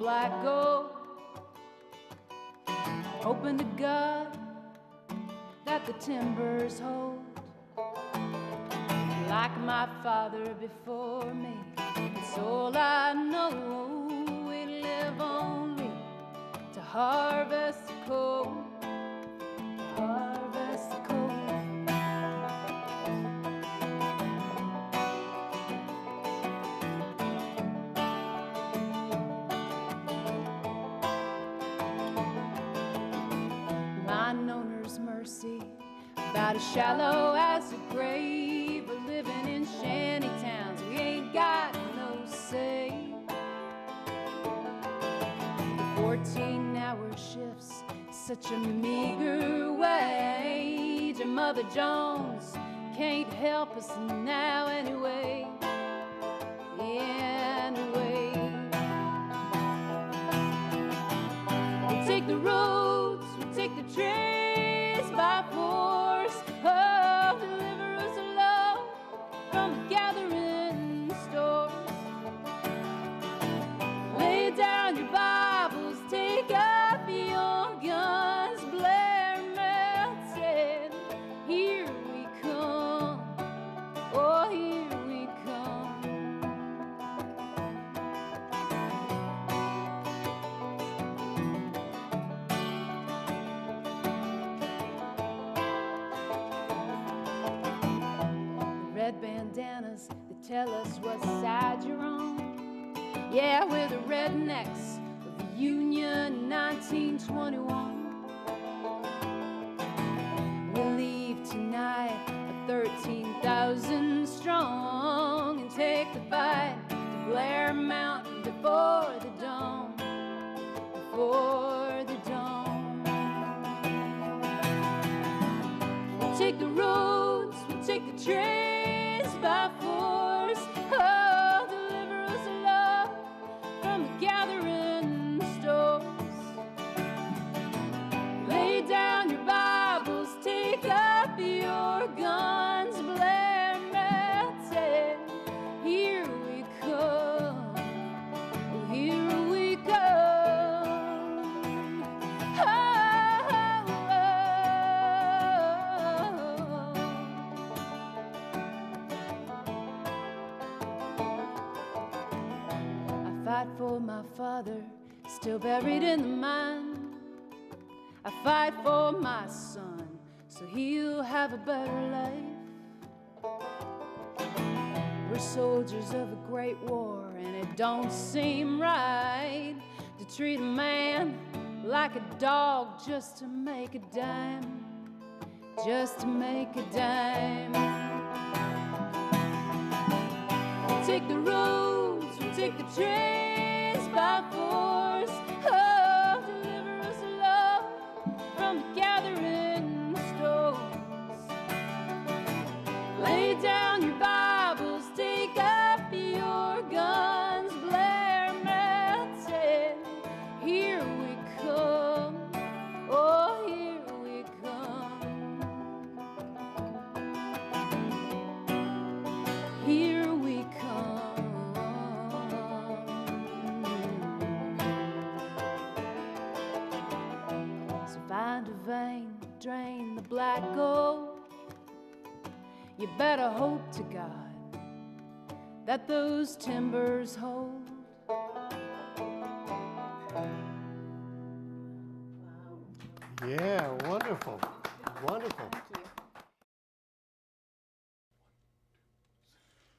black gold, hoping to God that the timbers hold. Like my father before me, it's all I know. We live only to harvest the cold, harvest the cold. Mine owner's mercy, about as shallow as a grave, a living in shanty towns. We ain't got no say. The 14-hour shifts, such a meager wage, and Mother Jones can't help us now anyway. Anyway, we take the roads, we take the trains by force. Oh, deliver us love from the gathering stores. Lay down your Bibles, take up your guns. Blair melted, here we come. Oh, here we come. Red bandanas that tell us what side you're on. Yeah, we're the rednecks of the Union 1921. We'll leave tonight at 13,000 strong and take the fight to Blair Mountain before the dawn, before the dawn. We'll take the roads, we'll take the trains by force. Oh, deliver us love from the gathering stores. Lay down your Bibles, take up your guns. Blair melted, here we come. Oh, here we come. Oh, fight for my father, still buried in the mine. I fight for my son, so he'll have a better life. We're soldiers of a great war, and it don't seem right to treat a man like a dog just to make a dime, just to make a dime. We'll take the roads, we'll take the trains by force. Oh, deliver us love from the gathering stores. Lay down your Bibles, take up your guns. Blair melted, here we come. Oh, here we come. Here we come. So find a vein, drain the black gold. You better hope to God that those timbers hold. Yeah, wonderful, wonderful.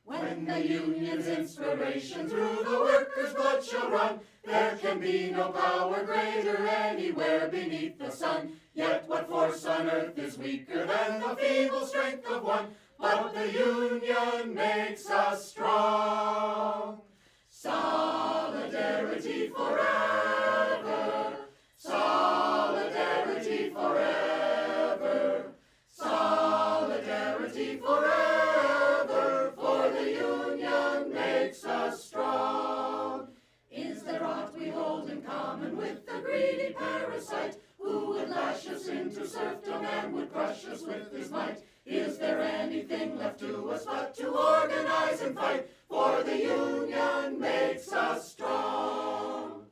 When the union's inspiration through the workers' blood shall run, there can be no power greater anywhere beneath the sun. Yet what force on earth is weaker than the feeble strength of one? But the union makes us strong. Solidarity forever. Solidarity forever. Solidarity forever. For the union makes us strong. Is there aught we hold in common with the greedy parasite, who would lash us into serfdom and would crush us with his might? Is there anything left to us but to organize and fight? For the union makes us strong.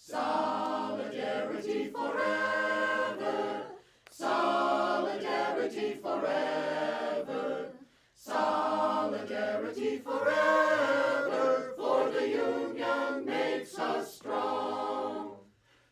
Solidarity forever. Solidarity forever. Solidarity forever. For the union makes us strong.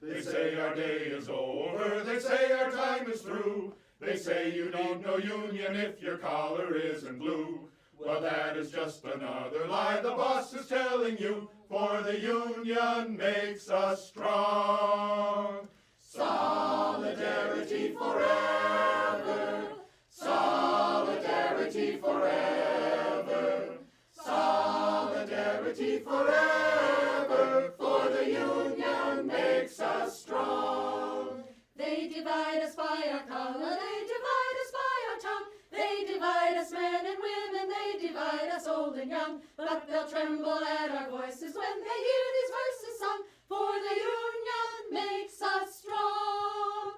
They say our day is over. They say our time is through. They say you need no union if your collar isn't blue. Well, that is just another lie the boss is telling you, for the union makes us strong. Solidarity forever. Solidarity forever. Solidarity forever. For the union makes us strong. They divide us by our color, they divide us by our tongue. They divide us men and women, they divide us old and young. But they'll tremble at our voices when they hear these verses sung, for the union makes us strong.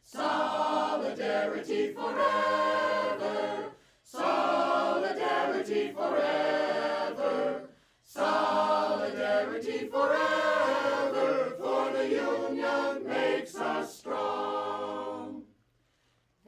Solidarity forever. Solidarity forever. Solidarity forever. For the union makes us strong.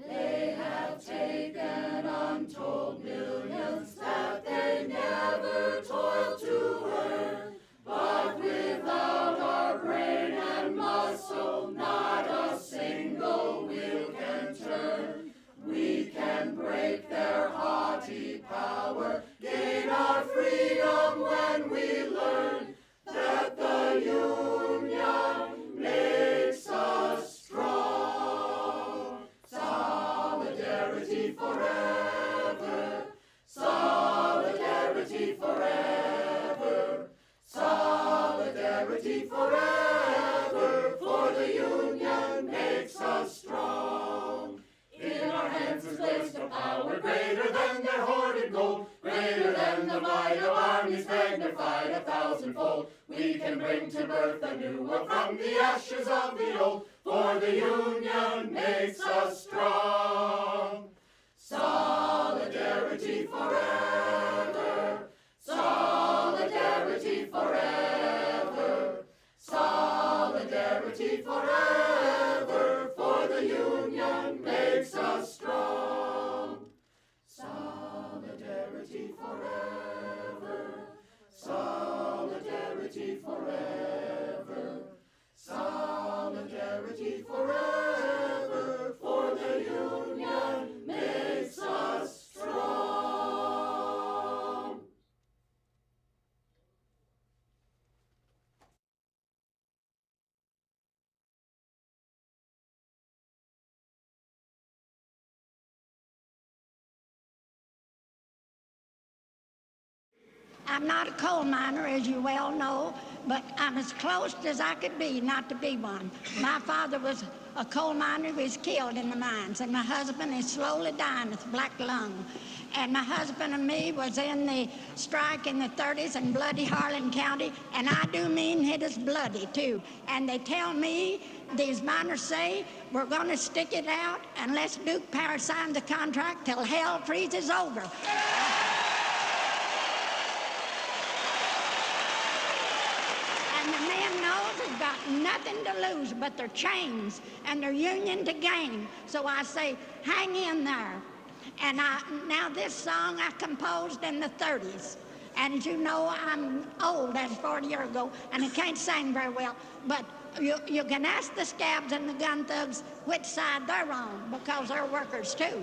They have taken untold millions that they never toiled to earn. But without our brain and muscle, not a single wheel can turn. We can break their haughty power, gain our freedom when we learn that the union makes us strong. Solidarity forever. Solidarity forever. Solidarity forever. For the union makes us strong. In our hands is placed a power greater than their hoarded gold, greater than the might of armies magnified 1,000-fold. We can bring to birth a new world from the ashes of the old, for the union makes us strong. Solidarity forever. Solidarity forever. Solidarity forever. For the union makes us strong. Solidarity forever. Solidarity forever. Solidarity forever. For the union makes us strong. I'm not a coal miner, as you well know, but I'm as close as I could be not to be one. My father was a coal miner who was killed in the mines, and my husband is slowly dying with black lung. And my husband and me was in the strike in the 30s in bloody Harlan County, and I do mean it is bloody too. And they tell me, these miners say, we're going to stick it out unless Duke Power signs the contract till hell freezes over. And the man knows he's got nothing to lose but their chains and their union to gain. So I say, hang in there. And now this song I composed in the 30s. And as you know, I'm old, that's 40 years ago, and I can't sing very well. But you can ask the scabs and the gun thugs which side they're on, because they're workers too.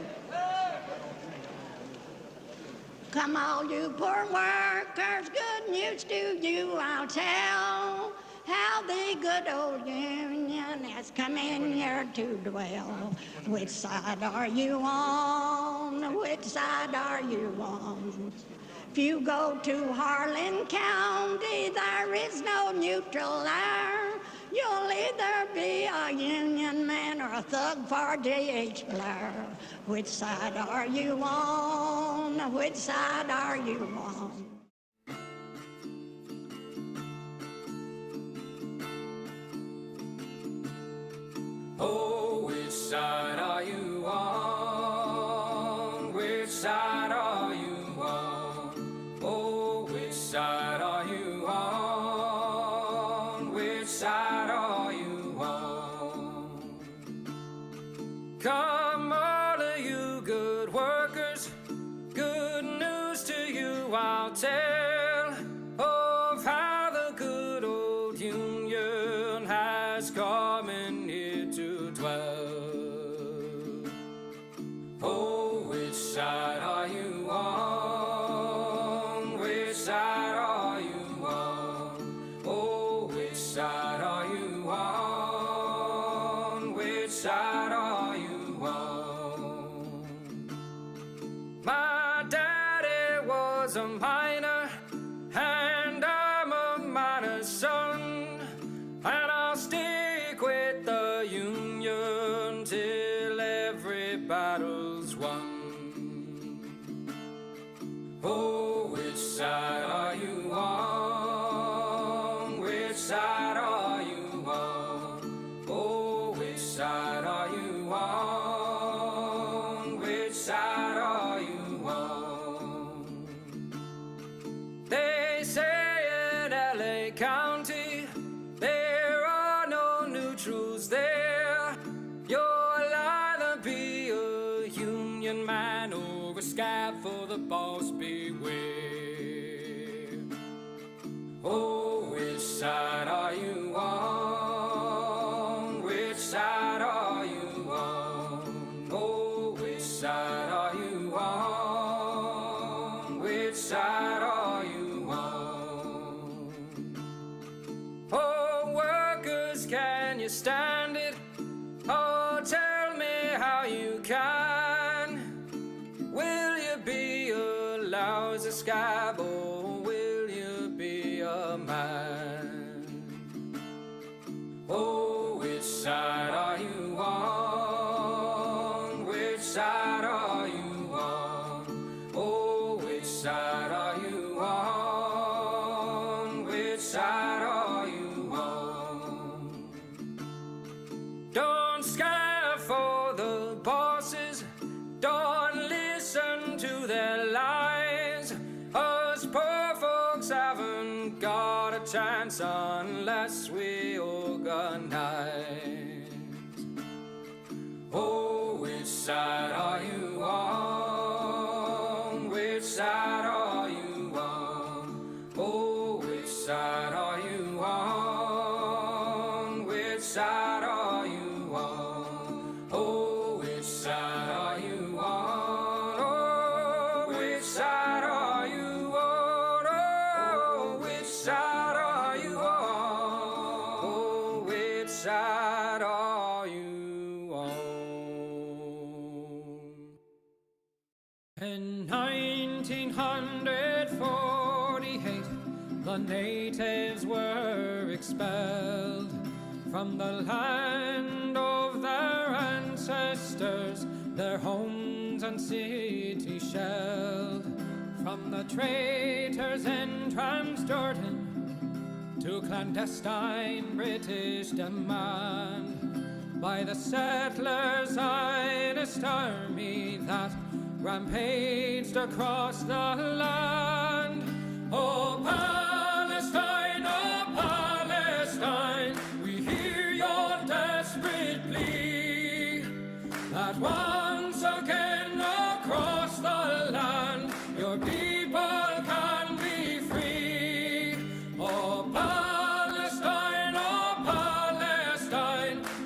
Come all you poor workers, good news to you I'll tell, how the good old union has come in here to dwell. Which side are you on? Which side are you on? If you go to Harlan County, there is no neutral there. You'll either be a union man or a thug for J.H. Blair. Which side are you on? Which side are you on? Oh, which side are you on? Which side are you on? Oh, which side are you on? Which side? Come all of you good workers, good news to you I'll tell of how the good old Union has come in here to dwell. Oh, which side are you on? Which side are you on? Oh, which side are you on? Which side are you on? My daddy was a miner, and I'm a miner's son, and I'll stick with the Union till every battle's won. Oh, which side are you on? Which side are you on? Oh, which side are you on? Which side are you on? They say in LA County there are no neutrals there. You'll either be a Union man or a scab for the boss, beware. Oh, which side are you on? Which side are you on? Oh, which side are you on? Which side are you on? Oh, workers, can you stand it? Oh, tell me how you can. Will you be a lousy scab or will you be a man? Oh, which side are you on? Which side are you on? Oh, which side are you on? Which side are you on? Don't scare for the bosses, don't listen to their lies. Us poor folks haven't got a chance unless we organize. Oh, which side are you on? Which side are you on? Oh, which side are you on? Which side are you on? Oh, which side are you on? Oh, which side are you on? Oh, which side are you on? Oh, which side are you on? In 1948, the natives were expelled from the land of their ancestors, their homes and cities shelled. From the traitors in Transjordan to clandestine British demand by the settlers' Zionist army that rampaged across the land. Oh, Palestine, we hear your desperate plea that once again across the land your people can be free. Oh, Palestine,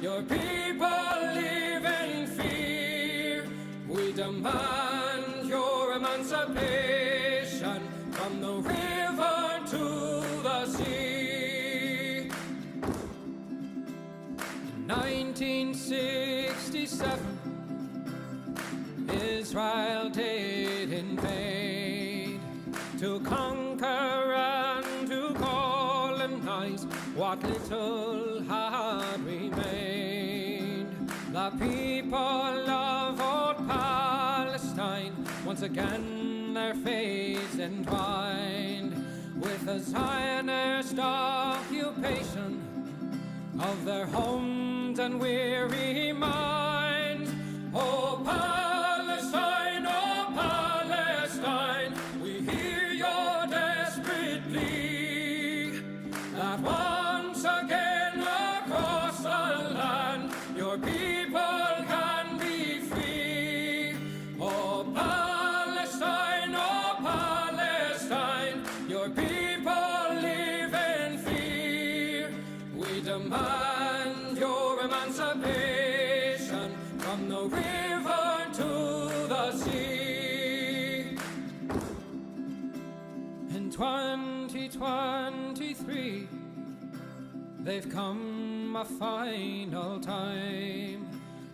your people live in fear. We demand your emancipation from the river to the sea. 1967, Israel did invade to conquer and to colonize what little had remained. The people of old Palestine, once again their fates entwined with the Zionist occupation of their homes and weary minds. Oh, Palestine, we hear your desperate plea that once again across the land your people can be from the river to the sea. In 2023, they've come a final time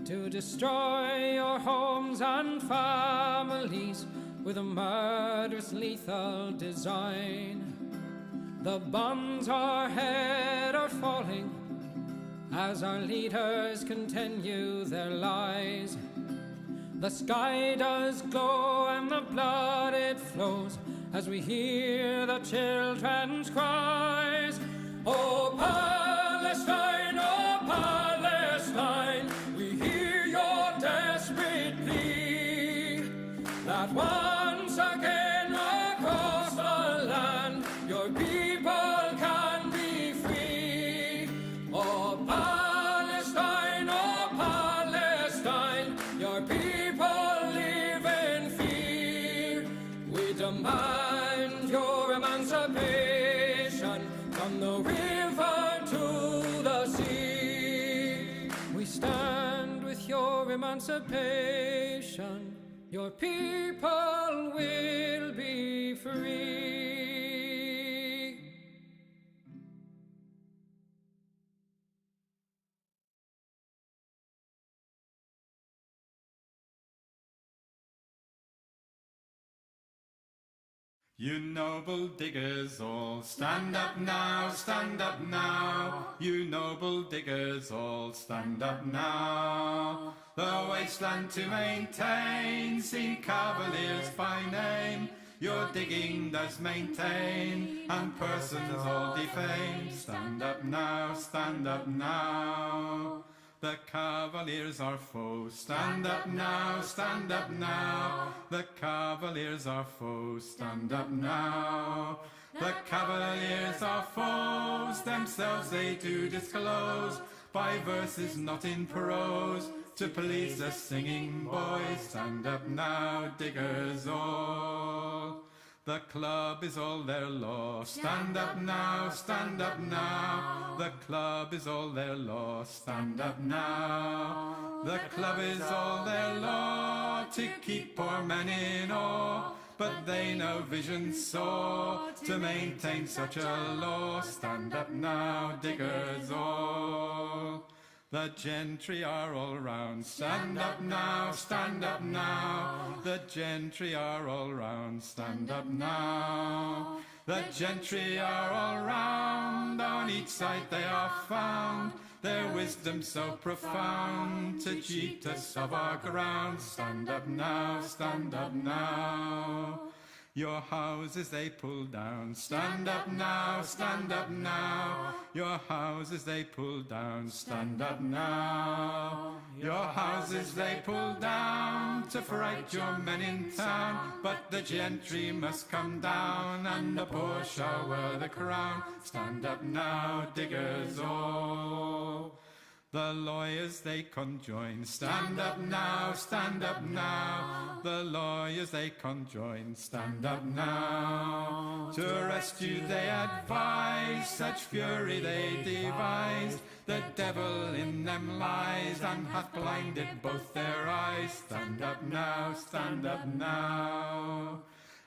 to destroy your homes and families with a murderous, lethal design. The bombs overhead are falling as our leaders continue their lies. The sky does glow and the blood it flows as we hear the children's cries. Oh Palestine, we hear your desperate plea that once again across the land your people can be free. Oh Palestine, your people live in fear. We demand your emancipation from the river to the sea. We stand with your emancipation. Your people will be free. You noble diggers all, stand up now, stand up now. You noble diggers all, stand up now. The wasteland to maintain, see Cavaliers by name. Your digging does maintain, and persons all defame. Stand up now, stand up now. The Cavaliers are foes, stand up now, stand up now. The Cavaliers are foes, stand up now. The Cavaliers are foes, themselves they do disclose, by verses not in prose, to please the singing boys. Stand up now, diggers all. The club is all their law. Stand up now, stand up now. The club is all their law. Stand up now. The club is all their law, to keep poor men in awe. But they no vision saw to maintain such a law. Stand up now, diggers all. The gentry are all round. Stand up now, stand up now. The gentry are all round. Stand up now. The gentry are all round. On each side they are found. Their wisdom so profound to cheat us of our ground. Stand up now, stand up now. Your houses they pull down. Stand up now, stand up now. Your houses they pull down. Stand up now. Your houses they pull down to fright your men in town. But the gentry must come down, and the poor shall wear the crown. Stand up now, diggers all. The lawyers they conjoin. Stand up now, stand up now. The lawyers they conjoin. Stand up now. To rescue they advise, such fury they devised. The devil in them lies, and hath blinded both their eyes. Stand up now, stand up now.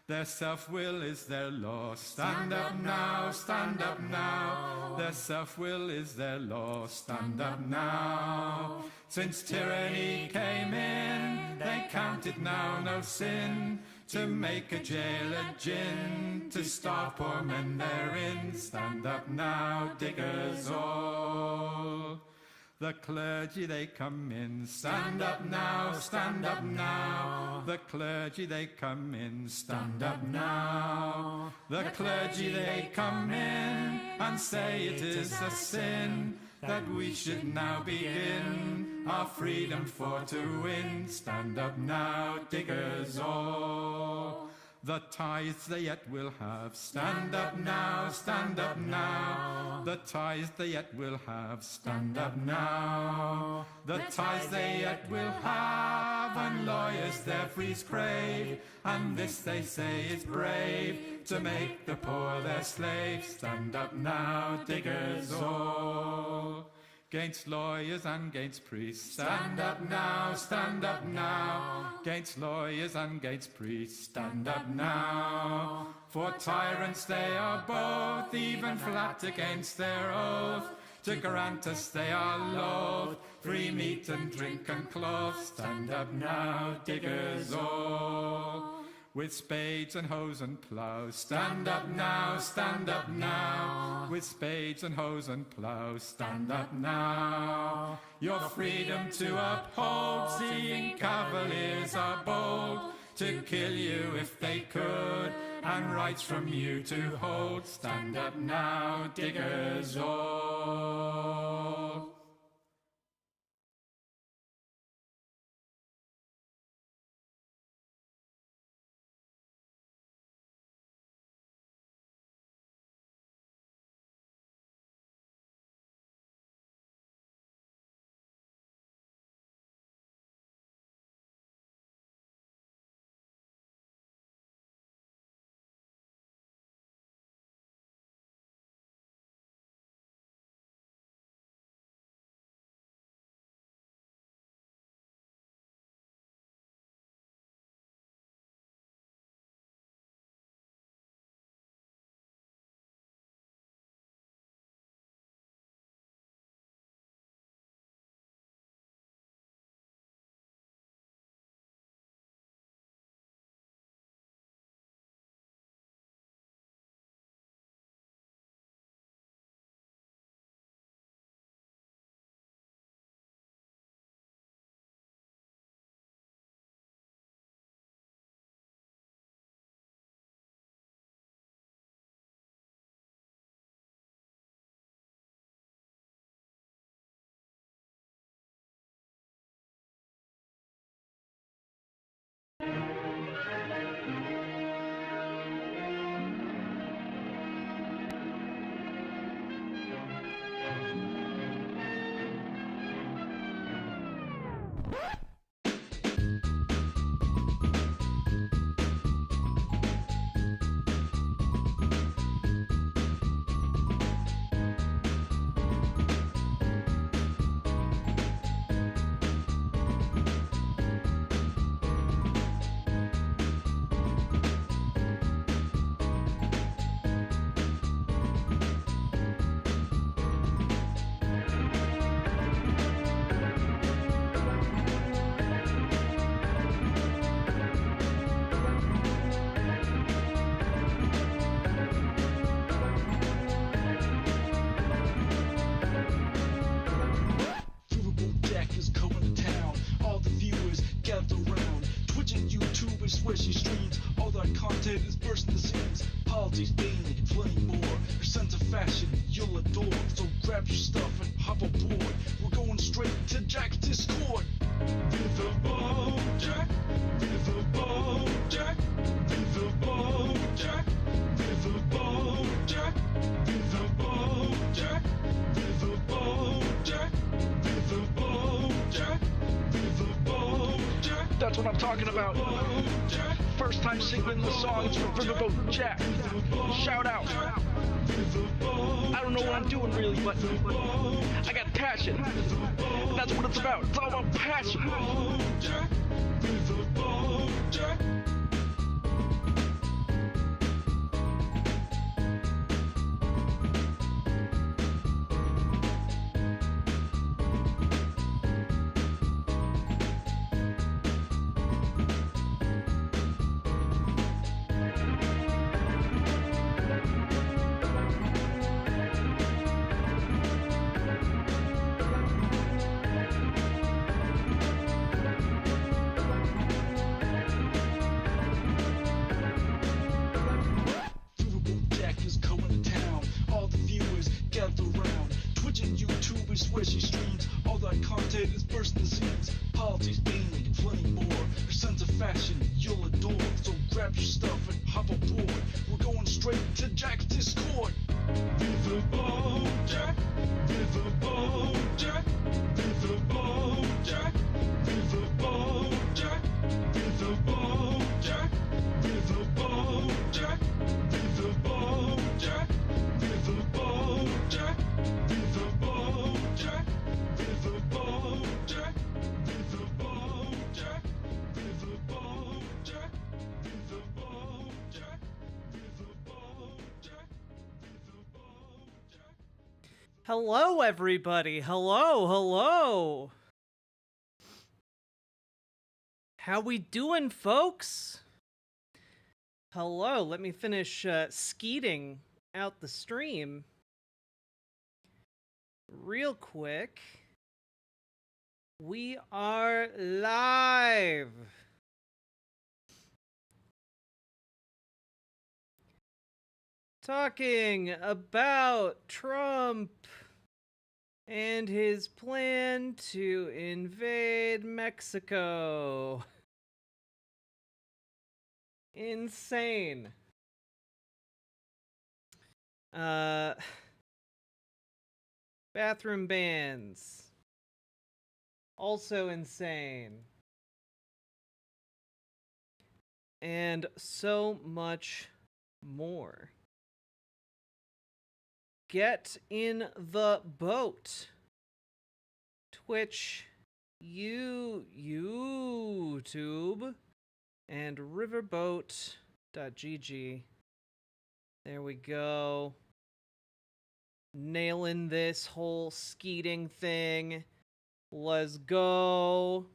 Their self-will is their law. Stand up now, stand up now. Their self-will is their law. Stand up now. Since tyranny came in, they count it now no sin to make a jail a gin, to starve poor men therein. Stand up now, diggers all. The clergy they come in. Stand up now, stand up now. The clergy they come in. Stand up now. The clergy they come in and say it is a sin that we should now begin our freedom for to win. Stand up now, diggers all. The tithes they yet will have. Stand up now, stand up now. The tithes they yet will have. Stand up now. The tithes they yet will have, and lawyers their frees crave. And this they say is brave, to make the poor their slaves. Stand up now, diggers all. 'gainst lawyers and 'gainst priests. Stand up now, stand up now, 'gainst lawyers and 'gainst priests. Stand up now, for tyrants they are both, even flat against their oath. To grant us they are loath, free meat and drink and cloth. Stand up now, diggers all, with spades and hoes and ploughs. Stand up now, with spades and hoes and ploughs. Stand up now, your freedom to uphold, seeing cavaliers are bold, to kill you if they could, and rights from you to hold. Stand up now, diggers all. Swishy streams, all that content is bursting the seams. Politics, gaming, and plenty more. Your sense of fashion, you'll adore. So grab your stuff and hop aboard. We're going straight to Jack's Discord. Viva Bojack, Viva Bojack, Viva Bojack, Viva Bojack, Viva Bojack, Viva Bojack, Viva Bojack, Viva Bojack. That's what I'm talking about. First time singing the songs for Riverboat Jack. Shout out. I don't know what I'm doing really, but I got passion. And that's what it's about. It's all about passion. Swishy streams, all that content is bursting the seams. Politics, gaming, and plenty more. Your sense of fashion, you'll adore. So grab your stuff and hop aboard. We're going straight to Jack's Discord. Viva Bojack, Viva Bojack, Viva Bojack, Viva Bojack, Viva Bojack, Viva Bojack, Viva Bojack, Viva Bojack, Viva Bojack. Hello, everybody. Hello, hello. How we doing, folks? Hello, let me finish skeeting out the stream real quick. We are live. Talking about Trump and his plan to invade Mexico. Insane. Bathroom bans. Also insane. And so much more. Get in the boat. Twitch, YouTube, and riverboat.gg. There we go. Nailing this whole skeeting thing. Let's go.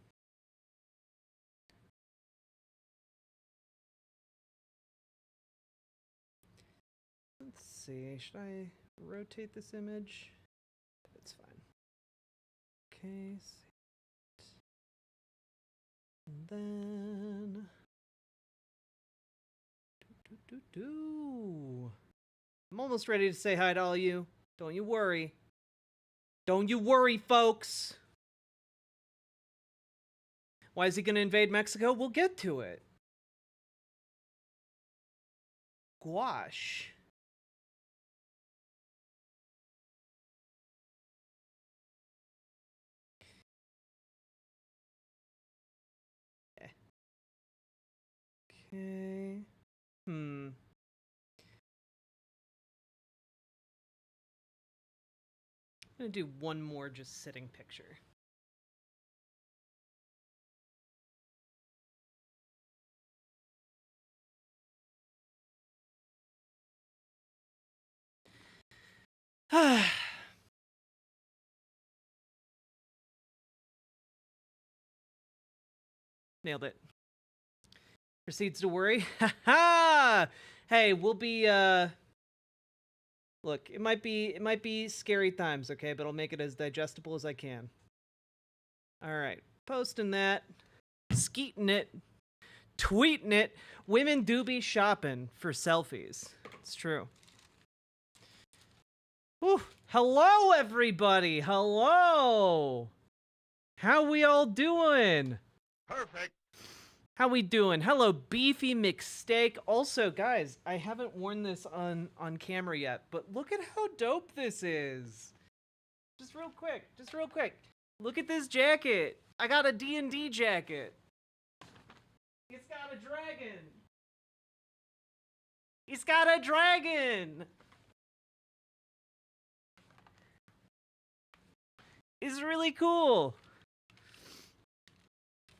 Let's see. Should I rotate this image? It's fine. Okay. And then. I'm almost ready to say hi to all you. Don't you worry. Don't you worry, folks. Why is he going to invade Mexico? We'll get to it. Gouache. Okay. I'm gonna do one more just sitting picture. Nailed it. Proceeds to worry. Ha ha! Hey, we'll be look, it might be scary times, okay, but I'll make it as digestible as I can. Alright. Posting that. Skeeting it. Tweeting it. Women do be shopping for selfies. It's true. Whew. Hello, everybody. Hello. How we all doing? Perfect. How we doing? Hello, Beefy McSteak. Also, guys, I haven't worn this on camera yet, but look at how dope this is. Just real quick. Look at this jacket. I got a D&D jacket. It's got a dragon. It's got a dragon. It's really cool.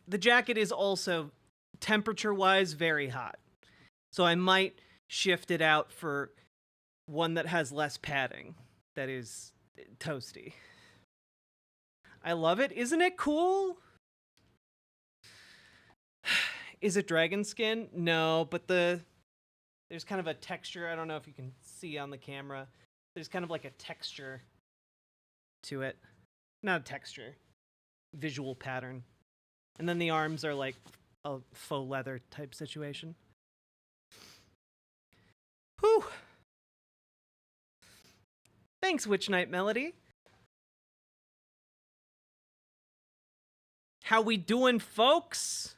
The jacket is also, temperature-wise, very hot. So I might shift it out for one that has less padding. That is toasty. I love it. Isn't it cool? Is it dragon skin? No, but there's kind of a texture. I don't know if you can see on the camera. There's kind of like a texture to it. Not a texture. Visual pattern. And then the arms are like a faux leather type situation. Whew. Thanks, Witch Night Melody. How we doing, folks?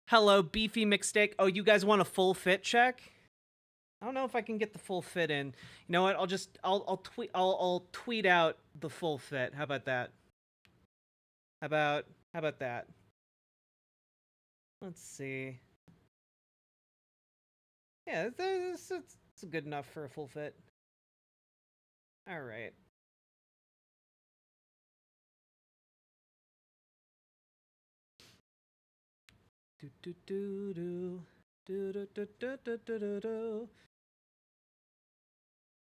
Hello, Beefy McSteak. Oh, you guys want a full fit check? I don't know if I can get the full fit in. You know what? I'll tweet out the full fit. How about that? How about that? Let's see. Yeah, it's good enough for a full fit. All right.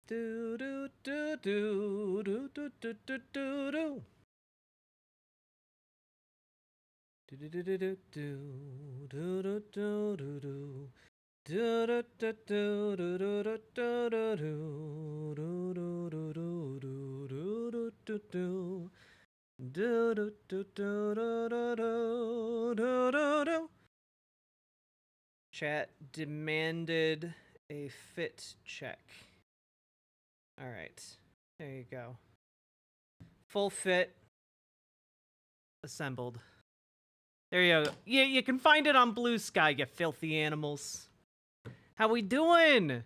Do do do do do do do do do do. Do do do do do do do do do do. Do do do do do do do do do do do do do do do do. Do do do do do do do do do do. Chat demanded a fit check. All right, there you go. Full fit assembled. There you go. Yeah, you can find it on Blue Sky, you filthy animals. How we doing?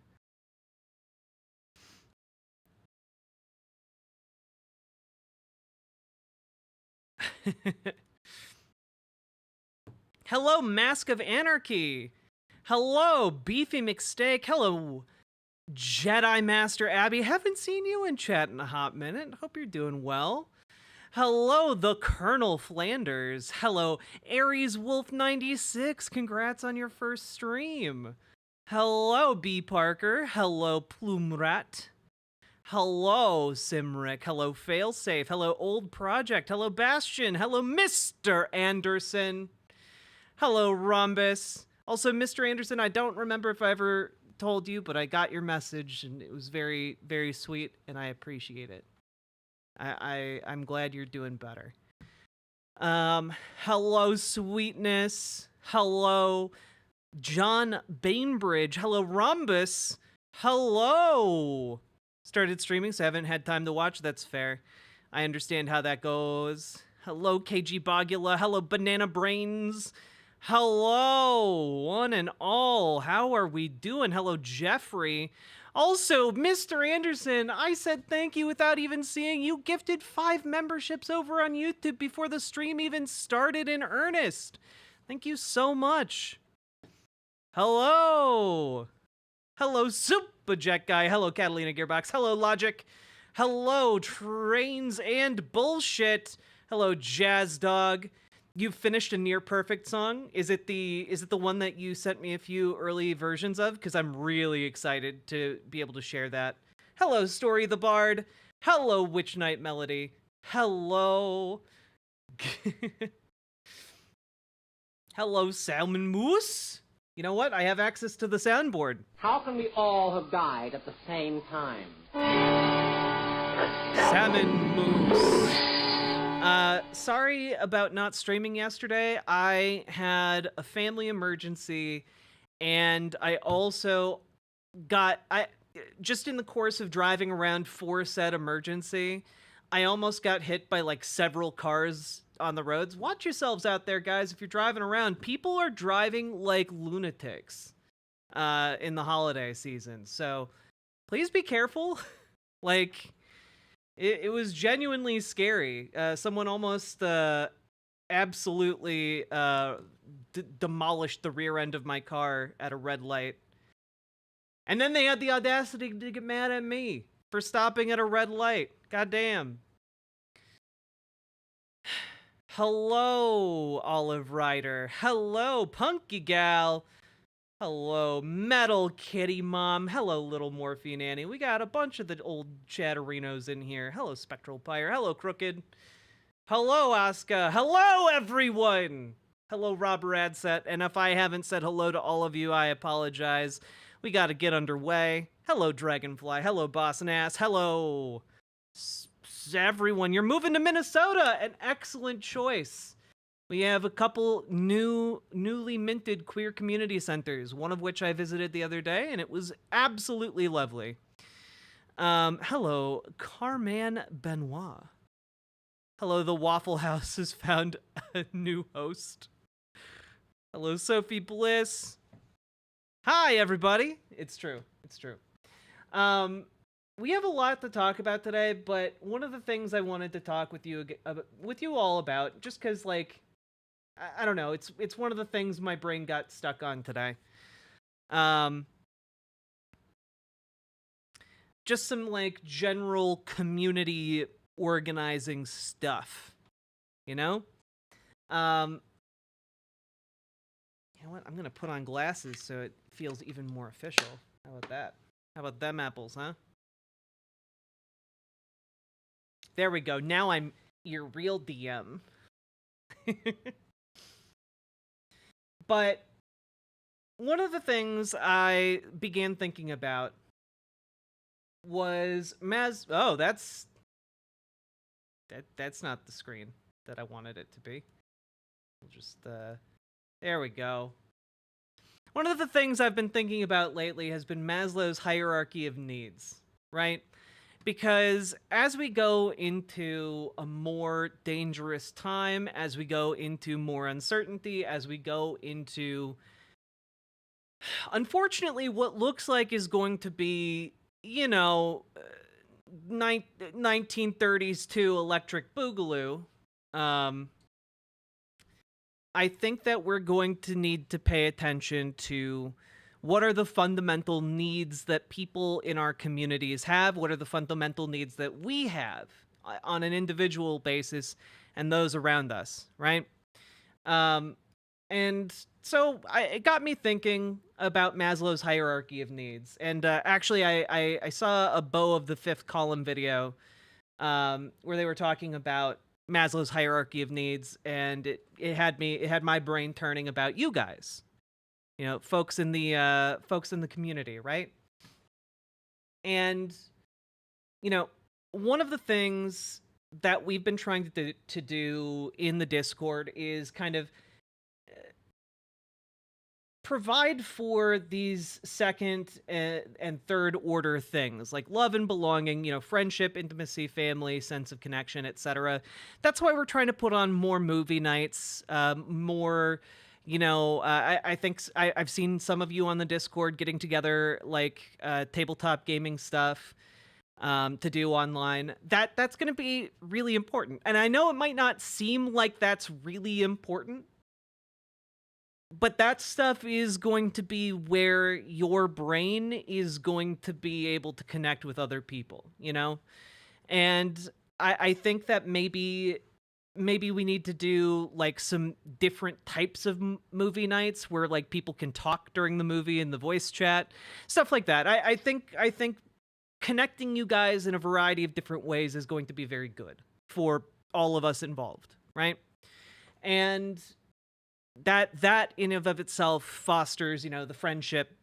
Hello, Mask of Anarchy. Hello, Beefy McSteak. Hello, Jedi Master Abby. Haven't seen you in chat in a hot minute. Hope you're doing well. Hello, the Colonel Flanders. Hello, Aries Wolf 96. Congrats on your first stream. Hello, B Parker. Hello, Plume Rat. Hello, Simric. Hello, Failsafe. Hello, Old Project. Hello, Bastion. Hello, Mr. Anderson. Hello, Rhombus. Also, Mr. Anderson, I don't remember if I ever told you, but I got your message, and it was very, very sweet, and I appreciate it. I'm glad you're doing better. Hello, Sweetness. Hello, John Bainbridge. Hello, Rhombus. Hello. Started streaming, so I haven't had time to watch. That's fair. I understand how that goes. Hello, KG Bogula. Hello, Banana Brains. Hello, one and all. How are we doing? Hello, Jeffrey. Also, Mr. Anderson, I said thank you without even seeing you gifted 5 memberships over on YouTube before the stream even started in earnest. Thank you so much. Hello. Hello, Super Jet Guy. Hello, Catalina Gearbox. Hello, Logic. Hello, Trains and Bullshit. Hello, Jazz Dog. You finished a near perfect song. Is it the one that you sent me a few early versions of? Because I'm really excited to be able to share that. Hello, Story the Bard. Hello, Witch Night Melody. Hello. Hello, Salmon Moose. You know what? I have access to the soundboard. How can we all have died at the same time? Salmon Moose. Sorry about not streaming yesterday. I had a family emergency, and I also just in the course of driving around for said emergency, I almost got hit by like several cars on the roads. Watch yourselves out there, guys. If you're driving around, people are driving like lunatics in the holiday season. So please be careful. Like, it was genuinely scary. Someone almost absolutely demolished the rear end of my car at a red light. And then they had the audacity to get mad at me for stopping at a red light. Goddamn. Hello, Olive Rider. Hello, Punky Gal. Hello, Metal Kitty Mom. Hello, Little Morphine Annie. We got a bunch of the old chatterinos in here. Hello, Spectral Pyre. Hello, Crooked. Hello, Asuka. Hello, everyone. Hello, Rob Radset. And if I haven't said hello to all of you, I apologize. We got to get underway. Hello, Dragonfly. Hello, Boss and Ass. Hello, everyone. You're moving to Minnesota. An excellent choice. We have a couple newly minted queer community centers, one of which I visited the other day, and it was absolutely lovely. Hello, Carman Benoit. Hello, the Waffle House has found a new host. Hello, Sophie Bliss. Hi, everybody. It's true. It's true. We have a lot to talk about today, but one of the things I wanted to talk with you all about, just because, like, I don't know, it's one of the things my brain got stuck on today. Just some, like, general community organizing stuff, you know? You know what? I'm gonna put on glasses so it feels even more official. How about that? How about them apples, huh? There we go. Now I'm your real DM. But one of the things I began thinking about was Oh, that's not the screen that I wanted it to be. We'll just there we go. One of the things I've been thinking about lately has been Maslow's hierarchy of needs, right? Because as we go into a more dangerous time, as we go into more uncertainty, as we go into, unfortunately, what looks like is going to be, 1930s to Electric Boogaloo, I think that we're going to need to pay attention to what are the fundamental needs that people in our communities have, what are the fundamental needs that we have on an individual basis and those around us, right? And so it got me thinking about Maslow's hierarchy of needs. And actually, I saw a Beau of the Fifth Column video where they were talking about Maslow's hierarchy of needs, and it had my brain turning about you guys, folks in the community, right? And one of the things that we've been trying to do in the Discord is kind of provide for these second and third order things like love and belonging, friendship, intimacy, family, sense of connection, etc. That's why we're trying to put on more movie nights, more, I think I've seen some of you on the Discord getting together like tabletop gaming stuff to do online. That's going to be really important. And I know it might not seem like that's really important, but that stuff is going to be where your brain is going to be able to connect with other people, And I think that maybe we need to do like some different types of movie nights where like people can talk during the movie in the voice chat, stuff like that. I think connecting you guys in a variety of different ways is going to be very good for all of us involved, right? And that in and of itself fosters, the friendship,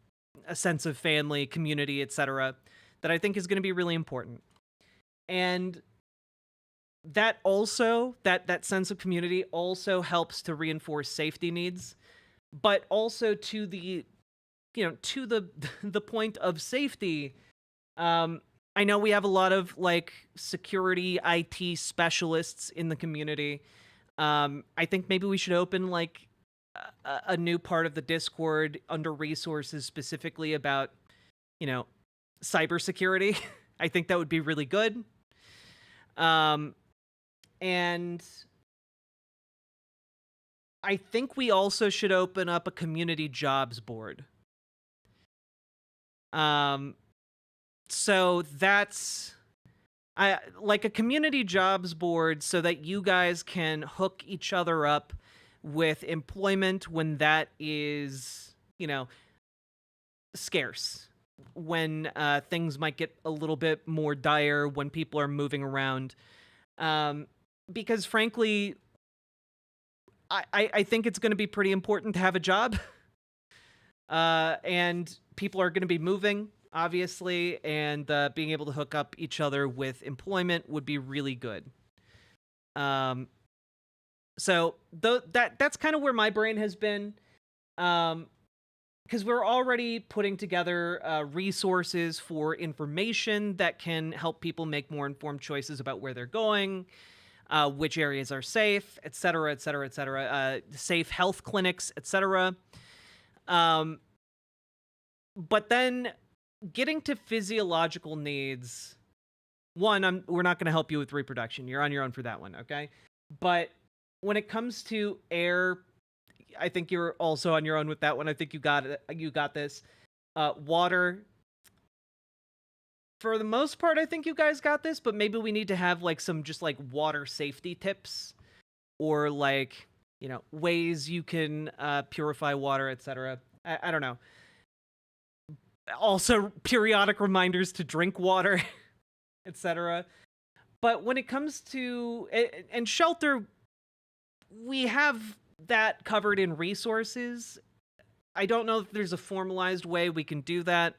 a sense of family, community, etc., that I think is going to be really important. And that also, that sense of community also helps to reinforce safety needs, but also to the, to the point of safety. I know we have a lot of like security IT specialists in the community. I think maybe we should open like a new part of the Discord under resources specifically about, cybersecurity. I think that would be really good. And I think we also should open up a community jobs board. So that's like a community jobs board so that you guys can hook each other up with employment when that is, scarce, when things might get a little bit more dire, when people are moving around. Because frankly, I think it's going to be pretty important to have a job. And people are going to be moving, obviously, and being able to hook up each other with employment would be really good. So that's kind of where my brain has been, because we're already putting together resources for information that can help people make more informed choices about where they're going, which areas are safe, et cetera, et cetera, et cetera, safe health clinics, et cetera. But then getting to physiological needs, one, we're not going to help you with reproduction. You're on your own for that one, okay? But when it comes to air, I think you're also on your own with that one. I think you got it. You got this. Water, for the most part, I think you guys got this, but maybe we need to have like some just like water safety tips or like, ways you can purify water, etc. I don't know. Also periodic reminders to drink water, etc. But when it comes to and shelter, we have that covered in resources. I don't know if there's a formalized way we can do that.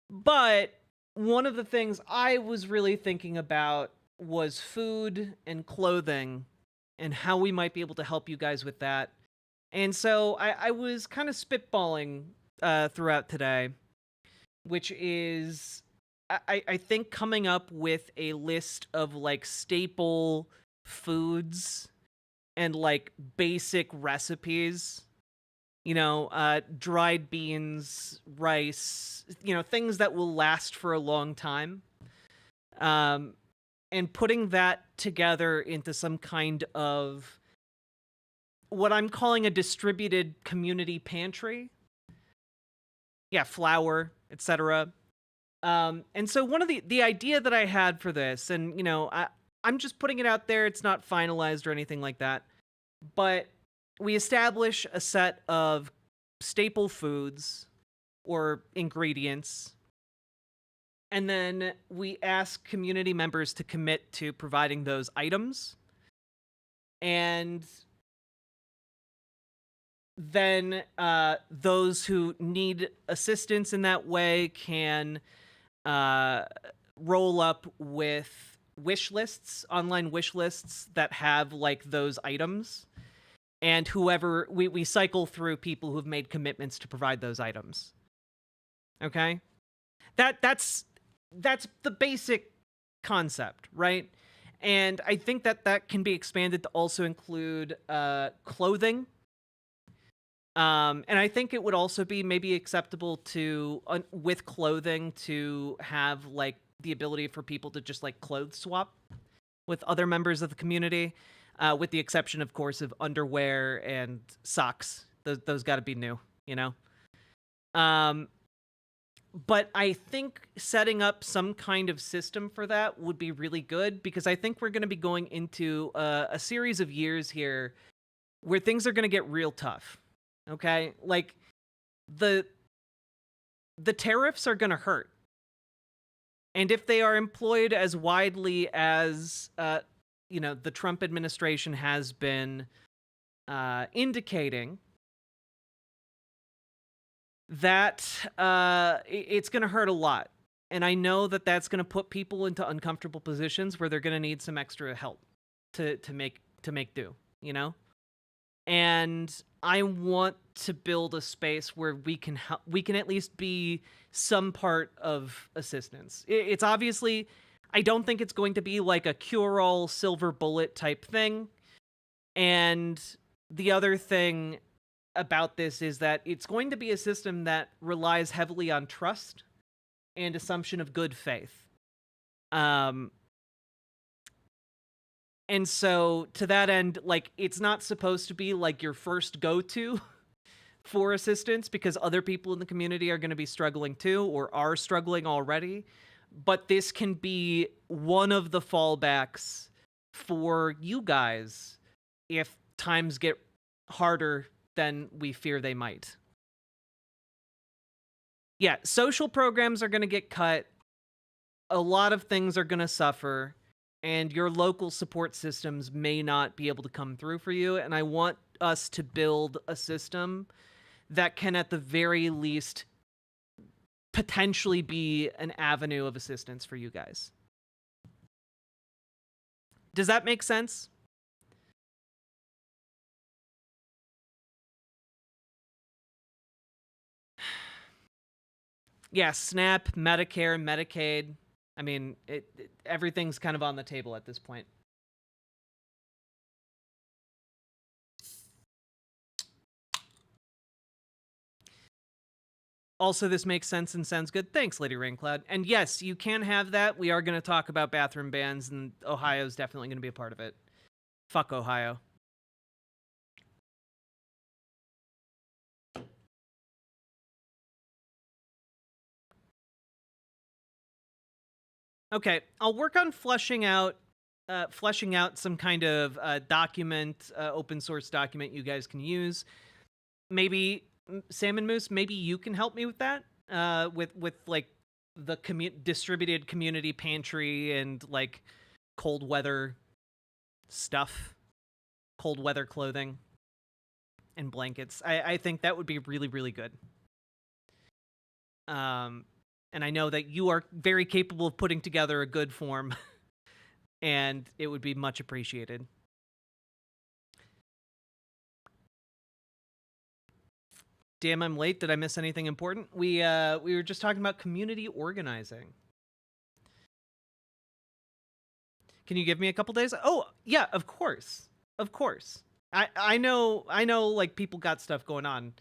But one of the things I was really thinking about was food and clothing and how we might be able to help you guys with that. And so I was kind of spitballing throughout today, which is, I think, coming up with a list of like staple foods and like basic recipes. Dried beans, rice, things that will last for a long time. And putting that together into some kind of what I'm calling a distributed community pantry. Yeah, flour, etc. And so one of the idea that I had for this, and I'm just putting it out there, it's not finalized or anything like that, but we establish a set of staple foods or ingredients, and then we ask community members to commit to providing those items. And then those who need assistance in that way can roll up with wish lists, online wish lists that have like those items. And whoever we cycle through people who've made commitments to provide those items. Okay? That's the basic concept, right? And I think that can be expanded to also include clothing. And I think it would also be maybe acceptable to with clothing to have like the ability for people to just like clothes swap with other members of the community. With the exception, of course, of underwear and socks. Those got to be new, But I think setting up some kind of system for that would be really good, because I think we're going to be going into a series of years here where things are going to get real tough, okay? Like, the tariffs are going to hurt. And if they are employed as widely as the Trump administration has been indicating, that it's going to hurt a lot. And I know that that's going to put people into uncomfortable positions where they're going to need some extra help to make do, And I want to build a space where we can at least be some part of assistance. It's obviously, I don't think it's going to be like a cure-all silver bullet type thing. And the other thing about this is that it's going to be a system that relies heavily on trust and assumption of good faith. And so to that end, like, it's not supposed to be like your first go-to for assistance, because other people in the community are going to be struggling too, or are struggling already. But this can be one of the fallbacks for you guys if times get harder than we fear they might. Yeah, social programs are going to get cut. A lot of things are going to suffer, and your local support systems may not be able to come through for you. And I want us to build a system that can, at the very least, potentially be an avenue of assistance for you guys. Does that make sense? Yeah, SNAP, Medicare, Medicaid. I mean, everything's kind of on the table at this point. Also, this makes sense and sounds good. Thanks, Lady Raincloud. And yes, you can have that. We are going to talk about bathroom bans, and Ohio's definitely going to be a part of it. Fuck Ohio. Okay, I'll work on fleshing out some kind of document, open source document you guys can use. Maybe Salmon Moose, maybe you can help me with that. With like the distributed community pantry and like cold weather stuff, cold weather clothing and blankets. I think that would be really, really good. And I know that you are very capable of putting together a good form, and it would be much appreciated. Damn, I'm late. Did I miss anything important? We were just talking about community organizing. Can you give me a couple days? Oh, yeah, of course. Of course. I know like people got stuff going on.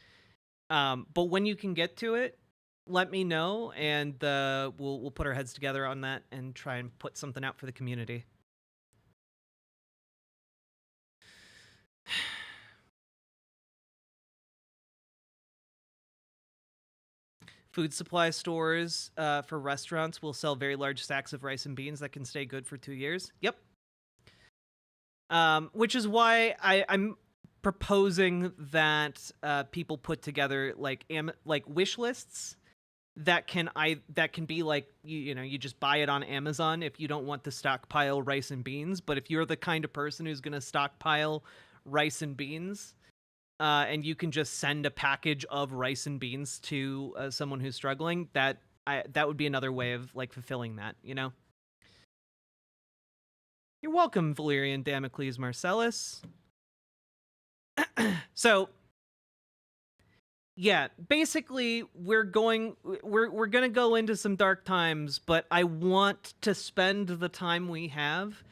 But when you can get to it, let me know, and we'll put our heads together on that and try and put something out for the community. Food supply stores for restaurants will sell very large sacks of rice and beans that can stay good for 2 years. Yep. Which is why I'm proposing that people put together like wish lists that can be like you just buy it on Amazon if you don't want to stockpile rice and beans. But if you're the kind of person who's going to stockpile rice and beans, and you can just send a package of rice and beans to someone who's struggling, that would be another way of like fulfilling that, you know. You're welcome, Valerian Damocles Marcellus. So yeah, basically we're gonna go into some dark times, but I want to spend the time we have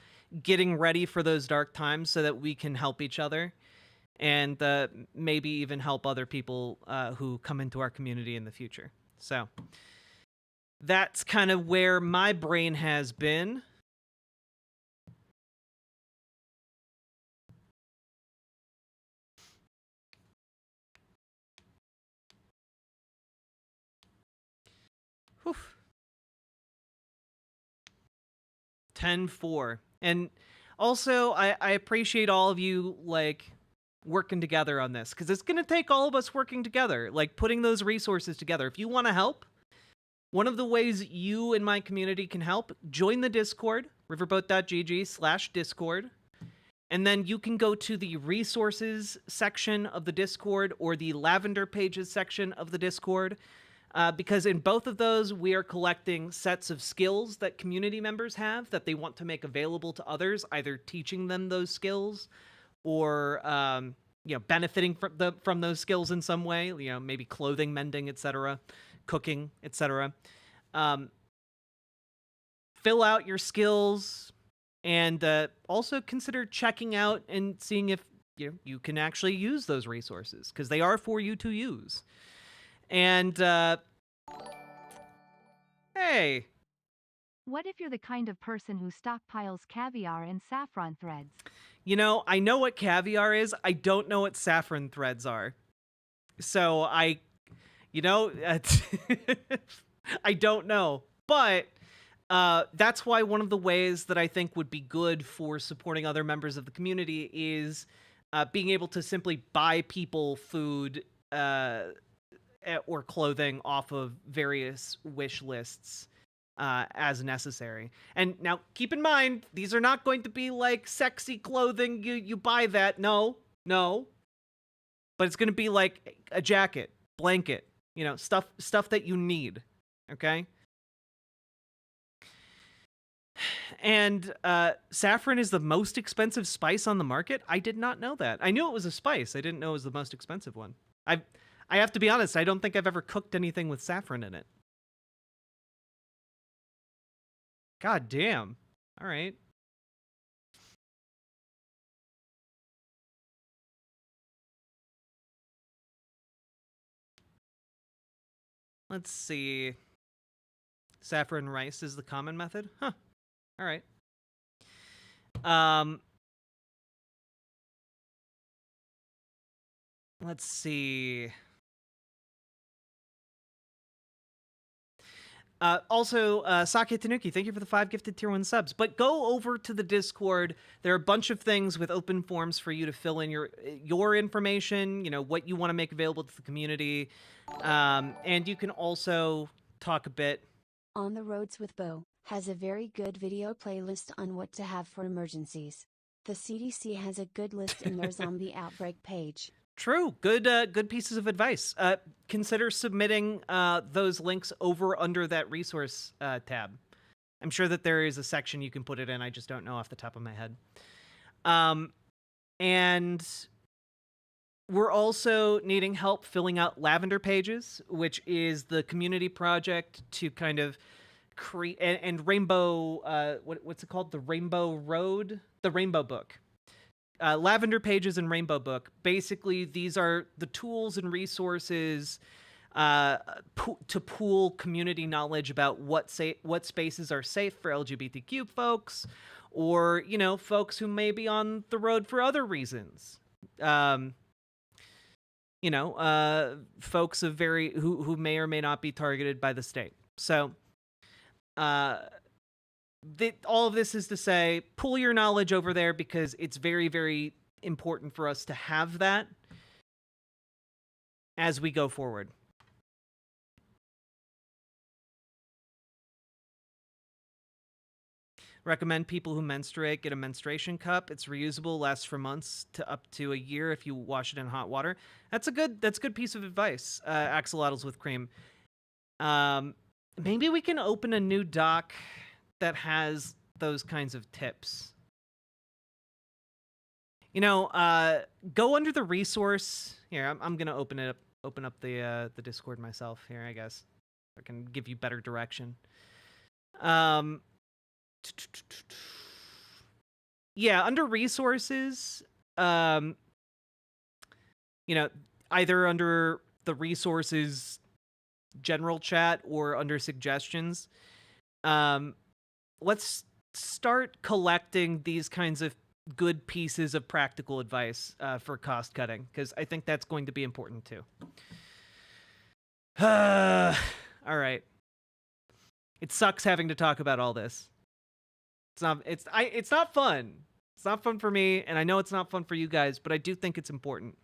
getting ready for those dark times so that we can help each other and maybe even help other people who come into our community in the future. So that's kind of where my brain has been. Whew. 10-4. And also, I appreciate all of you, like, working together on this, because it's going to take all of us working together, like, putting those resources together. If you want to help, one of the ways you and my community can help, join the Discord, riverboat.gg/Discord, and then you can go to the resources section of the Discord or the Lavender Pages section of the Discord, because in both of those, we are collecting sets of skills that community members have that they want to make available to others, either teaching them those skills or benefiting from those skills in some way, maybe clothing mending, etc., cooking, etc. Fill out your skills, and also consider checking out and seeing if you can actually use those resources, because they are for you to use. And, hey. What if you're the kind of person who stockpiles caviar and saffron threads? I know what caviar is. I don't know what saffron threads are. So I don't know. But that's why one of the ways that I think would be good for supporting other members of the community is being able to simply buy people food or clothing off of various wish lists as necessary. And now keep in mind, these are not going to be like sexy clothing. You buy that. No. But it's going to be like a jacket, blanket, stuff that you need. Okay. And saffron is the most expensive spice on the market. I did not know that. I knew it was a spice. I didn't know it was the most expensive one. I have to be honest, I don't think I've ever cooked anything with saffron in it. God damn. All right. Let's see. Saffron rice is the common method? Huh. All right. Let's see. Also, Sake Tanuki, thank you for the 5 gifted tier 1 subs. But go over to the Discord. There are a bunch of things with open forms for you to fill in your information, what you want to make available to the community. And you can also talk a bit On the Roads with Bo has a very good video playlist on what to have for emergencies. The CDC has a good list in their zombie outbreak page. True. Good pieces of advice. Consider submitting those links over under that resource tab. I'm sure that there is a section you can put it in. I just don't know off the top of my head. And we're also needing help filling out lavender pages, which is the community project to kind of create and rainbow. What's it called? The Rainbow Road, the Rainbow Book. Lavender pages and Rainbow Book. Basically, these are the tools and resources to pool community knowledge about what spaces are safe for LGBTQ folks, or folks who may be on the road for other reasons. Folks of who may or may not be targeted by the state. So, all of this is to say, pool your knowledge over there because it's very, very important for us to have that as we go forward. Recommend people who menstruate get a menstruation cup. It's reusable, lasts for months to up to a year if you wash it in hot water. That's a good piece of advice. Axolotls with cream. Maybe we can open a new doc that has those kinds of tips. Go under the resource here. I'm gonna open up the Discord myself here. I guess I can give you better direction. Yeah, under resources, either under the resources general chat or under suggestions, let's start collecting these kinds of good pieces of practical advice for cost cutting, because I think that's going to be important too. All right. It sucks having to talk about all this. It's not fun. It's not fun for me, and I know it's not fun for you guys, but I do think it's important.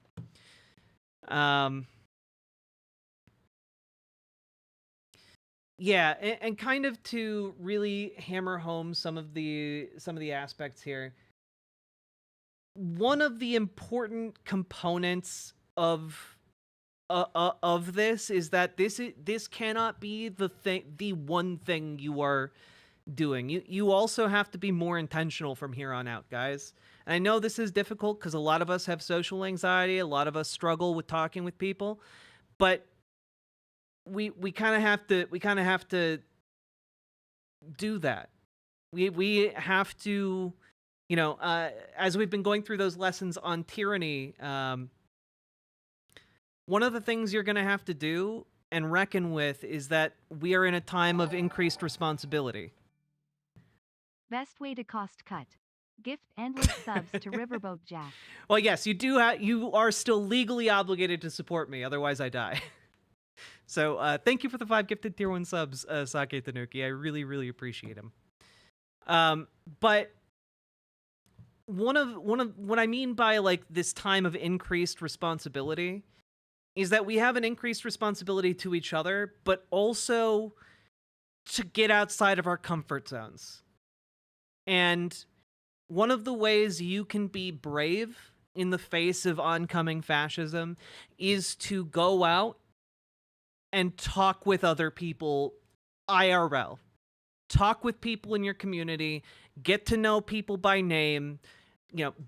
Yeah, and kind of to really hammer home some of the aspects here. One of the important components of this is that this cannot be the one thing you are doing. You also have to be more intentional from here on out, guys. And I know this is difficult because a lot of us have social anxiety, a lot of us struggle with talking with people, but we kind of have to do that. We have to, as we've been going through those lessons on tyranny, one of the things you're going to have to do and reckon with is that we are in a time of increased responsibility. Best way to cost cut. Gift endless subs to Riverboat Jack. Well, yes, you are still legally obligated to support me, otherwise I die. So thank you for the 5 gifted tier 1 subs, Sake Tanuki. I really, really appreciate them. But one of what I mean by like this time of increased responsibility is that we have an increased responsibility to each other, but also to get outside of our comfort zones. And one of the ways you can be brave in the face of oncoming fascism is to go out and talk with other people IRL. Talk with people in your community, get to know people by name,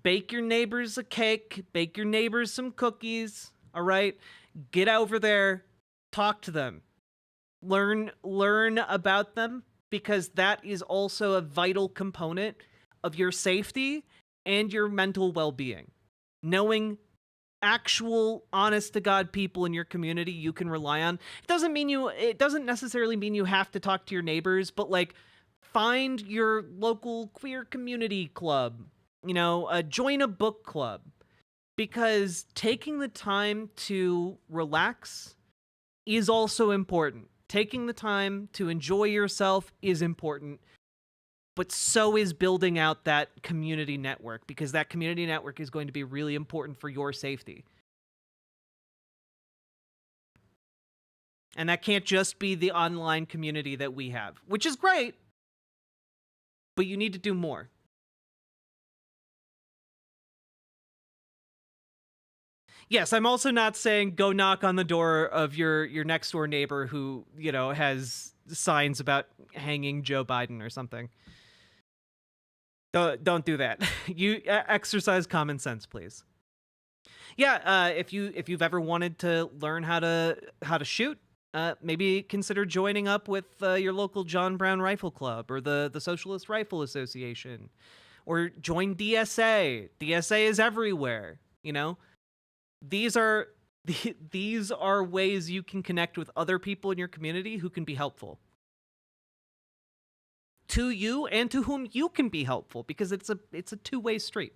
bake your neighbors a cake, bake your neighbors some cookies, all right? Get over there, talk to them. Learn about them, because that is also a vital component of your safety and your mental well-being. Knowing actual honest-to-God people in your community you can rely on. It doesn't necessarily mean you have to talk to your neighbors, but like find your local queer community club, join a book club, because taking the time to relax is also important. Taking the time to enjoy yourself is important, but so is building out that community network, because that community network is going to be really important for your safety. And that can't just be the online community that we have, which is great, but you need to do more. Yes, I'm also not saying go knock on the door of your next door neighbor who, you know, has signs about hanging Joe Biden or something. Don't do that. You exercise common sense, please. Yeah, if you've ever wanted to learn how to shoot, maybe consider joining up with your local John Brown Rifle Club or the Socialist Rifle Association, or join DSA. DSA is everywhere, you know? These are ways you can connect with other people in your community who can be helpful to you and to whom you can be helpful, because it's a two-way street.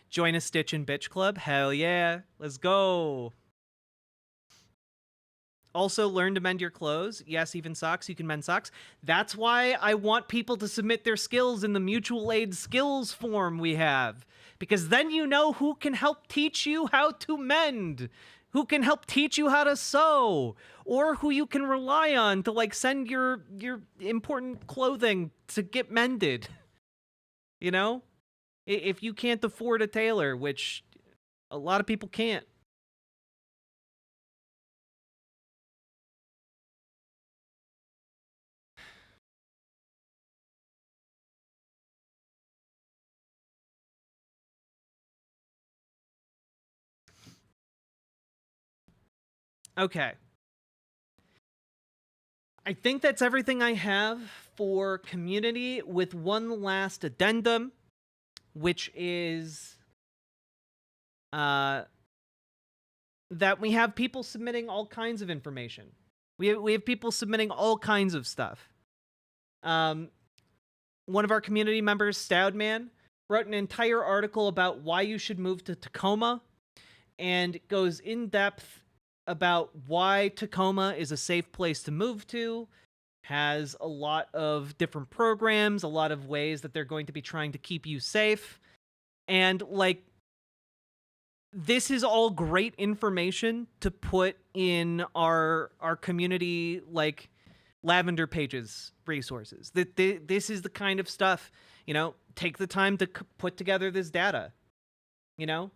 Join a Stitch and Bitch Club? Hell yeah. Let's go. Also, learn to mend your clothes. Yes, even socks. You can mend socks. That's why I want people to submit their skills in the mutual aid skills form we have. Because then you know who can help teach you how to mend. Who can help teach you how to sew. Or who you can rely on to, like, send your important clothing to get mended. You know? If you can't afford a tailor, which a lot of people can't. Okay. I think that's everything I have for community, with one last addendum, which is that we have people submitting all kinds of information. We have people submitting all kinds of stuff. One of our community members, Stoudman, wrote an entire article about why you should move to Tacoma, and goes in depth about why Tacoma is a safe place to move to, has a lot of different programs, a lot of ways that they're going to be trying to keep you safe. And, like, this is all great information to put in our community, like, Lavender Pages resources. This is the kind of stuff, you know, take the time to put together this data, you know?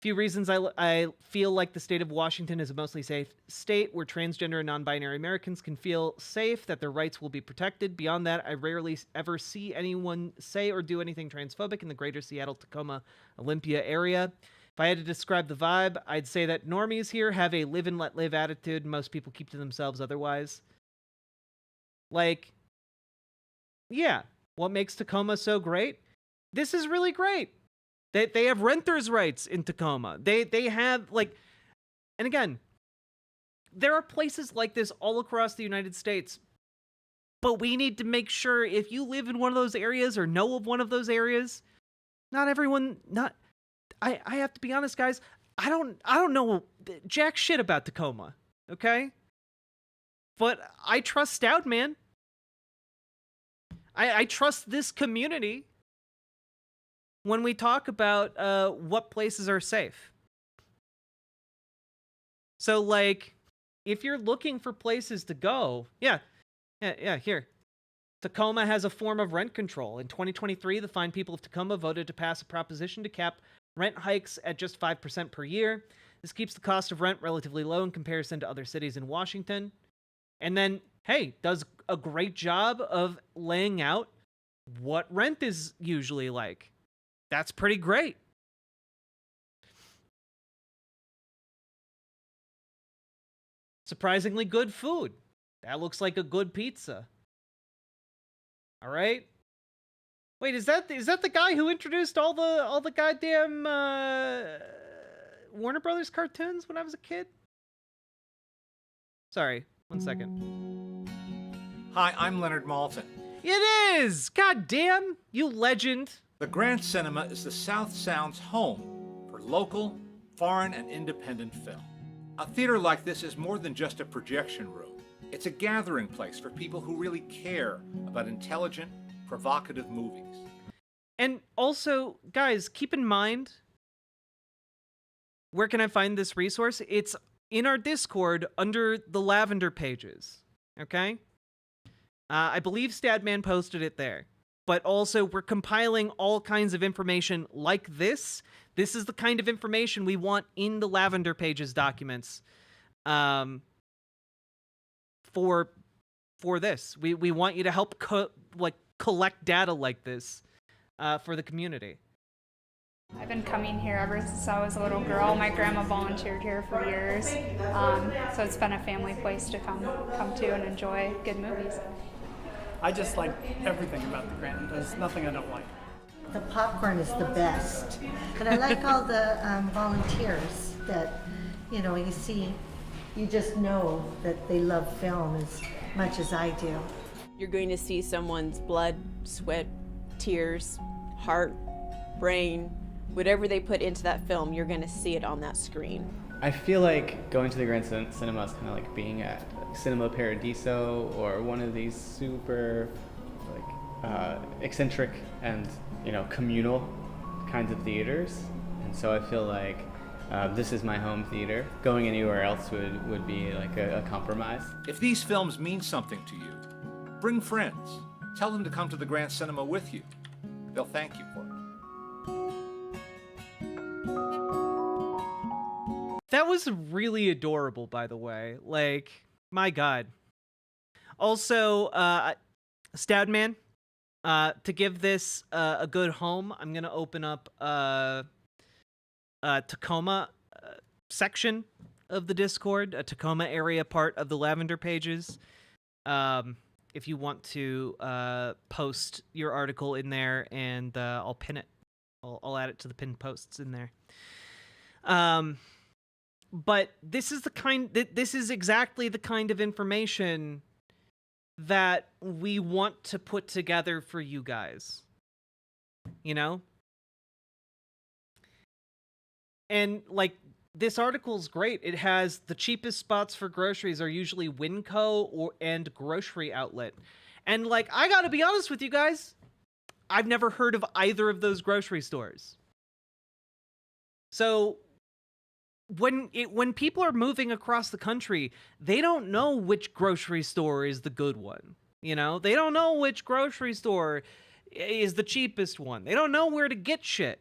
Few reasons I feel like the state of Washington is a mostly safe state where transgender and non-binary Americans can feel safe, that their rights will be protected. Beyond that, I rarely ever see anyone say or do anything transphobic in the greater Seattle, Tacoma, Olympia area. If I had to describe the vibe, I'd say that normies here have a live and let live attitude. Most people keep to themselves otherwise. Like, yeah, what makes Tacoma so great? This is really great. They have renters' rights in Tacoma. They have, like, and again, there are places like this all across the United States, but we need to make sure, if you live in one of those areas or know of one of those areas, not everyone, I have to be honest, guys, I don't know jack shit about Tacoma, okay? But I trust Stoudman. I trust this community when we talk about what places are safe. So, like, if you're looking for places to go, yeah, here. Tacoma has a form of rent control. In 2023, the fine people of Tacoma voted to pass a proposition to cap rent hikes at just 5% per year. This keeps the cost of rent relatively low in comparison to other cities in Washington. And then, hey, does a great job of laying out what rent is usually like. That's pretty great. Surprisingly good food. That looks like a good pizza. All right. Wait, is that the guy who introduced all the goddamn Warner Brothers cartoons when I was a kid? Sorry, 1 second. Hi, I'm Leonard Maltin. It is! God damn, you legend. The Grand Cinema is the South Sound's home for local, foreign, and independent film. A theater like this is more than just a projection room. It's a gathering place for people who really care about intelligent, provocative movies. And also, guys, keep in mind, where can I find this resource? It's in our Discord under the Lavender pages. Okay? I believe Stadman posted it there. But also, we're compiling all kinds of information like this. This is the kind of information we want in the Lavender pages documents. For this, we want you to help collect data like this for the community. I've been coming here ever since I was a little girl. My grandma volunteered here for years, so it's been a family place to come to and enjoy good movies. I just like everything about the Grant. There's nothing I don't like. The popcorn is the best, and I like all the volunteers that, you know, you see, you just know that they love film as much as I do. You're going to see someone's blood, sweat, tears, heart, brain, whatever they put into that film, you're going to see it on that screen. I feel like going to the Grand Cinema is kind of like being at Cinema Paradiso or one of these super eccentric and, you know, communal kinds of theaters. And so I feel like this is my home theater. Going anywhere else would be like a compromise. If these films mean something to you, bring friends. Tell them to come to the Grand Cinema with you. They'll thank you for it. That was really adorable, by the way. Like, my God. Also, Stadman, to give this a good home, I'm going to open up a Tacoma section of the Discord, a Tacoma area part of the Lavender pages. If you want to post your article in there, and I'll pin it. I'll add it to the pinned posts in there. But this is exactly the kind of information that we want to put together for you guys. You know? And, like, this article's great. It has the cheapest spots for groceries are usually Winco and Grocery Outlet. And, like, I gotta be honest with you guys, I've never heard of either of those grocery stores. So when people are moving across the country, they don't know which grocery store is the good one. You know, they don't know which grocery store is the cheapest one. They don't know where to get shit.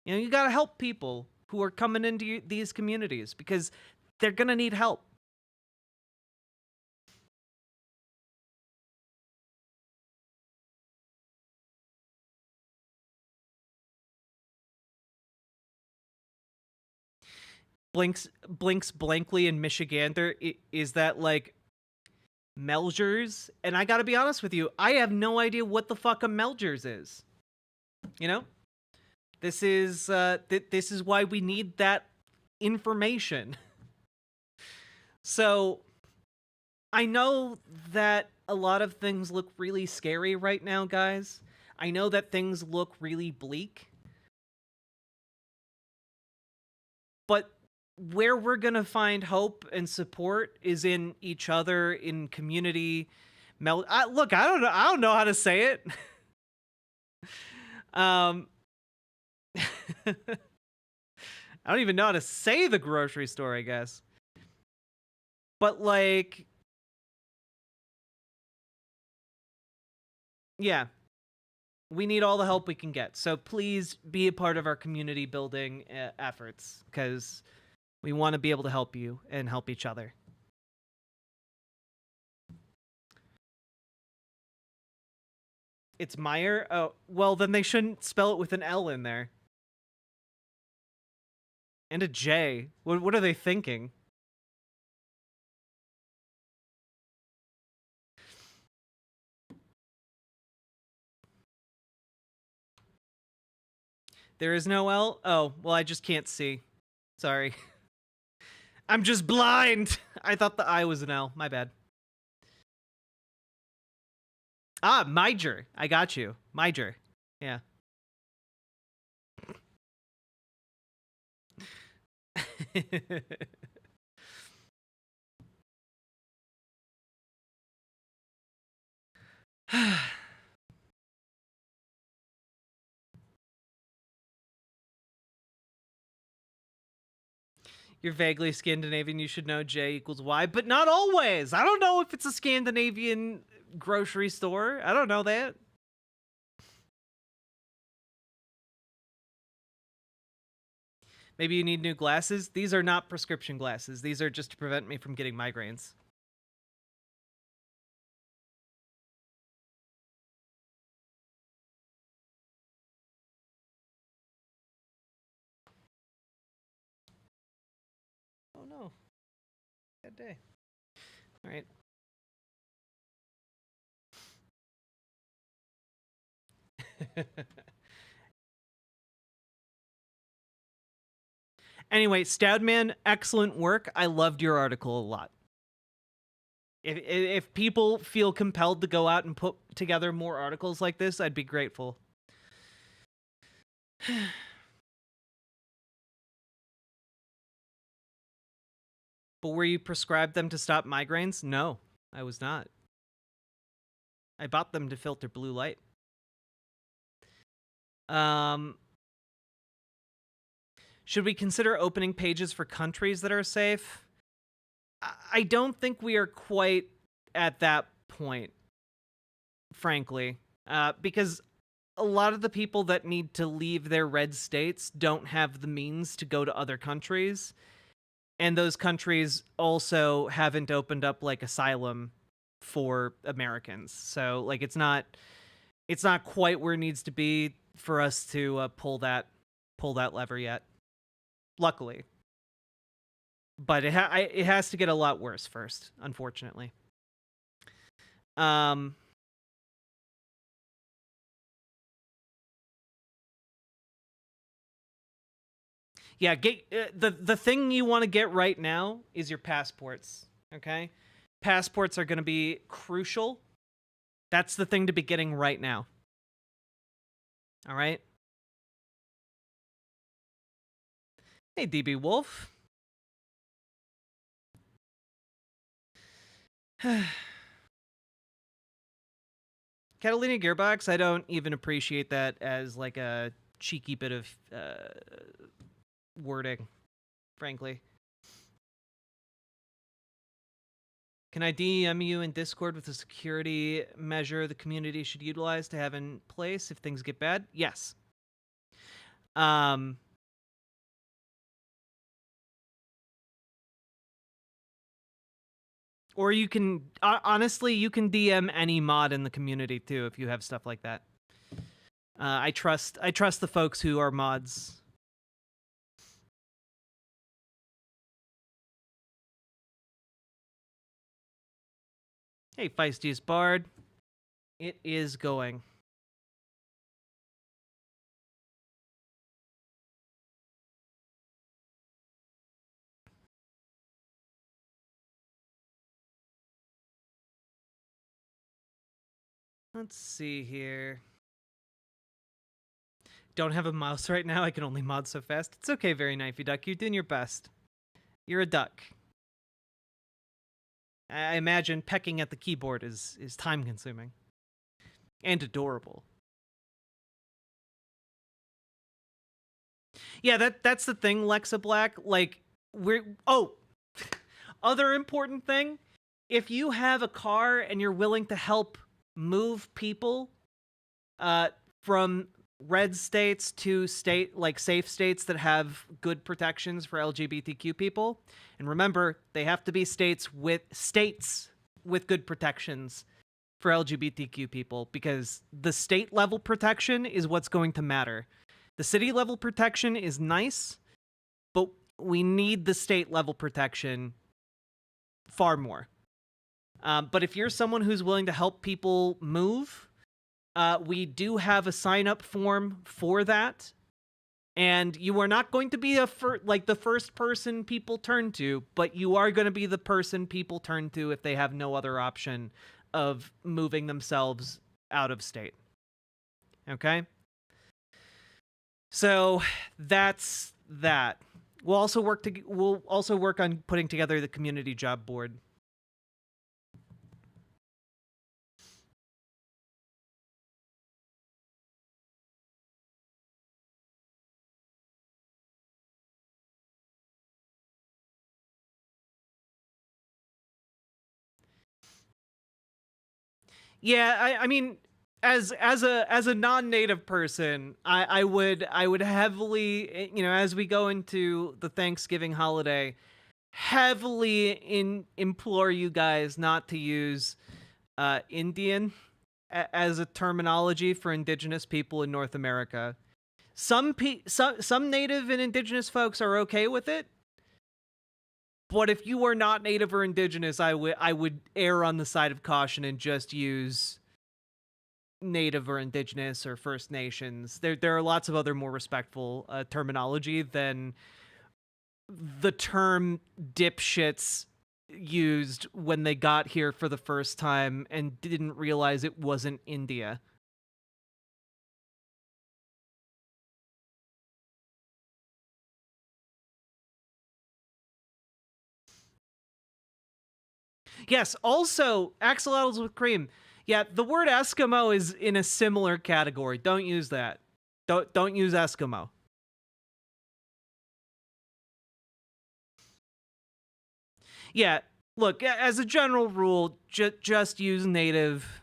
You know, you gotta help people who are coming into these communities because they're gonna need help. Blinks blankly in Michigander. Is that like Melgers? And I gotta be honest with you, I have no idea what the fuck a Melgers is. You know? This is why we need that information. So, I know that a lot of things look really scary right now, guys. I know that things look really bleak. But where we're gonna find hope and support is in each other, in community. Look, I don't know how to say it. I don't even know how to say the grocery store, I guess. But, like, yeah, we need all the help we can get. So please be a part of our community building efforts, because we want to be able to help you and help each other. It's Meyer? Oh, well, then they shouldn't spell it with an L in there. And a J. What are they thinking? There is no L? Oh, well, I just can't see. Sorry. I'm just blind! I thought the I was an L. My bad. Ah, Miger. I got you. Miger. Yeah. You're vaguely Scandinavian, you should know J equals Y, but not always. I don't know if it's a Scandinavian grocery store. I don't know that. Maybe you need new glasses. These are not prescription glasses. These are just to prevent me from getting migraines. Oh no. Bad day. All right. Anyway, Stoudman, excellent work. I loved your article a lot. If people feel compelled to go out and put together more articles like this, I'd be grateful. But were you prescribed them to stop migraines? No, I was not. I bought them to filter blue light. Should we consider opening pages for countries that are safe? I don't think we are quite at that point, frankly, because a lot of the people that need to leave their red states don't have the means to go to other countries. And those countries also haven't opened up like asylum for Americans. So like it's not quite where it needs to be for us to pull that lever yet. Luckily. But it has to get a lot worse first, unfortunately. Yeah, get the thing you want to get right now is your passports, okay? Passports are going to be crucial. That's the thing to be getting right now. All right? Hey, DB Wolf. Catalina Gearbox, I don't even appreciate that as like a cheeky bit of wording, frankly. Can I DM you in Discord with a security measure the community should utilize to have in place if things get bad? Yes. Or you can, honestly, you can DM any mod in the community too if you have stuff like that. I trust the folks who are mods. Hey, Feistiest Bard. It is going. Let's see here. Don't have a mouse right now. I can only mod so fast. It's okay, Very Knifey Duck. You're doing your best. You're a duck. I imagine pecking at the keyboard is time-consuming. And adorable. Yeah, that's the thing, Lexa Black. Like, other important thing. If you have a car and you're willing to help move people from red states to safe states that have good protections for LGBTQ people, and remember, they have to be states with good protections for LGBTQ people, because the state level protection is what's going to matter. The city level protection is nice, but we need the state level protection far more. But if you're someone who's willing to help people move, we do have a sign-up form for that. And you are not going to be the first person people turn to, but you are going to be the person people turn to if they have no other option of moving themselves out of state. Okay? So that's that. We'll also work on putting together the community job board. Yeah, I mean, as a non-native person, I would heavily, as we go into the Thanksgiving holiday, heavily implore you guys not to use Indian as a terminology for indigenous people in North America. Some native and indigenous folks are okay with it, but if you are not native or indigenous, I would err on the side of caution and just use native or indigenous or First Nations. There are lots of other more respectful terminology than the term dipshits used when they got here for the first time and didn't realize it wasn't India. Yes, also, axolotls with cream. Yeah, the word Eskimo is in a similar category. Don't use that. Don't use Eskimo. Yeah, look, as a general rule, just use native,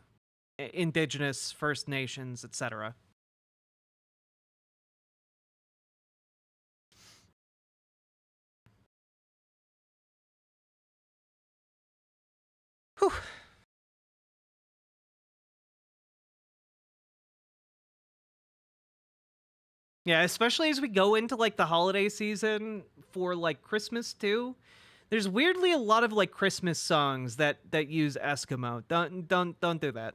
indigenous, First Nations, etc. Whew. Yeah, especially as we go into like the holiday season for like Christmas too. There's weirdly a lot of like Christmas songs that use Eskimo. Don't do that.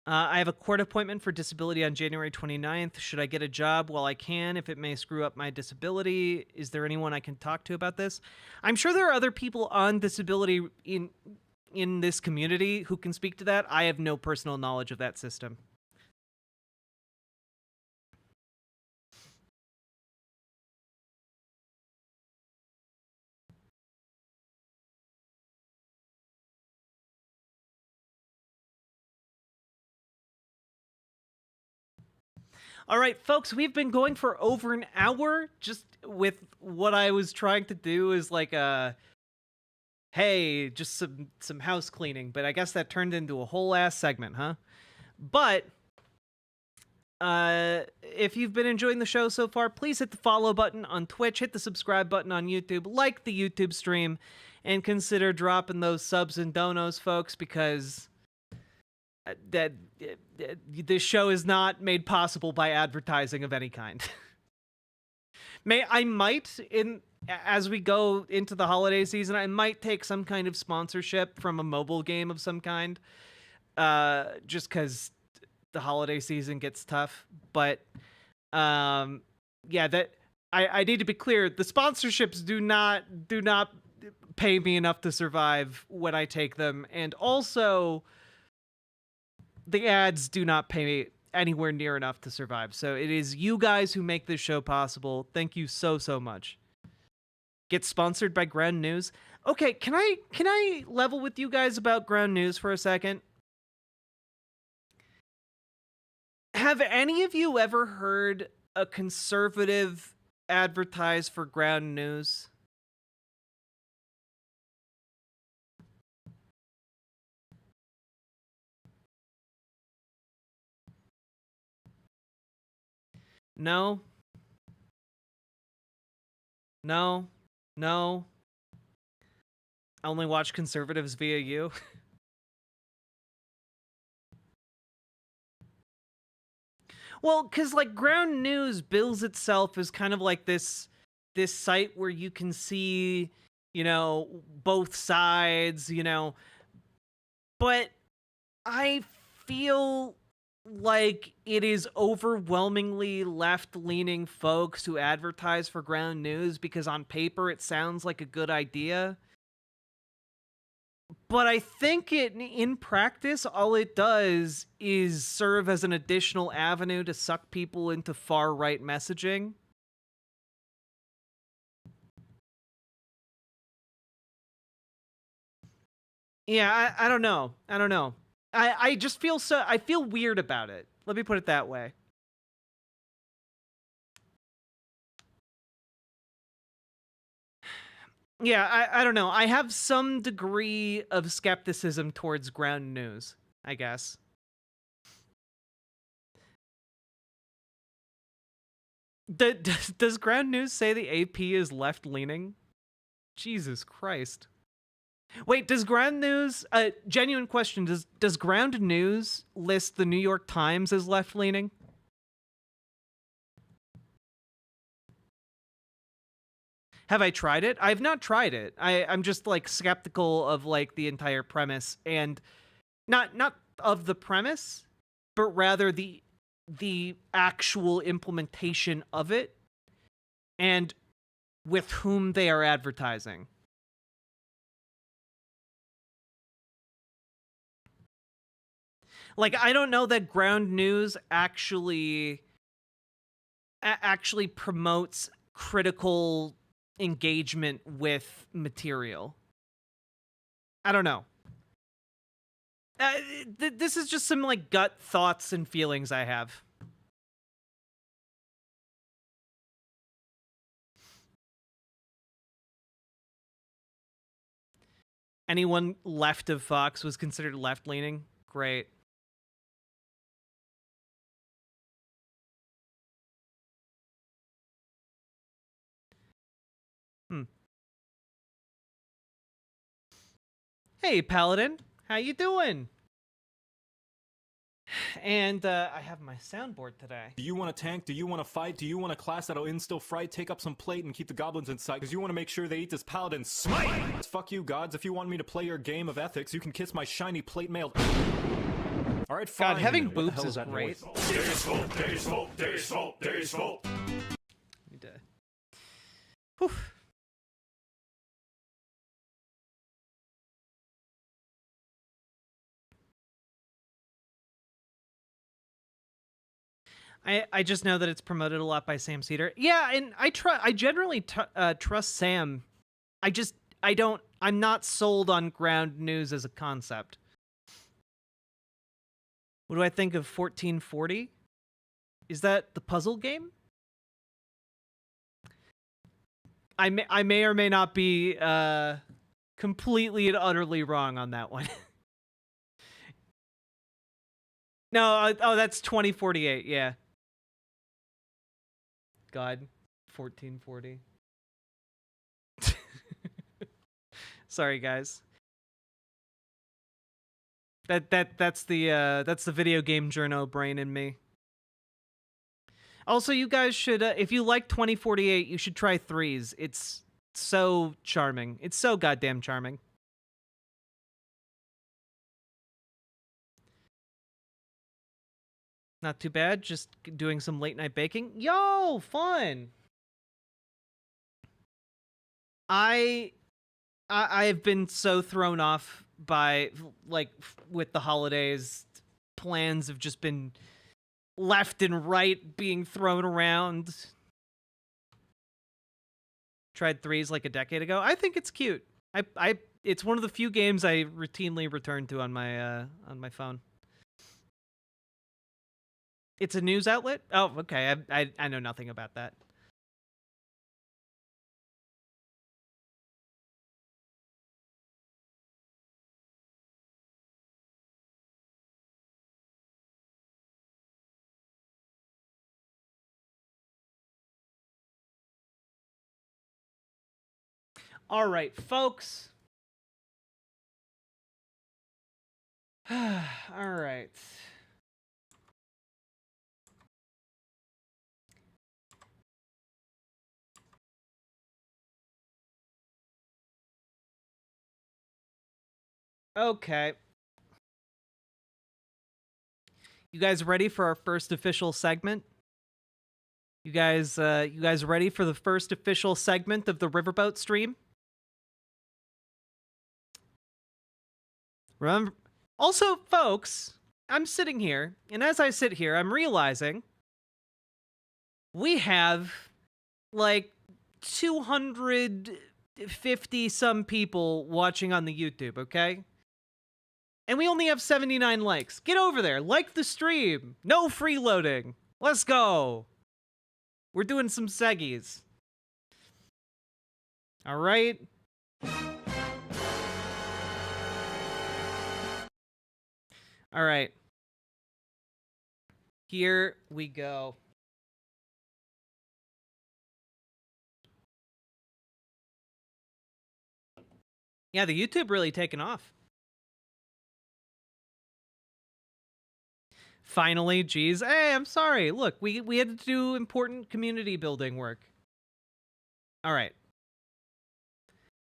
I have a court appointment for disability on January 29th. Should I get a job while I can if it may screw up my disability? Is there anyone I can talk to about this? I'm sure there are other people on disability in this community who can speak to that. I have no personal knowledge of that system. All right, folks, we've been going for over an hour. Just with what I was trying to do is like hey, just some house cleaning, but I guess that turned into a whole ass segment, huh? But if you've been enjoying the show so far, please hit the follow button on Twitch, hit the subscribe button on YouTube, like the YouTube stream, and consider dropping those subs and donos, folks, because this show is not made possible by advertising of any kind. As we go into the holiday season, I might take some kind of sponsorship from a mobile game of some kind, just because the holiday season gets tough. But yeah, that I need to be clear. The sponsorships do not pay me enough to survive when I take them, and also the ads do not pay me anywhere near enough to survive. So it is you guys who make this show possible. Thank you so much. Get sponsored by Ground News. Okay, can I level with you guys about Ground News for a second? Have any of you ever heard a conservative advertise for Ground News? No? No? No? I only watch conservatives via you? Well, because like Ground News bills itself as kind of like this site where you can see, both sides, but I feel like it is overwhelmingly left-leaning folks who advertise for Ground News because on paper it sounds like a good idea. But I think in practice, all it does is serve as an additional avenue to suck people into far-right messaging. Yeah, I don't know. I just feel I feel weird about it. Let me put it that way. Yeah, I don't know. I have some degree of skepticism towards ground news, I guess. Does ground news say the AP is left-leaning? Jesus Christ. Wait, does ground news, genuine question, does ground news list the New York Times as left-leaning? Have I tried it? I've not tried it. I'm just like skeptical of like the entire premise, and not of the premise, but rather the actual implementation of it and with whom they are advertising. Like, I don't know that ground news actually promotes critical engagement with material. I don't know. This is just some like gut thoughts and feelings I have. Anyone left of Fox was considered left-leaning? Great. Hey, Paladin. How you doing? And I have my soundboard today. Do you want a tank? Do you want to fight? Do you want a class that'll instill fright? Take up some plate and keep the goblins in sight, because you want to make sure they eat this paladin smite! Fuck you, gods. If you want me to play your game of ethics, you can kiss my shiny plate mail. Alright, fine. God, having boobs is great. Whew. I just know that it's promoted a lot by Sam Cedar. Yeah, and I generally trust Sam. I'm not sold on ground news as a concept. What do I think of 1440? Is that the puzzle game? I may or may not be completely and utterly wrong on that one. No, oh, that's 2048, yeah. God, 1440. Sorry, guys. That's the video game journo brain in me. Also, you guys should, if you like 2048, you should try Threes. It's so charming. It's so goddamn charming. Not too bad. Just doing some late night baking. Yo, fun. I have been so thrown off by, like, with the holidays. Plans have just been left and right being thrown around. Tried Threes like a decade ago. I think it's cute. It's one of the few games I routinely return to on my phone. It's a news outlet? Oh, okay. I know nothing about that. All right, folks. All right. Okay. You guys ready for our first official segment? You guys ready for the first official segment of the Riverboat stream? Remember, also, folks, I'm sitting here, and as I sit here, I'm realizing we have like 250 some people watching on the YouTube, okay? And we only have 79 likes. Get over there. Like the stream. No freeloading. Let's go. We're doing some seggies. All right. All right. Here we go. Yeah, the YouTube really taken off. Finally, geez. Hey, I'm sorry. Look, we had to do important community building work. All right.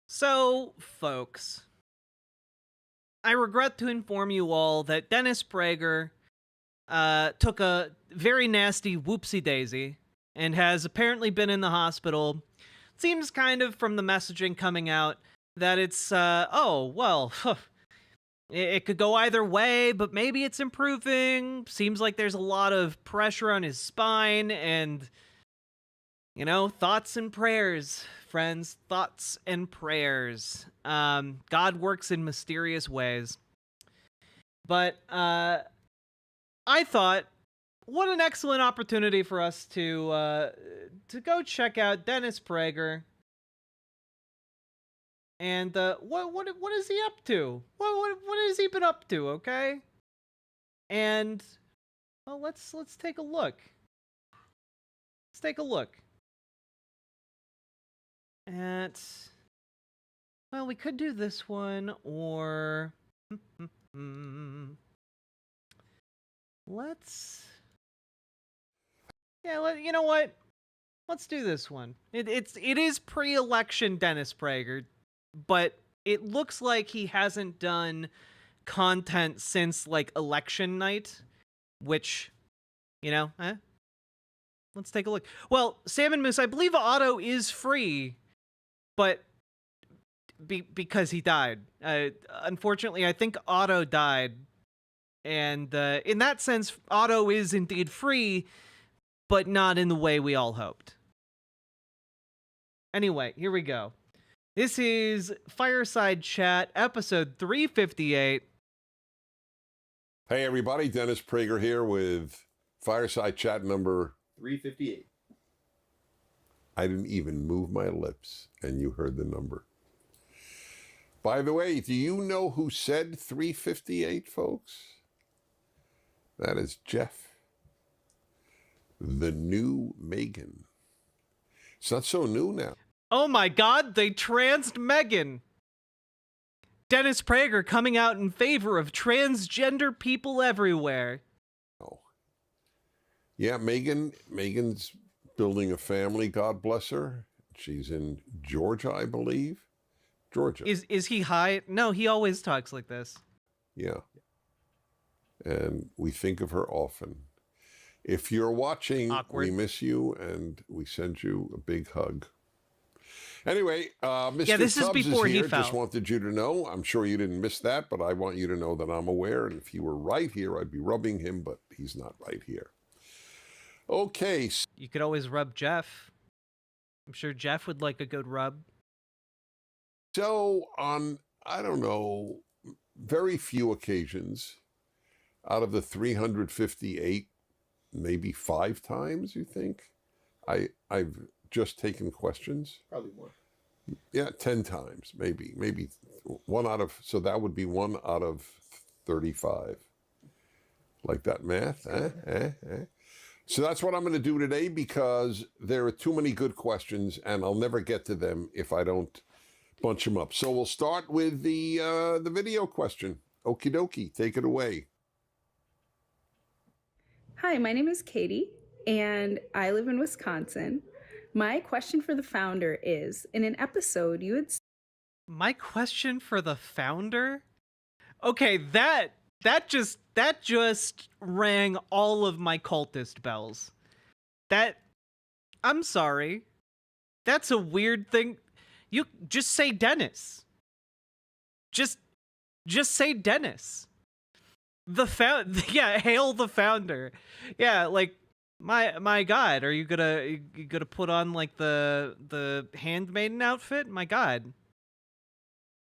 So, folks, I regret to inform you all that Dennis Prager took a very nasty whoopsie-daisy and has apparently been in the hospital. Seems kind of from the messaging coming out that it's, oh, well, it could go either way, but maybe it's improving. Seems like there's a lot of pressure on his spine and, you know, thoughts and prayers, friends. Thoughts and prayers. God works in mysterious ways. But, I thought, what an excellent opportunity for us to go check out Dennis Prager. And what is he up to? What has he been up to? Okay, and well, let's take a look. Let's take a look at. Well, we could do this one, or let's. Yeah, you know what? Let's do this one. It is pre-election Dennis Prager. But it looks like he hasn't done content since, like, election night, which, you know, let's take a look. Well, Salmon Moose, I believe Otto is free, but because he died. Unfortunately, I think Otto died, and in that sense, Otto is indeed free, but not in the way we all hoped. Anyway, here we go. This is Fireside Chat, episode 358. Hey, everybody. Dennis Prager here with Fireside Chat number 358. I didn't even move my lips, and you heard the number. By the way, do you know who said 358, folks? That is Jeff, the new Megan. It's not so new now. Oh my God, they transed Megan. Dennis Prager coming out in favor of transgender people everywhere. Oh. Yeah, Megan's building a family, God bless her. She's in Georgia, I believe. Georgia. Is he high? No, he always talks like this. Yeah. And we think of her often. If you're watching, Awkward. We miss you and we send you a big hug. Anyway, Mr. Yeah, this Tubbs is before here. he fell. Just wanted you to know. I'm sure you didn't miss that, but I want you to know that I'm aware. And if he were right here, I'd be rubbing him, but he's not right here. Okay. You could always rub Jeff. I'm sure Jeff would like a good rub. So on, I don't know, very few occasions out of the 358, maybe 5 times, you think? I've just taken questions. Probably more. Yeah, 10 times, maybe 1 out of, so that would be 1 out of 35. Like that math, So that's what I'm going to do today because there are too many good questions and I'll never get to them if I don't bunch them up. So we'll start with the video question. Okie dokie, take it away. Hi, my name is Katie, and I live in Wisconsin. My question for the founder is, in an episode you had... My question for the founder? Okay, that just rang all of my cultist bells. I'm sorry. That's a weird thing. You just say Dennis. Just say Dennis. Yeah, hail the founder. Yeah, like my God, are you gonna put on like the handmaiden outfit? My God.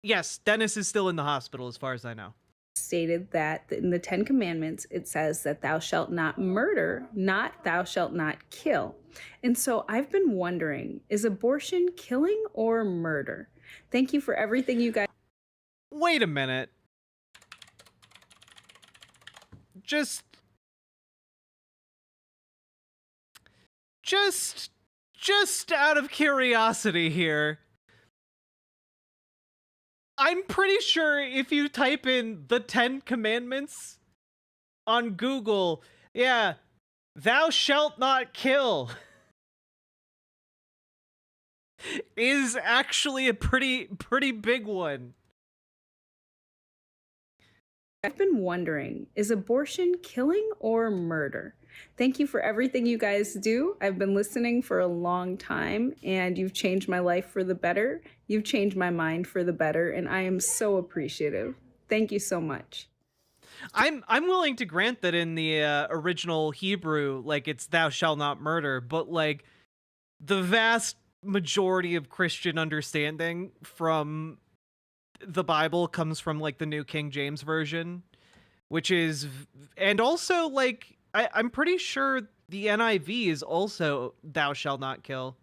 Yes, Dennis is still in the hospital as far as I know. stated that in the 10 Commandments, it says that thou shalt not murder, not thou shalt not kill. And so I've been wondering, is abortion killing or murder? Thank you for everything you guys. Wait a minute. Just out of curiosity here. I'm pretty sure if you type in the 10 Commandments on Google, yeah, thou shalt not kill is actually a pretty big one. I've been wondering, is abortion killing or murder? Thank you for everything you guys do. I've been listening for a long time, and you've changed my life for the better. You've changed my mind for the better, and I am so appreciative. Thank you so much. I'm willing to grant that in the original Hebrew, like, it's thou shalt not murder, but like the vast majority of Christian understanding from the Bible comes from like the New King James Version, which is, and also like I'm pretty sure the NIV is also thou shalt not kill.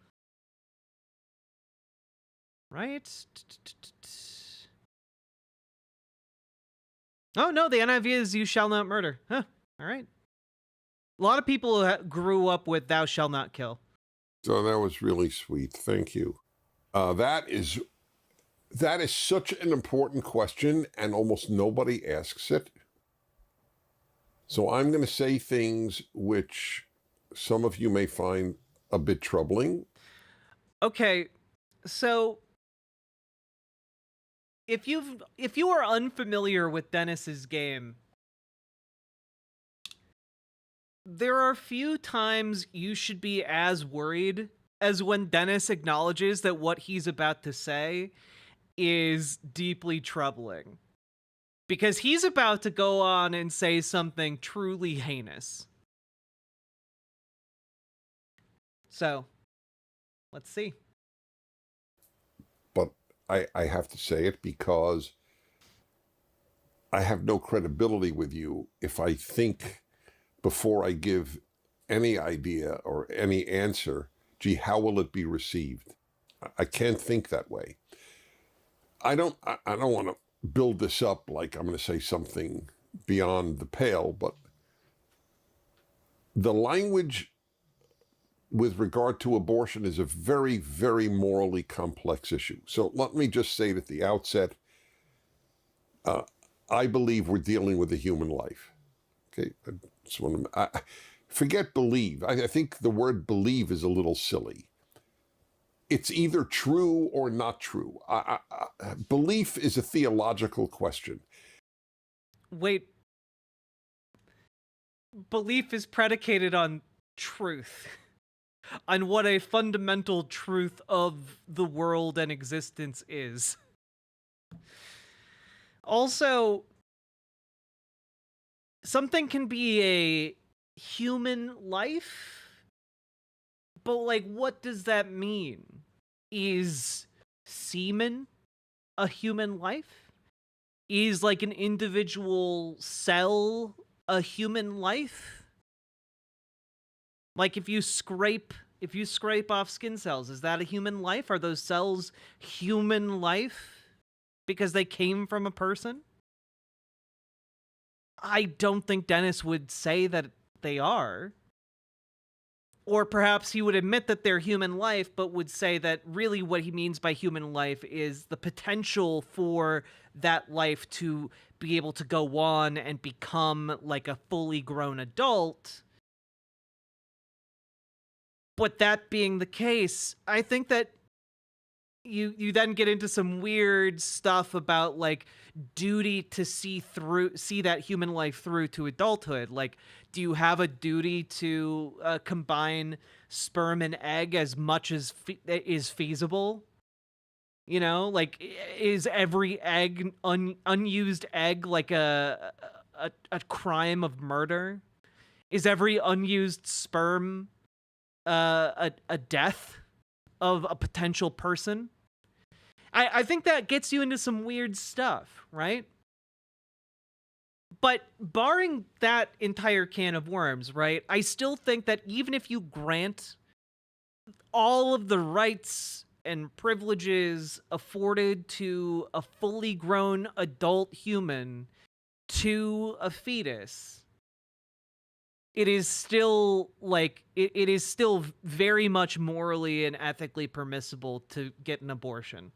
Right? Oh no, the NIV is you shall not murder. Huh. All right. A lot of people grew up with thou shalt not kill. So that was really sweet. Thank you. That is such an important question, and almost nobody asks it. So I'm going to say things which some of you may find a bit troubling. Okay, so if you are unfamiliar with Dennis's game, there are few times you should be as worried as when Dennis acknowledges that what he's about to say is deeply troubling. Because he's about to go on and say something truly heinous. So, let's see. But I have to say it because I have no credibility with you if I think before I give any idea or any answer, gee, how will it be received? I can't think that way. I don't want to build this up like I'm going to say something beyond the pale, but the language with regard to abortion is a very, very morally complex issue. So let me just say it at the outset, I believe we're dealing with a human life. Okay, forget believe. I think the word believe is a little silly. It's either true or not true. Belief is a theological question. Wait. Belief is predicated on truth. On what a fundamental truth of the world and existence is. Also, something can be a human life, but like, what does that mean? Is semen a human life? Is like an individual cell a human life? Like if you scrape off skin cells, is that a human life? Are those cells human life because they came from a person? I don't think Dennis would say that they are. Or perhaps he would admit that they're human life, but would say that really what he means by human life is the potential for that life to be able to go on and become like a fully grown adult. But that being the case, I think that you then get into some weird stuff about like duty to see that human life through to adulthood. Like, do you have a duty to combine sperm and egg as much as is feasible? You know, like, is every egg unused egg like a crime of murder? Is every unused sperm a death of a potential person? I think that gets you into some weird stuff, right? But barring that entire can of worms, right, I still think that even if you grant all of the rights and privileges afforded to a fully grown adult human to a fetus, it is still like it is still very much morally and ethically permissible to get an abortion.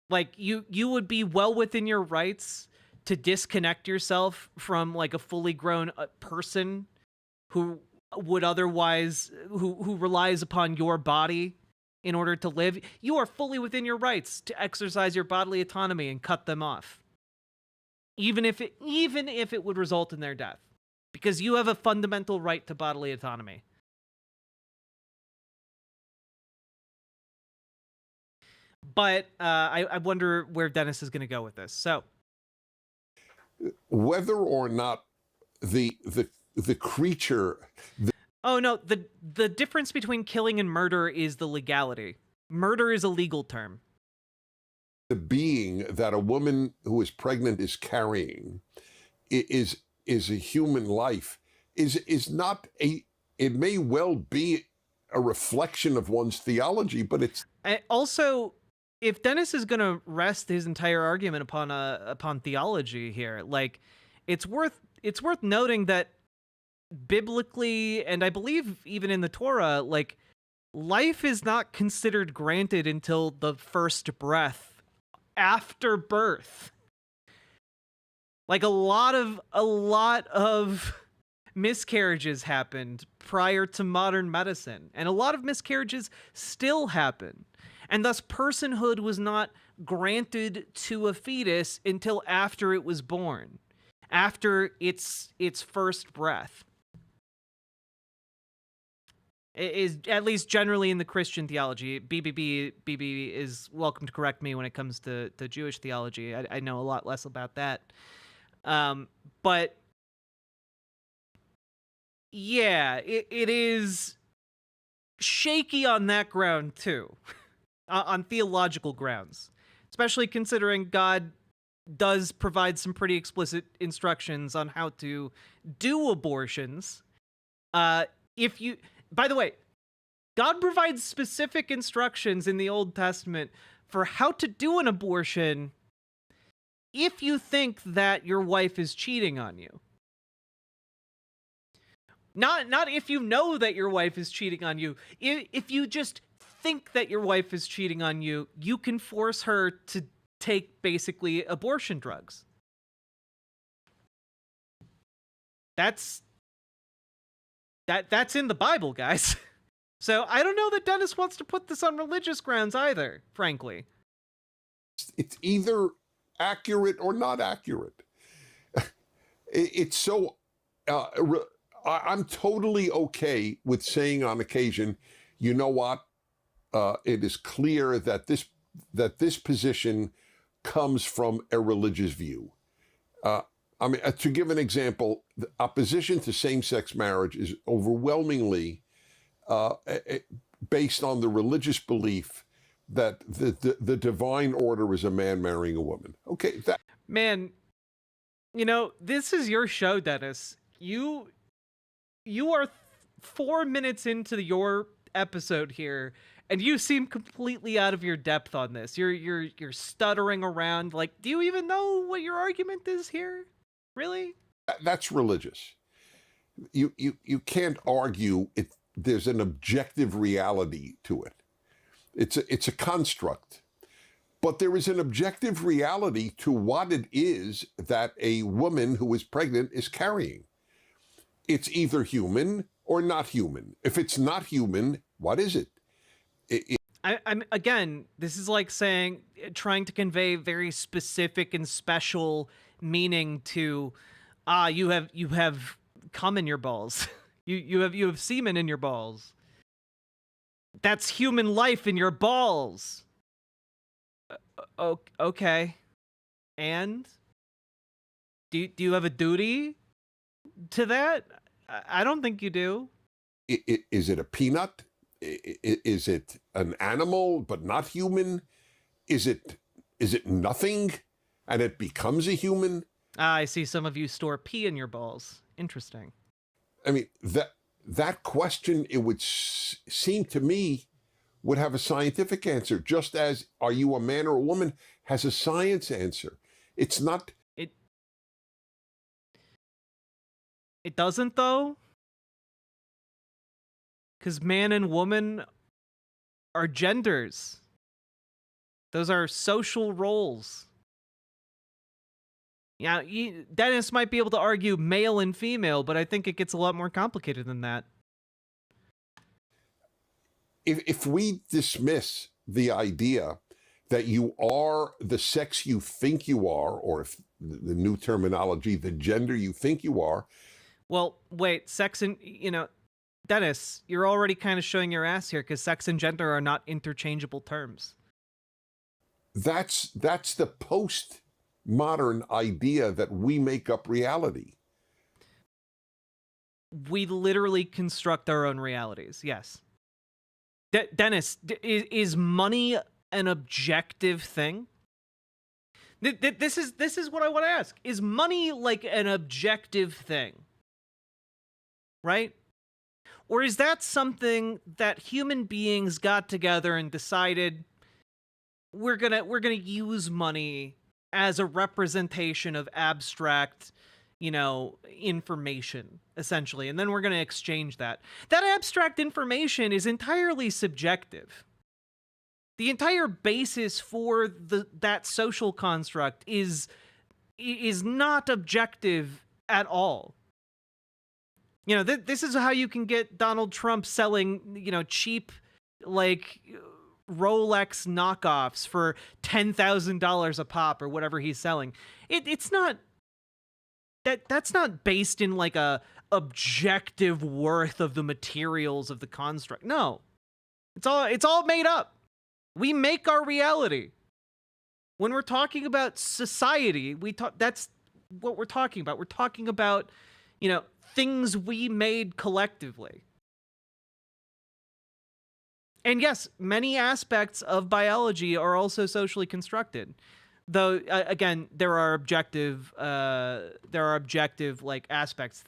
Like you would be well within your rights to disconnect yourself from like a fully grown person who would otherwise who relies upon your body in order to live. You are fully within your rights to exercise your bodily autonomy and cut them off. Even if it would result in their death. Because you have a fundamental right to bodily autonomy. But I wonder where Dennis is going to go with this. So, whether or not the creature. Oh no, the difference between killing and murder is the legality. Murder is a legal term. The being that a woman who is pregnant is carrying is a human life. Is not a. It may well be a reflection of one's theology, but it's also. If Dennis is going to rest his entire argument upon theology here, like it's worth noting that biblically, and I believe even in the Torah, like life is not considered granted until the first breath after birth. Like a lot of miscarriages happened prior to modern medicine, and a lot of miscarriages still happen. And thus personhood was not granted to a fetus until after it was born, after its first breath. It is at least generally in the Christian theology. BB is welcome to correct me when it comes to Jewish theology. I know a lot less about that. But yeah, it is shaky on that ground too. On theological grounds, especially considering God does provide some pretty explicit instructions on how to do abortions. By the way, God provides specific instructions in the Old Testament for how to do an abortion if you think that your wife is cheating on you. Not if you know that your wife is cheating on you. If you just think that your wife is cheating on you, you can force her to take basically abortion drugs. That's in the Bible, guys. So I don't know that Dennis wants to put this on religious grounds either, frankly. It's either accurate or not accurate. It's so I'm totally okay with saying on occasion, you know what? It is clear that this position comes from a religious view. I mean, to give an example, the opposition to same-sex marriage is overwhelmingly based on the religious belief that the divine order is a man marrying a woman. Okay, man, this is your show, Dennis. You are 4 minutes into your episode here. And you seem completely out of your depth on this. You're stuttering around. Like, do you even know what your argument is here? Really? That's religious. You can't argue it. There's an objective reality to it. It's a construct. But there is an objective reality to what it is that a woman who is pregnant is carrying. It's either human or not human. If it's not human, what is it? I'm again, this is like trying to convey very specific and special meaning to, you have cum in your balls. you have semen in your balls. That's human life in your balls. Okay. And do you have a duty to that? I don't think you do. Is it a peanut? Is it an animal but not human? Is it nothing and it becomes a human? I see some of you store pee in your balls. Interesting. I mean, that question, it would seem to me, would have a scientific answer, just as are you a man or a woman has a science answer. It's not. It doesn't, though, because man and woman are genders. Those are social roles. Yeah, Dennis might be able to argue male and female, but I think it gets a lot more complicated than that. If we dismiss the idea that you are the sex you think you are, or if the new terminology, the gender you think you are. Well, wait, sex and, Dennis, you're already kind of showing your ass here, because sex and gender are not interchangeable terms. That's the post-modern idea that we make up reality. We literally construct our own realities, yes. Dennis, is money an objective thing? This is what I want to ask. Is money like an objective thing? Right? Or is that something that human beings got together and decided we're gonna use money as a representation of abstract, information, essentially, and then we're gonna exchange that. That abstract information is entirely subjective. The entire basis for that social construct is not objective at all. This is how you can get Donald Trump selling, cheap, like, Rolex knockoffs for $10,000 a pop or whatever he's selling. It's not that's not based in like a objective worth of the materials of the construct. No, it's all made up. We make our reality. When we're talking about society, that's what we're talking about. We're talking about, things we made collectively. And yes, many aspects of biology are also socially constructed. Though, again, there are objective like aspects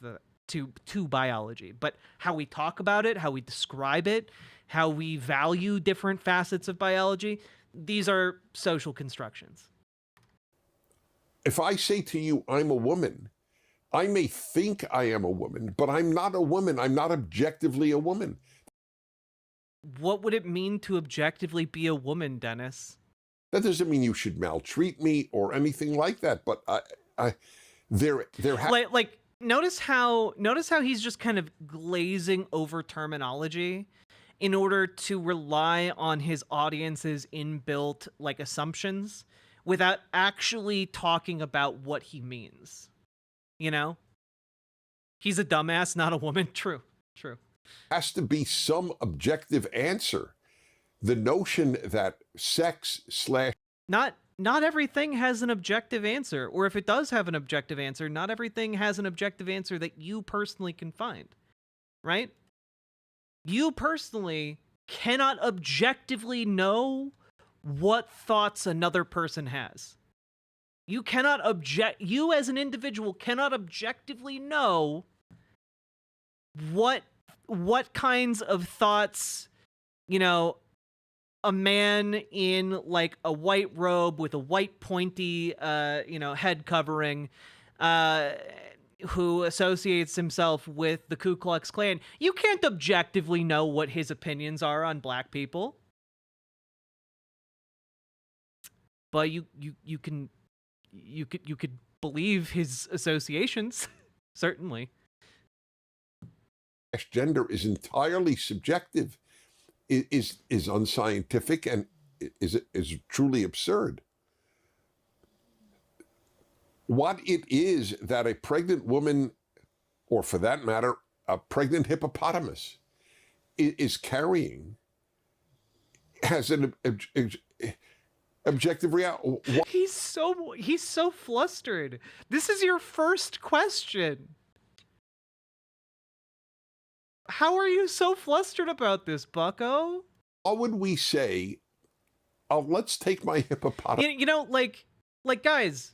to biology. But how we talk about it, how we describe it, how we value different facets of biology, these are social constructions. If I say to you, I'm a woman, I may think I am a woman, but I'm not a woman. I'm not objectively a woman. What would it mean to objectively be a woman, Dennis? That doesn't mean you should maltreat me or anything like that. But notice how he's just kind of glazing over terminology in order to rely on his audience's inbuilt like assumptions without actually talking about what he means. He's a dumbass, not a woman. True. Has to be some objective answer. The notion that sex / not everything has an objective answer, or if it does have an objective answer, not everything has an objective answer that you personally can find, right? You personally cannot objectively know what thoughts another person has. You as an individual cannot objectively know what kinds of thoughts, a man in like a white robe with a white pointy, head covering, who associates himself with the Ku Klux Klan. You can't objectively know what his opinions are on black people. But you could believe his associations, certainly. Gender is entirely subjective, is unscientific, and is truly absurd. What it is that a pregnant woman, or for that matter, a pregnant hippopotamus, is carrying has an objective reality. He's so flustered. This is your first question. How are you so flustered about this, bucko? How would we say, let's take my hippopotamus. Like guys,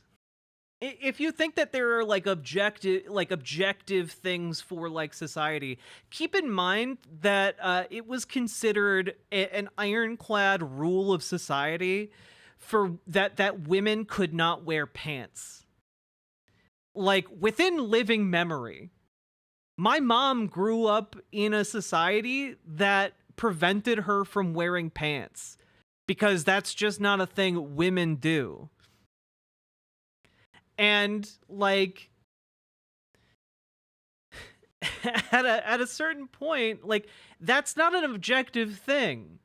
If you think that there are like objective things for like society, keep in mind that it was considered an ironclad rule of society for that women could not wear pants. Like within living memory, my mom grew up in a society that prevented her from wearing pants because that's just not a thing women do. And like at a certain point, like that's not an objective thing.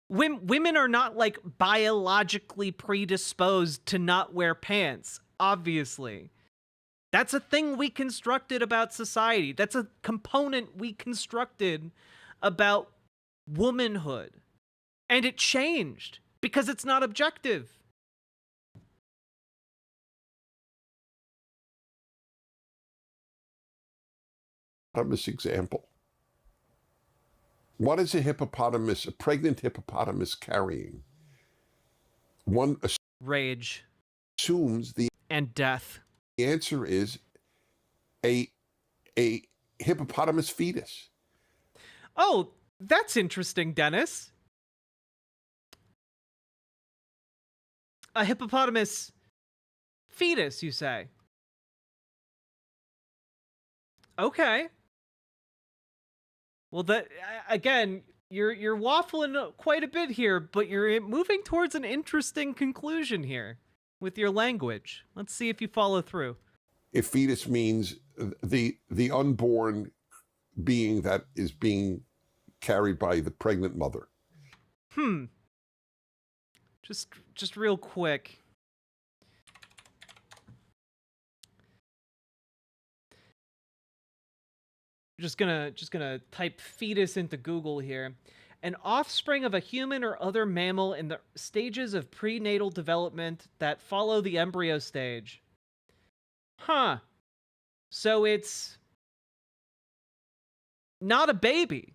Women are not like biologically predisposed to not wear pants, obviously. That's a thing we constructed about society. That's a component we constructed about womanhood. And it changed because it's not objective. Example. What is a pregnant hippopotamus carrying? One rage assumes and death. The answer is a hippopotamus fetus. Oh, that's interesting, Dennis. A hippopotamus fetus, you say? Okay. Well, that again, you're waffling quite a bit here, but you're moving towards an interesting conclusion here with your language. Let's see if you follow through. If fetus means the unborn being that is being carried by the pregnant mother. Just real quick. Just gonna type fetus into Google here. An offspring of a human or other mammal in the stages of prenatal development that follow the embryo stage. Huh. So it's not a baby.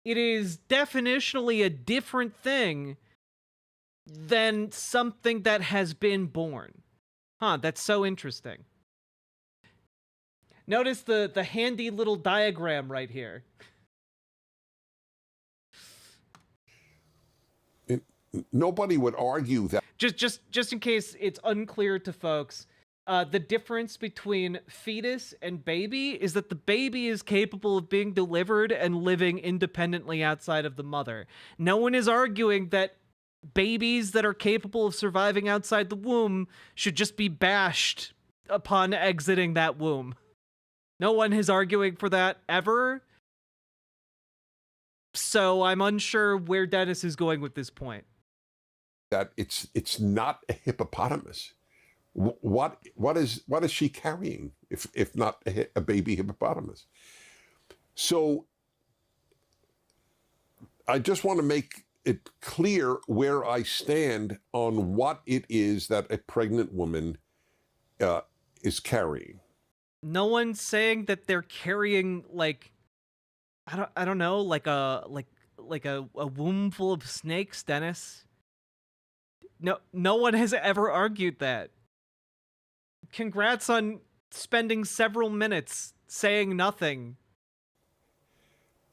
It is definitionally a different thing than something that has been born. Huh, that's so interesting. Notice the handy little diagram right here. Nobody would argue that. Just in case it's unclear to folks, the difference between fetus and baby is that the baby is capable of being delivered and living independently outside of the mother. No one is arguing that babies that are capable of surviving outside the womb should just be bashed upon exiting that womb. No one is arguing for that ever. So I'm unsure where Dennis is going with this point. That it's not a hippopotamus. What is she carrying if not a baby hippopotamus? So I just want to make it clear where I stand on what it is that a pregnant woman is carrying. No one's saying that they're carrying like I don't know, like a womb full of snakes, Dennis. No one has ever argued that. Congrats on spending several minutes saying nothing.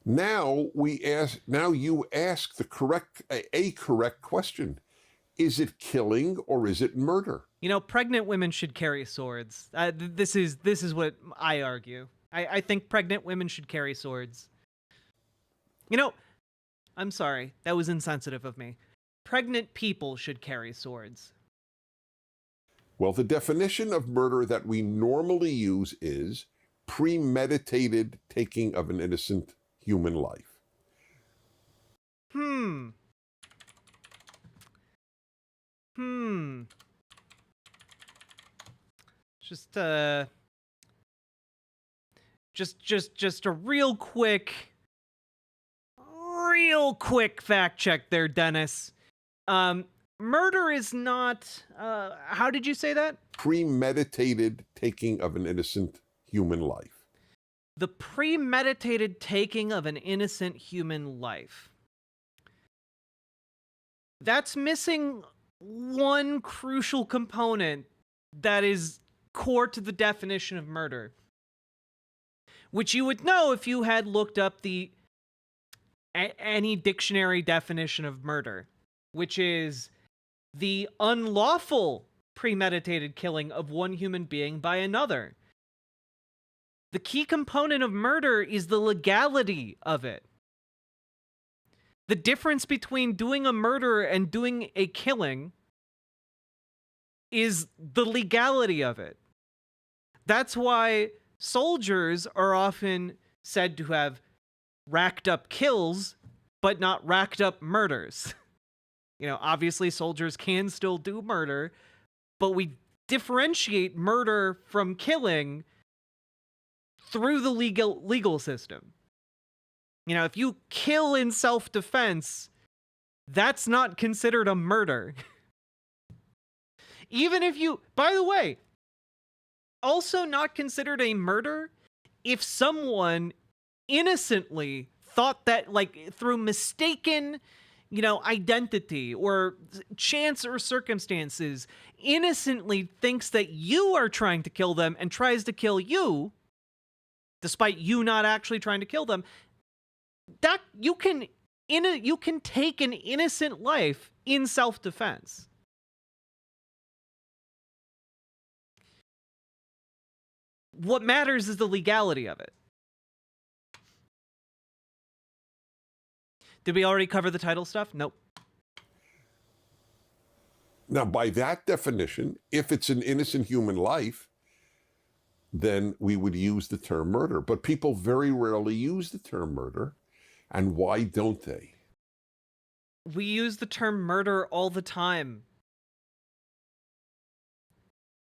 Now you ask a correct question. Is it killing or is it murder? You know, pregnant women should carry swords. This is what I argue. I think pregnant women should carry swords. You know, I'm sorry. That was insensitive of me. Pregnant people should carry swords. Well, the definition of murder that we normally use is premeditated taking of an innocent human life. Just a real quick fact check there, Dennis. Murder is not, how did you say that? Premeditated taking of an innocent human life. The premeditated taking of an innocent human life. That's missing one crucial component that is core to the definition of murder, which you would know if you had looked up any dictionary definition of murder, which is the unlawful premeditated killing of one human being by another. The key component of murder is the legality of it. The difference between doing a murder and doing a killing is the legality of it. That's why soldiers are often said to have racked up kills, but not racked up murders. You know, obviously soldiers can still do murder, but we differentiate murder from killing through the legal system. You know, if you kill in self-defense, that's not considered a murder. Even if you, by the way, also not considered a murder if someone innocently thought that, like, through mistaken, you know, identity or chance or circumstances, innocently thinks that you are trying to kill them and tries to kill you, despite you not actually trying to kill them. That you can take an innocent life in self-defense. What matters is the legality of it. Did we already cover the title stuff? Nope. Now, by that definition, if it's an innocent human life, then we would use the term murder. But people very rarely use the term murder. And why don't they? We use the term murder all the time.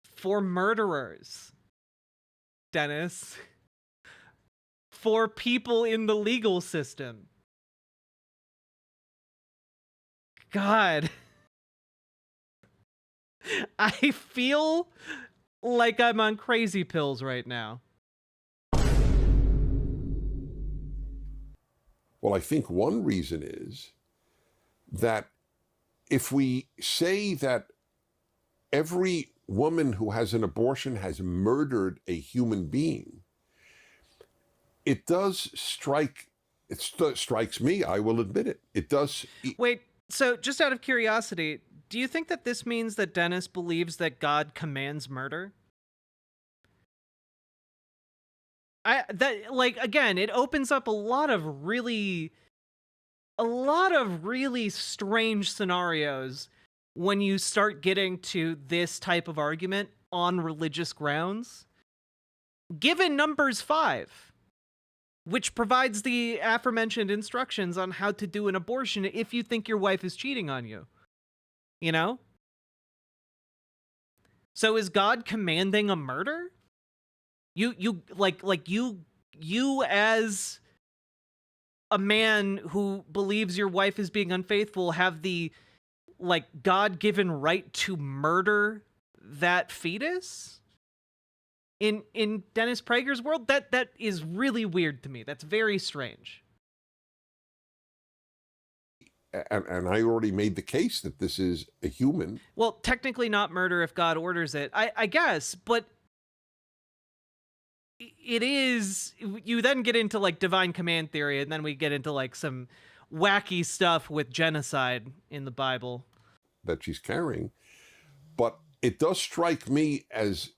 For murderers, Dennis. For people in the legal system. God. I feel like I'm on crazy pills right now. Well, I think one reason is that if we say that every woman who has an abortion has murdered a human being, it does strike, strikes me, I will admit it. It does. Wait, so just out of curiosity, do you think that this means that Dennis believes that God commands murder? Again, it opens up a lot of really strange scenarios when you start getting to this type of argument on religious grounds. Given Numbers 5, which provides the aforementioned instructions on how to do an abortion if you think your wife is cheating on you. You know? So is God commanding a murder? You as a man who believes your wife is being unfaithful have the, like, God-given right to murder that fetus? In Dennis Prager's world, that is really weird to me. That's very strange. And I already made the case that this is a human. Well, technically not murder if God orders it, I guess, but it is. You then get into, like, divine command theory, and then we get into, like, some wacky stuff with genocide in the Bible that she's carrying. But it does strike me as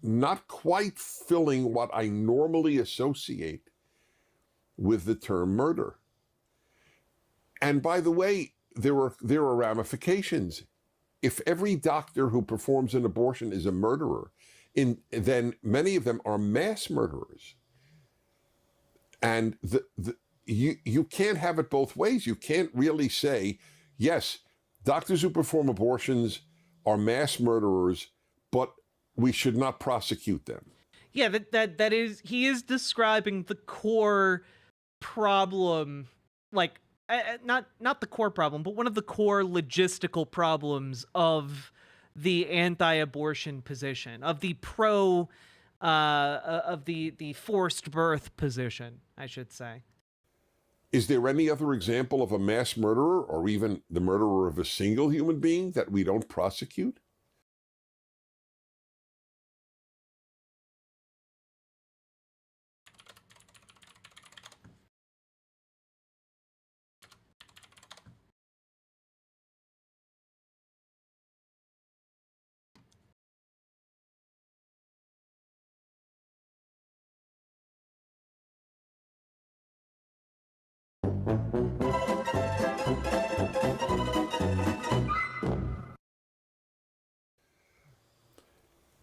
not quite filling what I normally associate with the term murder. And by the way, there are ramifications. If every doctor who performs an abortion is a murderer, then many of them are mass murderers. And you can't have it both ways. You can't really say, yes, doctors who perform abortions are mass murderers, but we should not prosecute them. Yeah, that is, he is describing the core problem, like, not the core problem, but one of the core logistical problems of the anti-abortion position, of the of the forced birth position, I should say. Is there any other example of a mass murderer or even the murderer of a single human being that we don't prosecute?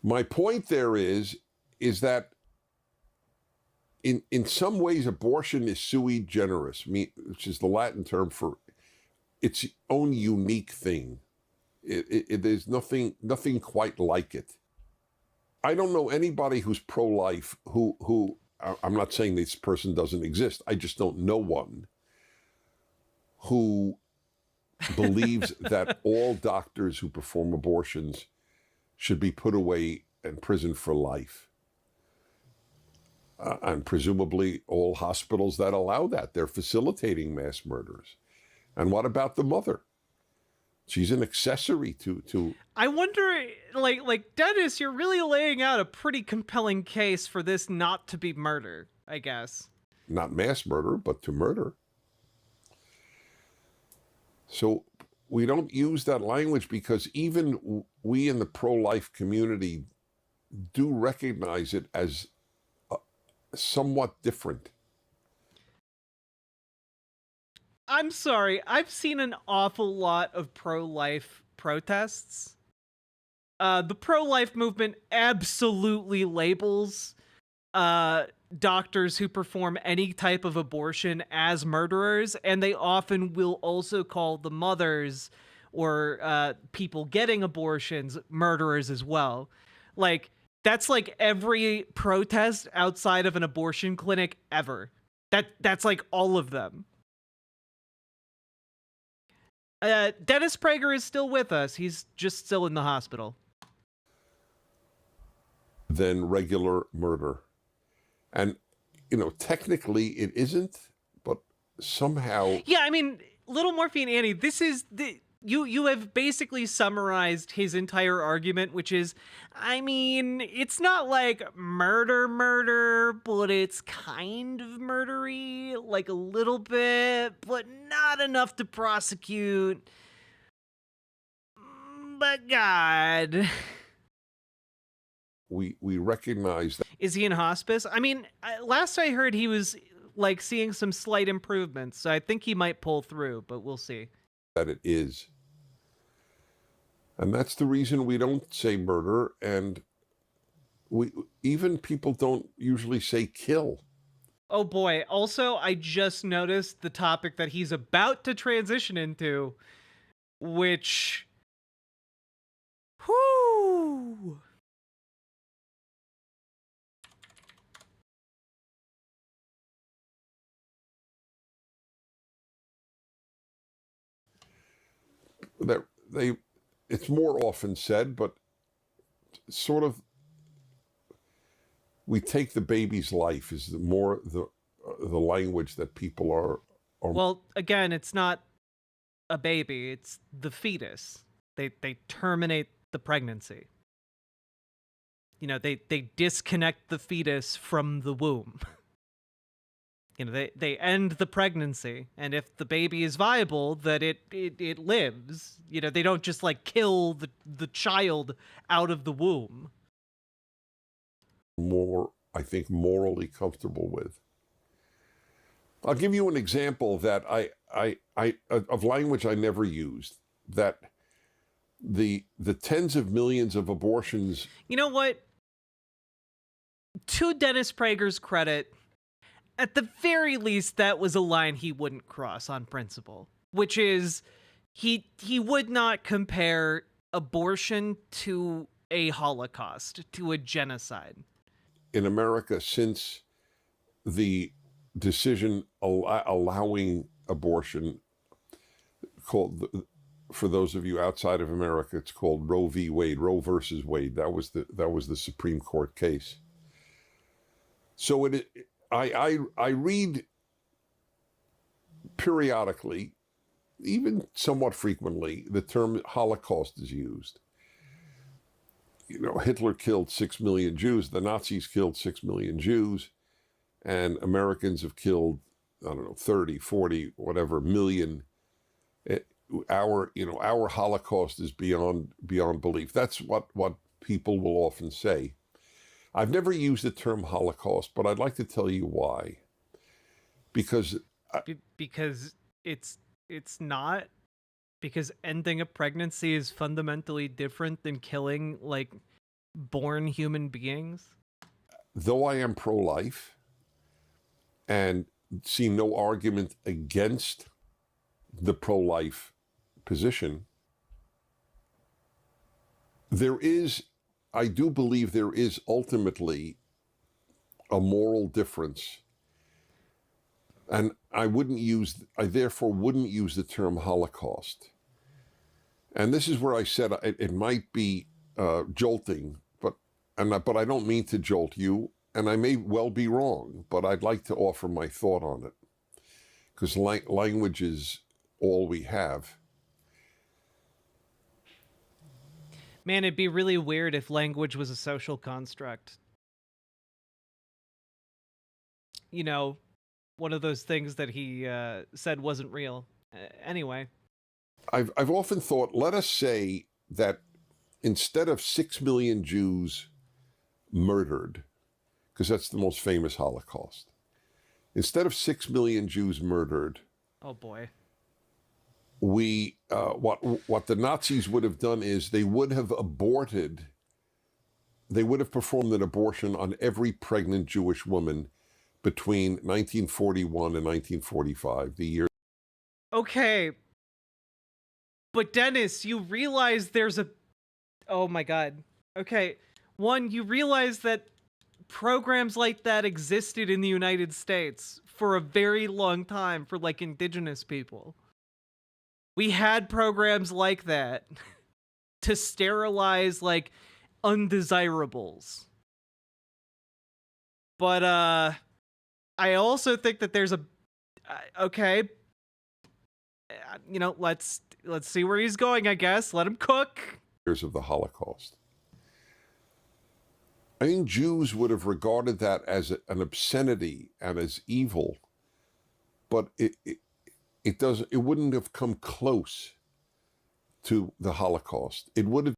My point there is that in some ways abortion is sui generis, which is the Latin term for its own unique thing. There's nothing quite like it. I don't know anybody who's pro-life who I'm not saying this person doesn't exist. I just don't know one who believes that all doctors who perform abortions should be put away in prison for life. And presumably all hospitals that allow that, they're facilitating mass murders. And what about the mother? She's an accessory to. I wonder, like Dennis, you're really laying out a pretty compelling case for this not to be murder, I guess. Not mass murder, but to murder. So we don't use that language because even we in the pro-life community do recognize it as somewhat different. I'm sorry, I've seen an awful lot of pro-life protests. The pro-life movement absolutely labels doctors who perform any type of abortion as murderers, and they often will also call the mothers or people getting abortions murderers as well. Like, that's like every protest outside of an abortion clinic ever. That's like all of them. Dennis Prager is still with us. He's just still in the hospital. Than regular murder. And, technically it isn't, but somehow... Yeah, I mean, Little Morphine Annie, this is the... You have basically summarized his entire argument, which is, I mean, it's not like murder, but it's kind of murdery, like a little bit, but not enough to prosecute. But God. We recognize that. Is he in hospice? I mean, last I heard he was like seeing some slight improvements, so I think he might pull through, but we'll see. That it is. And that's the reason we don't say murder, and even people don't usually say kill. Oh boy, also I just noticed the topic that he's about to transition into, which... Whoo! It's more often said, but sort of we take the baby's life is more the language that people are. Well, again, it's not a baby; it's the fetus. They terminate the pregnancy. They disconnect the fetus from the womb. They end the pregnancy, and if the baby is viable, that it lives. They don't just like kill the child out of the womb. More, I think, morally comfortable with. I'll give you an example that I of language I never used. That the tens of millions of abortions. You know what? To Dennis Prager's credit, at the very least, that was a line he wouldn't cross on principle, which is he would not compare abortion to a Holocaust, to a genocide. In America, since the decision allowing abortion, for those of you outside of America, it's called Roe v. Wade, Roe versus Wade. That was the Supreme Court case. So I read periodically, even somewhat frequently, the term Holocaust is used. You know, Hitler killed 6 million Jews, the Nazis killed 6 million Jews, and Americans have killed, I don't know, 30, 40, whatever million. Our Holocaust is beyond belief. That's what people will often say. I've never used the term Holocaust, but I'd like to tell you why. Because it's not. Because ending a pregnancy is fundamentally different than killing, like, born human beings. Though I am pro-life and see no argument against the pro-life position, I do believe there is ultimately a moral difference. And I therefore wouldn't use the term Holocaust. And this is where I said it might be jolting, but I don't mean to jolt you, and I may well be wrong, but I'd like to offer my thought on it, because language is all we have. Man, it'd be really weird if language was a social construct. You know, one of those things that he said wasn't real. Anyway. I've often thought, let us say that instead of 6 million Jews murdered, because that's the most famous Holocaust, instead of 6 million Jews murdered, oh boy, what the Nazis would have done is they would have performed an abortion on every pregnant Jewish woman between 1941 and 1945, the year. Okay. But Dennis, you realize oh my God. Okay. One, you realize that programs like that existed in the United States for a very long time for, like, indigenous people. We had programs like that to sterilize, like, undesirables. But, I also think that there's okay, you know, let's see where he's going, I guess. Let him cook. Years of the Holocaust. I think Jews would have regarded that as an obscenity and as evil, but it wouldn't have come close to the Holocaust. It would have.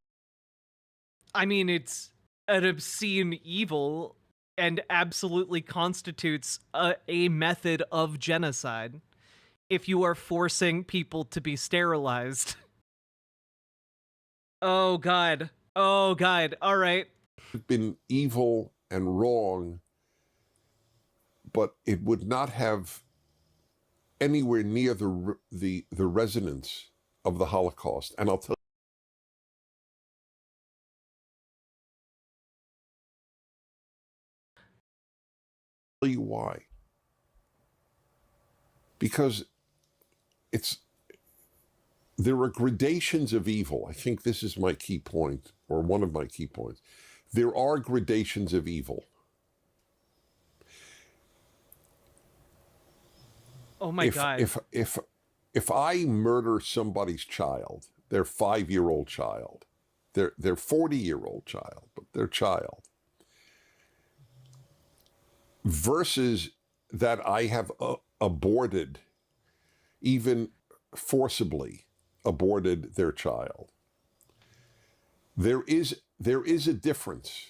I mean, it's an obscene evil and absolutely constitutes a method of genocide if you are forcing people to be sterilized. Oh God. Oh God. All right. Been evil and wrong, but it would not have anywhere near the resonance of the Holocaust. And I'll tell you why. Because there are gradations of evil. I think this is my key point, or one of my key points. There are gradations of evil. Oh my God. If I murder somebody's child, their 5-year-old child, their 40-year-old child, but their child, versus that I have aborted, even forcibly aborted their child, there is a difference.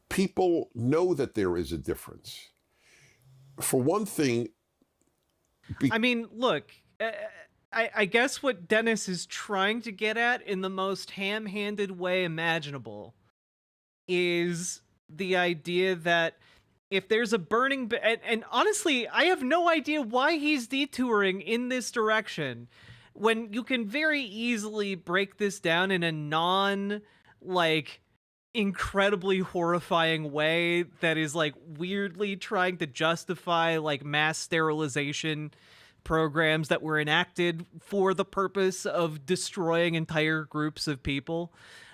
People know that there is a difference. For one thing, I mean, look, I guess what Dennis is trying to get at in the most ham-handed way imaginable is the idea that if there's a burning... And honestly, I have no idea why he's detouring in this direction, when you can very easily break this down in a incredibly horrifying way that is, like, weirdly trying to justify, like, mass sterilization programs that were enacted for the purpose of destroying entire groups of people,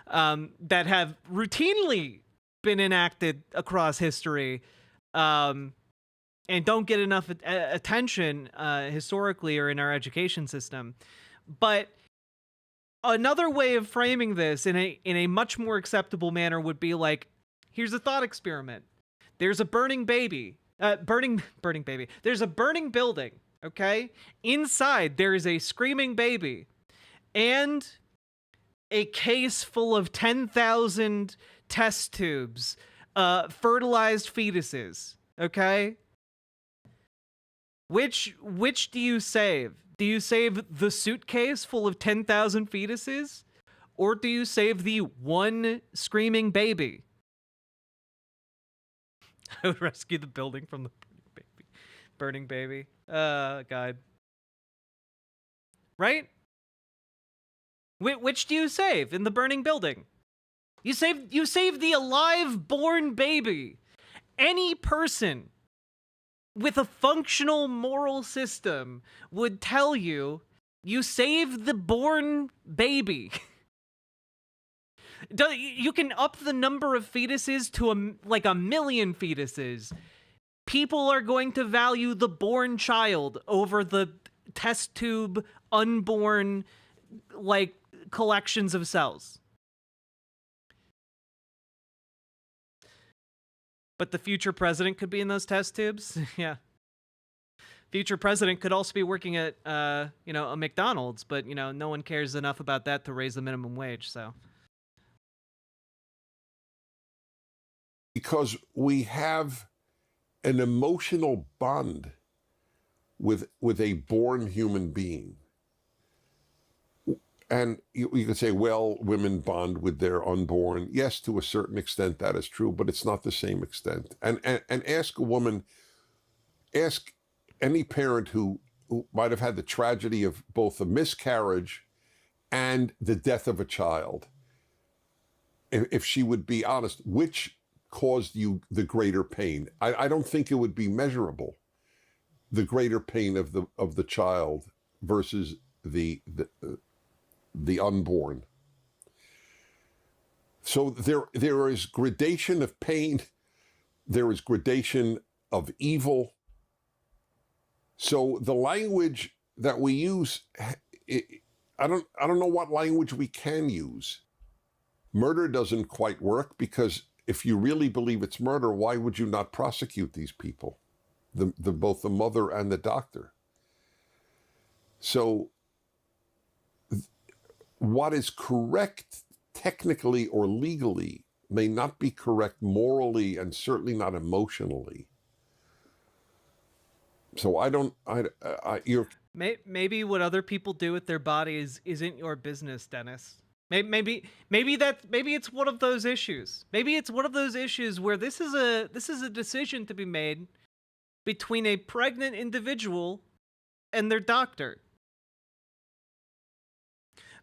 that have routinely been enacted across history. and don't get enough attention historically or in our education system. But another way of framing this in a much more acceptable manner would be like, here's a thought experiment. There's a burning baby. Burning baby. There's a burning building, okay? Inside, there is a screaming baby. And a case full of 10,000 test tubes, fertilized fetuses, okay? Which do you save? Do you save the suitcase full of 10,000 fetuses? Or do you save the one screaming baby? I would rescue the building from the burning baby. God. Right? Which do you save in the burning building? You save the alive born baby. Any person with a functional moral system would tell you, you save the born baby. You can up the number of fetuses to like 1 million fetuses. People are going to value the born child over the test tube unborn, like, collections of cells. But the future president could be in those test tubes. Yeah. Future president could also be working at, a McDonald's, but, no one cares enough about that to raise the minimum wage, so. Because we have an emotional bond with a born human being. And you could say, well, women bond with their unborn. Yes, to a certain extent that is true, but it's not the same extent. And ask a woman, ask any parent who might have had the tragedy of both a miscarriage and the death of a child, if she would be honest, which caused you the greater pain? I don't think it would be measurable, the greater pain of the child versus the unborn. So there is gradation of pain, there is gradation of evil. So the language that we use, I don't know what language we can use. Murder doesn't quite work, because if you really believe it's murder, why would you not prosecute these people, both the mother and the doctor? So what is correct technically or legally may not be correct morally and certainly not emotionally. So maybe what other people do with their bodies isn't your business, Dennis. Maybe it's one of those issues. Maybe it's one of those issues where this is a decision to be made between a pregnant individual and their doctor.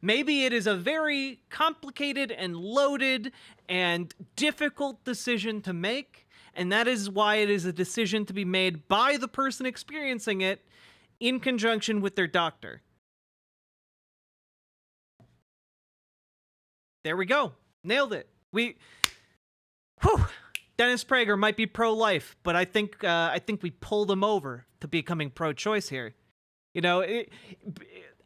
Maybe it is a very complicated and loaded and difficult decision to make, and that is why it is a decision to be made by the person experiencing it in conjunction with their doctor. There we go. Nailed it. Dennis Prager might be pro-life, but I think we pulled him over to becoming pro-choice here.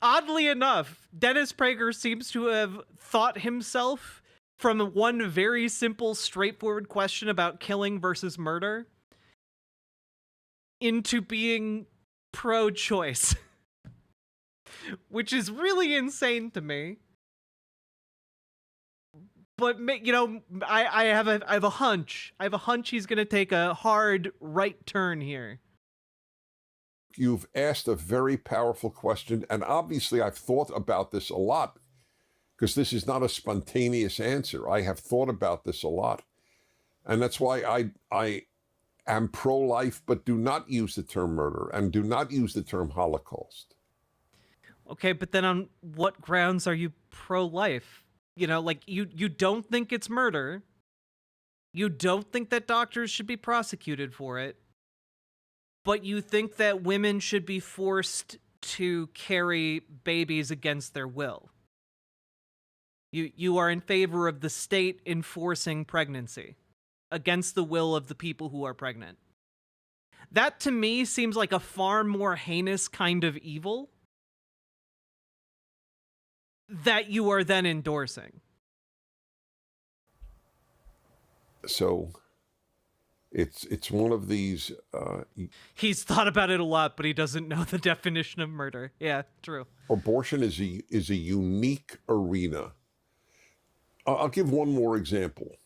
Oddly enough, Dennis Prager seems to have thought himself from one very simple, straightforward question about killing versus murder into being pro-choice, which is really insane to me. But I have a hunch. I have a hunch he's going to take a hard right turn here. You've asked a very powerful question, and obviously I've thought about this a lot, because this is not a spontaneous answer. I have thought about this a lot, and that's why I am pro-life, but do not use the term murder and do not use the term Holocaust. Okay, but then on what grounds are you pro-life? You don't think it's murder. You don't think that doctors should be prosecuted for it. But you think that women should be forced to carry babies against their will. You are in favor of the state enforcing pregnancy against the will of the people who are pregnant. That to me seems like a far more heinous kind of evil that you are then endorsing. So it's one of these. He's thought about it a lot, but he doesn't know the definition of murder. Yeah, true. Abortion is a unique arena. I'll give one more example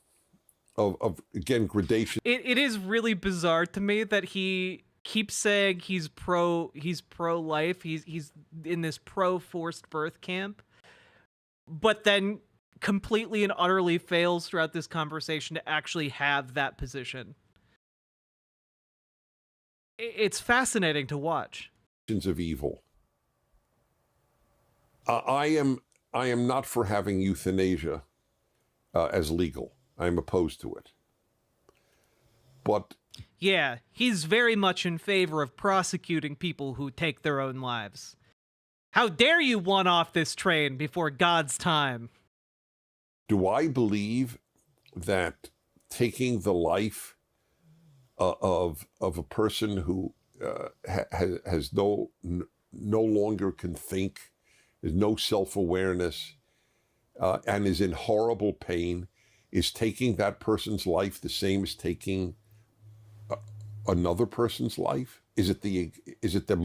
of again, gradation. It is really bizarre to me that he keeps saying he's pro-life. He's in this pro-forced birth camp, but then completely and utterly fails throughout this conversation to actually have that position. It's fascinating to watch. Of evil. I am not for having euthanasia as legal. I'm opposed to it. But yeah, he's very much in favor of prosecuting people who take their own lives. How dare you want off this train before God's time? Do I believe that taking the life of a person who has no longer can think, has no self-awareness, and is in horrible pain, is taking that person's life the same as taking another person's life? Is it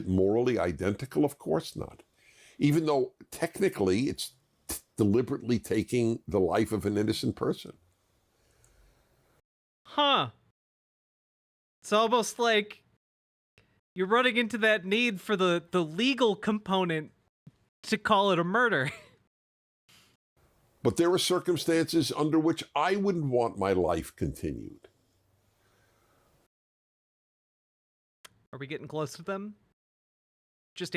morally identical? Of course not. Even though technically it's deliberately taking the life of an innocent person. Huh. It's almost like you're running into that need for the legal component to call it a murder. But there are circumstances under which I wouldn't want my life continued. Are we getting close to them? Just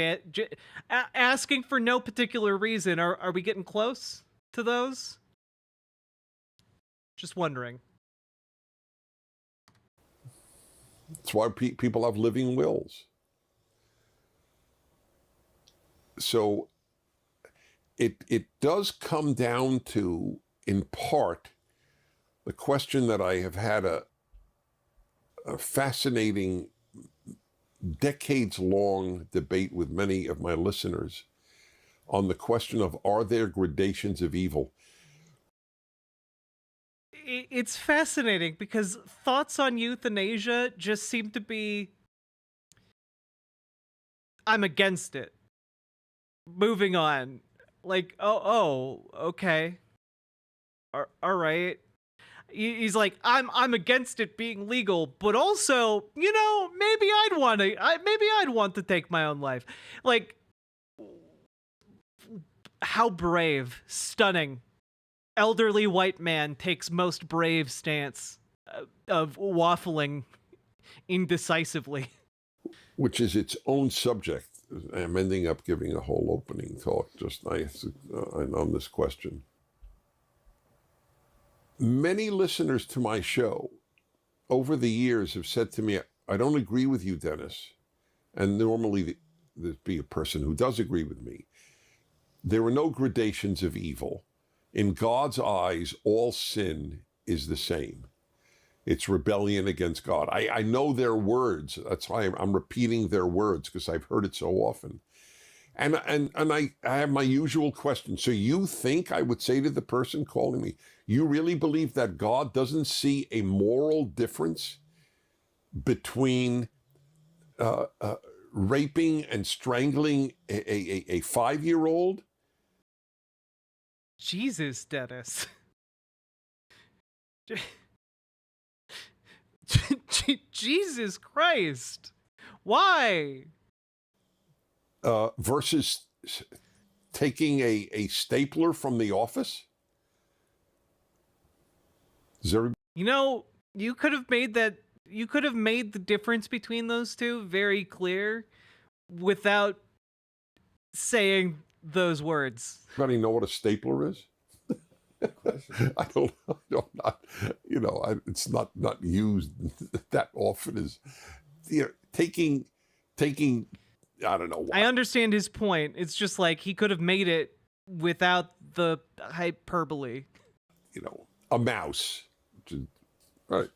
asking for no particular reason. Are we getting close to those? Just wondering. That's why people have living wills. So it does come down to, in part, the question that I have had a fascinating, decades-long debate with many of my listeners on the question of, are there gradations of evil? It's fascinating because thoughts on euthanasia just seem to be, I'm against it. Moving on. Like, oh, okay. All right. He's like, I'm against it being legal, but also, maybe I'd want to take my own life. Like, how brave, stunning. Elderly white man takes most brave stance of waffling indecisively. Which is its own subject. I'm ending up giving a whole opening talk just nice on this question. Many listeners to my show over the years have said to me, I don't agree with you, Dennis. And normally there'd be a person who does agree with me. There are no gradations of evil. In God's eyes, all sin is the same. It's rebellion against God. I know their words. That's why I'm repeating their words, because I've heard it so often. And I have my usual question. So you think, I would say to the person calling me, you really believe that God doesn't see a moral difference between raping and strangling a 5-year-old? Jesus, Dennis. Jesus Christ. Why? Versus taking a stapler from the office? You could have made the difference between those two very clear without saying those words. Anybody know what a stapler is? I don't it's not used that often as taking I don't know why. I understand his point. It's just like he could have made it without the hyperbole. A mouse. Right,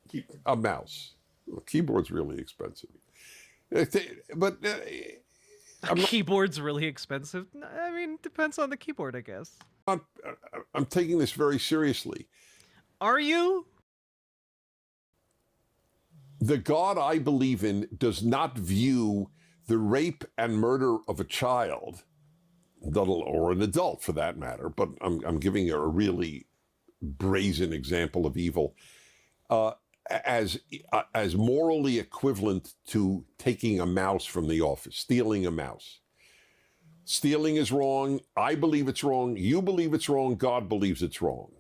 a mouse. Well, keyboard's really expensive. But keyboard's really expensive. I mean, depends on the keyboard, I guess. I'm taking this very seriously. Are you? The God I believe in does not view the rape and murder of a child, or an adult for that matter, but I'm giving you a really brazen example of evil, as morally equivalent to taking a mouse from the office, stealing a mouse. Stealing is wrong. I believe it's wrong. You believe it's wrong. God believes it's wrong.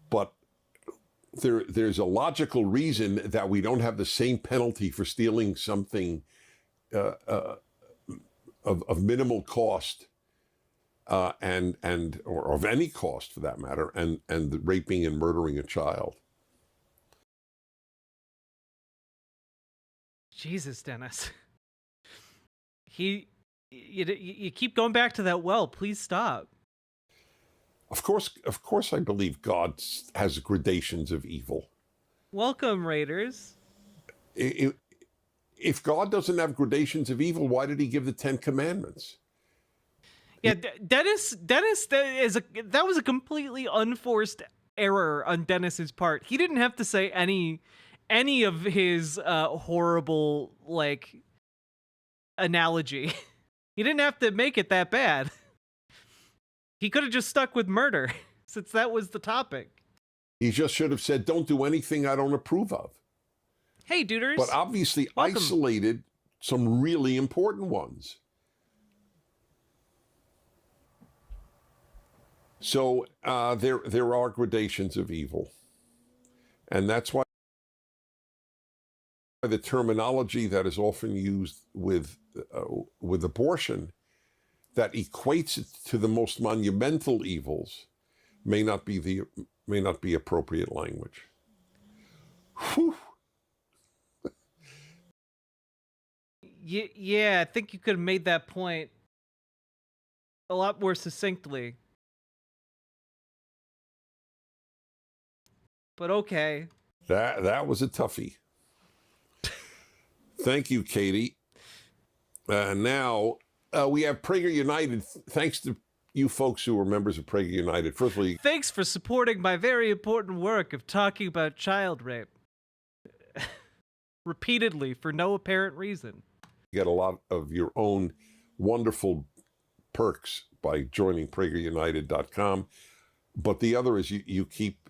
But there's a logical reason that we don't have the same penalty for stealing something of minimal cost, or of any cost for that matter, and raping and murdering a child. Jesus, Dennis. You keep going back to that well. Please stop. Of course, I believe God has gradations of evil. Welcome, Raiders. If God doesn't have gradations of evil, why did he give the 10 Commandments? Yeah, Dennis, that was a completely unforced error on Dennis's part. He didn't have to say any of his horrible, analogy. He didn't have to make it that bad. He could have just stuck with murder, since that was the topic. He just should have said, don't do anything I don't approve of. Hey, duders. But obviously welcome. Isolated some really important ones. So there are gradations of evil. And that's why the terminology that is often used with abortion that equates it to the most monumental evils may not be appropriate language. Whew. Yeah, I think you could have made that point a lot more succinctly. But okay. That was a toughie. Thank you, Katie. Now we have Prager United. Thanks to you folks who are members of Prager United. Firstly, thanks for supporting my very important work of talking about child rape. Repeatedly, for no apparent reason. You get a lot of your own wonderful perks by joining PragerUnited.com. But the other is you keep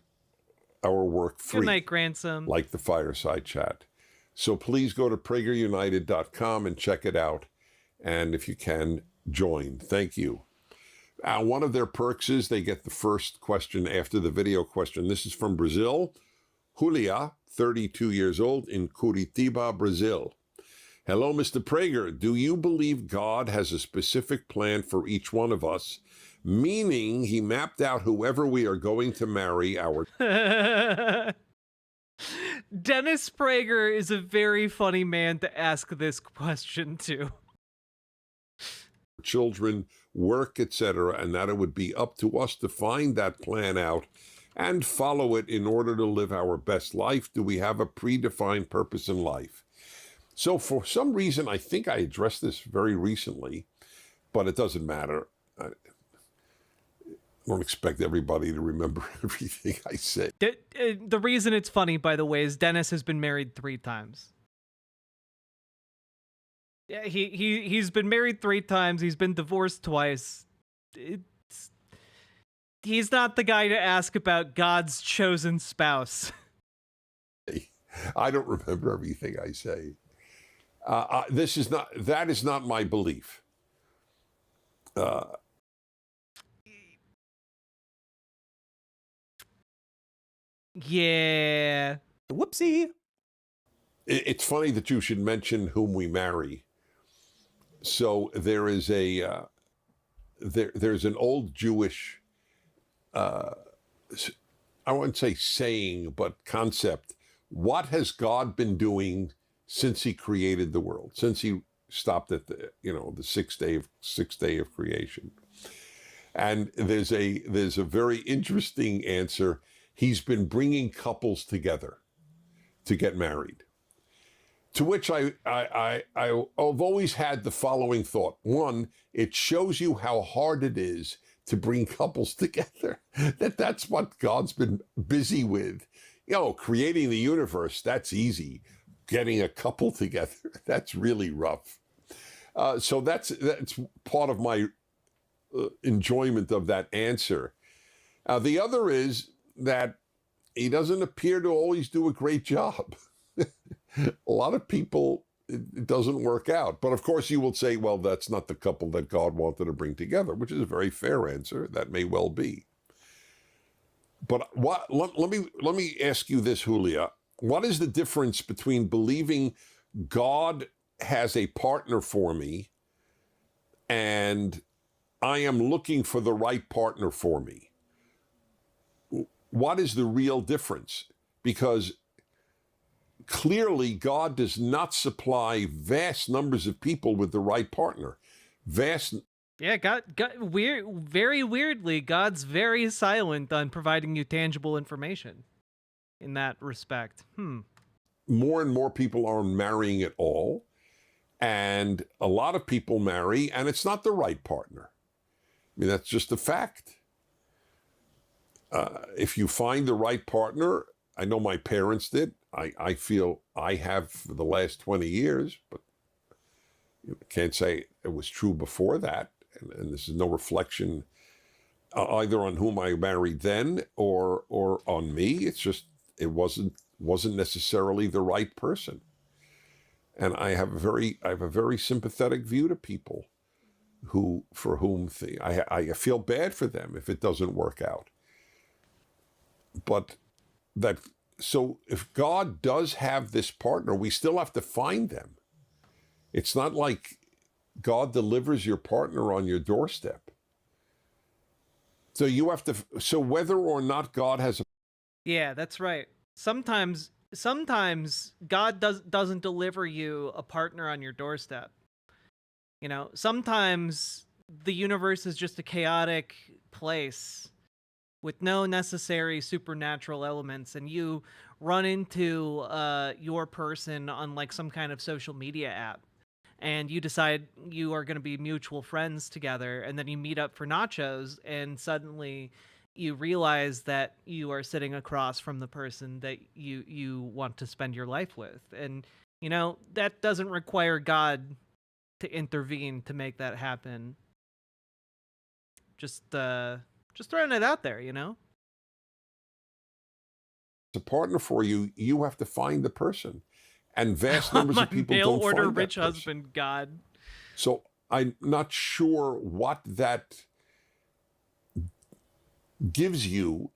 our work free. Good night, Grandson. Like the fireside chat. So please go to PragerUnited.com and check it out. And if you can, join. Thank you. One of their perks is they get the first question after the video question. This is from Brazil. Julia, 32 years old, in Curitiba, Brazil. Hello, Mr. Prager. Do you believe God has a specific plan for each one of us, meaning he mapped out whoever we are going to marry our... Dennis Prager is a very funny man to ask this question to. Children, work, etc., and that it would be up to us to find that plan out and follow it in order to live our best life. Do we have a predefined purpose in life? So for some reason, I think I addressed this very recently, but it doesn't matter. I don't expect everybody to remember everything I say. The reason it's funny, by the way, is Dennis has been married 3 times. Yeah, he's been married 3 times. He's been divorced twice. He's not the guy to ask about God's chosen spouse. I don't remember everything I say. That is not my belief. Yeah. Whoopsie. It's funny that you should mention whom we marry. So there is there's an old Jewish, I wouldn't say saying, but concept. What has God been doing since he created the world, since he stopped at the sixth day of creation? And there's a very interesting answer. He's been bringing couples together to get married. To which I've always had the following thought. One, it shows you how hard it is to bring couples together. That's what God's been busy with. Creating the universe, that's easy. Getting a couple together, that's really rough. So that's part of my enjoyment of that answer. The other is that he doesn't appear to always do a great job. A lot of people, it doesn't work out. But of course you will say, well, that's not the couple that God wanted to bring together, which is a very fair answer. That may well be. But let me ask you this, Julia. What is the difference between believing God has a partner for me and I am looking for the right partner for me? What is the real difference? Because clearly God does not supply vast numbers of people with the right partner. Yeah, very weirdly, God's very silent on providing you tangible information in that respect. More and more people aren't marrying at all. And a lot of people marry, and it's not the right partner. I mean, that's just a fact. If you find the right partner, I know my parents did. I feel I have for the last 20 years, but you can't say it was true before that. And this is no reflection either on whom I married then or on me. It's just it wasn't necessarily the right person. And I have a very sympathetic view to people for whom I feel bad for them if it doesn't work out. But so if God does have this partner, we still have to find them. It's not like God delivers your partner on your doorstep. So you have to. So whether or not God has a. Yeah, that's right. Sometimes God doesn't deliver you a partner on your doorstep. Sometimes the universe is just a chaotic place with no necessary supernatural elements, and you run into your person on like some kind of social media app, and you decide you are going to be mutual friends together, and then you meet up for nachos, and suddenly you realize that you are sitting across from the person that you want to spend your life with. And, that doesn't require God to intervene to make that happen. Just throwing it out there, A partner for you, you have to find the person. And vast numbers of people don't order find that rich person. husband God. So I'm not sure what that gives you,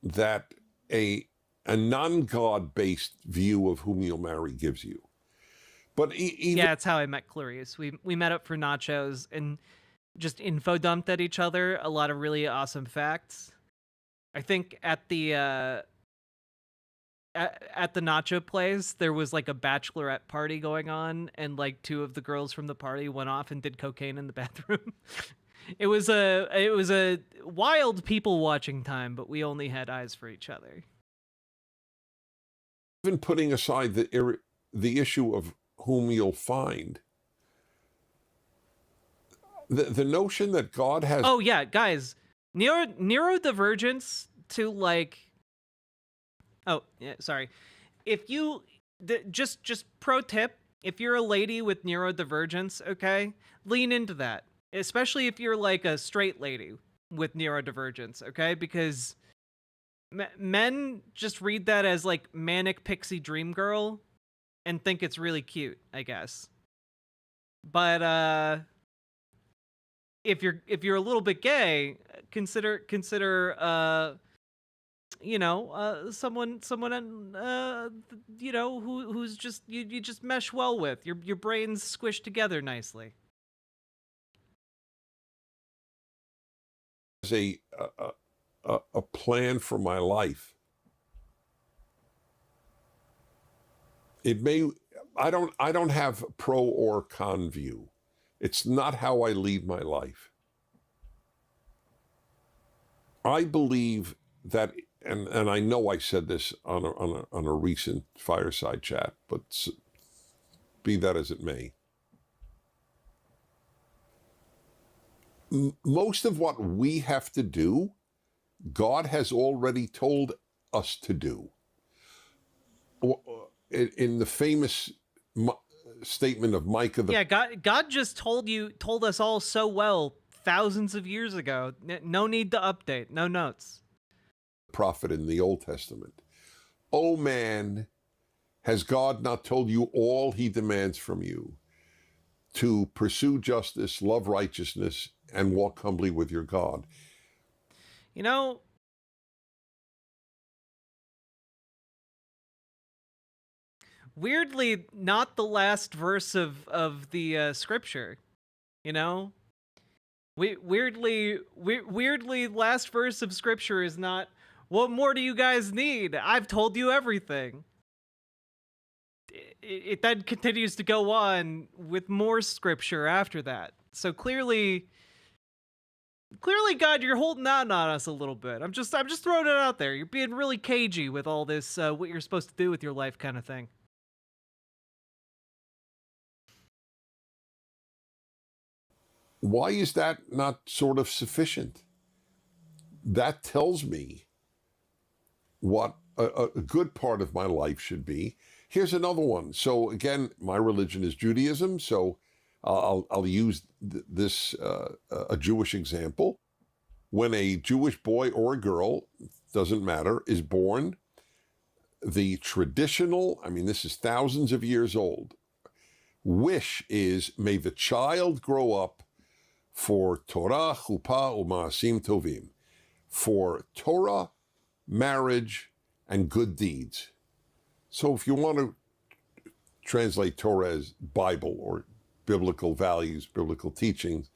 that a non-God-based view of whom you'll marry gives you. But yeah, that's how I met Clarice. We met up for nachos and just info dumped at each other a lot of really awesome facts. I think at the nacho place, there was like a bachelorette party going on, and like two of the girls from the party went off and did cocaine in the bathroom. It was a wild people watching time, but we only had eyes for each other. Even putting aside the issue of whom you'll find, the notion that God has. Oh yeah, guys, neurodivergence to like. Oh, yeah, sorry. If you just pro tip, if you're a lady with neurodivergence, okay, lean into that. Especially if you're like a straight lady with neurodivergence, okay? Because men just read that as like manic pixie dream girl and think it's really cute, I guess. But if you're a little bit gay, consider someone who's just you just mesh well with. Your brains squish together nicely. As a plan for my life. It may. I don't have pro or con view. It's not how I lead my life. I believe that. And I know I said this on a recent fireside chat, but be that as it may. Most of what we have to do, God has already told us to do. In the famous statement of Micah, yeah, God just told us all so well thousands of years ago. No need to update, no notes. Prophet in the Old Testament. Oh man, has God not told you all he demands from you? To pursue justice, love righteousness, and walk humbly with your God. You know, weirdly, not the last verse of the scripture. You know, weirdly, last verse of scripture is not, what more do you guys need? I've told you everything. It then continues to go on with more scripture after that. So clearly, God, you're holding out on us a little bit. I'm just throwing it out there. You're being really cagey with all this, what you're supposed to do with your life kind of thing. Why is that not sort of sufficient? That tells me what a good part of my life should be. Here's another one. So again, my religion is Judaism, so I'll use this a Jewish example. When a Jewish boy or a girl, doesn't matter, is born, the traditional, I mean, this is thousands of years old, wish is, may the child grow up for Torah, Chuppah, U'Ma'asim Tovim, for Torah, marriage, and good deeds. So if you want to translate Torah as Bible or biblical values, biblical teachings.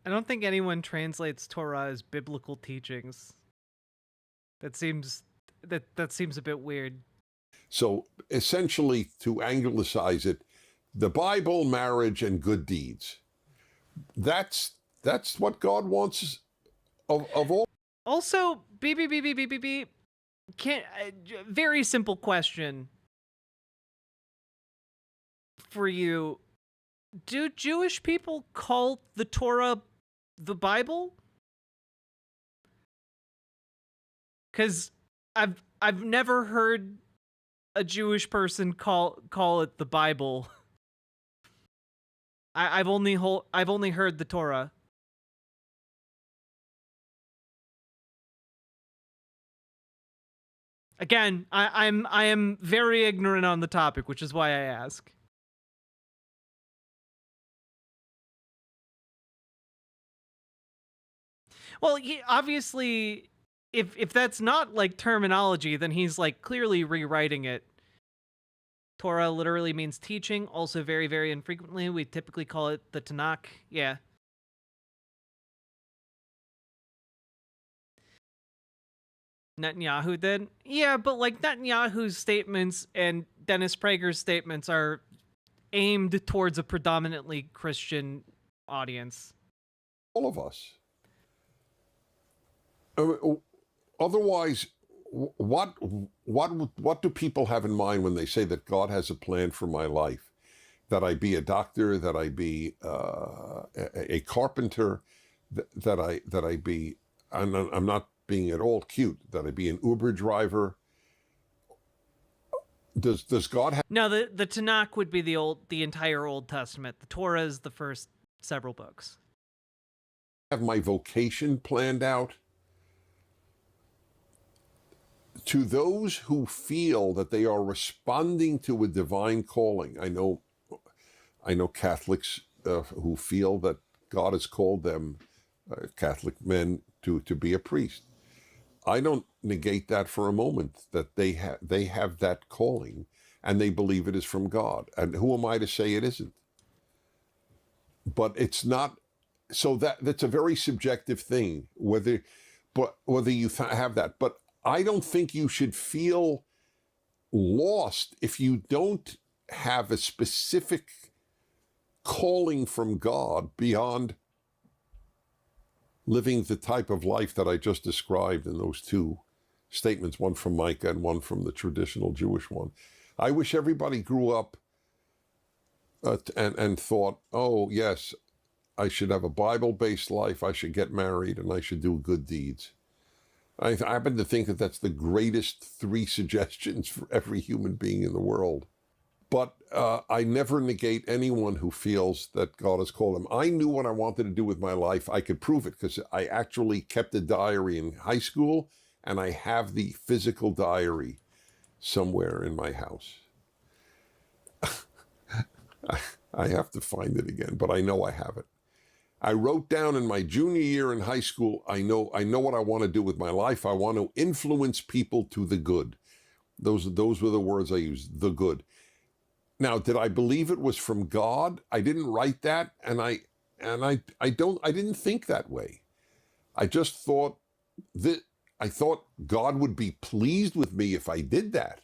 I don't think anyone translates Torah as biblical teachings. That seems a bit weird. So essentially, to anglicise it, the Bible, marriage, and good deeds. That's what God wants of all. Also, very simple question for you. Do Jewish people call the Torah the Bible? Because I've never heard a Jewish person call it the Bible. I've only heard the Torah. Again, I am very ignorant on the topic, which is why I ask. Well, obviously, if that's not like terminology, then he's like clearly rewriting it. Torah literally means teaching. Also, very, very infrequently, we typically call it the Tanakh. Yeah. Netanyahu did? Yeah, but like Netanyahu's statements and Dennis Prager's statements are aimed towards a predominantly Christian audience. All of us. Otherwise, what do people have in mind when they say that God has a plan for my life? That I be a doctor, that I be a carpenter, that I be, I'm not being at all cute, that I be an Uber driver. Does God have... No, the Tanakh would be the entire Old Testament. The Torah is the first several books. Have my vocation planned out? To those who feel that they are responding to a divine calling, I know Catholics who feel that God has called them, Catholic men, to be a priest. I don't negate that for a moment, that they have that calling and they believe it is from God. And who am I to say it isn't? But it's not. So that's a very subjective thing, whether you have that. But I don't think you should feel lost if you don't have a specific calling from God beyond living the type of life that I just described in those two statements, one from Micah and one from the traditional Jewish one. I wish everybody grew up and thought, oh, yes, I should have a Bible-based life, I should get married, and I should do good deeds. I happen to think that that's the greatest 3 suggestions for every human being in the world. But I never negate anyone who feels that God has called them. I knew what I wanted to do with my life. I could prove it because I actually kept a diary in high school, and I have the physical diary somewhere in my house. I have to find it again, but I know I have it. I wrote down in my junior year in high school, I know what I want to do with my life. I want to influence people to the good. Those were the words I used, the good. Now, did I believe it was from God? I didn't write that, and I didn't think that way. I just thought that I thought God would be pleased with me if I did that.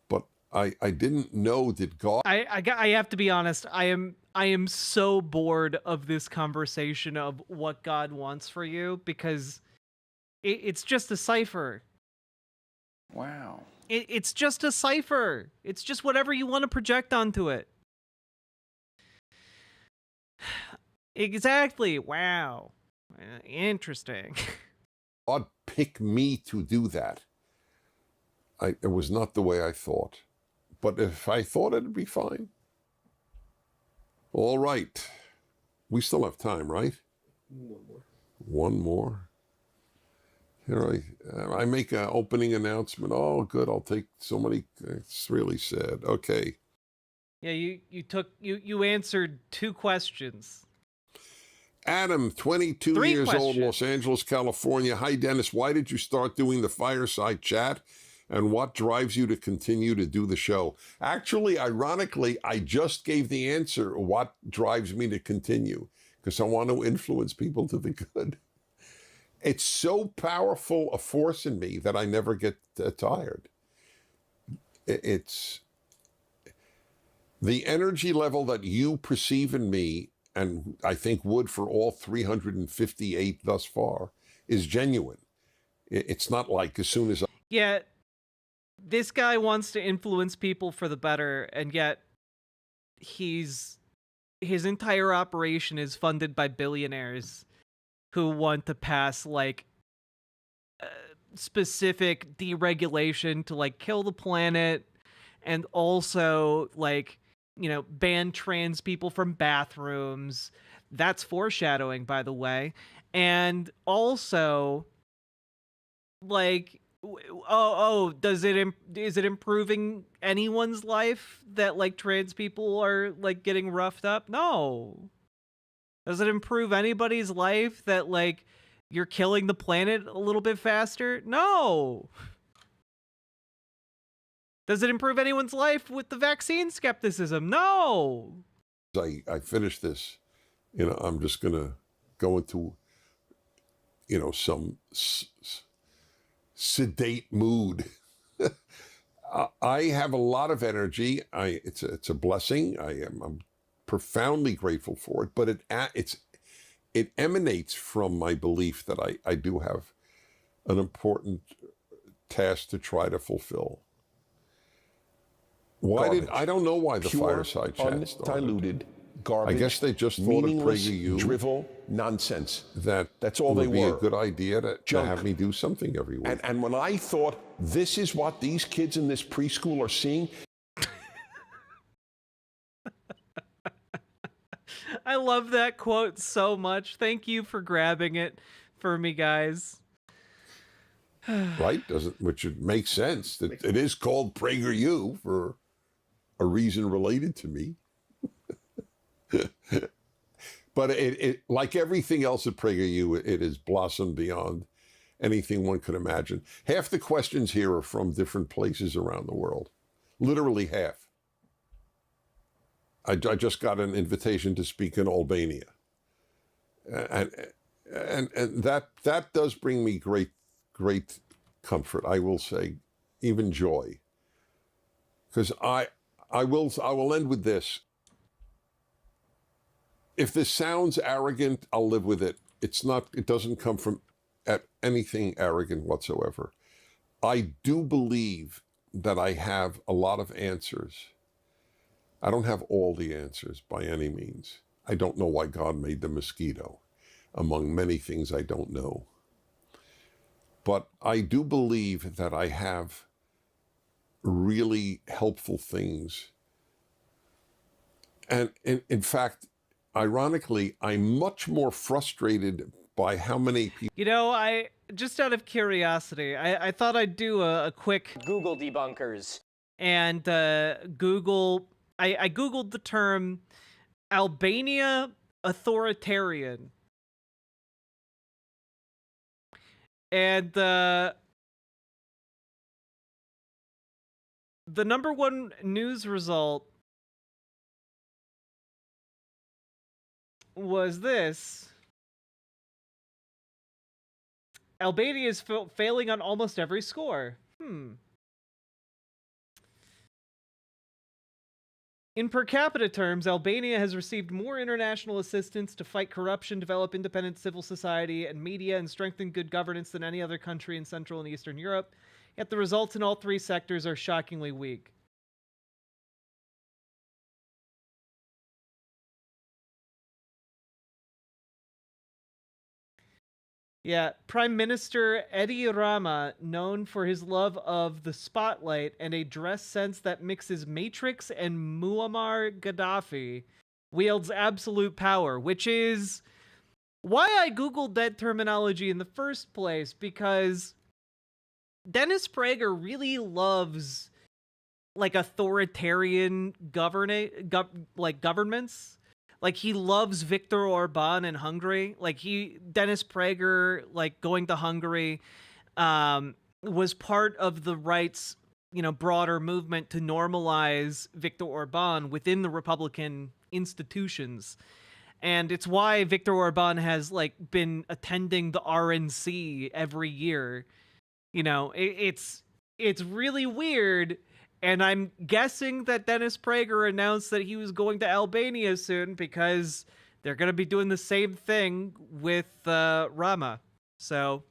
But I didn't know that God. I have to be honest. I am so bored of this conversation of what God wants for you because it's just a cipher. Wow. It's just a cipher. It's just whatever you want to project onto it. Exactly. Wow. Interesting. God picked me to do that. It was not the way I thought. But if I thought it'd be fine. All right. We still have time, right? One more. Here I make an opening announcement. Oh, good. I'll take so many. It's really sad. Okay. Yeah, you answered 2 questions. Adam, 22 3 years old, questions. Los Angeles, California. Hi, Dennis. Why did you start doing the fireside chat? And what drives you to continue to do the show? Actually, ironically, I just gave the answer, what drives me to continue, because I want to influence people to the good. It's so powerful a force in me that I never get tired. It's the energy level that you perceive in me, and I think would for all 358 thus far, is genuine. It's not like as soon as I... Yeah, this guy wants to influence people for the better, and yet his entire operation is funded by billionaires who want to pass like specific deregulation to like kill the planet, and also like, you know, ban trans people from bathrooms. That's foreshadowing, by the way. And also like, is it improving anyone's life that like trans people are like getting roughed up? No. Does it improve anybody's life that like you're killing the planet a little bit faster? No. Does it improve anyone's life with the vaccine skepticism? No. I finish this, you know, I'm just going to go into, you know, some sedate mood. I have a lot of energy. It's a blessing. I'm profoundly grateful for it, but it emanates from my belief that I do have an important task to try to fulfill. I don't know why the fireside chat started. Undiluted garbage. I guess they just thought of meaningless PragerU. drivel, nonsense. That's all they would be were. a good idea to have me do something every week. And when I thought, this is what these kids in this preschool are seeing. I love that quote so much. Thank you for grabbing it for me, guys. Right? Which would make sense. That it is called PragerU for a reason related to me. But it like everything else at PragerU, it has blossomed beyond anything one could imagine. Half the questions here are from different places around the world. Literally half. I just got an invitation to speak in Albania. And that does bring me great comfort, I will say, even joy. Because I will end with this. If this sounds arrogant, I'll live with it. It doesn't come from anything arrogant whatsoever. I do believe that I have a lot of answers. I don't have all the answers by any means. I don't know why God made the mosquito, among many things I don't know. But I do believe that I have really helpful things. And in fact, ironically, I'm much more frustrated by how many people... You know, I just out of curiosity, I thought I'd do a quick Google debunkers. And Google, I Googled the term Albania authoritarian. And the number one news result was this. Albania is failing on almost every score. In per capita terms, Albania has received more international assistance to fight corruption, develop independent civil society and media, and strengthen good governance than any other country in Central and Eastern Europe. Yet the results in all three sectors are shockingly weak. Yeah, Prime Minister Edi Rama, known for his love of the spotlight and a dress sense that mixes Matrix and Muammar Gaddafi, wields absolute power, which is why I Googled that terminology in the first place, because Dennis Prager really loves like authoritarian governments. Like, he loves Viktor Orban in Hungary. Like, Dennis Prager, like, going to Hungary, was part of the right's, broader movement to normalize Viktor Orban within the Republican institutions. And it's why Viktor Orban has, like, been attending the RNC every year. It's really weird. And I'm guessing that Dennis Prager announced that he was going to Albania soon because they're going to be doing the same thing with Rama. So,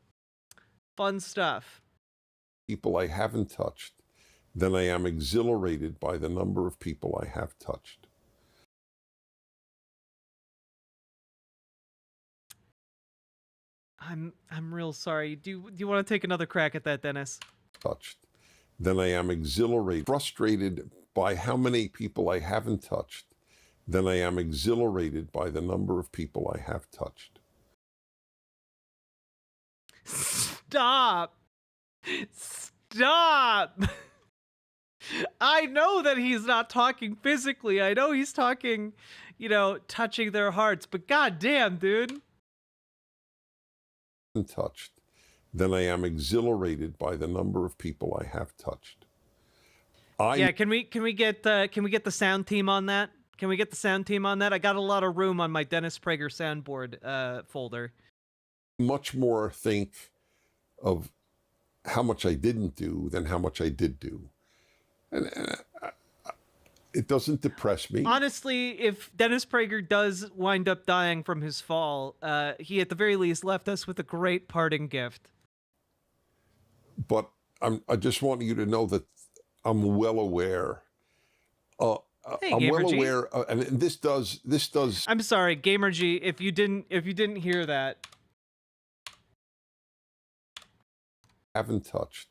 fun stuff. People I haven't touched, then I am exhilarated by the number of people I have touched. I'm real sorry. Do you want to take another crack at that, Dennis? Touched. Then I am exhilarated, frustrated by how many people I haven't touched. Then I am exhilarated by the number of people I have touched. Stop! Stop! I know that he's not talking physically. I know he's talking, touching their hearts. But goddamn, dude. Touched. Then I am exhilarated by the number of people I have touched. Yeah, can we get the sound team on that? Can we get the sound team on that? I got a lot of room on my Dennis Prager soundboard folder. Much more think of how much I didn't do than how much I did do, and it doesn't depress me. Honestly, if Dennis Prager does wind up dying from his fall, he at the very least left us with a great parting gift. But I just want you to know that I'm well aware. Hey, I'm well Gamergy. aware, and this does. I'm sorry, Gamergy, if you didn't hear that. Haven't touched.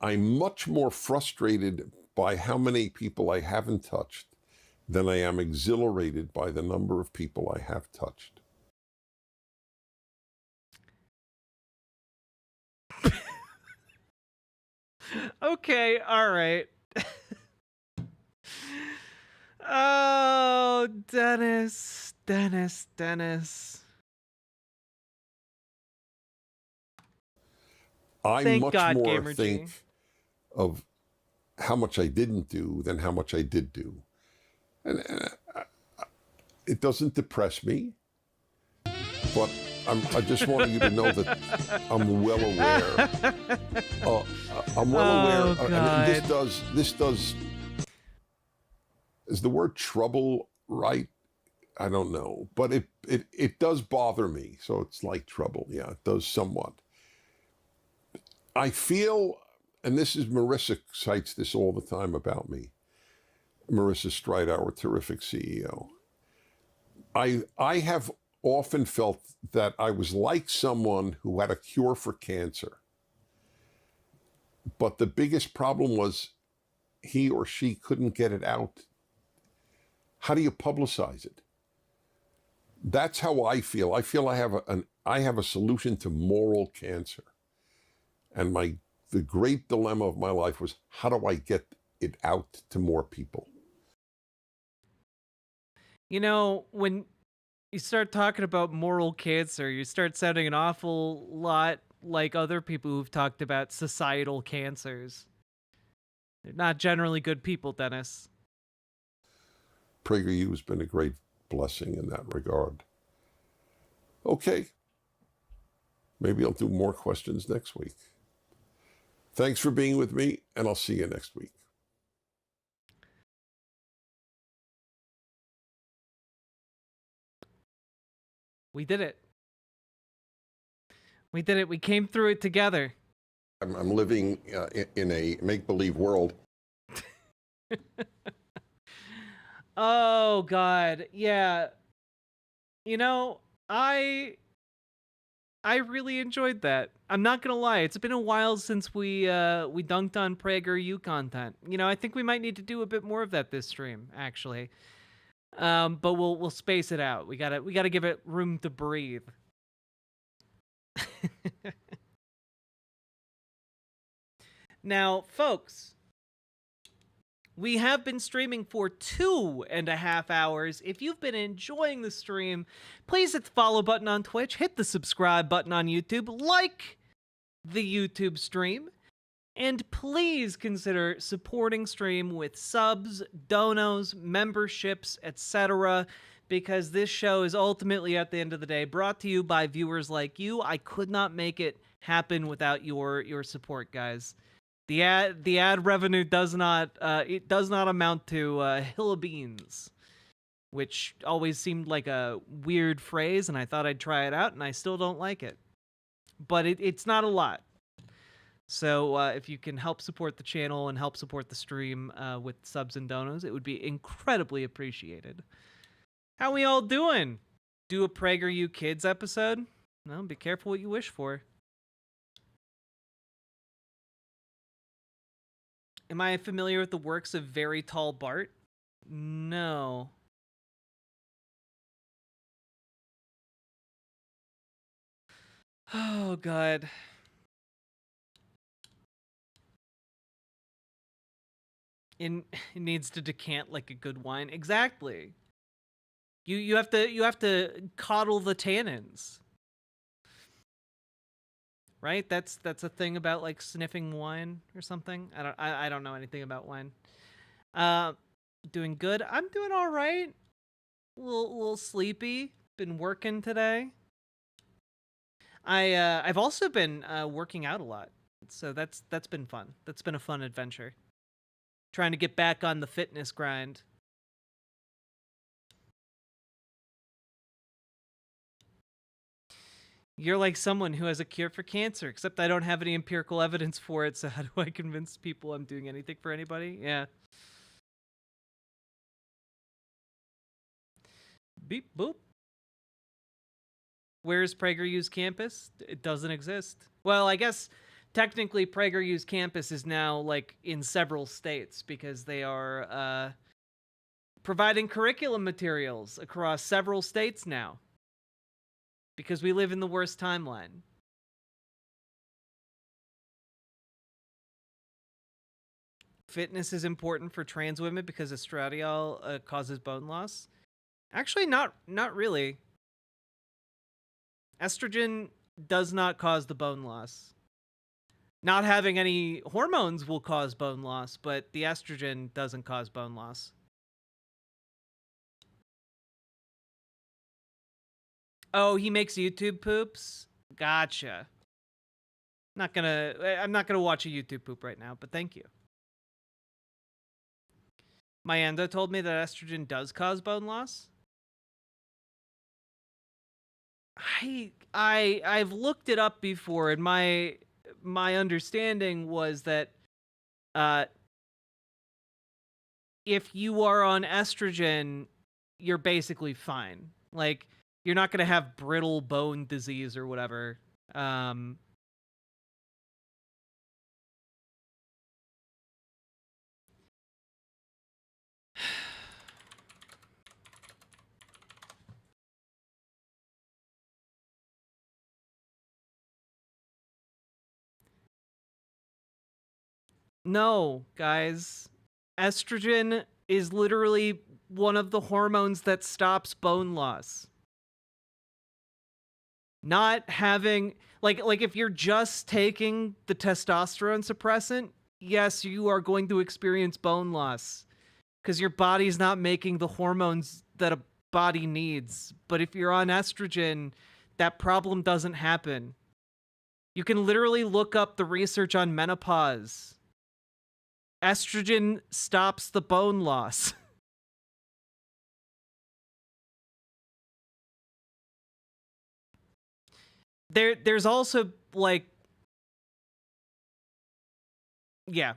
I'm much more frustrated by how many people I haven't touched than I am exhilarated by the number of people I have touched. Okay, all right. Oh, Dennis. I Thank much God, more Gamergy. think of how much I didn't do than how much I did do. And it doesn't depress me, but I just want you to know that I'm well aware. I'm well aware, and this does. Is the word trouble right? I don't know, but it does bother me. So it's like trouble. Yeah, it does somewhat. I feel, and this is Marissa cites this all the time about me, Marissa Stride, our terrific CEO. I have often felt that I was like someone who had a cure for cancer. But the biggest problem was he or she couldn't get it out. How do you publicize it? That's how I feel. I feel I have a solution to moral cancer. And the great dilemma of my life was, how do I get it out to more people? You know, when you start talking about moral cancer, you start sounding an awful lot like other people who've talked about societal cancers. They're not generally good people, Dennis. PragerU has been a great blessing in that regard. Okay. Maybe I'll do more questions next week. Thanks for being with me, and I'll see you next week. We did it. We did it. We came through it together. I'm living in a make-believe world. Oh, God. Yeah. You know, I really enjoyed that. I'm not gonna lie. It's been a while since we dunked on PragerU content. You know, I think we might need to do a bit more of that this stream, actually. But we'll space it out. We gotta give it room to breathe. Now, folks, we have been streaming for 2.5 hours. If you've been enjoying the stream, please hit the follow button on Twitch, hit the subscribe button on YouTube, like the YouTube stream, and please consider supporting stream with subs, donos, memberships, etc., because this show is ultimately, at the end of the day, brought to you by viewers like you. I could not make it happen without your support, guys. The ad revenue does not amount to a hill of beans, which always seemed like a weird phrase, and I thought I'd try it out, and I still don't like it. But it's not a lot. So if you can help support the channel and help support the stream with subs and donos, it would be incredibly appreciated. How we all doing? Do a PragerU Kids episode? No, be careful what you wish for. Am I familiar with the works of Very Tall Bart? No. Oh, God. It needs to decant like a good wine. Exactly. You have to coddle the tannins. Right? That's a thing about like sniffing wine or something. I don't know anything about wine. Doing good. I'm doing all right. A little sleepy. Been working today. I've also been working out a lot. So that's been fun. That's been a fun adventure. Trying to get back on the fitness grind. You're like someone who has a cure for cancer, except I don't have any empirical evidence for it, so how do I convince people I'm doing anything for anybody? Yeah. Beep boop. Where's PragerU's campus? It doesn't exist. Well, I guess technically PragerU's campus is now like in several states because they are providing curriculum materials across several states now. Because we live in the worst timeline. Fitness is important for trans women because estradiol causes bone loss. Actually, not really. Estrogen does not cause the bone loss. Not having any hormones will cause bone loss, but the estrogen doesn't cause bone loss. Oh, he makes YouTube poops? Gotcha. I'm not gonna watch a YouTube poop right now, but thank you. My endo told me that estrogen does cause bone loss. I've looked it up before, and my my understanding was that if you are on estrogen, you're basically fine. Like, you're not going to have brittle bone disease or whatever. No, guys. Estrogen is literally one of the hormones that stops bone loss. Not having like if you're just taking the testosterone suppressant, yes, you are going to experience bone loss because your body's not making the hormones that a body needs. But if you're on estrogen, that problem doesn't happen. You can literally look up the research on menopause. Estrogen stops the bone loss. There's also, like, yeah.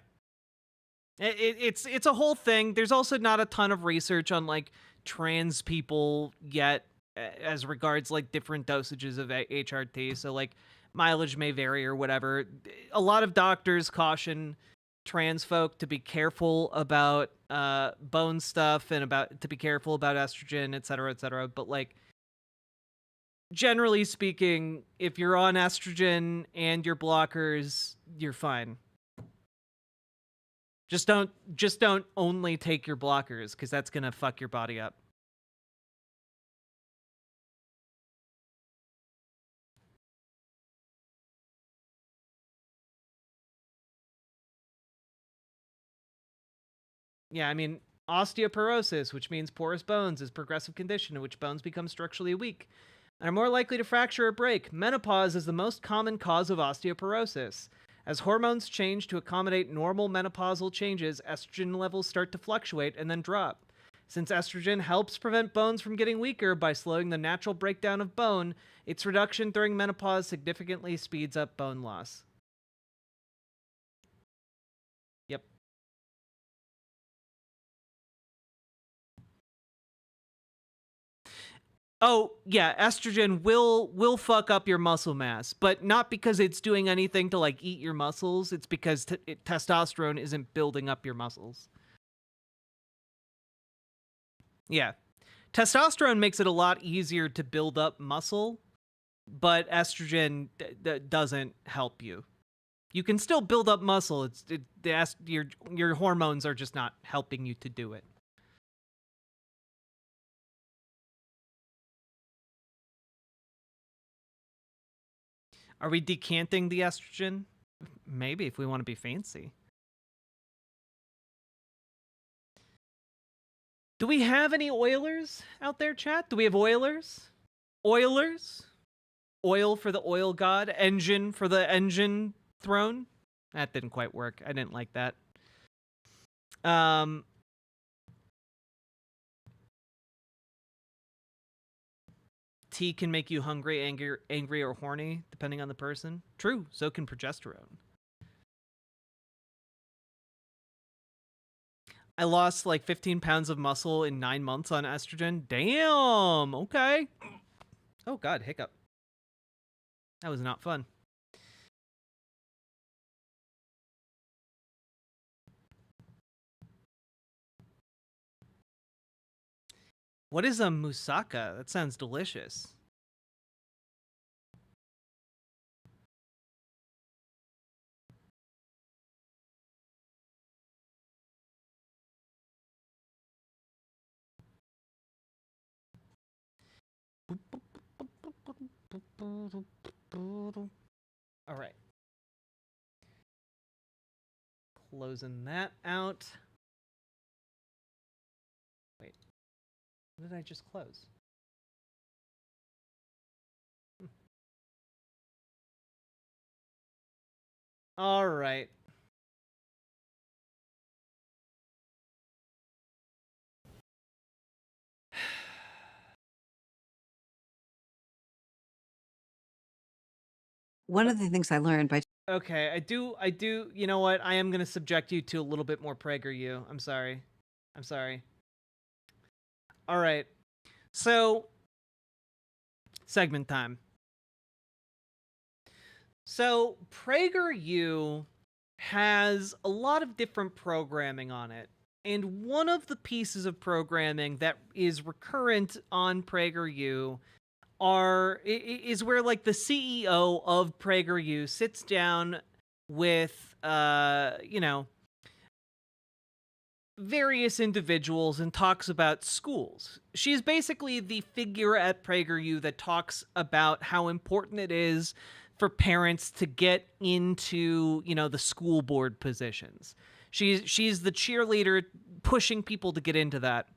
It's a whole thing. There's also not a ton of research on, like, trans people yet as regards, like, different dosages of HRT. So, like, mileage may vary or whatever. A lot of doctors caution trans folk to be careful about bone stuff and to be careful about estrogen, et cetera, but, like, generally speaking, if you're on estrogen and your blockers, you're fine. Just don't only take your blockers, because that's gonna fuck your body up. Yeah, I mean, osteoporosis, which means porous bones, is a progressive condition in which bones become structurally weak and are more likely to fracture or break. Menopause is the most common cause of osteoporosis. As hormones change to accommodate normal menopausal changes, estrogen levels start to fluctuate and then drop. Since estrogen helps prevent bones from getting weaker by slowing the natural breakdown of bone, its reduction during menopause significantly speeds up bone loss. Yep. Oh, yeah, estrogen will fuck up your muscle mass, but not because it's doing anything to, like, eat your muscles. It's because testosterone isn't building up your muscles. Yeah. Testosterone makes it a lot easier to build up muscle, but estrogen doesn't help you. You can still build up muscle. Your hormones are just not helping you to do it. Are we decanting the estrogen? Maybe, if we want to be fancy. Do we have any oilers out there, chat? Do we have oilers? Oilers? Oil for the oil god? Engine for the engine throne? That didn't quite work. I didn't like that. Tea can make you hungry, angry, or horny, depending on the person. True, so can progesterone. I lost like 15 pounds of muscle in 9 months on estrogen. Damn, okay. Oh god, hiccup. That was not fun. What is a moussaka? That sounds delicious. All right. Closing that out. Wait. What did I just close? All right. One of the things I learned by Okay, I do, you know what? I am going to subject you to a little bit more PragerU. I'm sorry. I'm sorry. All right. So, segment time. So, PragerU has a lot of different programming on it. And one of the pieces of programming that is recurrent on PragerU is where like the CEO of PragerU sits down with various individuals and talks about schools. She's basically the figure at PragerU that talks about how important it is for parents to get into, the school board positions. She's the cheerleader pushing people to get into that.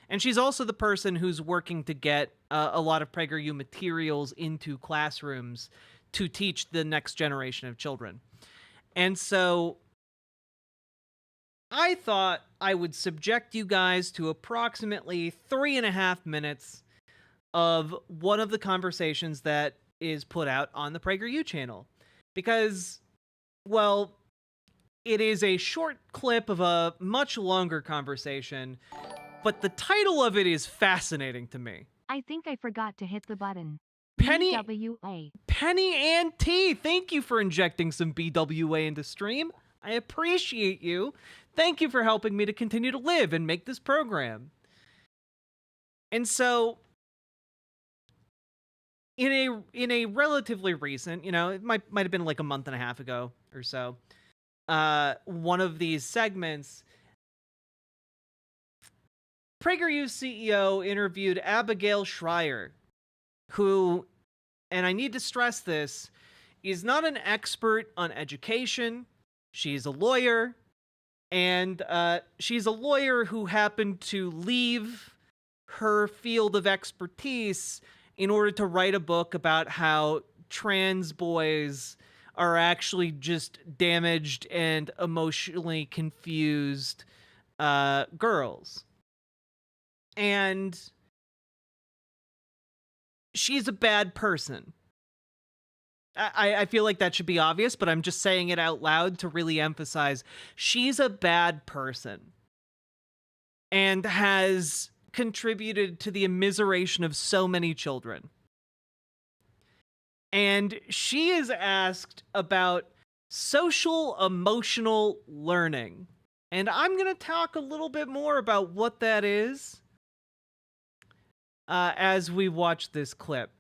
And she's also the person who's working to get a lot of PragerU materials into classrooms to teach the next generation of children. And so I thought I would subject you guys to approximately 3.5 minutes of one of the conversations that is put out on the PragerU channel. Because, well, it is a short clip of a much longer conversation, but the title of it is fascinating to me. I think I forgot to hit the button. Penny BWA. Penny and T, thank you for injecting some BWA into stream. I appreciate you. Thank you for helping me to continue to live and make this program. And so, in a relatively recent, it might have been like a month and a half ago or so, one of these segments, PragerU's CEO interviewed Abigail Schreier, who, and I need to stress this, is not an expert on education. She's a lawyer, and she's a lawyer who happened to leave her field of expertise in order to write a book about how trans boys are actually just damaged and emotionally confused girls. And she's a bad person. I feel like that should be obvious, but I'm just saying it out loud to really emphasize she's a bad person and has contributed to the immiseration of so many children. And she is asked about social emotional learning. And I'm going to talk a little bit more about what that is as we watch this clip.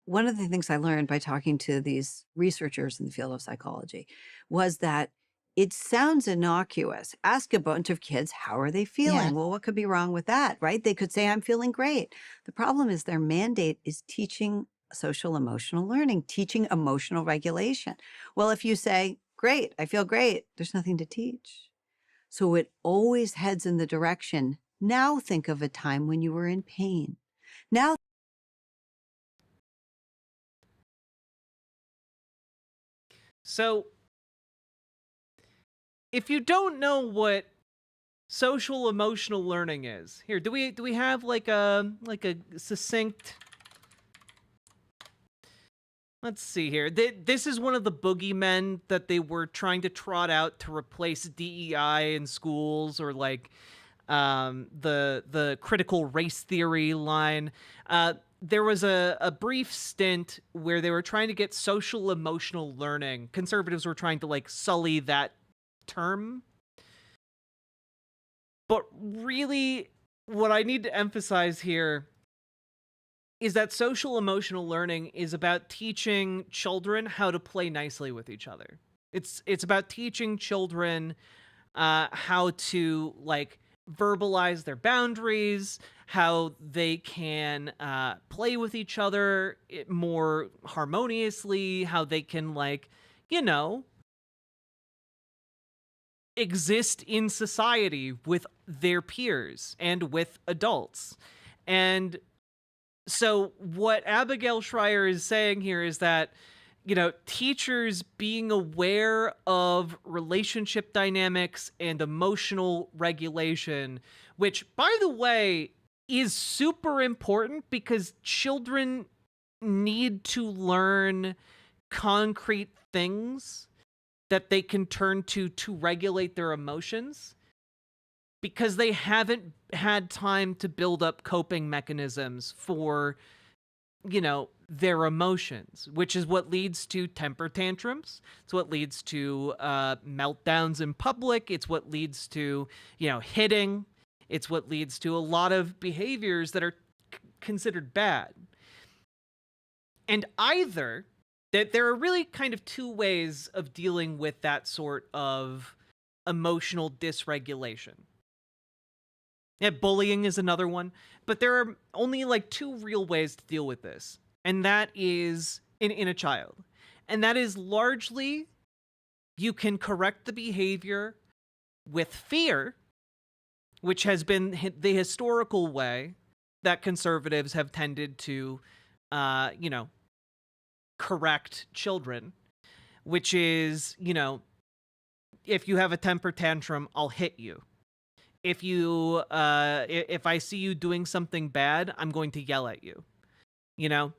One of the things I learned by talking to these researchers in the field of psychology was that it sounds innocuous. Ask a bunch of kids, how are they feeling? Yeah. Well, what could be wrong with that, right? They could say, I'm feeling great. The problem is their mandate is teaching social emotional learning, teaching emotional regulation. Well, if you say, great, I feel great, there's nothing to teach. So it always heads in the direction, now think of a time when you were in pain. Now So, if you don't know what social emotional learning is, here, do we have like a succinct? Let's see here. This is one of the boogeymen that they were trying to trot out to replace DEI in schools, or like the critical race theory line. There was a brief stint where they were trying to get social emotional learning. Conservatives were trying to like sully that term. But really, what I need to emphasize here is that social emotional learning is about teaching children how to play nicely with each other. It's about teaching children how to like verbalize their boundaries, how they can play with each other more harmoniously, how they can like, exist in society with their peers and with adults. And so what Abigail Schreier is saying here is that, teachers being aware of relationship dynamics and emotional regulation, which, by the way, is super important because children need to learn concrete things that they can turn to regulate their emotions because they haven't had time to build up coping mechanisms for, you know, their emotions, which is what leads to temper tantrums. It's what leads to meltdowns in public. It's what leads to, you know, hitting. It's what leads to a lot of behaviors that are considered bad. And either that there are really kind of two ways of dealing with that sort of emotional dysregulation. Yeah, bullying is another one, but there are only like two real ways to deal with this, and that is in a child. And that is largely you can correct the behavior with fear, which has been the historical way that conservatives have tended to, you know, correct children, which is, you know, if you have a temper tantrum, I'll hit you. If you, if I see you doing something bad, I'm going to yell at you. You know,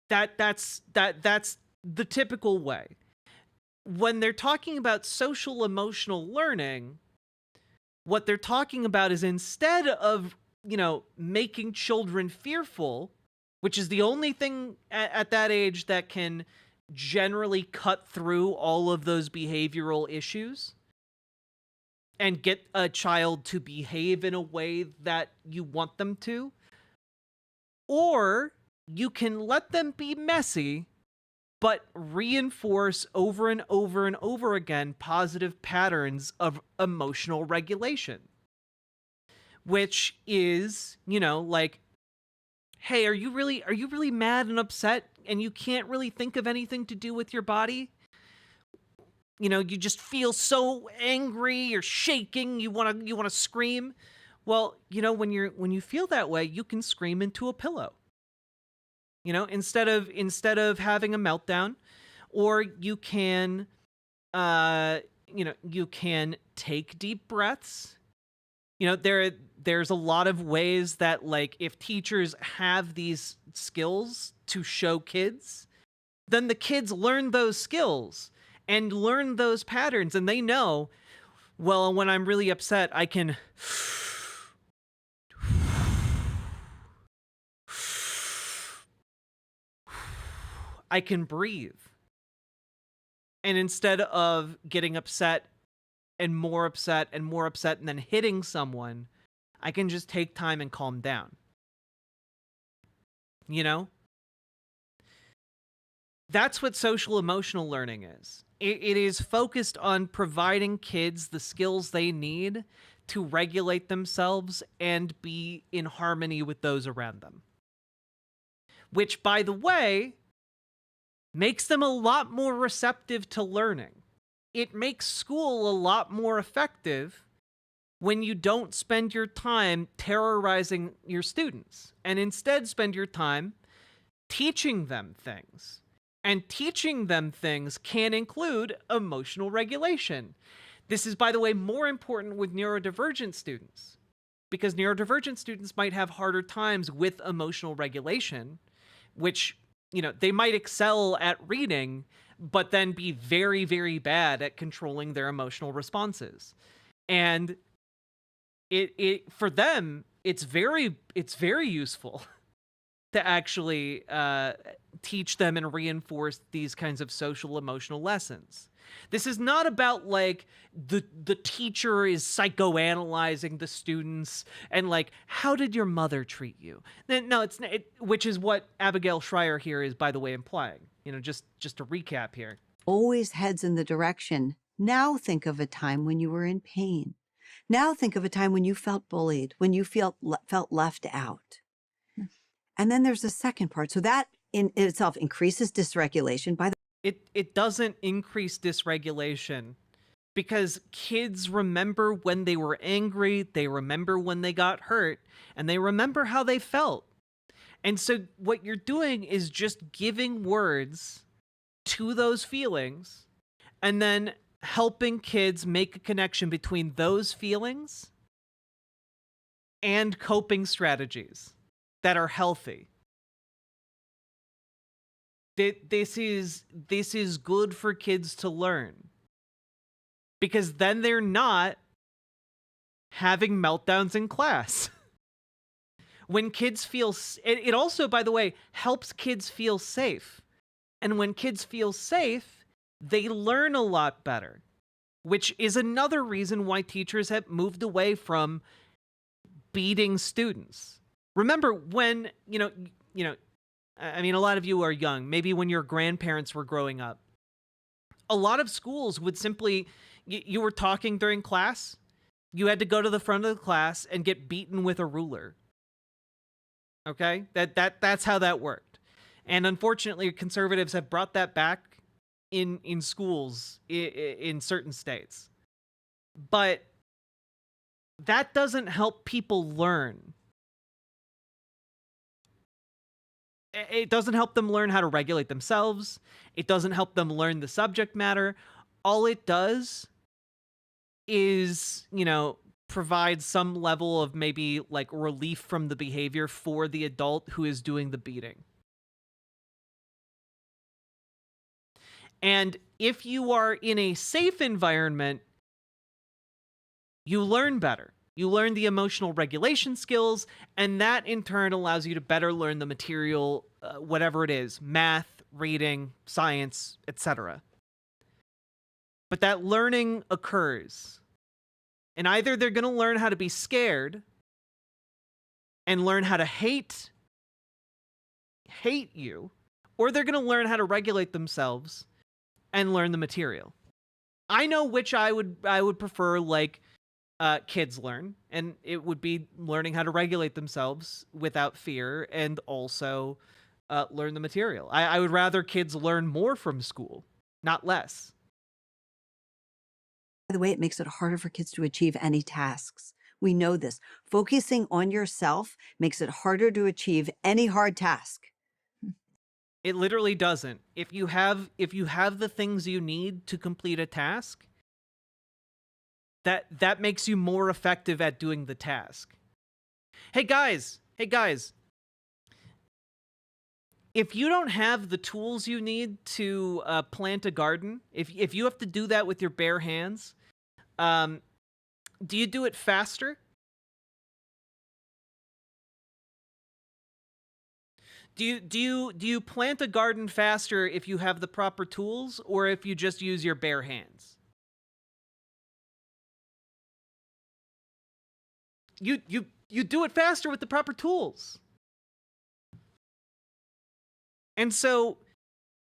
that's the typical way. When they're talking about social emotional learning, what they're talking about is instead of, you know, making children fearful, which is the only thing at that age that can generally cut through all of those behavioral issues and get a child to behave in a way that you want them to. Or you can let them be messy, but reinforce over and over and over again positive patterns of emotional regulation. Which is, you know, like, hey, are you really mad and upset and you can't really think of anything to do with your body? You know, you just feel so angry, you're shaking, you want to scream. Well, you know, when you feel that way, you can scream into a pillow. You know, instead of having a meltdown, or you can you know, you can take deep breaths. You know, there's a lot of ways that, like, if teachers have these skills to show kids, then the kids learn those skills and learn those patterns, and they know, well, when I'm really upset, I can breathe. And instead of getting upset and more upset and more upset and then hitting someone, I can just take time and calm down. You know? That's what social emotional learning is. It is focused on providing kids the skills they need to regulate themselves and be in harmony with those around them. Which, by the way, makes them a lot more receptive to learning. It makes school a lot more effective when you don't spend your time terrorizing your students and instead spend your time teaching them things. And teaching them things can include emotional regulation. This is, by the way, more important with neurodivergent students, because neurodivergent students might have harder times with emotional regulation, which, you know, they might excel at reading, but then be very, very bad at controlling their emotional responses. And it for them, it's very useful to actually teach them and reinforce these kinds of social emotional lessons. This is not about, like, the teacher is psychoanalyzing the students and, like, how did your mother treat you? No, which is what Abigail Schreier here is, by the way, implying. You know, just to recap here. Always heads in the direction. Now think of a time when you were in pain. Now think of a time when you felt bullied, when you felt left out. And then there's a second part. So that in itself increases dysregulation. By the It doesn't increase dysregulation because kids remember when they were angry, they remember when they got hurt, and they remember how they felt. And so what you're doing is just giving words to those feelings and then helping kids make a connection between those feelings and coping strategies that are healthy. This is good for kids to learn. Because then they're not having meltdowns in class. When kids feel... It also, by the way, helps kids feel safe. And when kids feel safe, they learn a lot better. Which is another reason why teachers have moved away from beating students. Remember when, I mean, a lot of you are young. Maybe when your grandparents were growing up. A lot of schools would simply... You were talking during class, you had to go to the front of the class and get beaten with a ruler. Okay? That's how that worked. And unfortunately, conservatives have brought that back in schools in certain states. But that doesn't help people learn. It doesn't help them learn how to regulate themselves. It doesn't help them learn the subject matter. All it does is, provide some level of maybe like relief from the behavior for the adult who is doing the beating. And if you are in a safe environment, you learn better. You learn the emotional regulation skills, and that in turn allows you to better learn the material, whatever it is, math, reading, science, etc. But that learning occurs. And either they're going to learn how to be scared and learn how to hate you, or they're going to learn how to regulate themselves and learn the material. I know which I would prefer, like, kids learn, and it would be learning how to regulate themselves without fear and also learn the material. I would rather kids learn more from school, not less. By the way, it makes it harder for kids to achieve any tasks. We know this. Focusing on yourself makes it harder to achieve any hard task. It literally doesn't. If you have the things you need to complete a task, that makes you more effective at doing the task. Hey guys. If you don't have the tools you need to plant a garden, if you have to do that with your bare hands, do you do it faster? Do you plant a garden faster if you have the proper tools or if you just use your bare hands? You do it faster with the proper tools. And so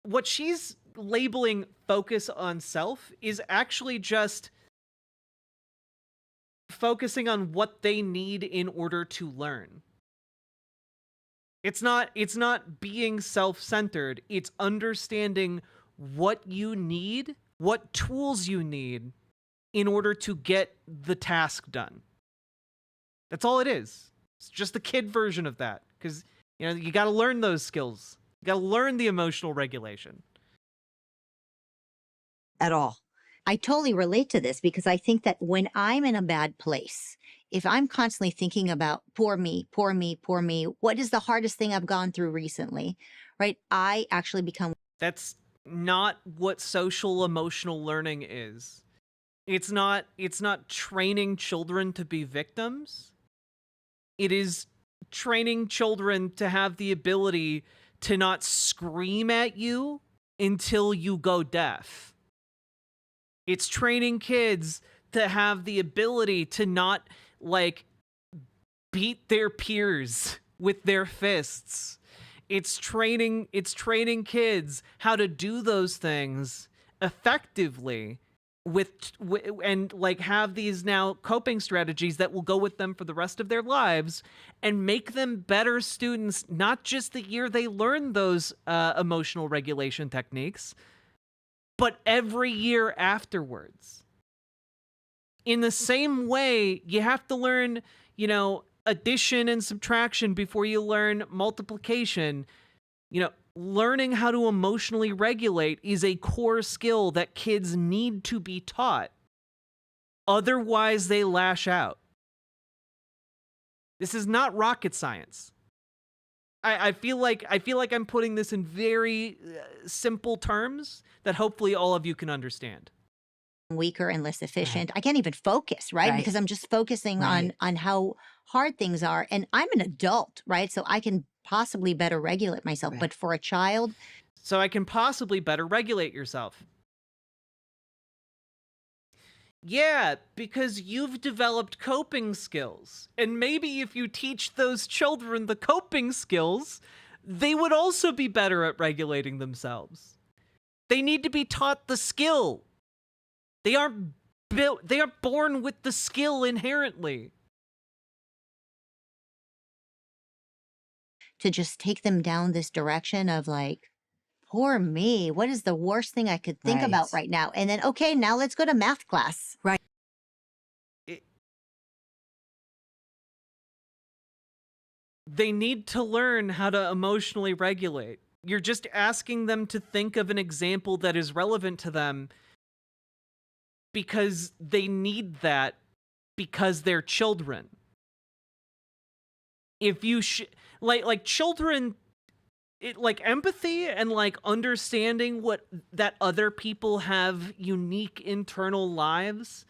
what she's labeling focus on self is actually just focusing on what they need in order to learn. It's not being self-centered. It's understanding what you need, what tools you need in order to get the task done. That's all it is. It's just the kid version of that, because you got to learn those skills. You got to learn the emotional regulation. At all. I totally relate to this because I think that when I'm in a bad place, if I'm constantly thinking about poor me, poor me, poor me, what is the hardest thing I've gone through recently, right? I actually become... That's not what social emotional learning is. It's not training children to be victims. It is training children to have the ability to not scream at you until you go deaf. It's training kids to have the ability to not, like, beat their peers with their fists. It's training kids how to do those things effectively and like have these now coping strategies that will go with them for the rest of their lives and make them better students, not just the year they learn those emotional regulation techniques, but every year afterwards. In the same way, you have to learn, addition and subtraction before you learn multiplication. Learning how to emotionally regulate is a core skill that kids need to be taught. Otherwise, they lash out. This is not rocket science. I feel like I'm putting this in very simple terms that hopefully all of you can understand. Weaker and less efficient. I can't even focus, right? Because I'm just focusing on how hard things are. And I'm an adult, right? So I can possibly better regulate myself. But for a child, So I can possibly better regulate yourself. Yeah, because you've developed coping skills. And maybe if you teach those children the coping skills, they would also be better at regulating themselves. They need to be taught the skill. They aren't born with the skill inherently. to just take them down this direction of like, poor me, what is the worst thing I could think about right now? And then, okay, now let's go to math class. Right. They need to learn how to emotionally regulate. You're just asking them to think of an example that is relevant to them because they need that because they're children. If you like children, like empathy and like understanding that other people have unique internal lives,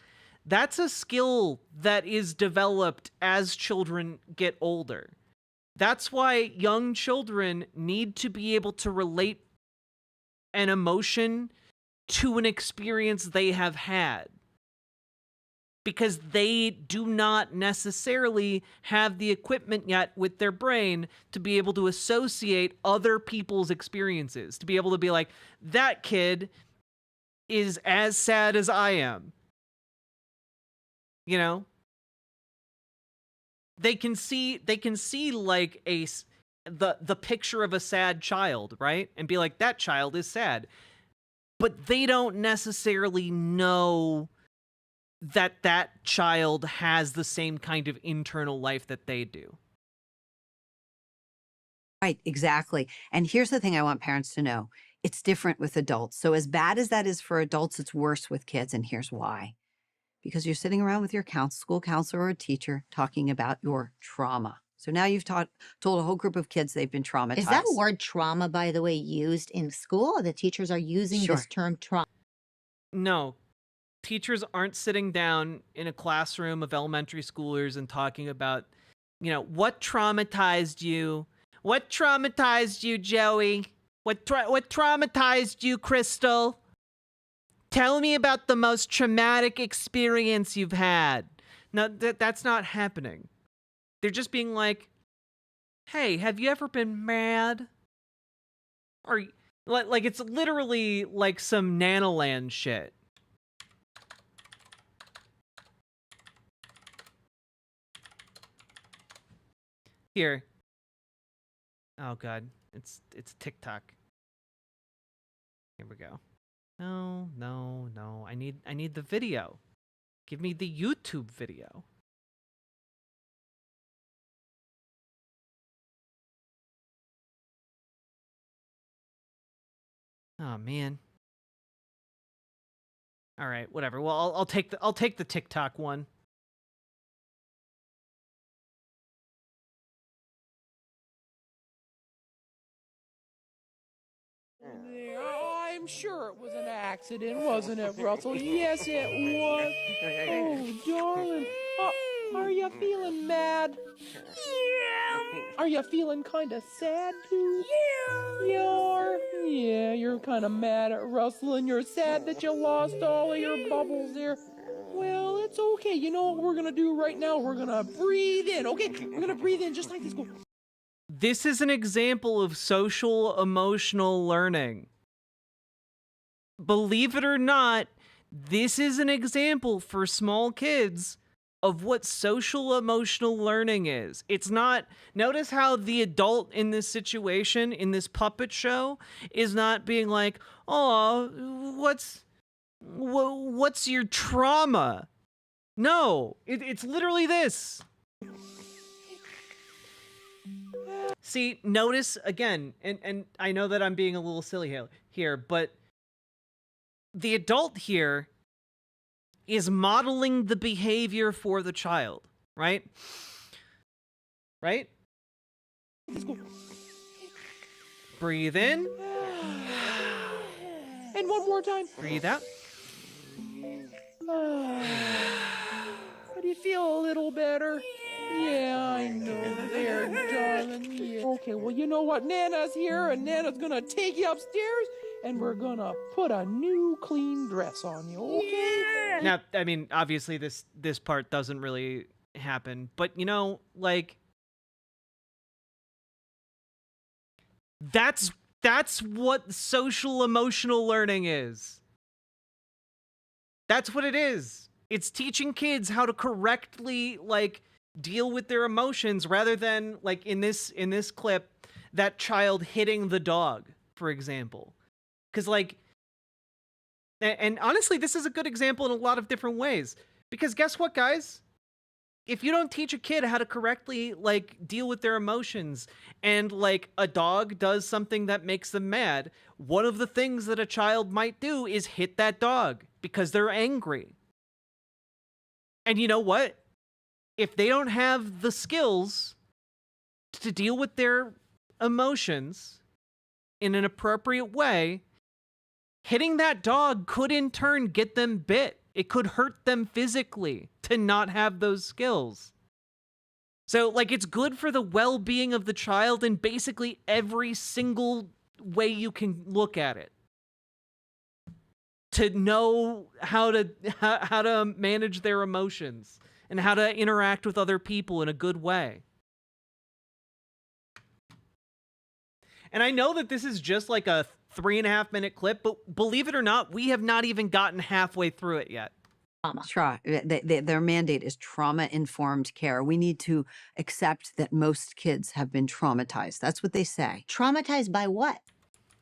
that's a skill that is developed as children get older. That's why young children need to be able to relate an emotion to an experience they have had. Because they do not necessarily have the equipment yet with their brain to be able to associate other people's experiences, to be able to be like, that kid is as sad as I am. You know? They can see like the picture of a sad child, right? And be like, that child is sad. But they don't necessarily know that child has the same kind of internal life that they do. Right, exactly. And here's the thing I want parents to know. It's different with adults. So as bad as that is for adults, it's worse with kids. And here's why. Because you're sitting around with your school counselor or a teacher talking about your trauma. So now you've told a whole group of kids they've been traumatized. Is that word trauma, by the way, used in school? The teachers are using this term trauma. No. Teachers aren't sitting down in a classroom of elementary schoolers and talking about, what traumatized you? What traumatized you, Joey? What traumatized you, Crystal? Tell me about the most traumatic experience you've had. No, that's not happening. They're just being like, hey, have you ever been mad? Or, like it's literally like some Nanoland shit. Here. Oh god, it's TikTok. Here we go. No. I need the video. Give me the YouTube video. Oh man. All right, whatever. Well, I'll take the TikTok one. I'm sure it was an accident, wasn't it, Russell? Yes, it was. Oh, darling. Are you feeling mad? Yeah. Are you feeling kind of sad, too? Yeah. You are? Yeah, you're kind of mad at Russell, and you're sad that you lost all of your bubbles there. Well, it's okay. You know what we're going to do right now? We're going to breathe in, okay? We're going to breathe in just like this. Go. This is an example of social emotional learning. Believe it or not, this is an example for small kids of what social emotional learning is. It's not, notice how the adult in this situation, in this puppet show, is not being like, oh, what's your trauma? No, it's literally this. See, notice again, and I know that I'm being a little silly here, but the adult here is modeling the behavior for the child, right? Right? Breathe in. And one more time. Breathe out. So do you feel a little better? Yeah, I know. There, darling. Yeah. Okay, well, you know what? Nana's here, and Nana's gonna take you upstairs, and we're gonna put a new clean dress on you, okay? Now, I mean, obviously this part doesn't really happen, but you know, like that's what social emotional learning is. That's what it is. It's teaching kids how to correctly like deal with their emotions rather than like in this clip that child hitting the dog, for example. Cuz like and honestly, this is a good example in a lot of different ways. Because guess what, guys? If you don't teach a kid how to correctly like deal with their emotions and like a dog does something that makes them mad, one of the things that a child might do is hit that dog because they're angry. And you know what? If they don't have the skills to deal with their emotions in an appropriate way, hitting that dog could in turn get them bit. It could hurt them physically to not have those skills. So, like, it's good for the well-being of the child in basically every single way you can look at it. To know how to manage their emotions and how to interact with other people in a good way. And I know that this is just like a 3.5 minute clip, but believe it or not, we have not even gotten halfway through it yet. Their mandate is trauma-informed care. We need to accept that most kids have been traumatized. That's what they say. Traumatized by what?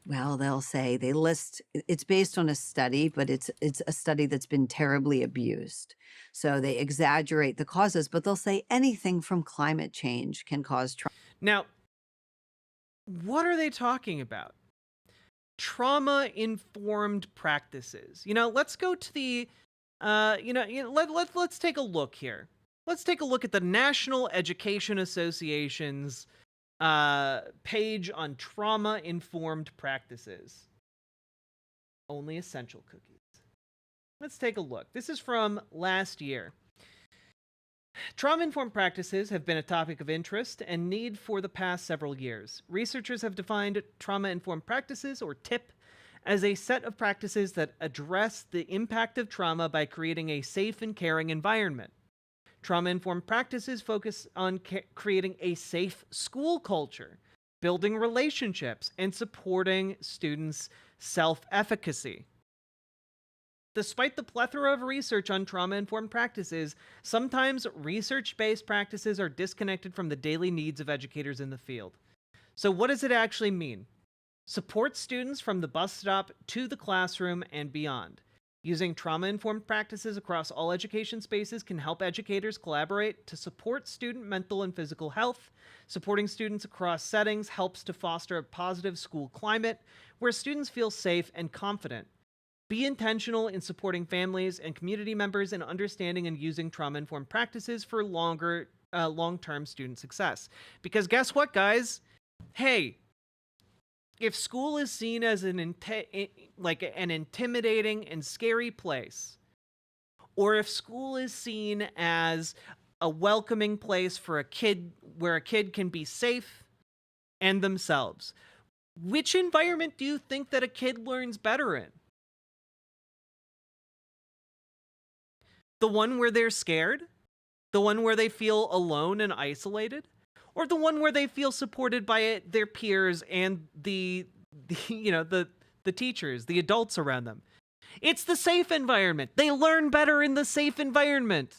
Well, they'll say they list, it's based on a study, but it's a study that's been terribly abused. So they exaggerate the causes, but they'll say anything from climate change can cause trauma. Now, what are they talking about? Trauma-informed practices. You know, let's go to the, let's take a look here. Let's take a look at the National Education Association's page on trauma-informed practices. Only essential cookies. Let's take a look. This is from last year. Trauma-informed practices have been a topic of interest and need for the past several years. Researchers have defined trauma-informed practices, or TIP, as a set of practices that address the impact of trauma by creating a safe and caring environment. Trauma-informed practices focus on creating a safe school culture, building relationships, and supporting students' self-efficacy. Despite the plethora of research on trauma-informed practices, sometimes research-based practices are disconnected from the daily needs of educators in the field. So what does it actually mean? Support students from the bus stop to the classroom and beyond. Using trauma-informed practices across all education spaces can help educators collaborate to support student mental and physical health. Supporting students across settings helps to foster a positive school climate where students feel safe and confident. Be intentional in supporting families and community members in understanding and using trauma-informed practices for long-term student success. Because guess what, guys? Hey, if school is seen as an intimidating and scary place, or if school is seen as a welcoming place for a kid, where a kid can be safe and themselves, which environment do you think that a kid learns better in? The one where they're scared? The one where they feel alone and isolated? Or the one where they feel supported by their peers and the teachers, the adults around them? It's the safe environment. They learn better in the safe environment.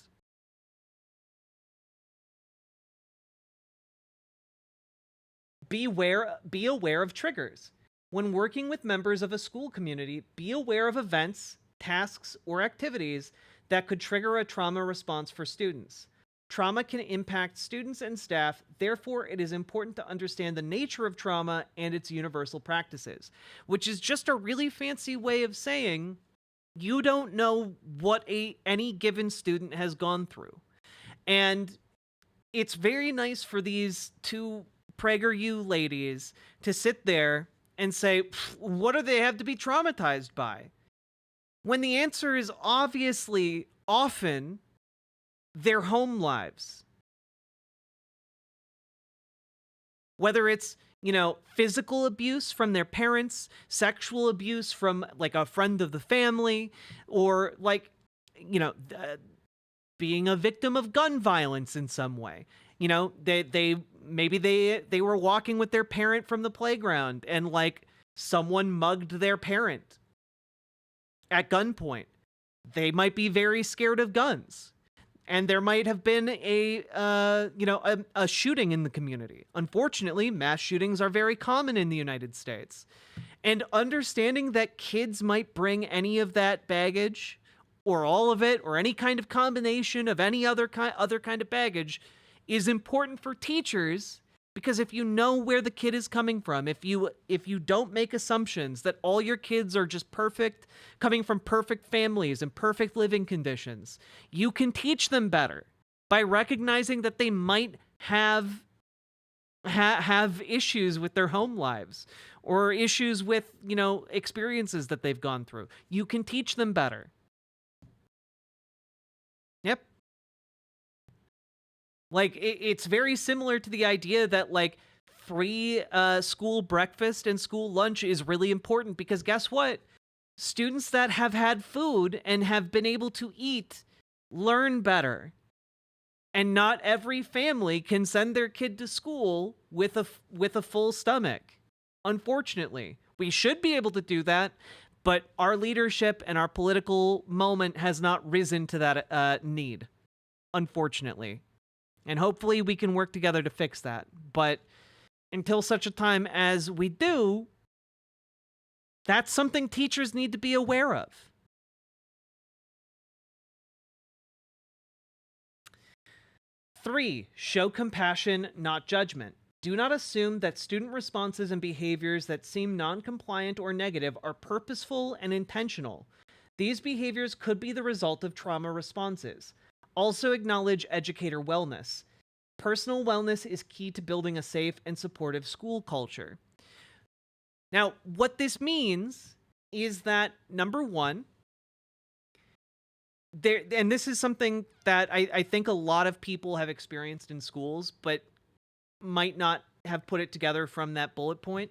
Be aware of triggers. When working with members of a school community, be aware of events, tasks, or activities that could trigger a trauma response for students. Trauma can impact students and staff, therefore it is important to understand the nature of trauma and its universal practices, which is just a really fancy way of saying you don't know what any given student has gone through. And it's very nice for these two PragerU ladies to sit there and say, what do they have to be traumatized by? When the answer is obviously often their home lives. Whether it's, physical abuse from their parents, sexual abuse from like a friend of the family, or like, being a victim of gun violence in some way. They were walking with their parent from the playground and like someone mugged their parent at gunpoint. They might be very scared of guns. And there might have been a shooting in the community. Unfortunately, mass shootings are very common in the United States. And understanding that kids might bring any of that baggage, or all of it, or any kind of combination of any other kind of baggage, is important for teachers. Because if you know where the kid is coming from, if you don't make assumptions that all your kids are just perfect, coming from perfect families and perfect living conditions, you can teach them better by recognizing that they might have issues with their home lives or issues with, experiences that they've gone through. You can teach them better. Yep. Like, it's very similar to the idea that, like, free school breakfast and school lunch is really important because guess what? Students that have had food and have been able to eat learn better. And not every family can send their kid to school with a full stomach. Unfortunately, we should be able to do that, but our leadership and our political moment has not risen to that need, unfortunately. And hopefully we can work together to fix that. But until such a time as we do, that's something teachers need to be aware of. Three, show compassion, not judgment. Do not assume that student responses and behaviors that seem non-compliant or negative are purposeful and intentional. These behaviors could be the result of trauma responses. Also acknowledge educator wellness. Personal wellness is key to building a safe and supportive school culture. Now, what this means is that, number one, and this is something that I think a lot of people have experienced in schools, but might not have put it together from that bullet point.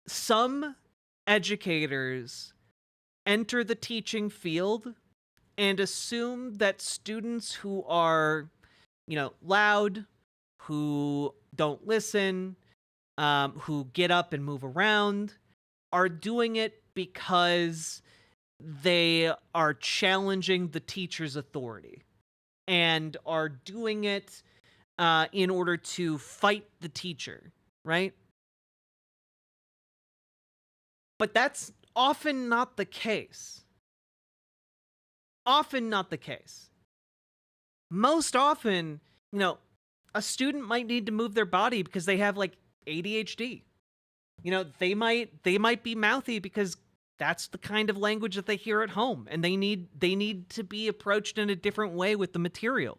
Some educators enter the teaching field and assume that students who are, loud, who don't listen, who get up and move around, are doing it because they are challenging the teacher's authority and are doing it in order to fight the teacher, right? But that's often not the case. Often not the case. Most often, a student might need to move their body because they have like ADHD. They might be mouthy because that's the kind of language that they hear at home, and they need to be approached in a different way with the material.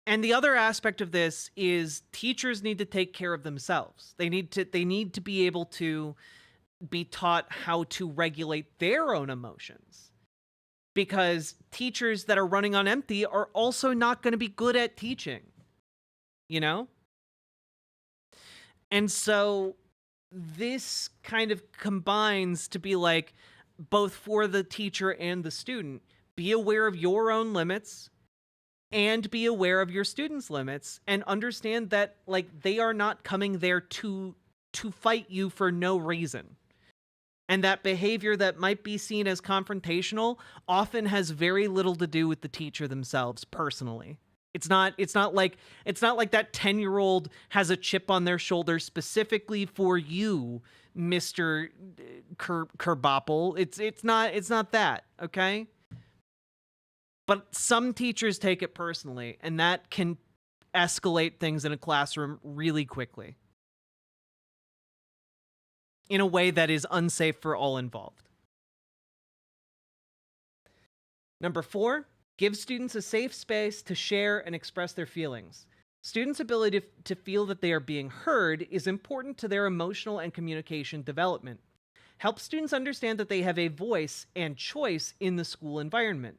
And the other aspect of this is teachers need to take care of themselves. They need to be able to be taught how to regulate their own emotions. Because teachers that are running on empty are also not going to be good at teaching. And so this kind of combines to be like, both for the teacher and the student, be aware of your own limits and be aware of your students' limits and understand that like they are not coming there to fight you for no reason. And that behavior that might be seen as confrontational often has very little to do with the teacher themselves personally. It's not like that 10-year-old has a chip on their shoulder specifically for you, Mr. Kerbopple. It's not that, okay? But some teachers take it personally, and that can escalate things in a classroom really quickly in a way that is unsafe for all involved. Number 4, Give students a safe space to share and express their feelings. Students' ability to feel that they are being heard is important to their emotional and communication development. Help students understand that they have a voice and choice in the school environment.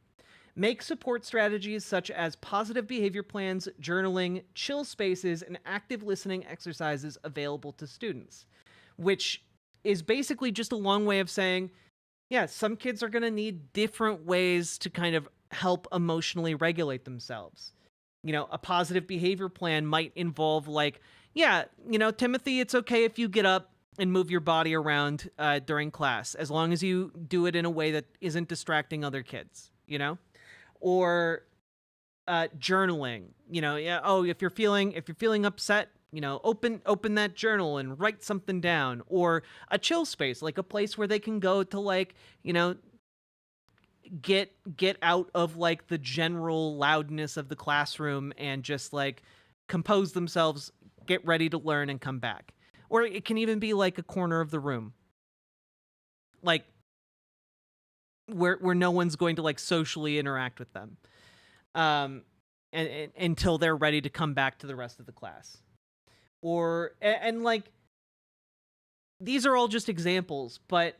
Make support strategies such as positive behavior plans, journaling, chill spaces, and active listening exercises available to students, which is basically just a long way of saying, yeah, some kids are going to need different ways to kind of help emotionally regulate themselves. You know, a positive behavior plan might involve like, yeah, you know, Timothy, it's okay if you get up and move your body around during class, as long as you do it in a way that isn't distracting other kids, you know? Or journaling, you know, yeah, oh, if you're feeling upset, you know, open that journal and write something down. Or a chill space, like a place where they can go to, like, you know, get out of like the general loudness of the classroom and just like compose themselves, get ready to learn, and come back. Or it can even be like a corner of the room, like where no one's going to like socially interact with them, and until they're ready to come back to the rest of the class. Or and like, these are all just examples, but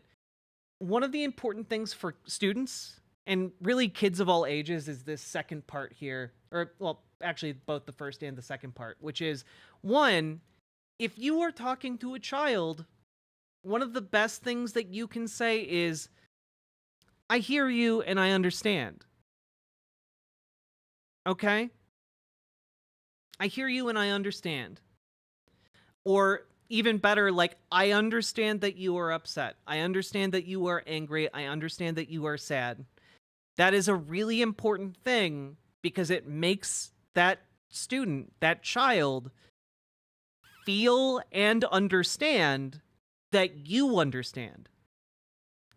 one of the important things for students and really kids of all ages is this second part here, or well, actually both the first and the second part, which is, one, if you are talking to a child, one of the best things that you can say is, I hear you and I understand. Okay? I hear you and I understand. Or even better, like, I understand that you are upset. I understand that you are angry. I understand that you are sad. That is a really important thing because it makes that student, that child, feel and understand that you understand.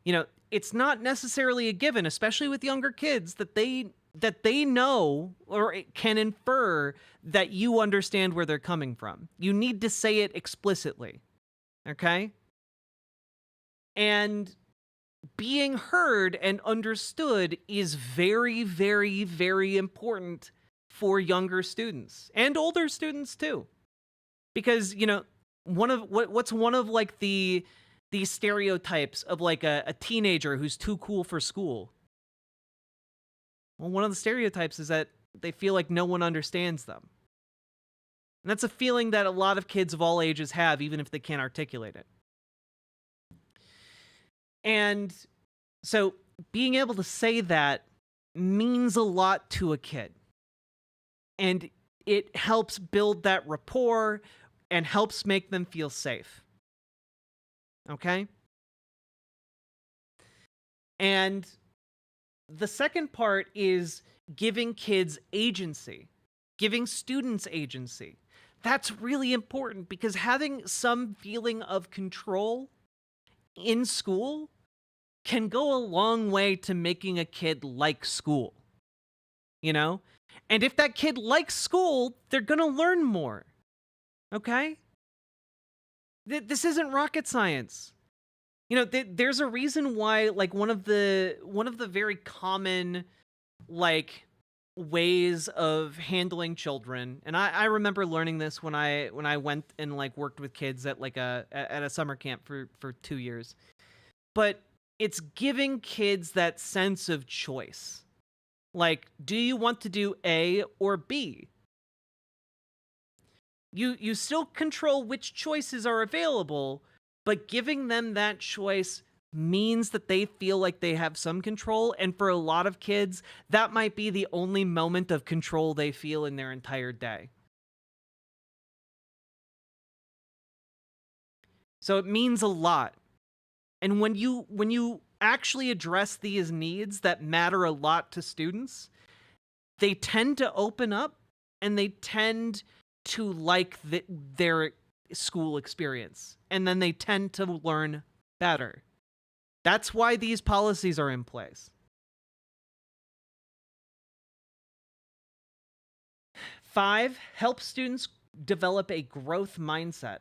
You know, it's not necessarily a given, especially with younger kids, that they know or can infer that you understand where they're coming from. You need to say it explicitly. Okay? And being heard and understood is very, very, very important for younger students and older students too. Because, you know, what's one of like these stereotypes of like a teenager who's too cool for school? Well, one of the stereotypes is that they feel like no one understands them. And that's a feeling that a lot of kids of all ages have, even if they can't articulate it. And so being able to say that means a lot to a kid. And it helps build that rapport and helps make them feel safe. Okay? And the second part is giving kids agency, giving students agency. That's really important because having some feeling of control in school can go a long way to making a kid like school, you know? And if that kid likes school, they're going to learn more, okay? This isn't rocket science. You know, there's a reason why, like, one of the very common, like, ways of handling children, and I remember learning this when I went and like worked with kids at like at a summer camp for 2 years. But it's giving kids that sense of choice. Like, do you want to do A or B? You still control which choices are available, but giving them that choice means that they feel like they have some control, and for a lot of kids, that might be the only moment of control they feel in their entire day. So it means a lot. And when you actually address these needs that matter a lot to students, they tend to open up and they tend to like their school experience, and then they tend to learn better. That's why these policies are in place. 5, help students develop a growth mindset.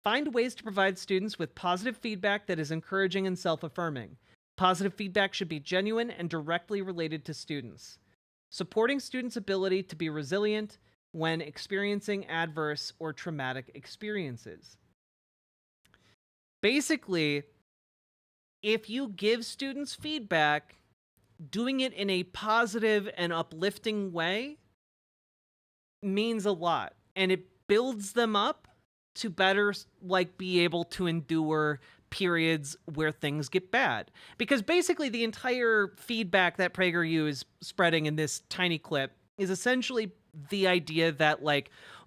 Find ways to provide students with positive feedback that is encouraging and self-affirming. Positive feedback should be genuine and directly related to students. supporting students' ability to be resilient when experiencing adverse or traumatic experiences. Basically, if you give students feedback, doing it in a positive and uplifting way means a lot, and it builds them up to better be able to endure periods where things get bad. Because basically the entire feedback that PragerU is spreading in this tiny clip is essentially the idea that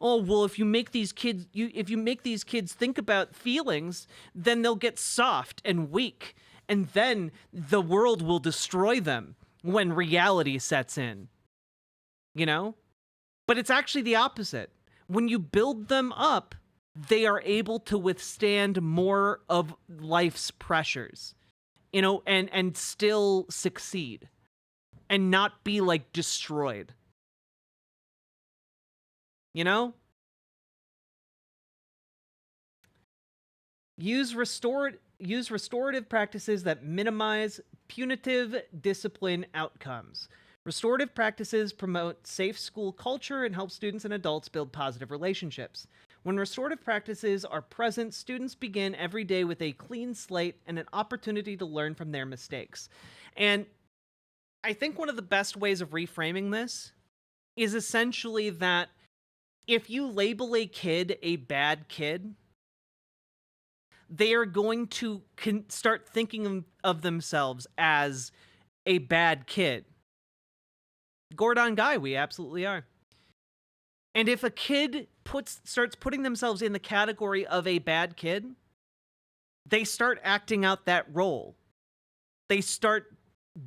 oh, well, if you make these kids think about feelings, then they'll get soft and weak, and then the world will destroy them when reality sets in. But it's actually the opposite. When you build them up, they are able to withstand more of life's pressures, and still succeed and not be destroyed. Use restorative practices that minimize punitive discipline outcomes. Restorative practices promote safe school culture and help students and adults build positive relationships. When restorative practices are present, students begin every day with a clean slate and an opportunity to learn from their mistakes. And I think one of the best ways of reframing this is essentially that if you label a kid a bad kid, they are going to start thinking of themselves as a bad kid. Gordon Guy, we absolutely are. And if a kid starts putting themselves in the category of a bad kid, they start acting out that role. They start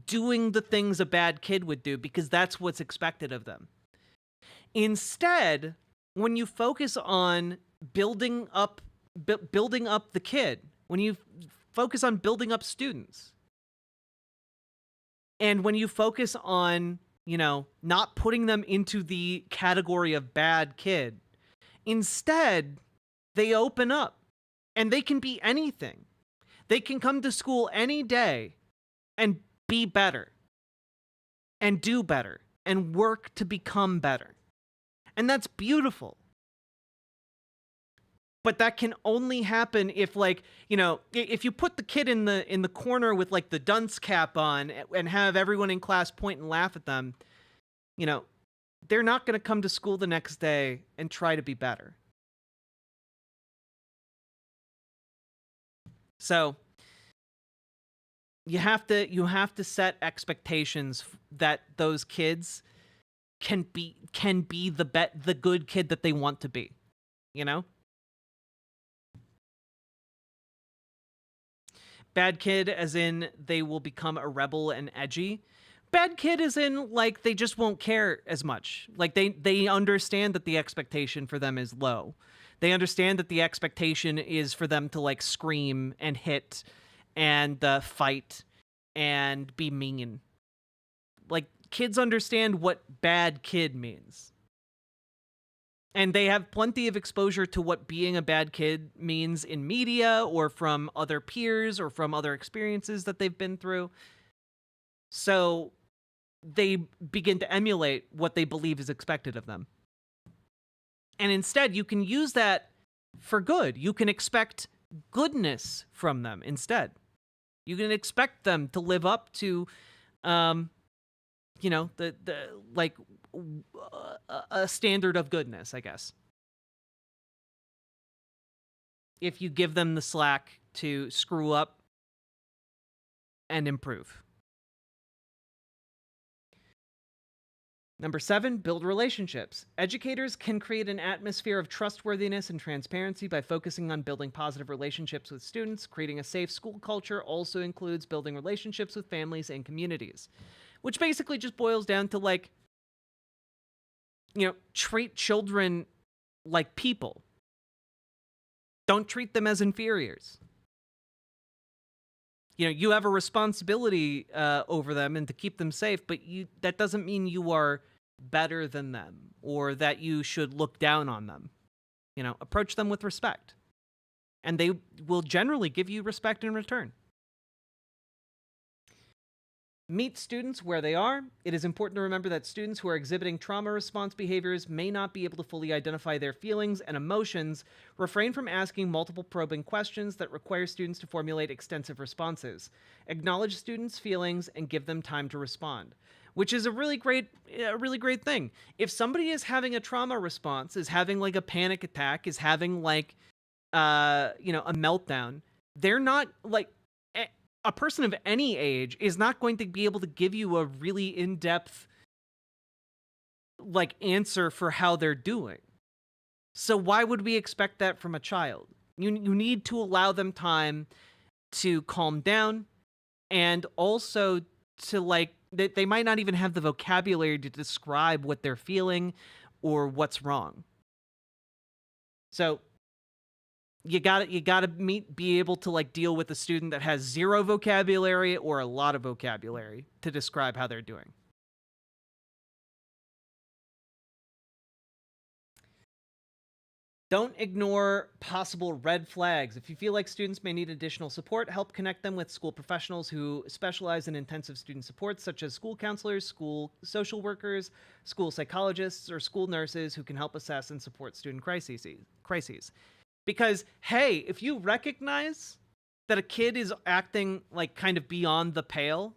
doing the things a bad kid would do because that's what's expected of them. Instead, when you focus on building up the kid, when you focus on building up students, and when you focus on not putting them into the category of bad kid, instead, they open up and they can be anything. They can come to school any day and be better and do better and work to become better. And that's beautiful. But that can only happen if if you put the kid in the corner with the dunce cap on and have everyone in class point and laugh at them, they're not going to come to school the next day and try to be better. So you have to set expectations that those kids can be the good kid that they want to be, Bad kid as in they will become a rebel and edgy. Bad kid as in they just won't care as much. They understand that the expectation for them is low. They understand that the expectation is for them to scream and hit and fight and be mean. Kids understand what bad kid means. And they have plenty of exposure to what being a bad kid means in media or from other peers or from other experiences that they've been through. So they begin to emulate what they believe is expected of them. And instead, you can use that for good. You can expect goodness from them instead. You can expect them to live up to, a standard of goodness, I guess. If you give them the slack to screw up and improve. Number 7, build relationships. Educators can create an atmosphere of trustworthiness and transparency by focusing on building positive relationships with students. Creating a safe school culture also includes building relationships with families and communities, which basically just boils down to treat children like people. Don't treat them as inferiors. You have a responsibility over them and to keep them safe, but that doesn't mean you are better than them or that you should look down on them. Approach them with respect. And they will generally give you respect in return. Meet students where they are. It is important to remember that students who are exhibiting trauma response behaviors may not be able to fully identify their feelings and emotions. Refrain from asking multiple probing questions that require students to formulate extensive responses. Acknowledge students' feelings and give them time to respond, which is a really great thing. If somebody is having a trauma response, is having like a panic attack, is having like, a meltdown, they're not like, a person of any age is not going to be able to give you a really in-depth like answer for how they're doing. So why would we expect that from a child? You need to allow them time to calm down, and also to like, they might not even have the vocabulary to describe what they're feeling or what's wrong. So you gotta be able to like deal with a student that has zero vocabulary or a lot of vocabulary to describe how they're doing. Don't ignore possible red flags. If you feel like students may need additional support, help connect them with school professionals who specialize in intensive student support, such as school counselors, school social workers, school psychologists, or school nurses who can help assess and support student crises. Because, hey, if you recognize that a kid is acting like kind of beyond the pale,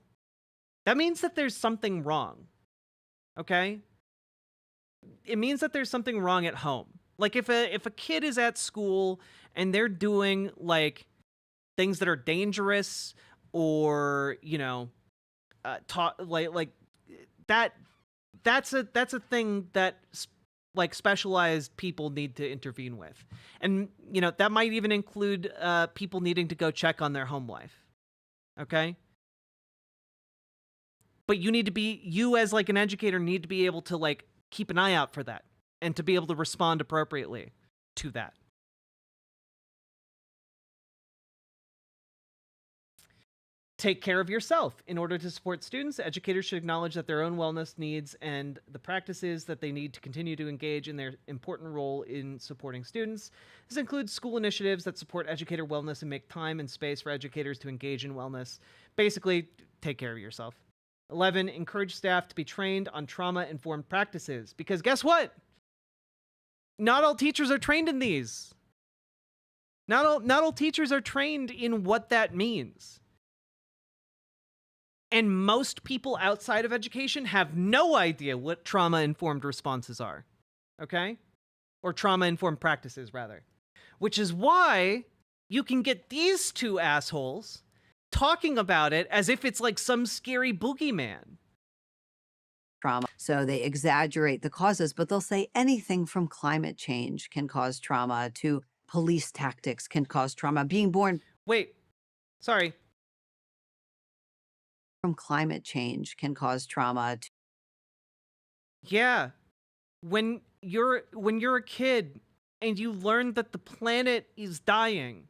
that means that there's something wrong. Okay? It means that there's something wrong at home. Like if a kid is at school and they're doing like things that are dangerous, or that's a thing that like specialized people need to intervene with. And that might even include people needing to go check on their home life. Okay? But you as like an educator need to be able to like keep an eye out for that and to be able to respond appropriately to that. Take care of yourself. In order to support students, educators should acknowledge that their own wellness needs and the practices that they need to continue to engage in their important role in supporting students. This includes school initiatives that support educator wellness and make time and space for educators to engage in wellness. Basically, take care of yourself. 11, encourage staff to be trained on trauma-informed practices. Because guess what? Not all teachers are trained in these. Not all teachers are trained in what that means. And most people outside of education have no idea what trauma-informed responses are. Okay? Or trauma-informed practices, rather. Which is why you can get these two assholes talking about it as if it's like some scary boogeyman. Trauma. So they exaggerate the causes, but they'll say anything from climate change can cause trauma to police tactics can cause trauma. Being born. Wait, sorry. From climate change can cause trauma. Yeah. When you're a kid and you learn that the planet is dying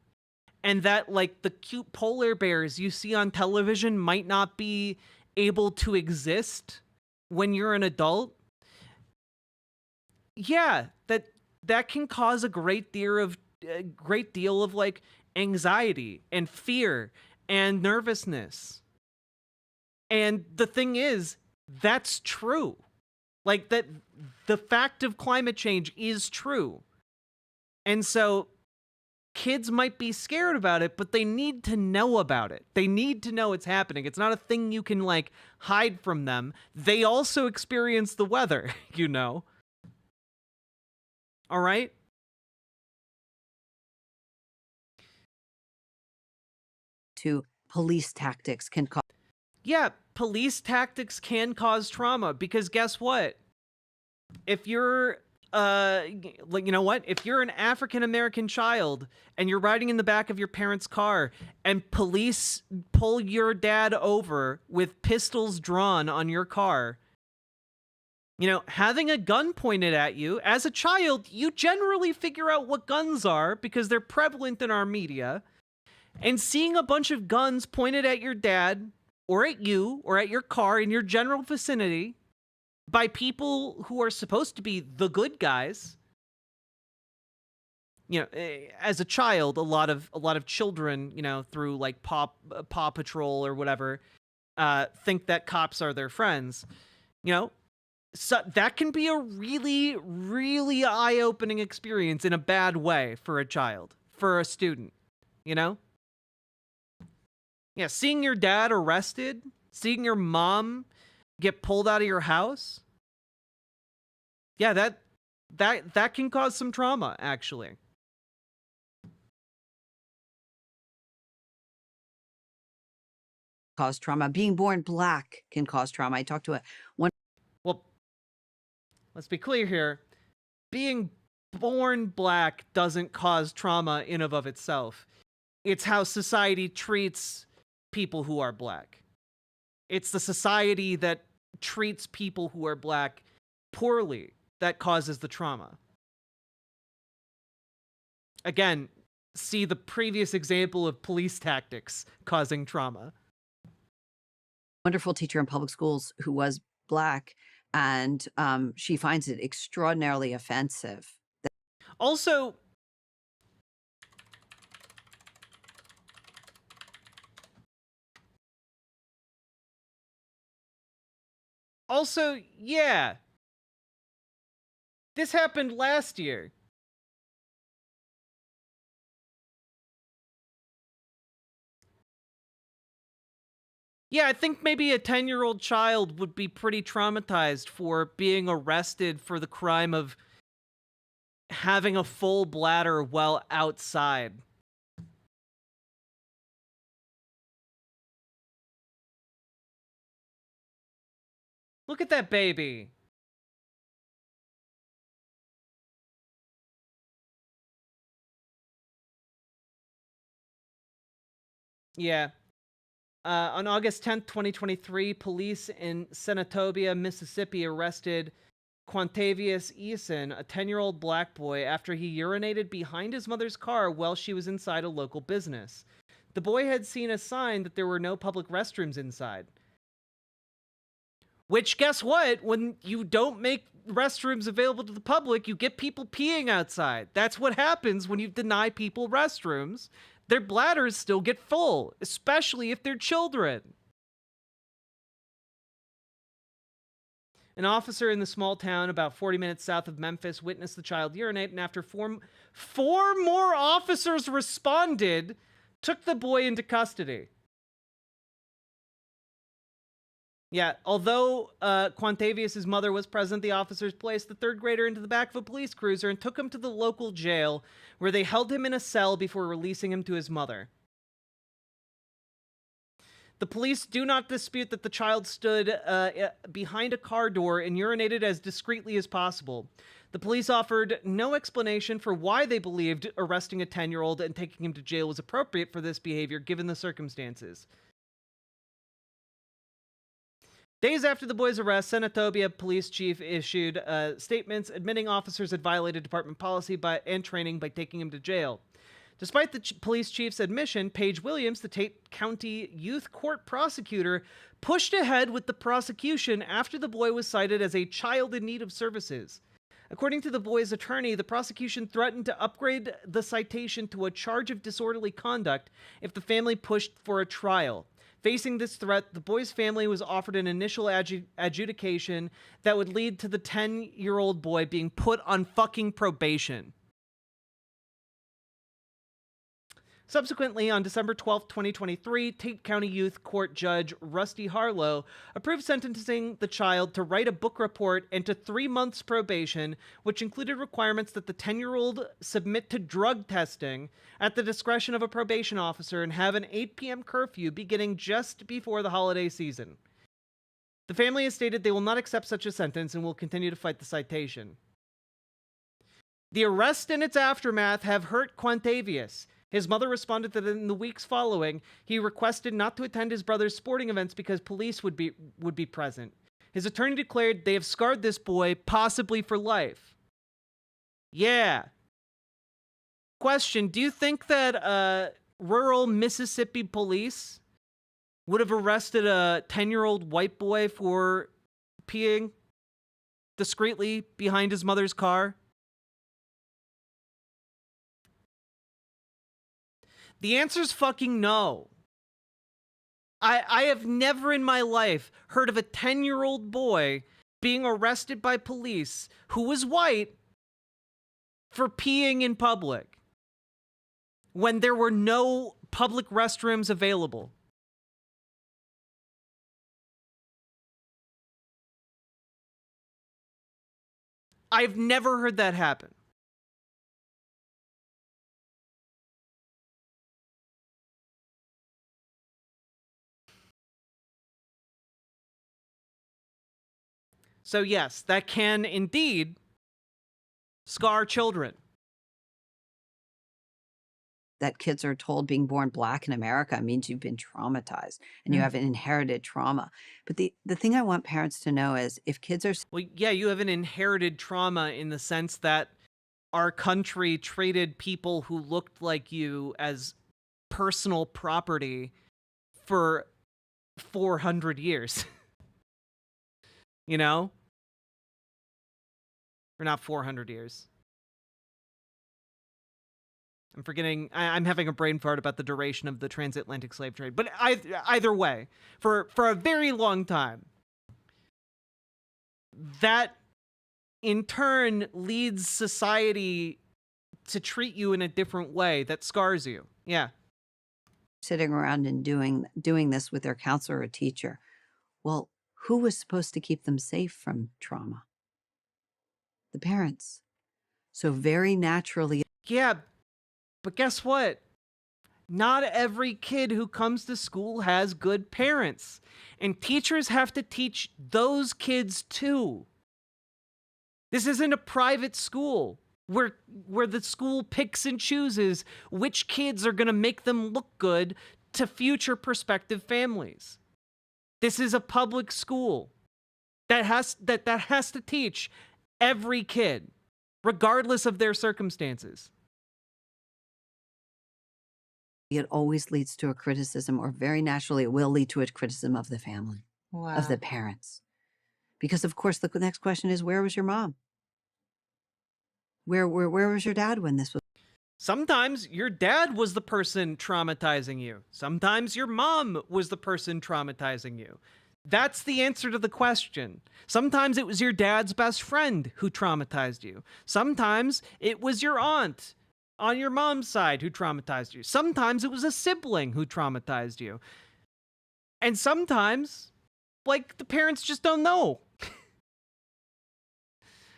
and that like the cute polar bears you see on television might not be able to exist when you're an adult, yeah, that can cause a great deal of like anxiety and fear and nervousness. And the thing is, that's true. Like that, the fact of climate change is true. And so kids might be scared about it, but they need to know about it. They need to know it's happening. It's not a thing you can like hide from them. They also experience the weather, All right? To police tactics can cause. Yeah, police tactics can cause trauma because guess what? If you're if you're an African American child and you're riding in the back of your parents' car and police pull your dad over with pistols drawn on your car, having a gun pointed at you, as a child, you generally figure out what guns are because they're prevalent in our media. And seeing a bunch of guns pointed at your dad or at you or at your car in your general vicinity by people who are supposed to be the good guys. As a child, a lot of children, through like Paw Patrol or whatever, think that cops are their friends. So that can be a really, really eye-opening experience in a bad way for a child, for a student, Yeah, seeing your dad arrested, seeing your mom get pulled out of your house. Yeah, that can cause some trauma, actually. Cause trauma. Being born black can cause trauma. I talked to one. Well, let's be clear here. Being born black doesn't cause trauma in of itself. It's how society treats people who are black. It's the society that treats people who are black poorly that causes the trauma. Again, see the previous example of police tactics causing trauma. Wonderful teacher in public schools who was black, and she finds it extraordinarily offensive. Also, yeah. This happened last year. Yeah, I think maybe a 10-year-old child would be pretty traumatized for being arrested for the crime of having a full bladder while outside. Look at that baby. Yeah. On August 10th, 2023, police in Senatobia, Mississippi arrested Quantavious Eason, a 10-year-old black boy, after he urinated behind his mother's car while she was inside a local business. The boy had seen a sign that there were no public restrooms inside. Which, guess what? When you don't make restrooms available to the public, you get people peeing outside. That's what happens when you deny people restrooms. Their bladders still get full, especially if they're children. An officer in the small town about 40 minutes south of Memphis witnessed the child urinate, and after four more officers responded, took the boy into custody. Yeah, although Quantavious' mother was present, the officers placed the third grader into the back of a police cruiser and took him to the local jail, where they held him in a cell before releasing him to his mother. The police do not dispute that the child stood behind a car door and urinated as discreetly as possible. The police offered no explanation for why they believed arresting a 10-year-old and taking him to jail was appropriate for this behavior, given the circumstances. Days after the boy's arrest, Senatobia police chief issued statements admitting officers had violated department policy and training by taking him to jail. Despite the police chief's admission, Paige Williams, the Tate County Youth Court prosecutor, pushed ahead with the prosecution after the boy was cited as a child in need of services. According to the boy's attorney, the prosecution threatened to upgrade the citation to a charge of disorderly conduct if the family pushed for a trial. Facing this threat, the boy's family was offered an initial adjudication that would lead to the 10-year-old boy being put on fucking probation. Subsequently, on December 12, 2023, Tate County Youth Court Judge Rusty Harlow approved sentencing the child to write a book report and to 3 months probation, which included requirements that the 10-year-old submit to drug testing at the discretion of a probation officer and have an 8 p.m. curfew beginning just before the holiday season. The family has stated they will not accept such a sentence and will continue to fight the citation. The arrest and its aftermath have hurt Quantavious. His mother responded that in the weeks following, he requested not to attend his brother's sporting events because police would be present. His attorney declared they have scarred this boy, possibly for life. Yeah. Question, do you think that rural Mississippi police would have arrested a 10-year-old white boy for peeing discreetly behind his mother's car? The answer's fucking no. I have never in my life heard of a 10-year-old boy being arrested by police who was white for peeing in public when there were no public restrooms available. I've never heard that happen. So yes, that can indeed scar children. That kids are told being born black in America means you've been traumatized and you have an inherited trauma. But the thing I want parents to know is if kids are Well, yeah, you have an inherited trauma in the sense that our country treated people who looked like you as personal property for 400 years. You know? Or not 400 years. I'm forgetting, I'm having a brain fart about the duration of the transatlantic slave trade. But either way, for a very long time, that in turn leads society to treat you in a different way that scars you. Yeah. sitting around and doing this with their counselor or teacher, well, who was supposed to keep them safe from trauma? The parents. So very naturally. Yeah, but guess what? Not every kid who comes to school has good parents. And teachers have to teach those kids too. This isn't a private school where the school picks and chooses which kids are going to make them look good to future prospective families. This is a public school that has to teach every kid, regardless of their circumstances. It always leads to a criticism, or very naturally it will lead to a criticism of the family, of the parents. Because of course the next question is, where was your mom? Where was your dad when this was? Sometimes your dad was the person traumatizing you. Sometimes your mom was the person traumatizing you. That's the answer to the question. Sometimes it was your dad's best friend who traumatized you. Sometimes it was your aunt on your mom's side who traumatized you. Sometimes it was a sibling who traumatized you. And sometimes, like, the parents just don't know.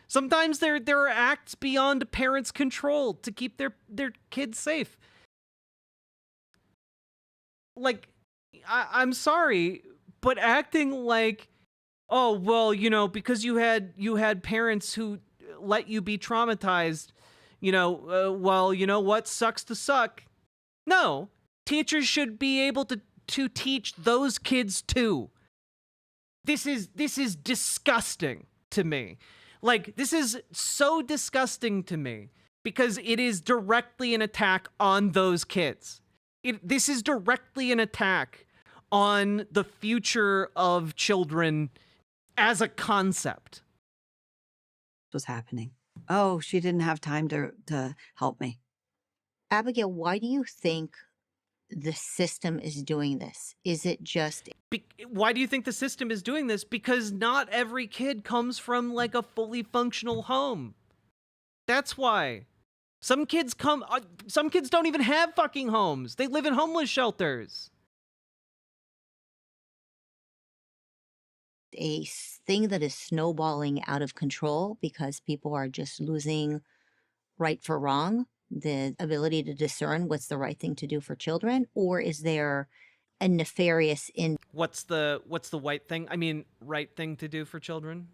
Sometimes there are acts beyond a parent's control to keep their kids safe. Like, I'm sorry, but acting like, oh, well, you know, because you had parents who let you be traumatized, you know, well, you know what, sucks to suck. No, teachers should be able to teach those kids too. This is disgusting to me. Like, this is so disgusting to me because it is directly an attack on those kids. This is directly an attack on the future of children as a concept. Was happening. Oh, she didn't have time to help me. Abigail, why do you think the system is doing this? Is it just... Why do you think the system is doing this? Because not every kid comes from like a fully functional home. That's why. Some kids don't even have fucking homes. They live in homeless shelters. A thing that is snowballing out of control because people are just losing right for wrong, the ability to discern what's the right thing to do for children? Or is there a nefarious What's the white thing? I mean, right thing to do for children?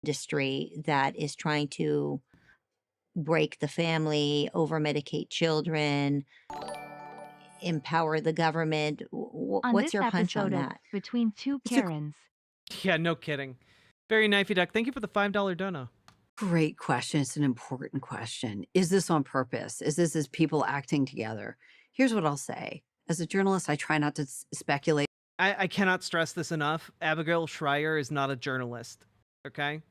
Industry that is trying to break the family, over-medicate children, empower the government? On What's this your hunch on episode of that? Between Two Karens. Yeah, no kidding. Very knifey duck. Thank you for the $5 dono. Great question. It's an important question. Is this on purpose? Is this people acting together? Here's what I'll say. As a journalist, I try not to speculate. I cannot stress this enough. Abigail Schreier is not a journalist, okay?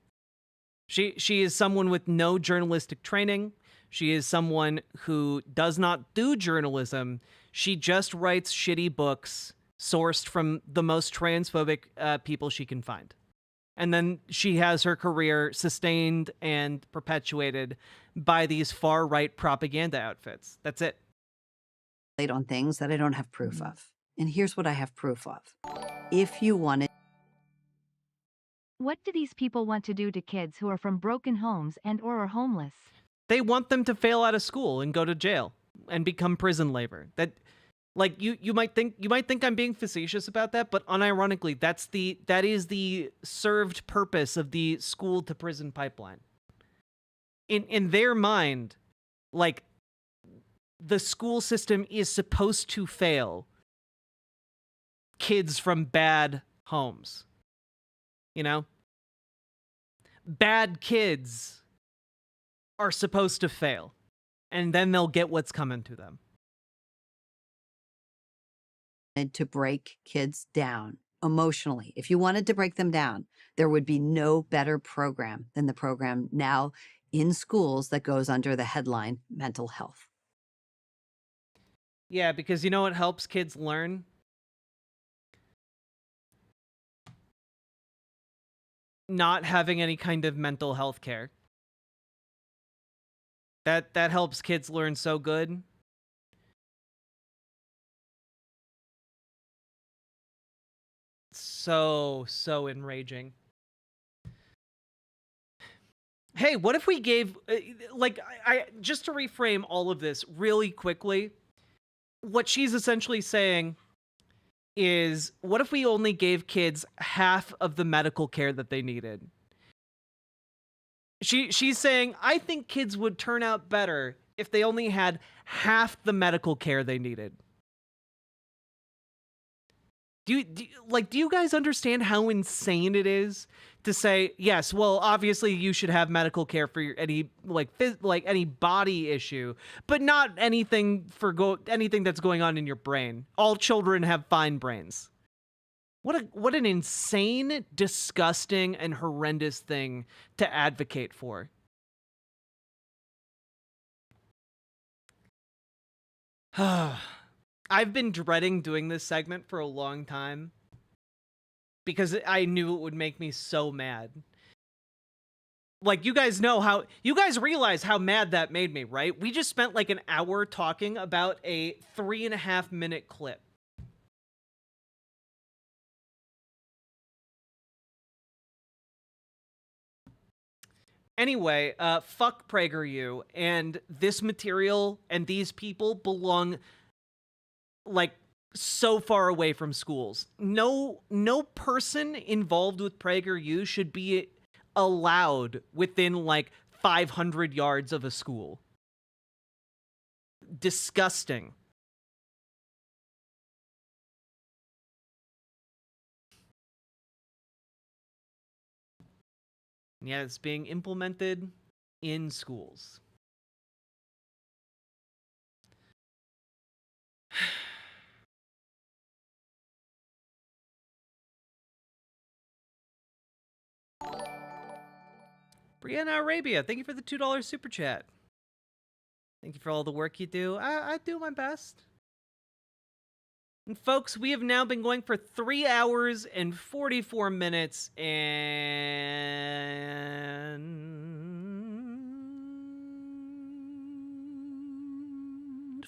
She is someone with no journalistic training. She is someone who does not do journalism. She just writes shitty books sourced from the most transphobic people she can find. And then she has her career sustained and perpetuated by these far-right propaganda outfits. That's it. On things that I don't have proof of. And here's what I have proof of. If you wanted. What do these people want to do to kids who are from broken homes and or are homeless? They want them to fail out of school and go to jail and become prison labor. That, like, you might think I'm being facetious about that, but unironically, that is the served purpose of the school to prison pipeline. In their mind, like, the school system is supposed to fail kids from bad homes. You know? Bad kids are supposed to fail, and then they'll get what's coming to them. To break kids down emotionally, if you wanted to break them down, there would be no better program than the program now in schools that goes under the headline mental health. Yeah, because you know what helps kids learn? Not having any kind of mental health care. That helps kids learn so good. So enraging. Hey, what if we gave, like, I just to reframe all of this really quickly, what she's essentially saying is, what if we only gave kids half of the medical care that they needed? She's saying, I think kids would turn out better if they only had half the medical care they needed. Do you guys understand how insane it is to say, yes, well, obviously you should have medical care for your any any body issue, but not anything for anything that's going on in your brain. All children have fine brains. What an insane, disgusting, and horrendous thing to advocate for. I've been dreading doing this segment for a long time because I knew it would make me so mad. Like, you guys realize how mad that made me, right? We just spent like an hour talking about a 3.5-minute clip. Anyway, fuck PragerU, and this material and these people belong, like, so far away from schools. No person involved with PragerU should be allowed within, like, 500 yards of a school. Disgusting. Yeah, it's being implemented in schools. Brianna Arabia, thank you for the $2 super chat. Thank you for all the work you do. I do my best. And folks, we have now been going for 3 hours and 44 minutes and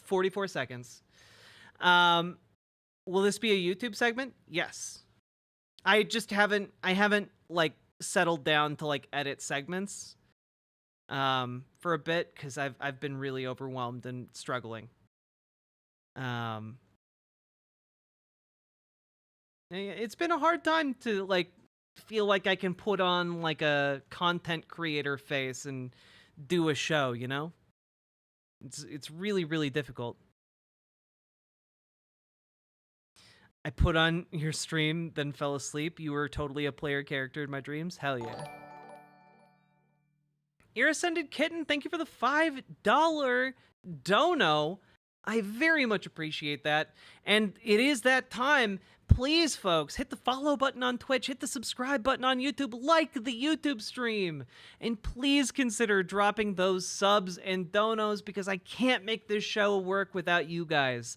44 seconds. Will this be a YouTube segment? Yes. I haven't like settled down to like edit segments for a bit because I've been really overwhelmed and struggling. It's been a hard time to like feel like I can put on like a content creator face and do a show, you know? It's really, really difficult. I put on your stream, then fell asleep. You were totally a player character in my dreams. Hell yeah. Irascended Kitten, thank you for the $5 dono. I very much appreciate that. And it is that time. Please, folks, hit the follow button on Twitch, hit the subscribe button on YouTube, like the YouTube stream, and please consider dropping those subs and donos because I can't make this show work without you guys.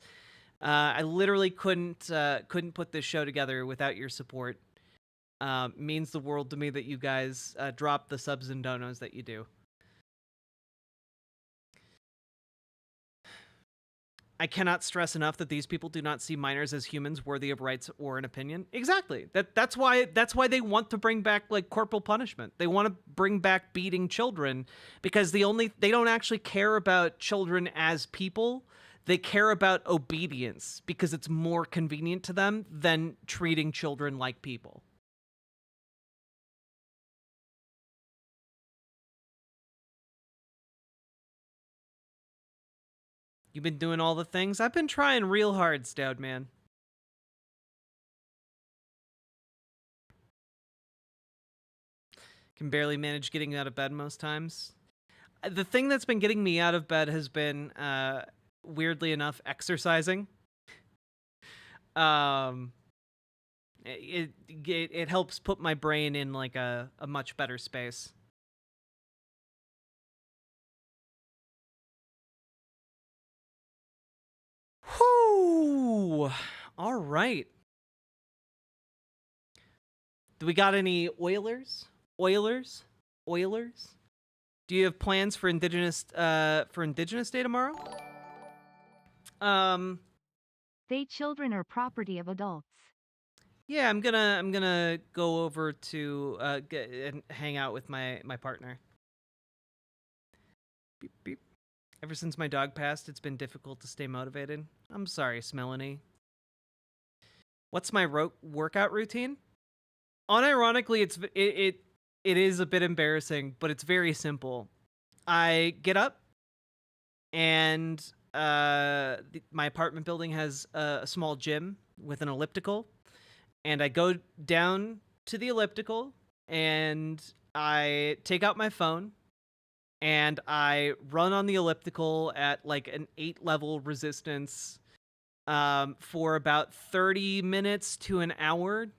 I literally couldn't put this show together without your support. Means the world to me that you guys drop the subs and donos that you do. I cannot stress enough that these people do not see minors as humans worthy of rights or an opinion. Exactly. That's why they want to bring back like corporal punishment. They want to bring back beating children because they don't actually care about children as people. They care about obedience because it's more convenient to them than treating children like people. You've been doing all the things? I've been trying real hard, Stout Man. Can barely manage getting out of bed most times. The thing that's been getting me out of bed has been, weirdly enough, exercising. It helps put my brain in like a much better space. Whoo! All right. Do we got any Oilers? Oilers? Do you have plans for Indigenous Day tomorrow? They children are property of adults. Yeah, I'm gonna go over to and hang out with my partner. Beep beep. Ever since my dog passed, it's been difficult to stay motivated. I'm sorry, Smelanie. What's my workout routine? Unironically, it is a bit embarrassing, but it's very simple. I get up, and my apartment building has a small gym with an elliptical, and I go down to the elliptical, and I take out my phone, and I run on the elliptical at like an 8-level resistance for about 30 minutes to an hour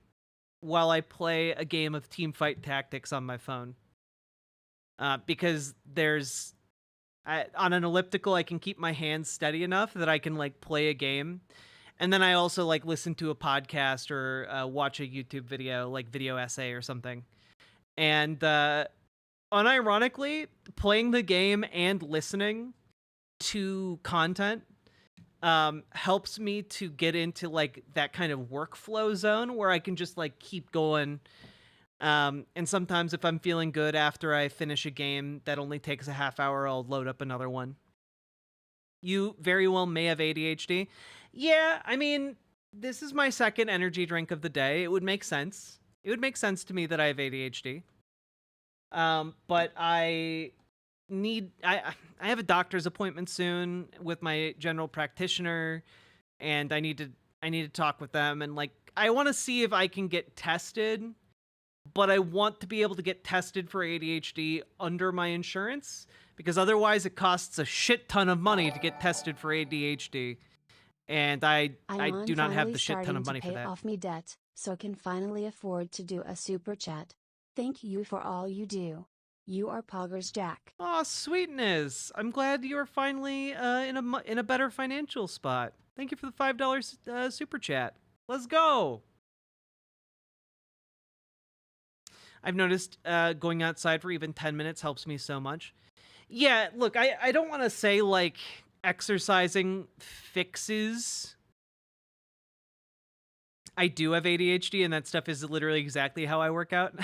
while I play a game of Teamfight Tactics on my phone. Because on an elliptical, I can keep my hands steady enough that I can like play a game. And then I also like listen to a podcast or watch a YouTube video, like video essay or something. And unironically, playing the game and listening to content helps me to get into like that kind of workflow zone where I can just like keep going. And sometimes if I'm feeling good after I finish a game that only takes a half hour, I'll load up another one. You very well may have ADHD. Yeah, I mean, this is my second energy drink of the day. It would make sense. It would make sense to me that I have ADHD. But I have a doctor's appointment soon with my general practitioner, and I need to talk with them, and like I want to see if I can get tested, but I want to be able to get tested for ADHD under my insurance because otherwise it costs a shit ton of money to get tested for ADHD, and I do not have the shit ton of money for that. Pay off me debt, so I can finally afford to do a super chat. Thank you for all you do. You are Poggers Jack. Aw, sweetness. I'm glad you're finally in a better financial spot. Thank you for the $5 super chat. Let's go. I've noticed going outside for even 10 minutes helps me so much. Yeah, look, I don't want to say like exercising fixes. I do have ADHD, and that stuff is literally exactly how I work out.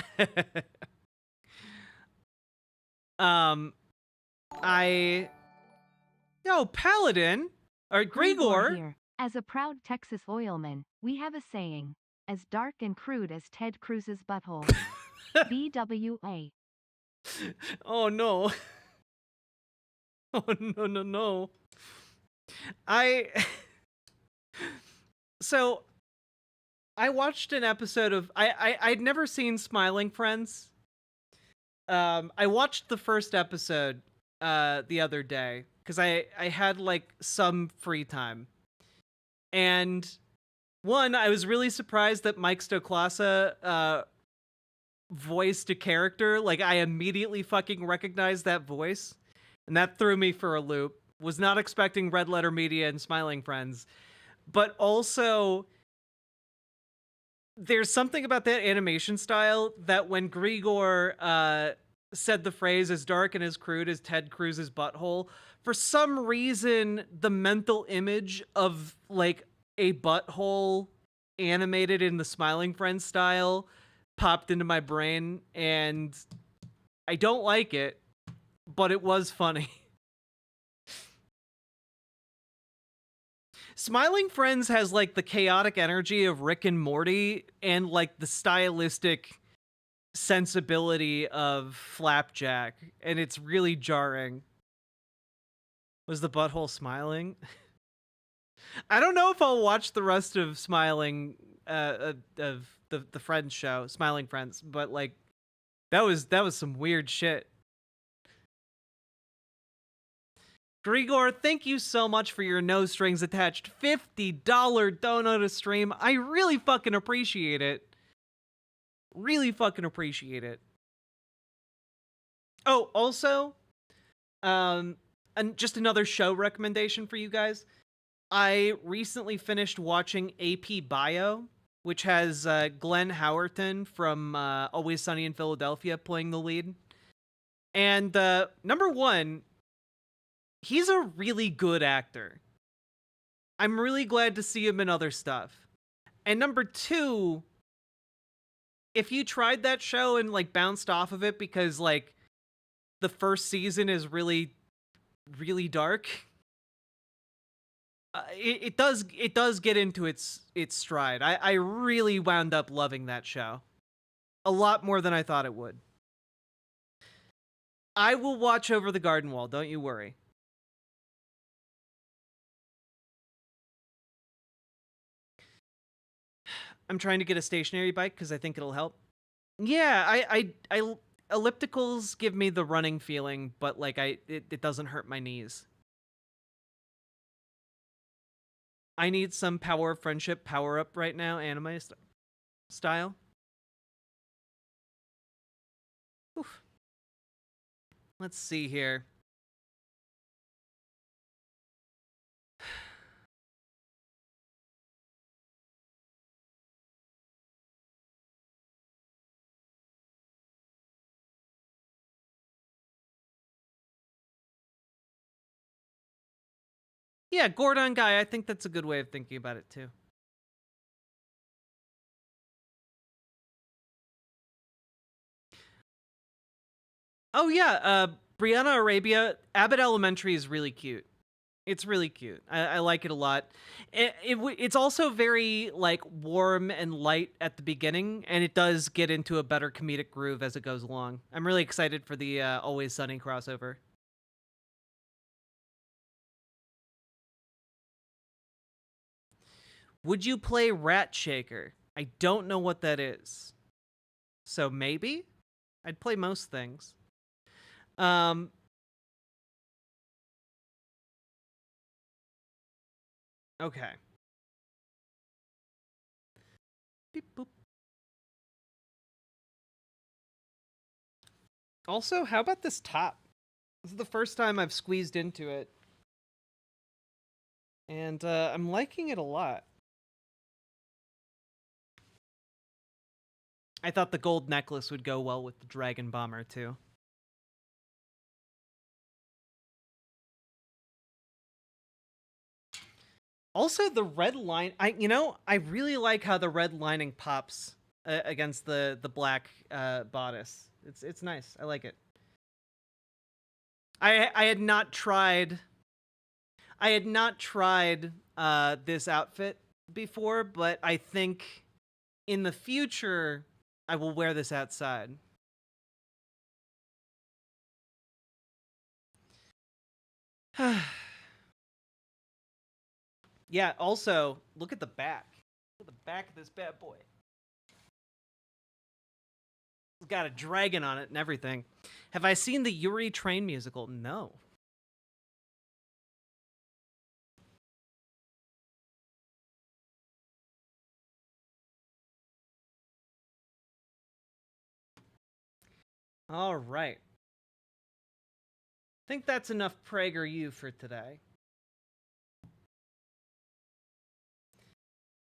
Paladin, or Gregor. Here. As a proud Texas oilman, we have a saying, as dark and crude as Ted Cruz's butthole. BWA. Oh no. Oh no. So I watched an episode of I'd never seen Smiling Friends. I watched the first episode the other day because I had like some free time. And one, I was really surprised that Mike Stoklasa voiced a character. Like I immediately fucking recognized that voice. And that threw me for a loop. Was not expecting Red Letter Media and Smiling Friends. but also there's something about that animation style that when Grigor said the phrase as dark and as crude as Ted Cruz's butthole, for some reason the mental image of like a butthole animated in the Smiling Friends style popped into my brain, and I don't like it, but it was funny. Smiling Friends has like the chaotic energy of Rick and Morty and like the stylistic sensibility of Flapjack, and it's really jarring. Was the butthole smiling? I don't know if I'll watch the rest of Smiling of the Friends show, Smiling Friends, but like that was some weird shit. Grigor, thank you so much for your no strings attached $50 dono to stream. I really fucking appreciate it. Really fucking appreciate it. Oh, also, and just another show recommendation for you guys. I recently finished watching AP Bio, which has Glenn Howerton from Always Sunny in Philadelphia playing the lead. And number one, he's a really good actor. I'm really glad to see him in other stuff. And number two, if you tried that show and like bounced off of it because like the first season is really, really dark, it does get into its stride. I really wound up loving that show a lot more than I thought it would. I will watch over the garden wall, don't you worry. I'm trying to get a stationary bike because I think it'll help. Yeah, I ellipticals give me the running feeling, but like it doesn't hurt my knees. I need some Power of Friendship power up right now, anime style. Oof. Let's see here. Yeah, Gordon Guy, I think that's a good way of thinking about it too. Oh yeah, Brianna Arabia, Abbott Elementary is really cute. It's really cute. I like it a lot. It's also very like warm and light at the beginning, and it does get into a better comedic groove as it goes along. I'm really excited for the Always Sunny crossover. Would you play Rat Shaker? I don't know what that is. So maybe? I'd play most things. Okay. Beep boop. Also, how about this top? This is the first time I've squeezed into it. And I'm liking it a lot. I thought the gold necklace would go well with the Dragon Bomber, too. Also, the red line, I really like how the red lining pops against the black bodice. It's nice. I like it. I had not tried this outfit before, but I think in the future I will wear this outside. Yeah, also, look at the back. Look at the back of this bad boy. It's got a dragon on it and everything. Have I seen the Yuri Train musical? No. All right. I think that's enough PragerU for today.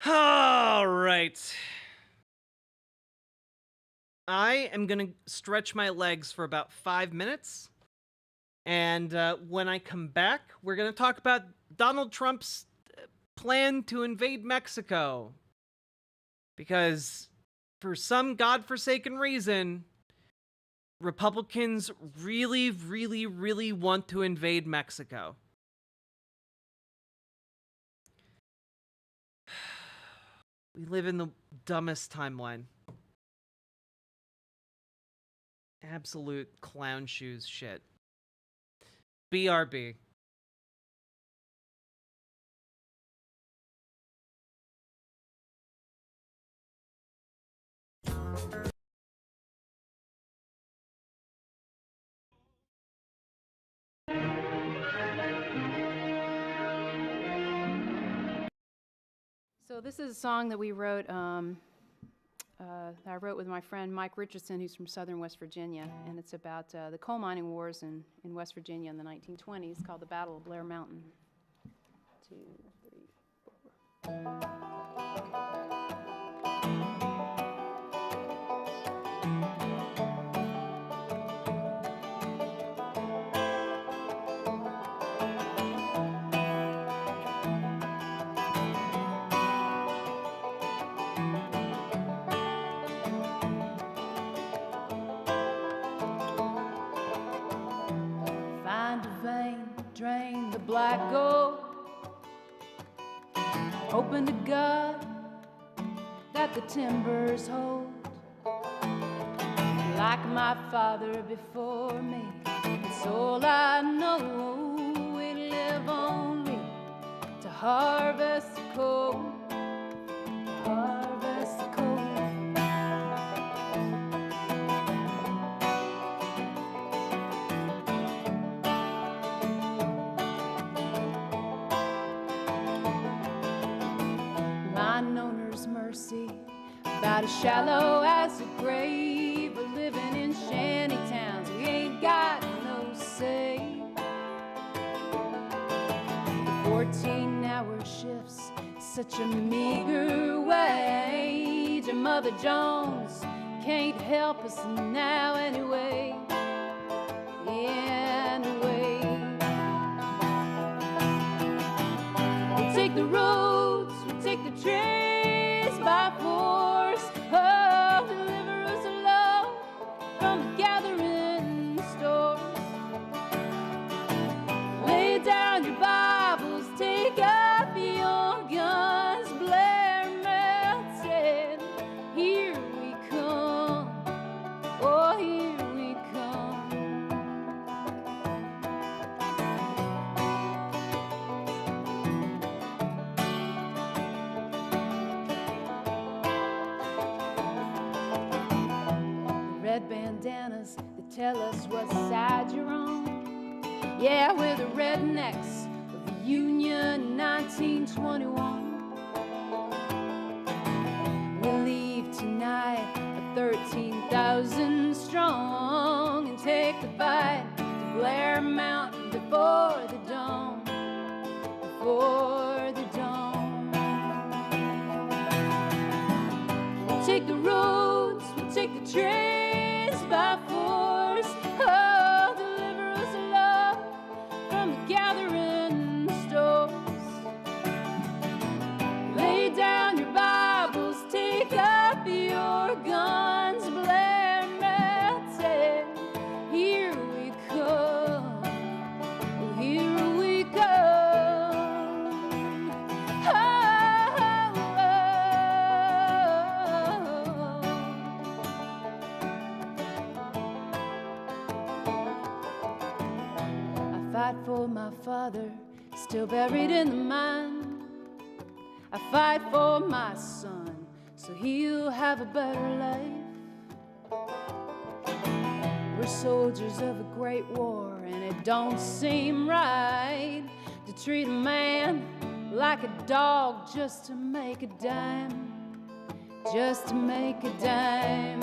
All right. I am going to stretch my legs for about 5 minutes. And when I come back, we're going to talk about Donald Trump's plan to invade Mexico. Because for some godforsaken reason, Republicans really, really, really want to invade Mexico. We live in the dumbest timeline. Absolute clown shoes shit. BRB. So this is a song that we wrote, that I wrote with my friend Mike Richardson, who's from southern West Virginia, and it's about the coal mining wars in West Virginia in the 1920s, called the Battle of Blair Mountain. 2, 3, 4. Find a vein, drain the black gold. Open to God that the timbers hold. Like my father before me, it's all I know. We live only to harvest the coal. Harvest the coal. Mine owner's mercy, about as shallow as a grave. We're living in shanty towns, we ain't got no say. The 14-hour shifts, such a meager wage. And Mother Jones can't help us now anyway. Anyway, we'll take the roads, we'll take the trains by force. Oh, deliver us, love, from the gathering stores. Lay down your Bibles, take up your guns. Blair mountain, here we come. Oh, here we come. Red bandanas that tell us what side you're on. Yeah, we're the rednecks of the Union 1921. We'll leave tonight at 13,000 strong and take the fight to Blair Mountain before the dawn. Before the dawn. We'll take the roads, we'll take the trains by force. Oh, deliver us, love, from the gathering stores. Lay down your Bibles, take up your guns. Blair mountain, here we come. Oh, here we come. I fight for my father, still buried in the mine. I fight for my son, so he'll have a better life. We're soldiers of a great war, and it don't seem right to treat a man like a dog just to make a dime. Just to make a dime.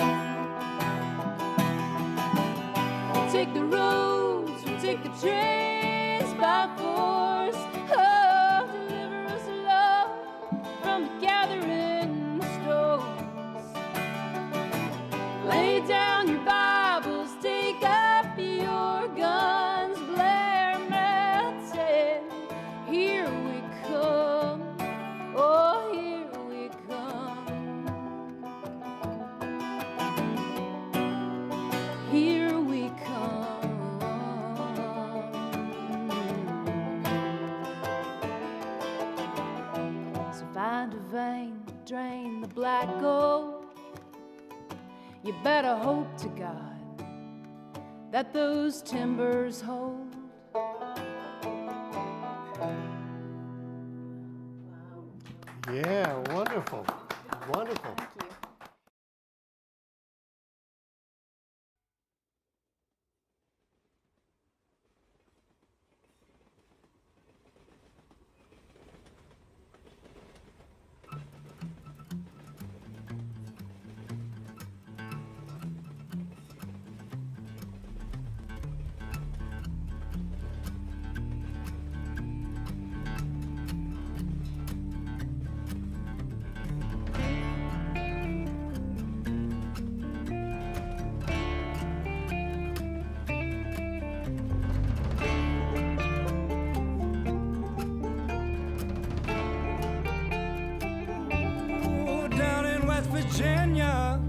We'll take the roads, we'll take the trains by force. Oh, deliver us, love, from the gathering black gold. You better hope to God that those timbers hold. Yeah, wonderful. Wonderful. Thank you. Down in West Virginia,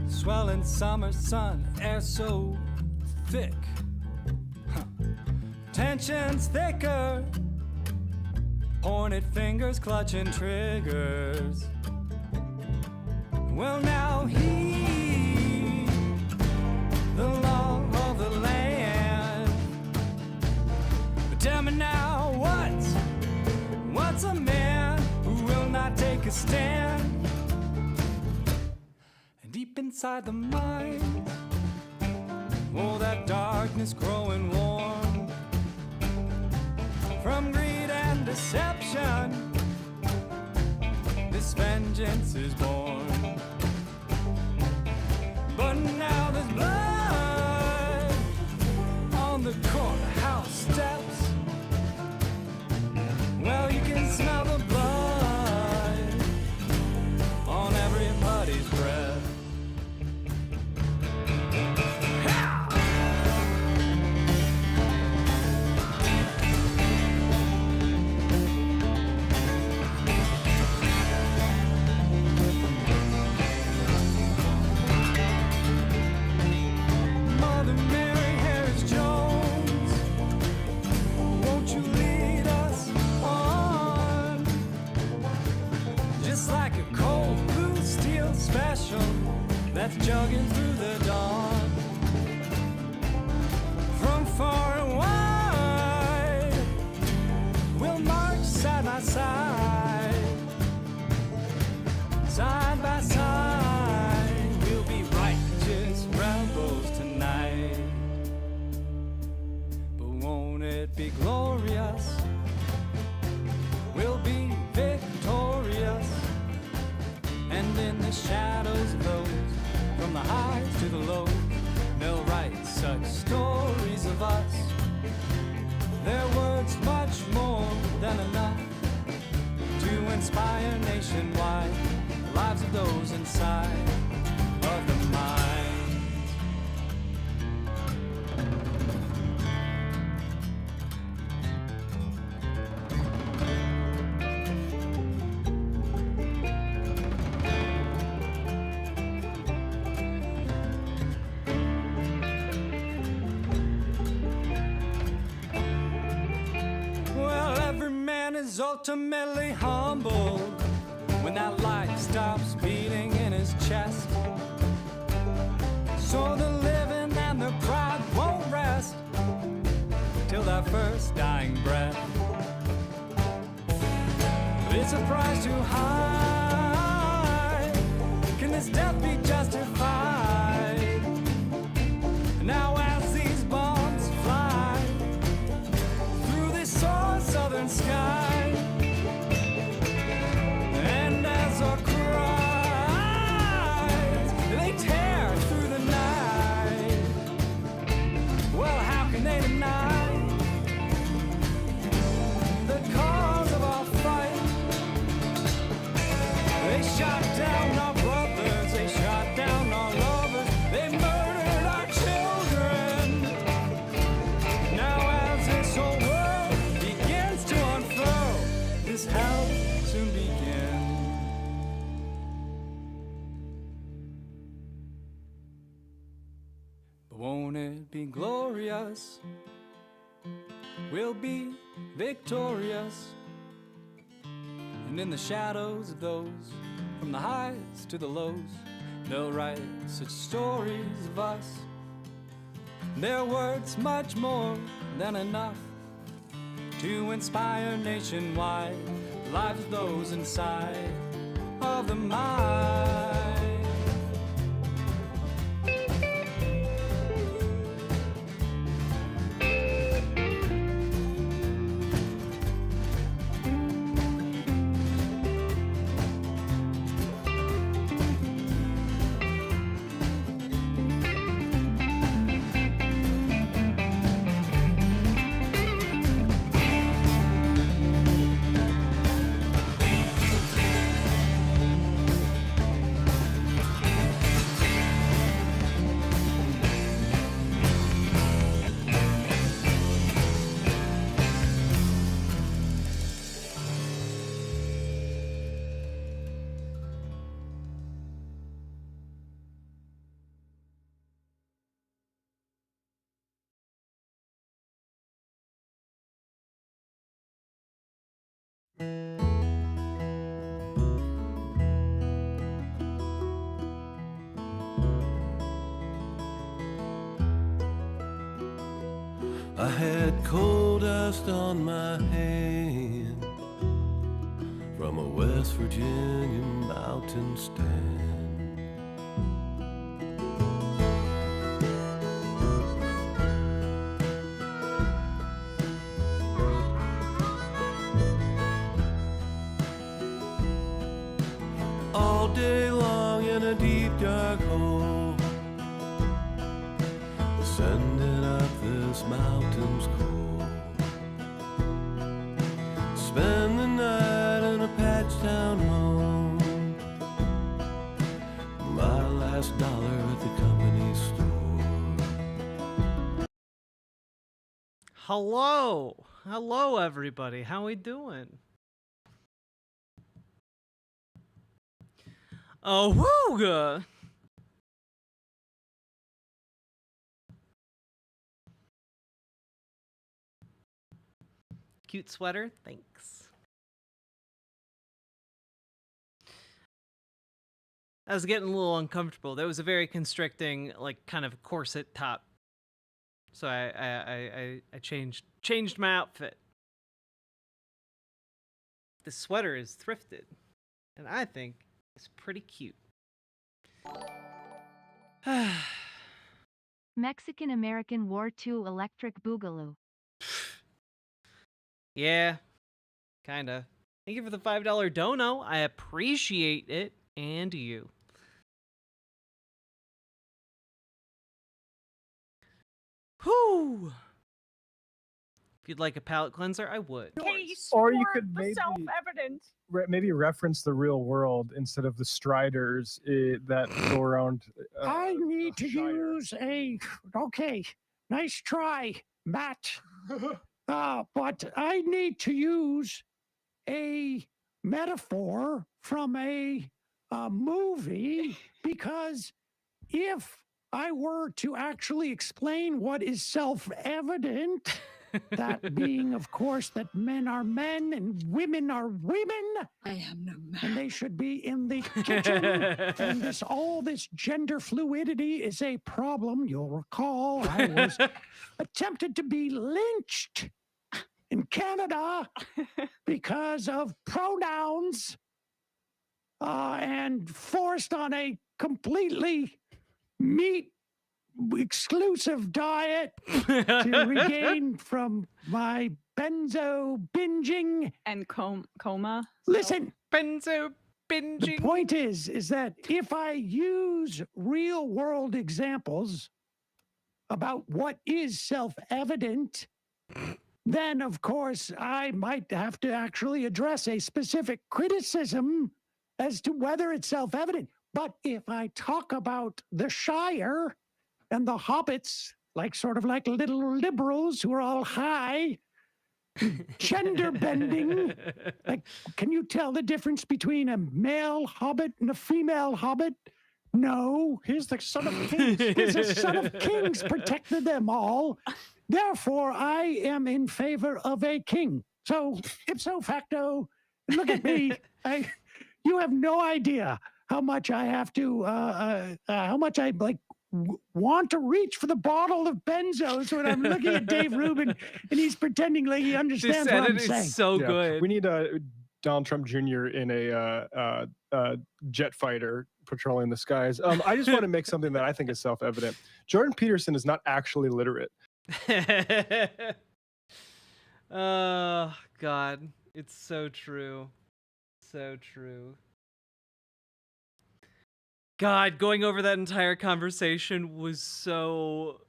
swelling summer sun, air so thick. Huh. Tension's thicker, pointed fingers clutching triggers. Well, now heed the law of the land. But tell me now, what's a man who will not take a stand? And deep inside the mind, oh, that darkness growing warm from greed and deception, this vengeance is born. But now there's blood on the courthouse steps. Well, you can smell the blood on everybody's breath. Mother Mary Harris Jones, won't you lead us on? Just like a cold blue steel special that's jogging through the dawn. From far and wide, we'll march side by side. Side by side, we'll be righteous rebels tonight. But won't it be glorious? We'll be victorious. And in the shadows of those, from the highs to the lows, they'll write such stories of us. Their words much more than enough to inspire nationwide the lives of those inside of the mind. Well, every man is ultimately humbled when that life stops beating in his chest. So the living and the pride won't rest till that first dying breath. But it's a price too high. Can this death be justified? Now as these bombs fly through this soaring southern sky, and as our cries they tear through the night, well, how can they deny the cause of our fight? They shot down our brothers, they shot down our lovers, they murdered our children. Now as this whole world begins to unfurl, this hell soon begin. But won't it be glorious? We'll be victorious. And in the shadows of those, from the highs to the lows. They'll write such stories of us. Their words much more than enough to inspire nationwide lives of those inside of the mind. I had coal dust on my hand from a West Virginia mountain stand. All day long in a deep dark hole, ascending up this mountain's cold. Spend the night in a patch town home, my last dollar at the company store. Hello everybody, how we doing? Oh, wooga! Cute sweater, thanks. I was getting a little uncomfortable. That was a very constricting, like, kind of corset top. So I changed my outfit. The sweater is thrifted, and I think it's pretty cute. Mexican-American War II Electric Boogaloo. Yeah, kinda. Thank you for the $5 dono. I appreciate it, and you. Whew! If you'd like a palate cleanser, I would. Or you could maybe reference the real world instead of the striders that go around. I need to use a. Okay, nice try, Matt. But I need to use a metaphor from a movie because if I were to actually explain what is self-evident, that being, of course, that men are men and women are women. I am no man. And they should be in the kitchen. And all this gender fluidity is a problem. You'll recall I was attempted to be lynched in Canada because of pronouns and forced on a completely meat exclusive diet to regain from my benzo binging and coma. Listen, benzo binging. The point is that if I use real world examples about what is self-evident, then of course I might have to actually address a specific criticism as to whether it's self-evident. But if I talk about the Shire and the hobbits, sort of like little liberals who are all high, gender bending, can you tell the difference between a male hobbit and a female hobbit? No. He's the son of kings. He's the son of kings, protected them all. Therefore, I am in favor of a king. So, ipso facto, look at me. You have no idea how much I have to, how much I like want to reach for the bottle of benzos when I'm looking at Dave Rubin and he's pretending like he understands what I'm saying. We need Donald Trump Jr. in a jet fighter patrolling the skies. I just want to make something that I think is self-evident. Jordan Peterson is not actually literate. Oh, God. It's so true. So true. God, going over that entire conversation was so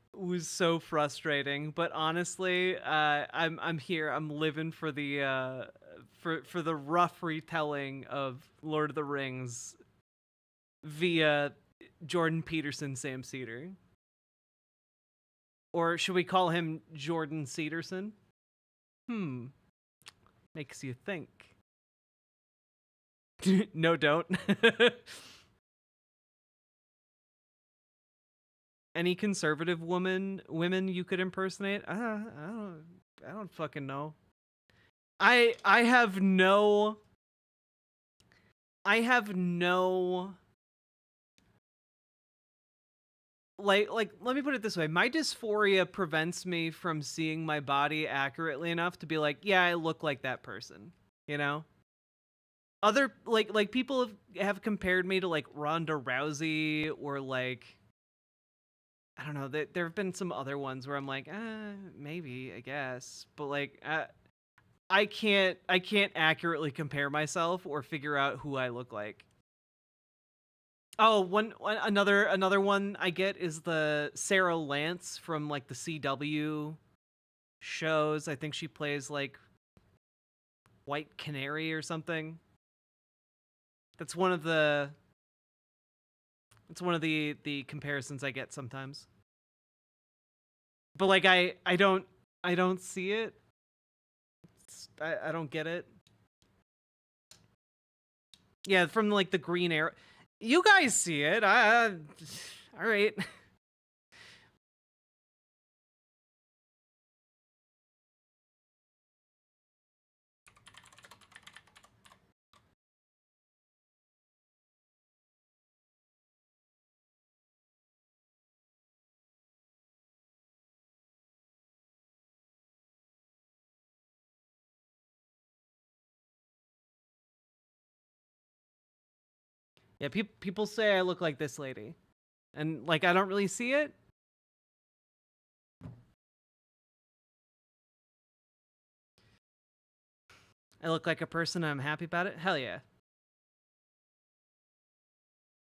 frustrating. But honestly, I'm here. I'm living for the for the rough retelling of Lord of the Rings via Jordan Peterson, Sam Cedar. Or should we call him Jordan Cedarson? Makes you think. No, don't. Any conservative women you could impersonate? I don't fucking know. I have no like let me put it this way. My dysphoria prevents me from seeing my body accurately enough to be like, yeah, I look like that person, you know? Other like people have compared me to like Ronda Rousey or like I don't know. There have been some other ones where I'm like, maybe, I guess, but like, I can't accurately compare myself or figure out who I look like. Oh, another one I get is the Sarah Lance from like the CW shows. I think she plays like White Canary or something. That's one of the comparisons I get sometimes. But like I don't see it. I don't get it. Yeah, from like the Green Arrow. You guys see it. All right. Yeah, people say I look like this lady. And like I don't really see it. I look like a person and I'm happy about it. Hell yeah.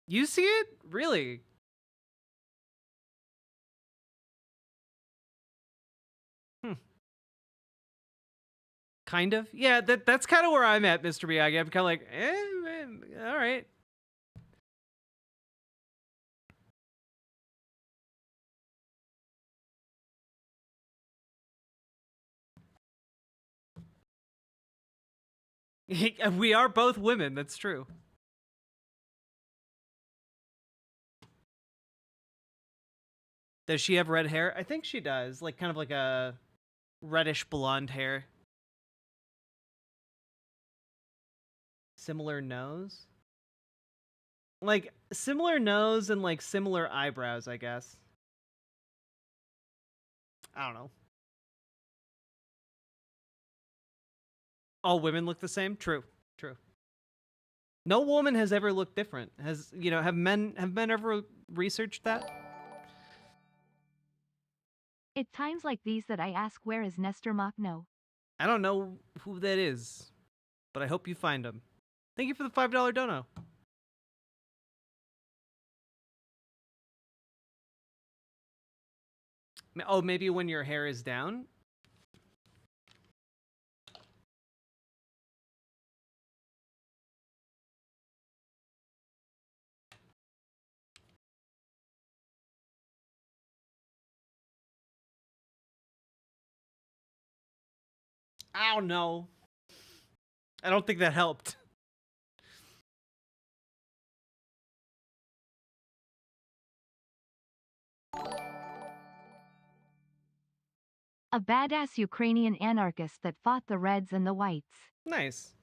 You see it? Really? Kind of. Yeah, that's kind of where I'm at, Mr. Miyagi. I'm kind of like, all right. We are both women. That's true. Does she have red hair? I think she does. Like kind of like a reddish blonde hair. Similar nose? Like similar nose and like similar eyebrows, I guess. I don't know. All women look the same? True. True. No woman has ever looked different. Have men ever researched that? It's times like these that I ask, where is Nestor Makhno? I don't know who that is, but I hope you find him. Thank you for the $5 dono. Oh, maybe when your hair is down? I don't know. I don't think that helped. A badass Ukrainian anarchist that fought the Reds and the Whites. Nice.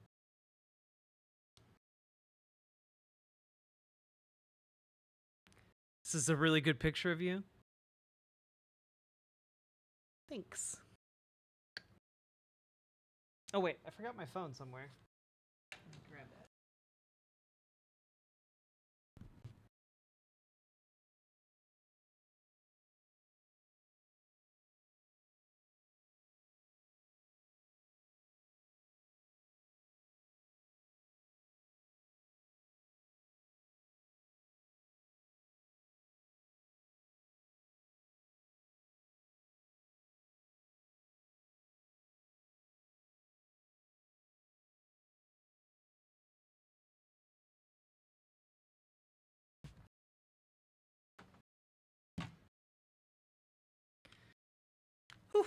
This is a really good picture of you. Thanks. Oh wait, I forgot my phone somewhere. Let me grab that. Whew.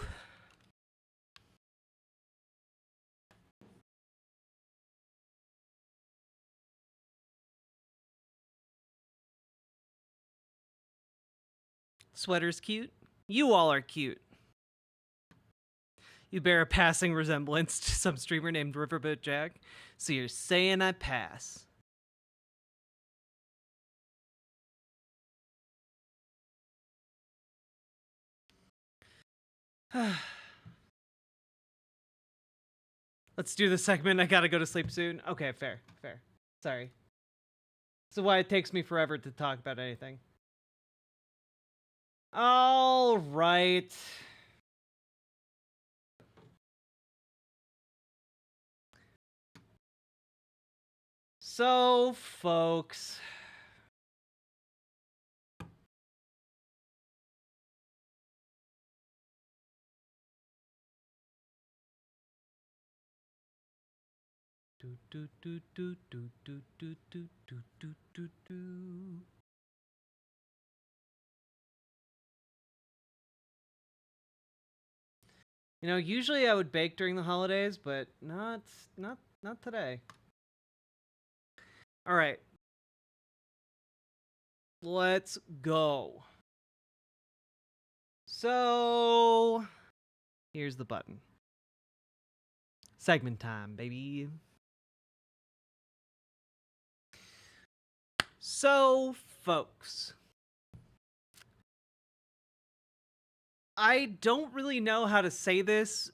Sweater's cute. You all are cute. You bear a passing resemblance to some streamer named Riverboat Jack, so you're saying I pass. Let's do the segment. I gotta go to sleep soon. Okay, fair. Sorry. This is why it takes me forever to talk about anything. All right. So, folks. You know, usually I would bake during the holidays, but not today. All right. Let's go. So, here's the button. Segment time, baby. So, folks, I don't really know how to say this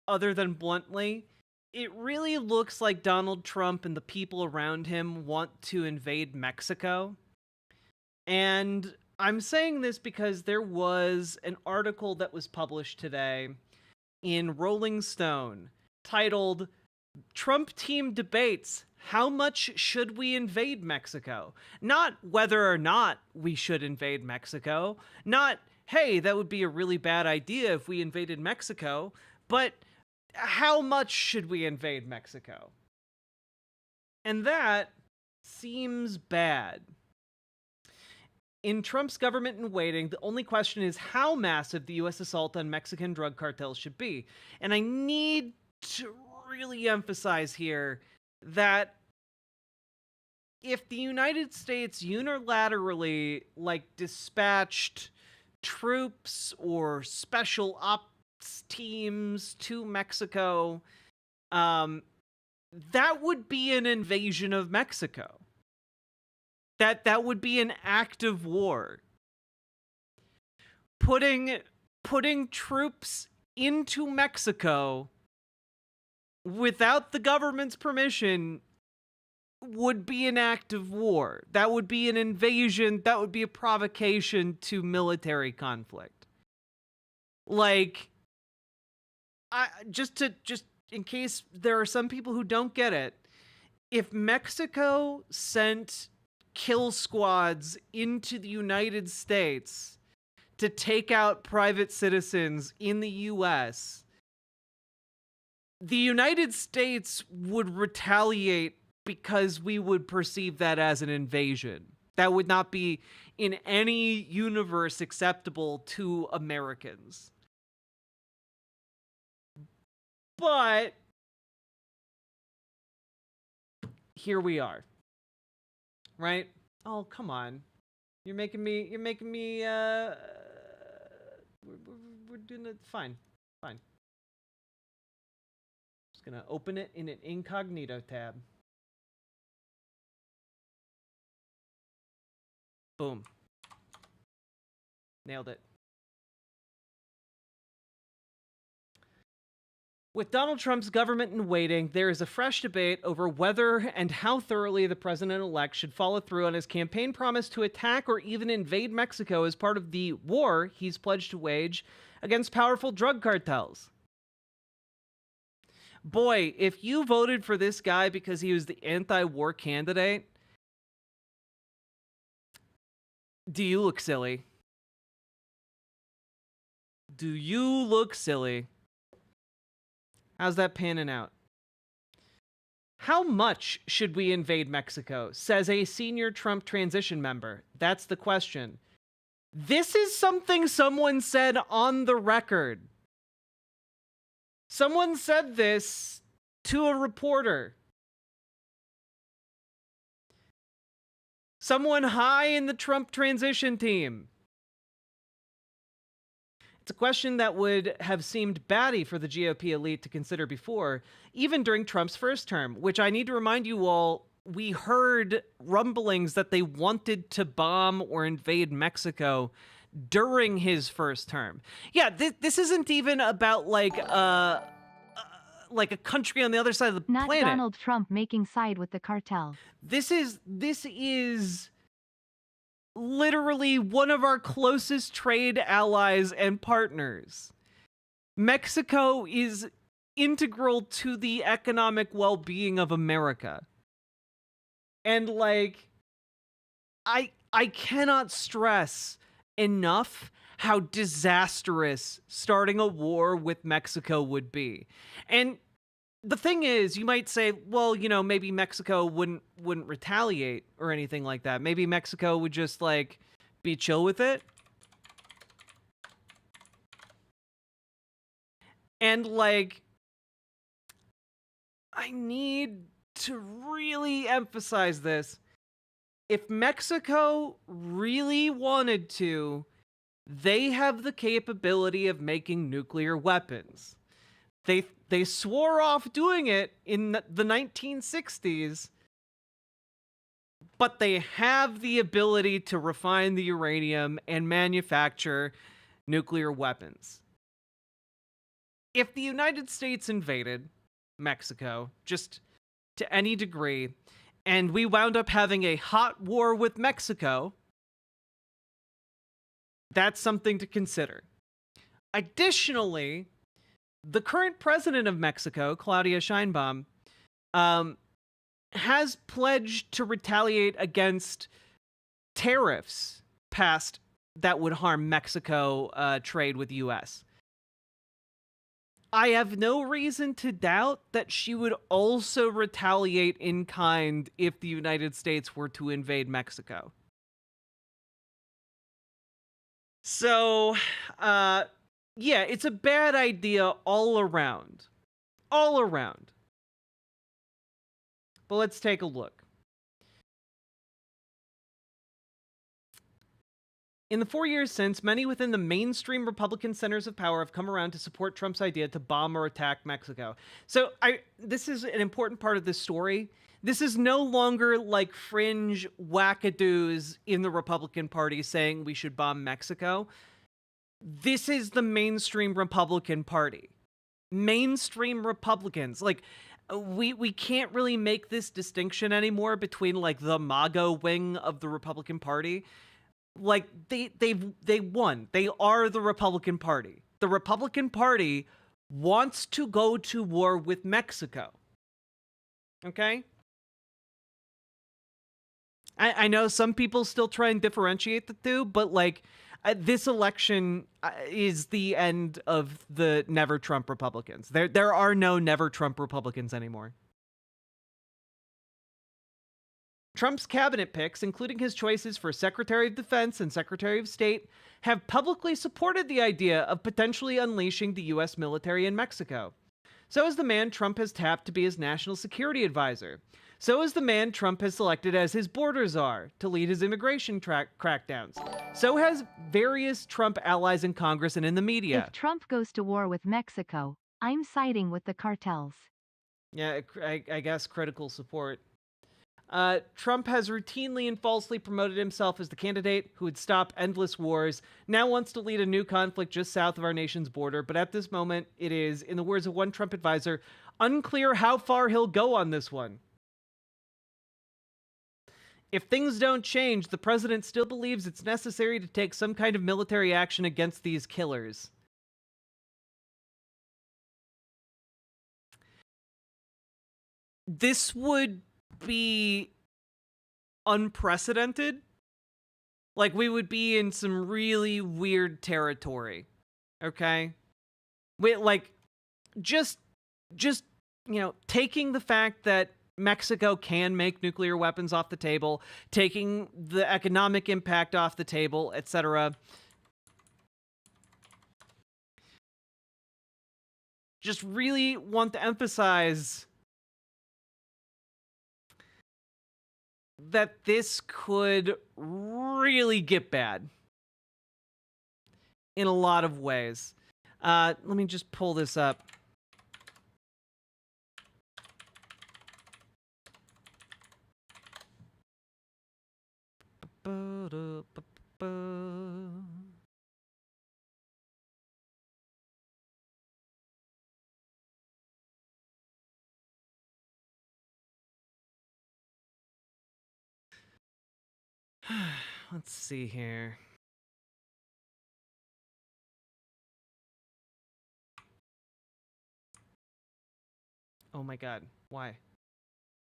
other than bluntly. It really looks like Donald Trump and the people around him want to invade Mexico. And I'm saying this because there was an article that was published today in Rolling Stone titled Trump team debates how much should we invade Mexico? Not whether or not we should invade Mexico, not hey, that would be a really bad idea if we invaded Mexico, but how much should we invade Mexico? And that seems bad. In Trump's government in waiting, the only question is how massive the U.S. assault on Mexican drug cartels should be. And I need to really emphasize here that if the United States unilaterally, dispatched troops or special ops teams to Mexico, that would be an invasion of Mexico. That would be an act of war. Putting troops into Mexico without the government's permission would be an act of war. That would be an invasion. That would be a provocation to military conflict. Just in case there are some people who don't get it, if Mexico sent kill squads into the United States to take out private citizens in the US, the United States would retaliate because we would perceive that as an invasion. That would not be in any universe acceptable to Americans. But here we are. Right? Oh, come on. You're making me we're doing it fine. Just gonna open it in an incognito tab. Boom. Nailed it. With Donald Trump's government in waiting, there is a fresh debate over whether and how thoroughly the president-elect should follow through on his campaign promise to attack or even invade Mexico as part of the war he's pledged to wage against powerful drug cartels. Boy, if you voted for this guy because he was the anti-war candidate, do you look silly? Do you look silly? How's that panning out? How much should we invade Mexico? Says a senior Trump transition member. That's the question. This is something someone said on the record. Someone said this to a reporter. Someone high in the Trump transition team. It's a question that would have seemed batty for the GOP elite to consider before, even during Trump's first term, which I need to remind you all, we heard rumblings that they wanted to bomb or invade Mexico during his first term. Yeah, this isn't even about like a country on the other side of the Not planet. Donald Trump making side with the cartel. This is literally one of our closest trade allies and partners. Mexico is integral to the economic well-being of America. And like, I cannot stress enough how disastrous starting a war with Mexico would be. And the thing is, you might say, well, you know, maybe Mexico wouldn't retaliate or anything like that. Maybe Mexico would just like be chill with it. And like, I need to really emphasize this. If Mexico really wanted to, they have the capability of making nuclear weapons. They swore off doing it in the 1960s, but they have the ability to refine the uranium and manufacture nuclear weapons. If the United States invaded Mexico, just to any degree, and we wound up having a hot war with Mexico, that's something to consider. Additionally, the current president of Mexico, Claudia Sheinbaum, has pledged to retaliate against tariffs passed that would harm Mexico trade with the U.S. I have no reason to doubt that she would also retaliate in kind if the United States were to invade Mexico. So, yeah, it's a bad idea all around. All around. But let's take a look. In the 4 years since, many within the mainstream Republican centers of power have come around to support Trump's idea to bomb or attack Mexico. So this is an important part of this story. This is no longer like fringe wackadoos in the Republican Party saying we should bomb Mexico. This is the mainstream Republican Party. Mainstream Republicans. Like, we can't really make this distinction anymore between like the MAGA wing of the Republican Party. Like, they won. They are the Republican Party. The Republican Party wants to go to war with Mexico. Okay? I know some people still try and differentiate the two, but like, this election is the end of the never Trump Republicans. There are no never Trump Republicans anymore. Trump's cabinet picks, including his choices for Secretary of Defense and Secretary of State, have publicly supported the idea of potentially unleashing the U.S. military in Mexico. So is the man Trump has tapped to be his national security advisor. So is the man Trump has selected as his border czar to lead his immigration crackdowns. So has various Trump allies in Congress and in the media. If Trump goes to war with Mexico, I'm siding with the cartels. Yeah, I guess critical support. Trump has routinely and falsely promoted himself as the candidate who would stop endless wars, now wants to lead a new conflict just south of our nation's border, but at this moment, it is, in the words of one Trump advisor, unclear how far he'll go on this one. If things don't change, the president still believes it's necessary to take some kind of military action against these killers. This would be unprecedented. Like, we would be in some really weird territory. Okay? Just, taking the fact that Mexico can make nuclear weapons off the table, taking the economic impact off the table, etc. Just really want to emphasize that this could really get bad in a lot of ways. Let me just pull this up. Let's see here. Oh my god, why?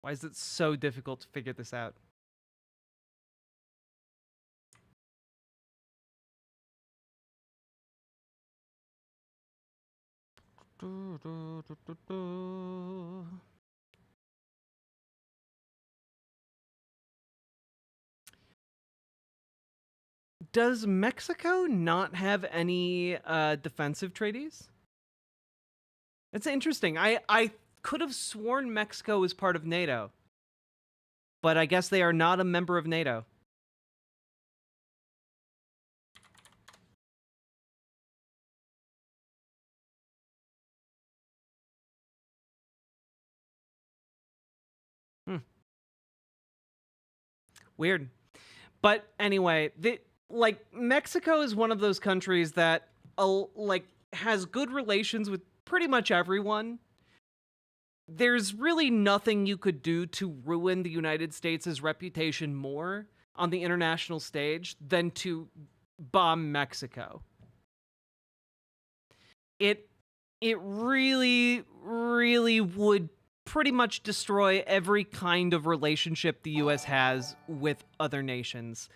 Why is it so difficult to figure this out? Does Mexico not have any defensive treaties? That's interesting. I could have sworn Mexico was part of NATO, but I guess they are not a member of NATO. Weird. But anyway, Mexico is one of those countries that has good relations with pretty much everyone. There's really nothing you could do to ruin the United States' reputation more on the international stage than to bomb Mexico. It really, really would pretty much destroy every kind of relationship the U.S. has with other nations.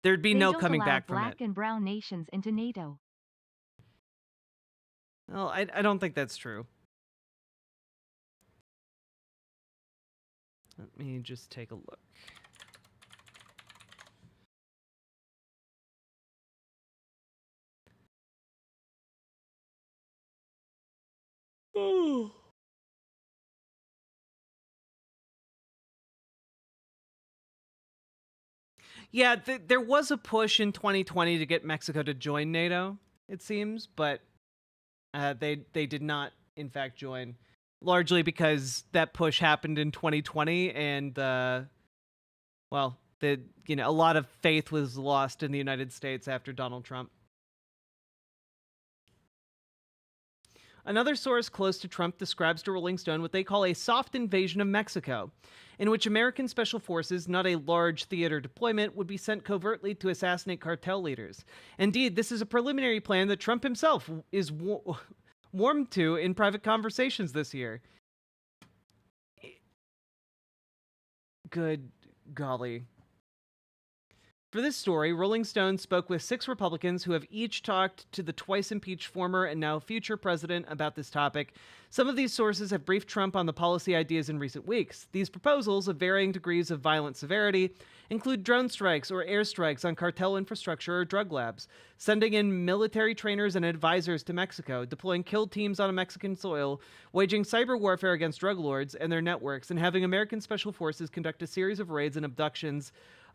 There'd be no coming back from it. Black and brown nations into NATO. Well, I don't think that's true. Let me just take a look. Oh. Yeah, there was a push in 2020 to get Mexico to join NATO, it seems, but they did not, in fact, join. Largely because that push happened in 2020, and a lot of faith was lost in the United States after Donald Trump. Another source close to Trump describes to Rolling Stone what they call a soft invasion of Mexico, in which American special forces, not a large theater deployment, would be sent covertly to assassinate cartel leaders. Indeed, this is a preliminary plan that Trump himself is warmed to in private conversations this year. Good golly. For this story, Rolling Stone spoke with 6 Republicans who have each talked to the twice-impeached former and now future president about this topic. Some of these sources have briefed Trump on the policy ideas in recent weeks. These proposals, of varying degrees of violent severity, include drone strikes or airstrikes on cartel infrastructure or drug labs, sending in military trainers and advisors to Mexico, deploying kill teams on Mexican soil, waging cyber warfare against drug lords and their networks, and having American special forces conduct a series of raids and abductions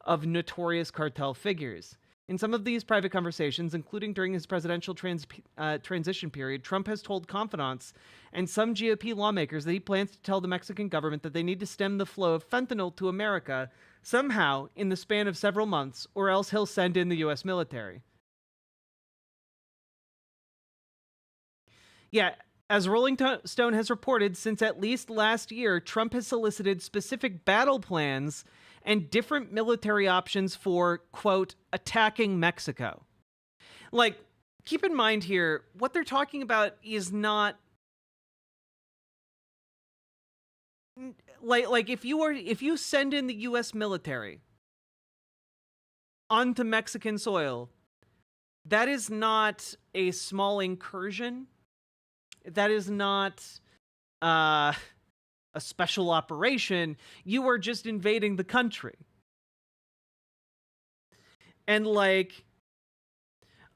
of notorious cartel figures. In some of these private conversations, including during his presidential transition period, Trump has told confidants and some GOP lawmakers that he plans to tell the Mexican government that they need to stem the flow of fentanyl to America somehow in the span of several months, or else he'll send in the U.S. military. Yeah, as Rolling Stone has reported, since at least last year, Trump has solicited specific battle plans and different military options for, quote, attacking Mexico. Like, keep in mind here, what they're talking about is not like if you send in the US military onto Mexican soil, that is not a small incursion. That is not a special operation. You are just invading the country. And like,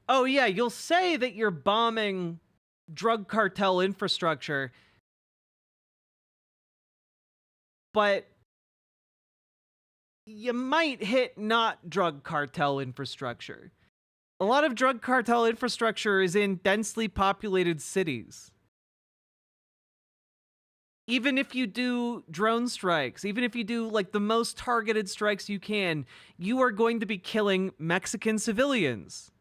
oh yeah, you'll say that you're bombing drug cartel infrastructure, but you might hit not drug cartel infrastructure. A lot of drug cartel infrastructure is in densely populated cities. Even if you do drone strikes, even if you do like the most targeted strikes you can, you are going to be killing Mexican civilians.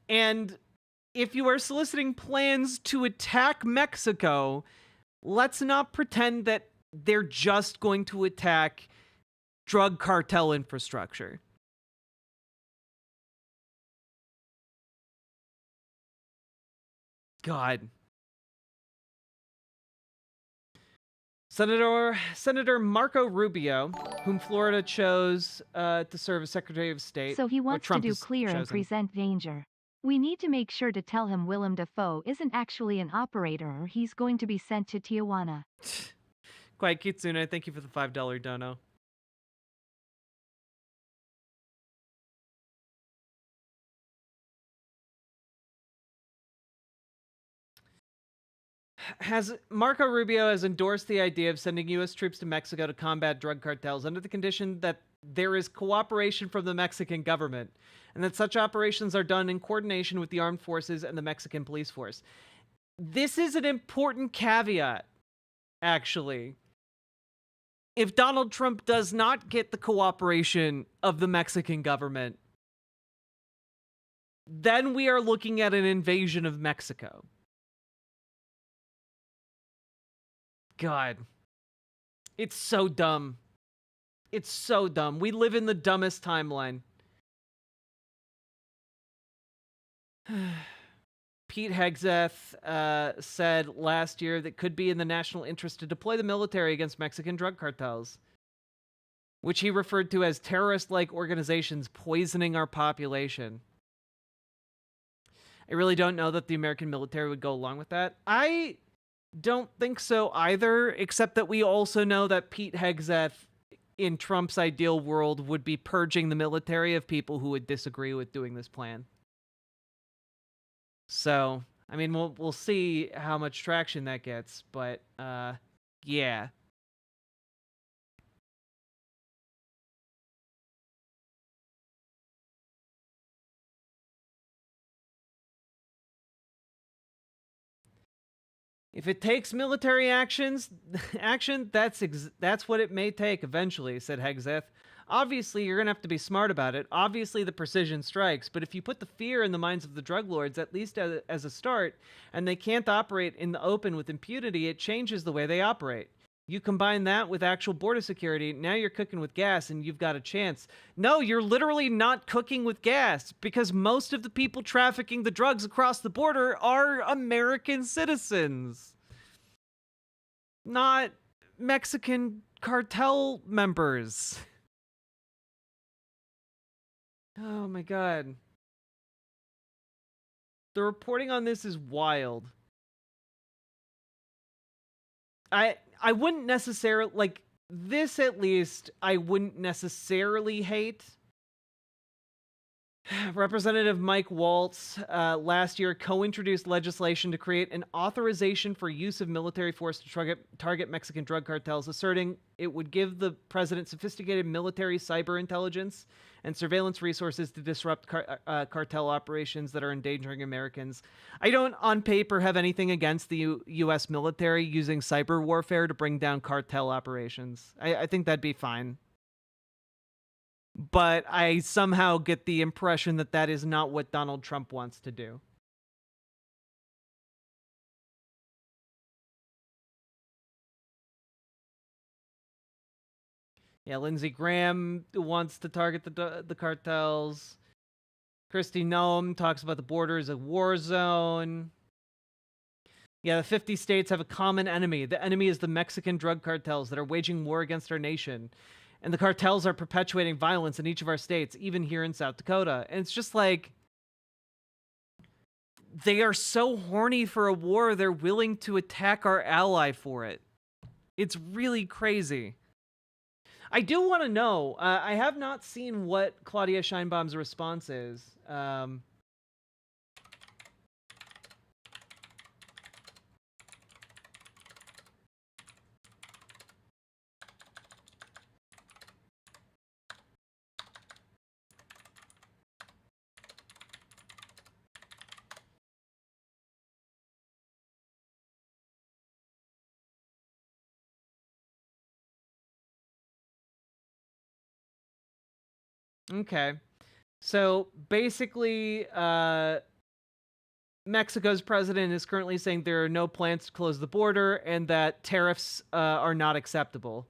And if you are soliciting plans to attack Mexico, let's not pretend that they're just going to attack drug cartel infrastructure. God. Senator Marco Rubio, whom Florida chose to serve as Secretary of State. So he wants to Trump do has clear and chosen. present danger. We need to make sure to tell him Willem Dafoe isn't actually an operator or he's going to be sent to Tijuana. Quiet Kitsune, thank you for the $5 dono. Marco Rubio has endorsed the idea of sending U.S. troops to Mexico to combat drug cartels under the condition that there is cooperation from the Mexican government, and that such operations are done in coordination with the armed forces and the Mexican police force. This is an important caveat, actually. If Donald Trump does not get the cooperation of the Mexican government, then we are looking at an invasion of Mexico. God. It's so dumb. It's so dumb. We live in the dumbest timeline. Pete Hegseth said last year that could be in the national interest to deploy the military against Mexican drug cartels, which he referred to as terrorist-like organizations poisoning our population. I really don't know that the American military would go along with that. I don't think so either, except that we also know that Pete Hegseth, in Trump's ideal world, would be purging the military of people who would disagree with doing this plan. So, I mean, we'll see how much traction that gets, but yeah. If it takes military action, that's what it may take eventually, said Hegseth. Obviously, you're going to have to be smart about it. Obviously, the precision strikes. But if you put the fear in the minds of the drug lords, at least as a start, and they can't operate in the open with impunity, it changes the way they operate. You combine that with actual border security, now you're cooking with gas and you've got a chance. No, you're literally not cooking with gas, because most of the people trafficking the drugs across the border are American citizens, not Mexican cartel members. Oh my God. The reporting on this is wild. I wouldn't necessarily, like, this at least, I wouldn't necessarily hate. Representative Mike Waltz last year co-introduced legislation to create an authorization for use of military force to target Mexican drug cartels, asserting it would give the president sophisticated military cyber intelligence and surveillance resources to disrupt cartel operations that are endangering Americans. I don't, on paper, have anything against the U.S. military using cyber warfare to bring down cartel operations. I think that'd be fine. But I somehow get the impression that that is not what Donald Trump wants to do. Yeah, Lindsey Graham wants to target the cartels. Kristi Noem talks about the border as a war zone. Yeah, the 50 states have a common enemy. The enemy is the Mexican drug cartels that are waging war against our nation. And the cartels are perpetuating violence in each of our states, even here in South Dakota. And it's just like, they are so horny for a war, they're willing to attack our ally for it. It's really crazy. I do want to know, I have not seen what Claudia Scheinbaum's response is. Okay. So basically, Mexico's president is currently saying there are no plans to close the border and that tariffs are not acceptable.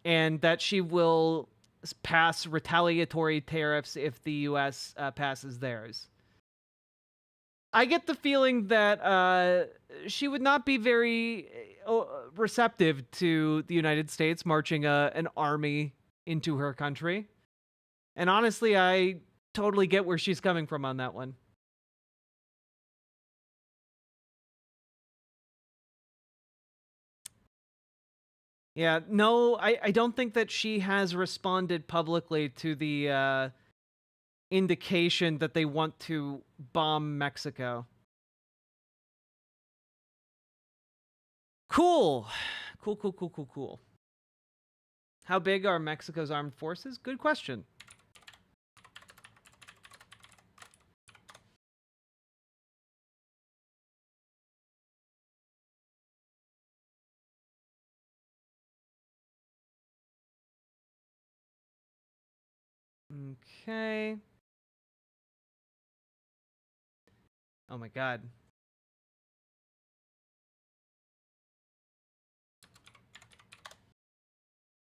And that she will pass retaliatory tariffs if the U.S. Passes theirs. I get the feeling that she would not be very receptive to the United States marching an army into her country. And honestly, I totally get where she's coming from on that one. Yeah, no, I don't think that she has responded publicly to the indication that they want to bomb Mexico. Cool. Cool. How big are Mexico's armed forces? Good question. Okay. Oh my God.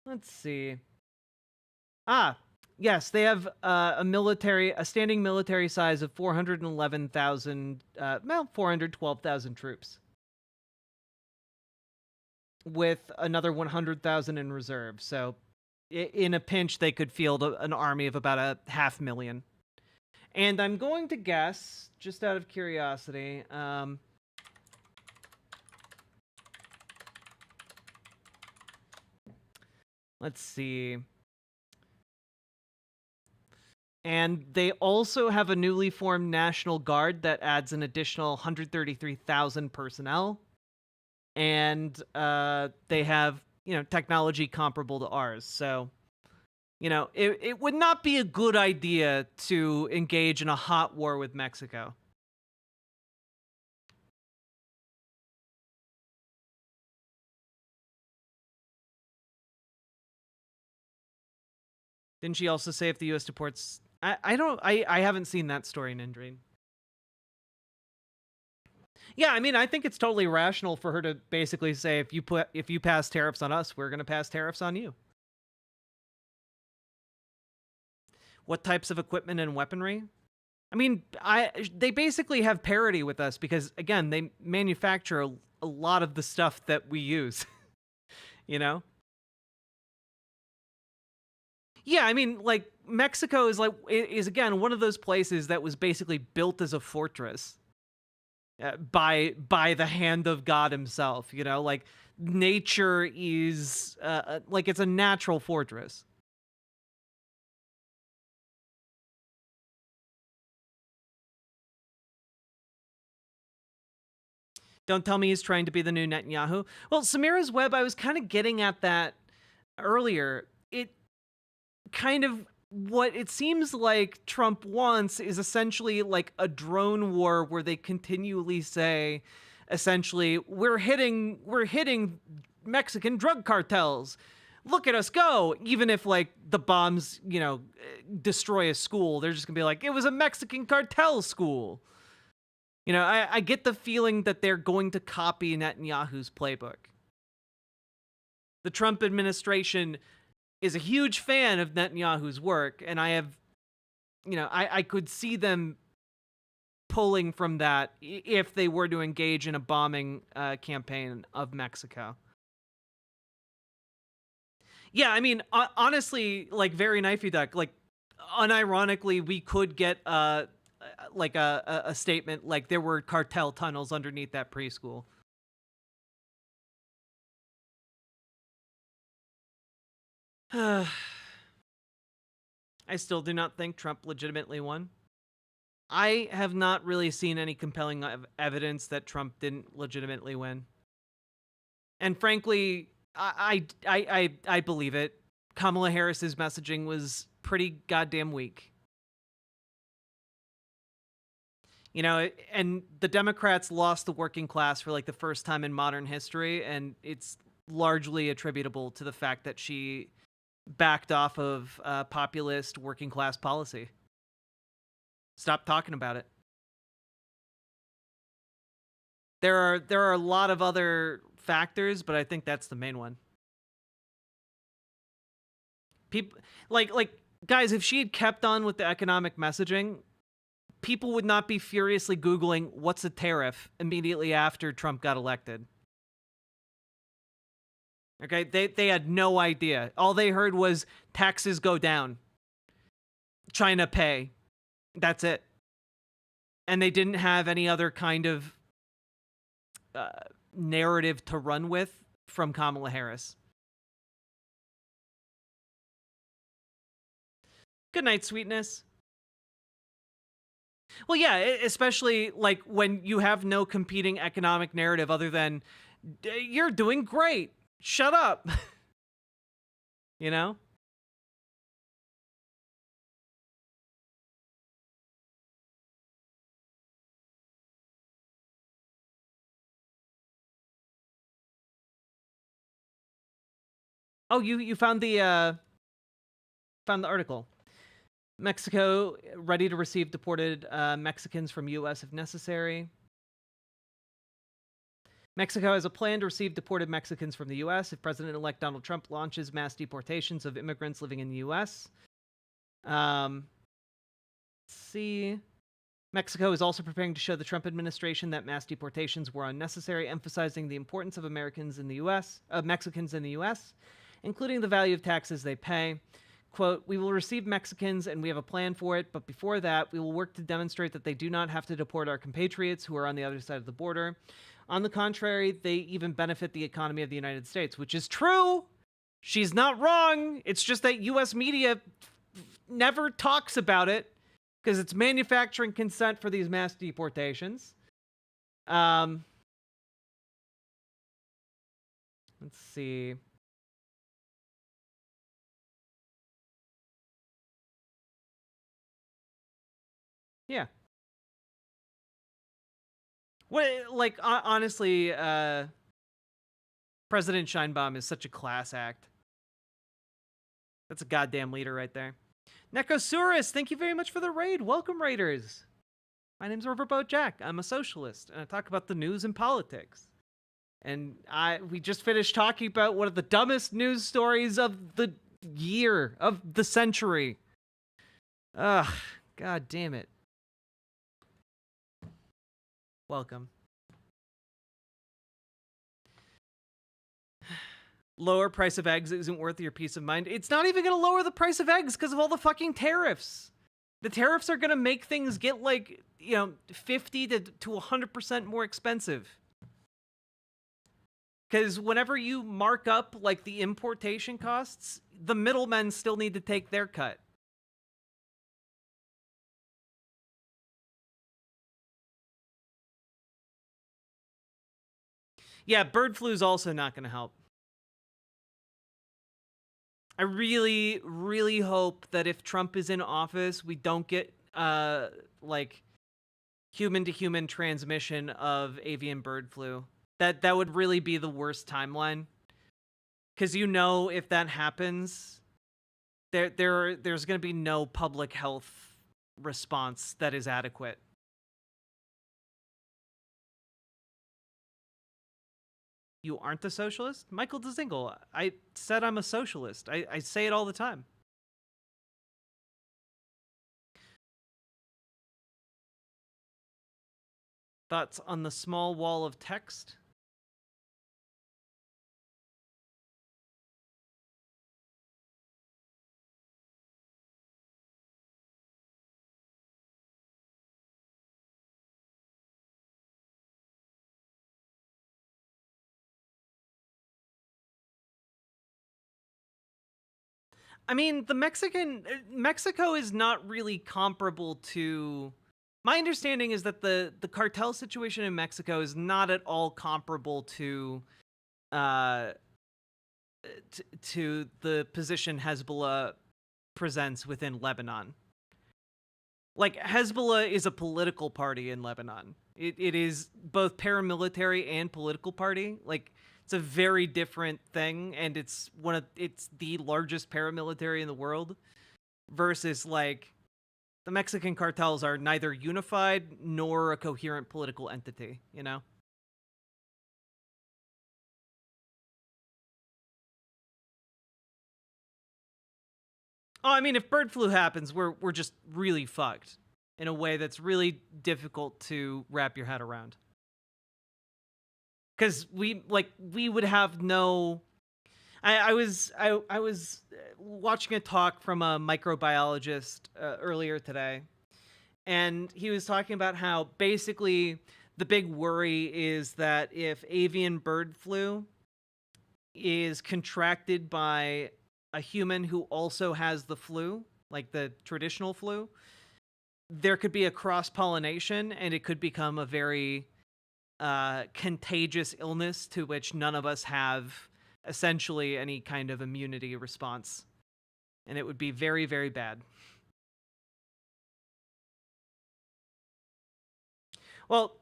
Let's see. Yes, they have a standing military size of 411,000, 412,000 troops. With another 100,000 in reserve. So in a pinch, they could field an army of about 500,000. And I'm going to guess, just out of curiosity, let's see. And they also have a newly formed National Guard that adds an additional 133,000 personnel. And they have, technology comparable to ours. So, it would not be a good idea to engage in a hot war with Mexico. Didn't she also say if the U.S. deports... I haven't seen that story in Indreen. Yeah, I mean, I think it's totally rational for her to basically say, if you pass tariffs on us, we're going to pass tariffs on you. What types of equipment and weaponry? I mean, they basically have parity with us because, again, they manufacture a lot of the stuff that we use. Yeah, I mean, like, Mexico is again one of those places that was basically built as a fortress by the hand of God himself. Like, nature is like, it's a natural fortress. Don't tell me he's trying to be the new Netanyahu. Well, Samira's Web, I was kind of getting at that earlier. It kind of, what it seems like Trump wants is essentially like a drone war where they continually say, essentially, we're hitting Mexican drug cartels. Look at us go. Even if like the bombs, destroy a school, they're just gonna be like, it was a Mexican cartel school. I get the feeling that they're going to copy Netanyahu's playbook. The Trump administration is a huge fan of Netanyahu's work, and I could see them pulling from that if they were to engage in a bombing campaign of Mexico. Yeah, I mean, honestly, like, very knifey duck, like, unironically, we could get a statement like there were cartel tunnels underneath that preschool. I still do not think Trump legitimately won. I have not really seen any compelling evidence that Trump didn't legitimately win. And frankly, I believe it. Kamala Harris's messaging was pretty goddamn weak. And the Democrats lost the working class for like the first time in modern history, and it's largely attributable to the fact that she backed off of populist working class policy. Stop talking about it. There are a lot of other factors, but I think that's the main one. People like guys, if she had kept on with the economic messaging, people would not be furiously Googling what's a tariff immediately after Trump got elected. Okay, they had no idea. All they heard was taxes go down, China pay. That's it. And they didn't have any other kind of narrative to run with from Kamala Harris. Good night, sweetness. Well, yeah, especially like when you have no competing economic narrative other than you're doing great. Shut up. You know? Oh, you found the article. Mexico ready to receive deported Mexicans from U.S. if necessary. Mexico has a plan to receive deported Mexicans from the U.S. if President-elect Donald Trump launches mass deportations of immigrants living in the U.S. Let's see. Mexico is also preparing to show the Trump administration that mass deportations were unnecessary, emphasizing the importance of Mexicans in the U.S., including the value of taxes they pay. Quote, we will receive Mexicans and we have a plan for it, but before that, we will work to demonstrate that they do not have to deport our compatriots who are on the other side of the border. On the contrary, they even benefit the economy of the United States, which is true. She's not wrong. It's just that U.S. media never talks about it because it's manufacturing consent for these mass deportations. Let's see. Yeah. What, like, honestly, President Scheinbaum is such a class act. That's a goddamn leader right there. Necosaurus, thank you very much for the raid. Welcome, raiders. My name's Riverboat Jack. I'm a socialist, and I talk about the news and politics. And we just finished talking about one of the dumbest news stories of the year, of the century. Ugh, god damn it. Welcome. Lower price of eggs isn't worth your peace of mind. It's not even going to lower the price of eggs because of all the fucking tariffs. The tariffs are going to make things get like, 50 to 100% more expensive. Because whenever you mark up like the importation costs, the middlemen still need to take their cut. Yeah, bird flu is also not going to help. I really, really hope that if Trump is in office, we don't get like human-to-human transmission of avian bird flu. That would really be the worst timeline. Because if that happens, there's going to be no public health response that is adequate. You aren't a socialist? Michael DeZingle, I said I'm a socialist. I say it all the time. Thoughts on the small wall of text? I mean, Mexico is not really comparable to. My understanding is that the cartel situation in Mexico is not at all comparable to to the position Hezbollah presents within Lebanon. Like, Hezbollah is a political party in Lebanon. It is both paramilitary and political party. Like, it's a very different thing, and it's the largest paramilitary in the world. Versus, like, the Mexican cartels are neither unified nor a coherent political entity, you know? Oh, I mean, if bird flu happens, we're just really fucked in a way that's really difficult to wrap your head around. Because we would have no. I was watching a talk from a microbiologist earlier today, and he was talking about how basically the big worry is that if avian bird flu is contracted by a human who also has the flu, like the traditional flu, there could be a cross-pollination, and it could become a very contagious illness to which none of us have essentially any kind of immunity response. And it would be very, very bad. Well,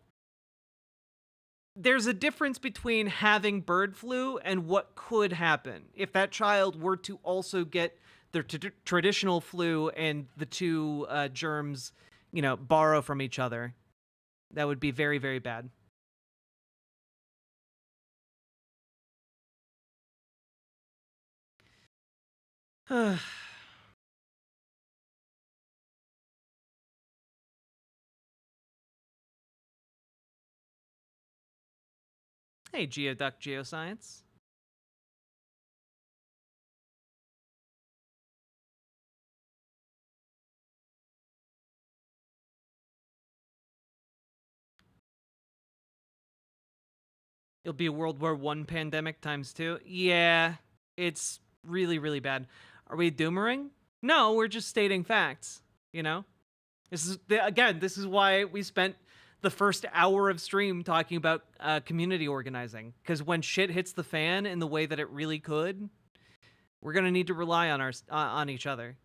there's a difference between having bird flu and what could happen if that child were to also get the traditional flu and the two germs, borrow from each other. That would be very, very bad. Hey, Geoduck Geoscience. It'll be a World War I pandemic ×2. Yeah, it's really, really bad. Are we doomering? No, we're just stating facts, This is why we spent the first hour of stream talking about community organizing. Because when shit hits the fan in the way that it really could, we're going to need to rely on on each other,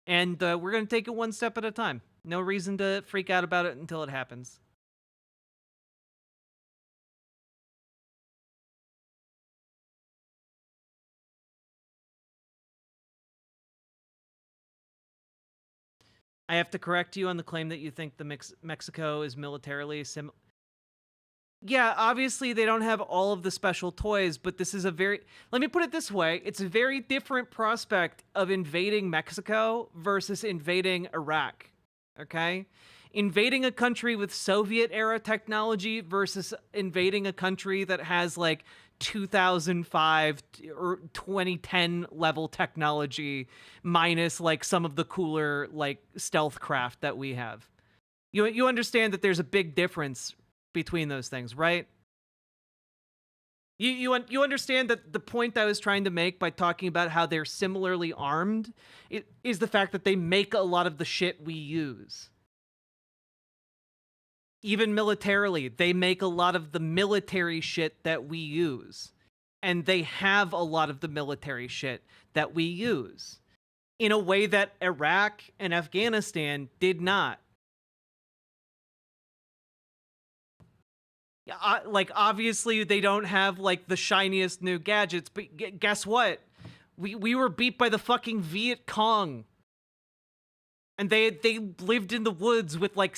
And we're going to take it one step at a time. No reason to freak out about it until it happens. I have to correct you on the claim that you think the Mexico is militarily similar. Yeah, obviously they don't have all of the special toys, but this is let me put it this way. It's a very different prospect of invading Mexico versus invading Iraq. Okay? Invading a country with Soviet era technology versus invading a country that has like 2005 or 2010 level technology minus like some of the cooler like stealth craft that we have. You understand that there's a big difference between those things, right? You understand that the point I was trying to make by talking about how they're similarly armed is the fact that they make a lot of the shit we use. even militarily, they make a lot of the military shit that we use. And they have a lot of the military shit that we use in a way that Iraq and Afghanistan did not. Like, obviously, they don't have, like, the shiniest new gadgets, but guess what? We were beat by the fucking Viet Cong. And they lived in the woods with, like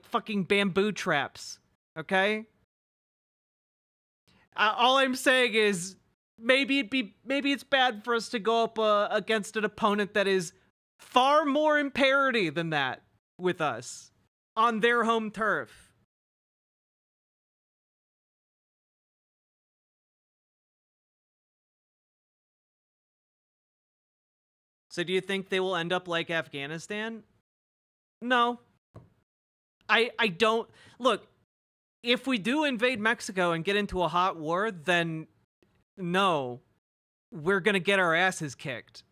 fucking bamboo traps, okay? All I'm saying is, maybe it's bad for us to go up against an opponent that is far more in parity than that with us on their home turf. So do you think they will end up like Afghanistan? No. I don't. Look, if we do invade Mexico and get into a hot war, then no, we're gonna get our asses kicked.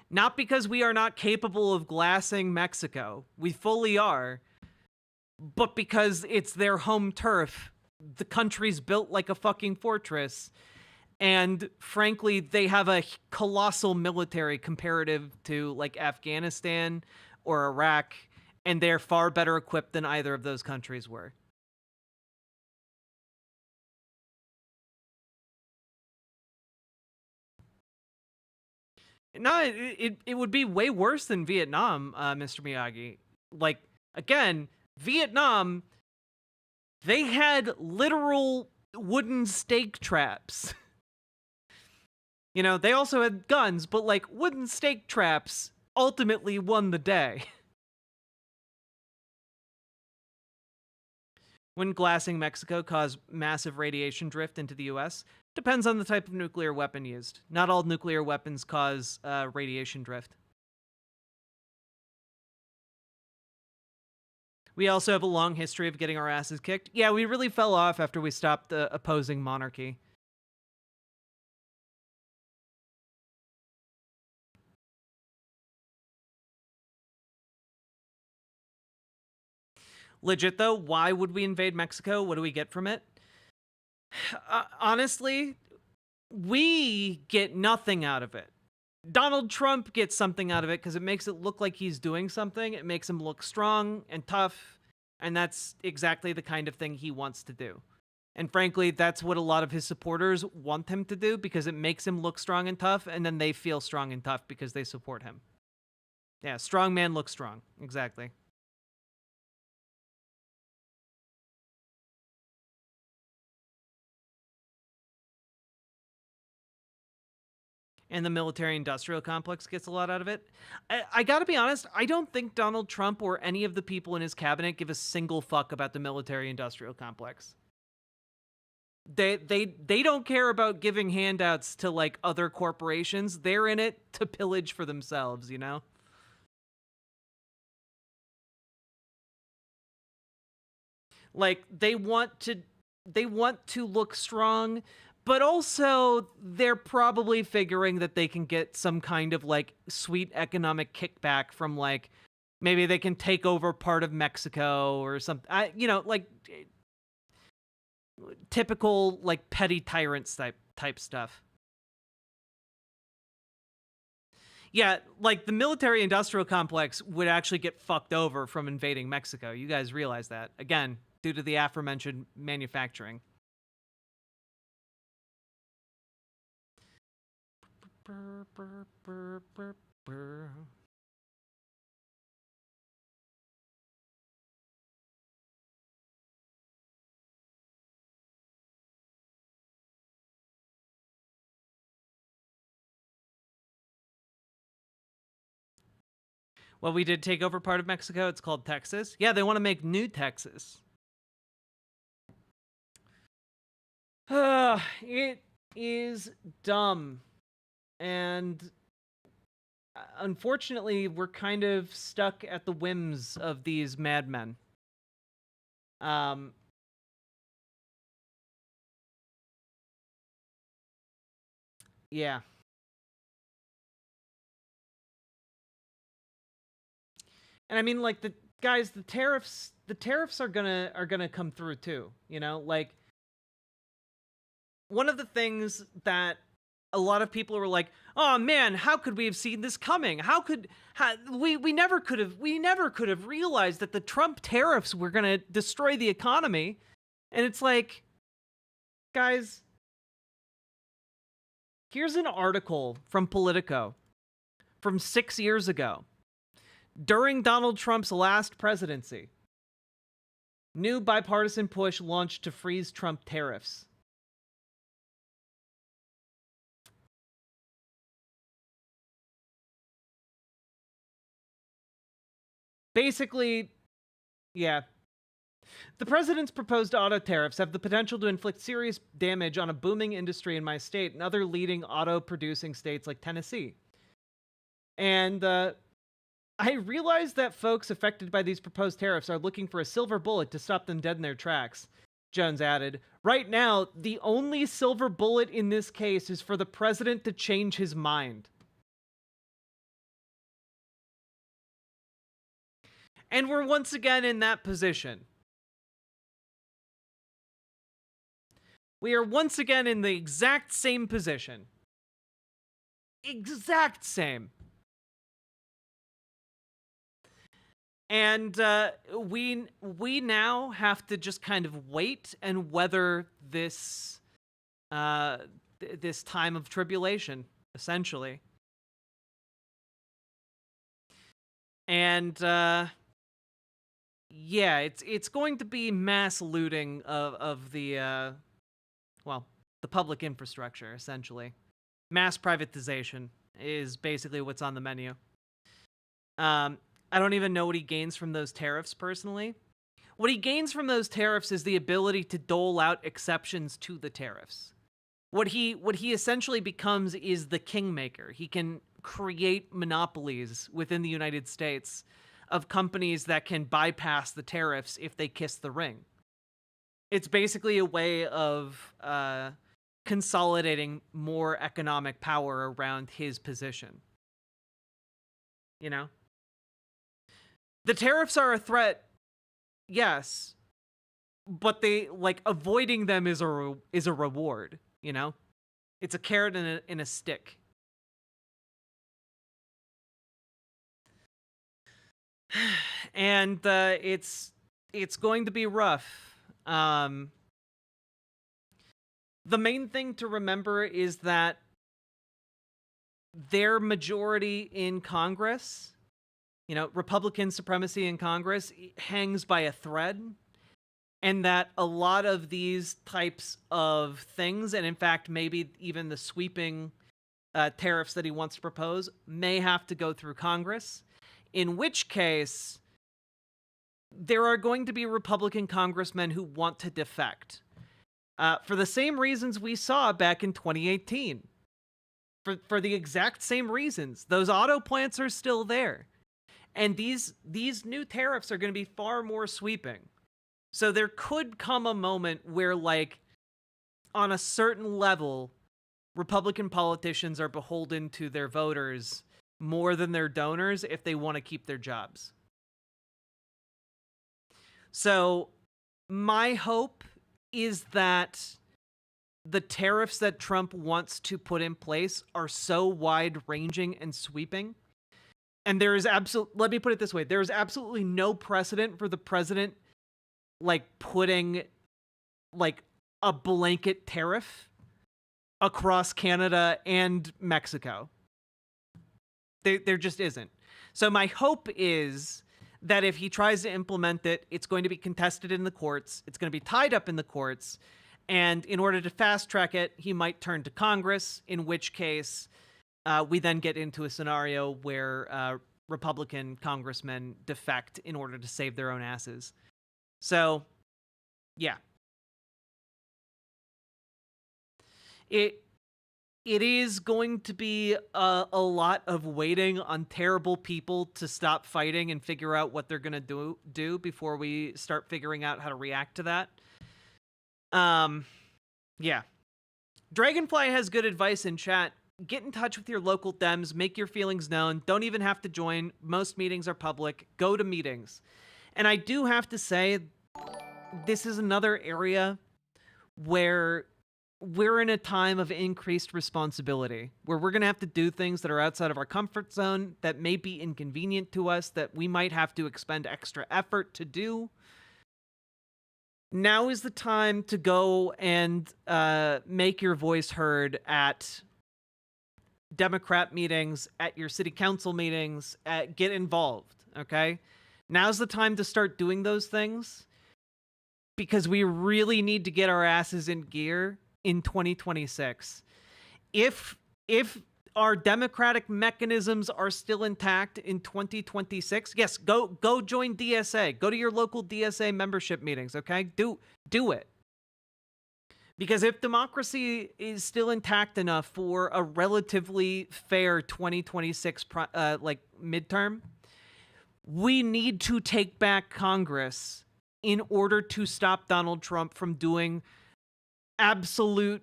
Not because we are not capable of glassing Mexico. We fully are. But because it's their home turf. The country's built like a fucking fortress. And frankly, they have a colossal military comparative to like Afghanistan or Iraq. And they're far better equipped than either of those countries were. No, it would be way worse than Vietnam, Mr. Miyagi. Like, again, Vietnam, they had literal wooden stake traps. You know, they also had guns, but like wooden stake traps ultimately won the day. When glassing Mexico caused massive radiation drift into the US, depends on the type of nuclear weapon used. Not all nuclear weapons cause radiation drift. We also have a long history of getting our asses kicked. Yeah, we really fell off after we stopped opposing monarchy. Legit though, why would we invade Mexico? What do we get from it? Honestly, we get nothing out of it. Donald Trump gets something out of it because it makes it look like he's doing something. It makes him look strong and tough. And that's exactly the kind of thing he wants to do. And frankly, that's what a lot of his supporters want him to do because it makes him look strong and tough. And then they feel strong and tough because they support him. Yeah, strong man looks strong. Exactly. And the military-industrial complex gets a lot out of it. I gotta be honest, I don't think Donald Trump or any of the people in his cabinet give a single fuck about the military-industrial complex. They don't care about giving handouts to, like, other corporations. They're in it to pillage for themselves, you know? Like, they want to look strong, but also they're probably figuring that they can get some kind of like sweet economic kickback from like maybe they can take over part of Mexico or something. You know, like typical like petty tyrants type stuff. Yeah, like the military industrial complex would actually get fucked over from invading Mexico. You guys realize that. Again, due to the aforementioned manufacturing. Well, we did take over part of Mexico. It's called Texas. Yeah, they want to make new Texas. It is dumb. And unfortunately, we're kind of stuck at the whims of these madmen. Yeah. And I mean, like, the tariffs are gonna come through too, you know? Like, one of the things that a lot of people were like, "Oh man, how could we have seen this coming? We never could have realized that the Trump tariffs were going to destroy the economy." And it's like, guys, here's an article from Politico from 6 years ago. During Donald Trump's last presidency, new bipartisan push launched to freeze Trump tariffs. Basically, yeah. The president's proposed auto tariffs have the potential to inflict serious damage on a booming industry in my state and other leading auto-producing states like Tennessee. And I realize that folks affected by these proposed tariffs are looking for a silver bullet to stop them dead in their tracks, Jones added. Right now, the only silver bullet in this case is for the president to change his mind. And we're once again in that position. We are once again in the exact same position. Exact same. And we now have to just kind of wait and weather this this time of tribulation, essentially. And yeah, it's going to be mass looting of the the public infrastructure, essentially. Mass privatization is basically what's on the menu. I don't even know what he gains from those tariffs personally. What he gains from those tariffs is the ability to dole out exceptions to the tariffs. What he essentially becomes is the kingmaker. He can create monopolies within the United States of companies that can bypass the tariffs if they kiss the ring. It's basically a way of consolidating more economic power around his position. You know? The tariffs are a threat, yes, but avoiding them is a reward, you know? It's a carrot and a stick. And it's going to be rough. The main thing to remember is that their majority in Congress, you know, Republican supremacy in Congress, hangs by a thread, and that a lot of these types of things, and in fact maybe even the sweeping tariffs that he wants to propose, may have to go through Congress, in which case there are going to be Republican congressmen who want to defect. For the same reasons we saw back in 2018. For the exact same reasons. Those auto plants are still there. And these new tariffs are going to be far more sweeping. So there could come a moment where, like, on a certain level, Republican politicians are beholden to their voters more than their donors if they want to keep their jobs. So my hope is that the tariffs that Trump wants to put in place are so wide-ranging and sweeping. And there is let me put it this way. There is absolutely no precedent for the president, like, putting, like, a blanket tariff across Canada and Mexico. There just isn't. So my hope is that if he tries to implement it, it's going to be contested in the courts. It's going to be tied up in the courts. And in order to fast track it, he might turn to Congress, in which case we then get into a scenario where Republican congressmen defect in order to save their own asses. So, yeah. It is going to be a lot of waiting on terrible people to stop fighting and figure out what they're going to do before we start figuring out how to react to that. Yeah. Dragonfly has good advice in chat. get in touch with your local Dems, make your feelings known. Don't even have to join. Most meetings are public. Go to meetings. And I do have to say, this is another area where we're in a time of increased responsibility, where we're going to have to do things that are outside of our comfort zone, that may be inconvenient to us, that we might have to expend extra effort to do. Now is the time to go and make your voice heard at Democrat meetings, at your city council meetings, get involved, okay? Now's the time to start doing those things, because we really need to get our asses in gear in 2026. If our democratic mechanisms are still intact in 2026, yes, go join DSA. Go to your local DSA membership meetings, okay? Do it. Because if democracy is still intact enough for a relatively fair 2026 midterm, we need to take back Congress in order to stop Donald Trump from doing absolute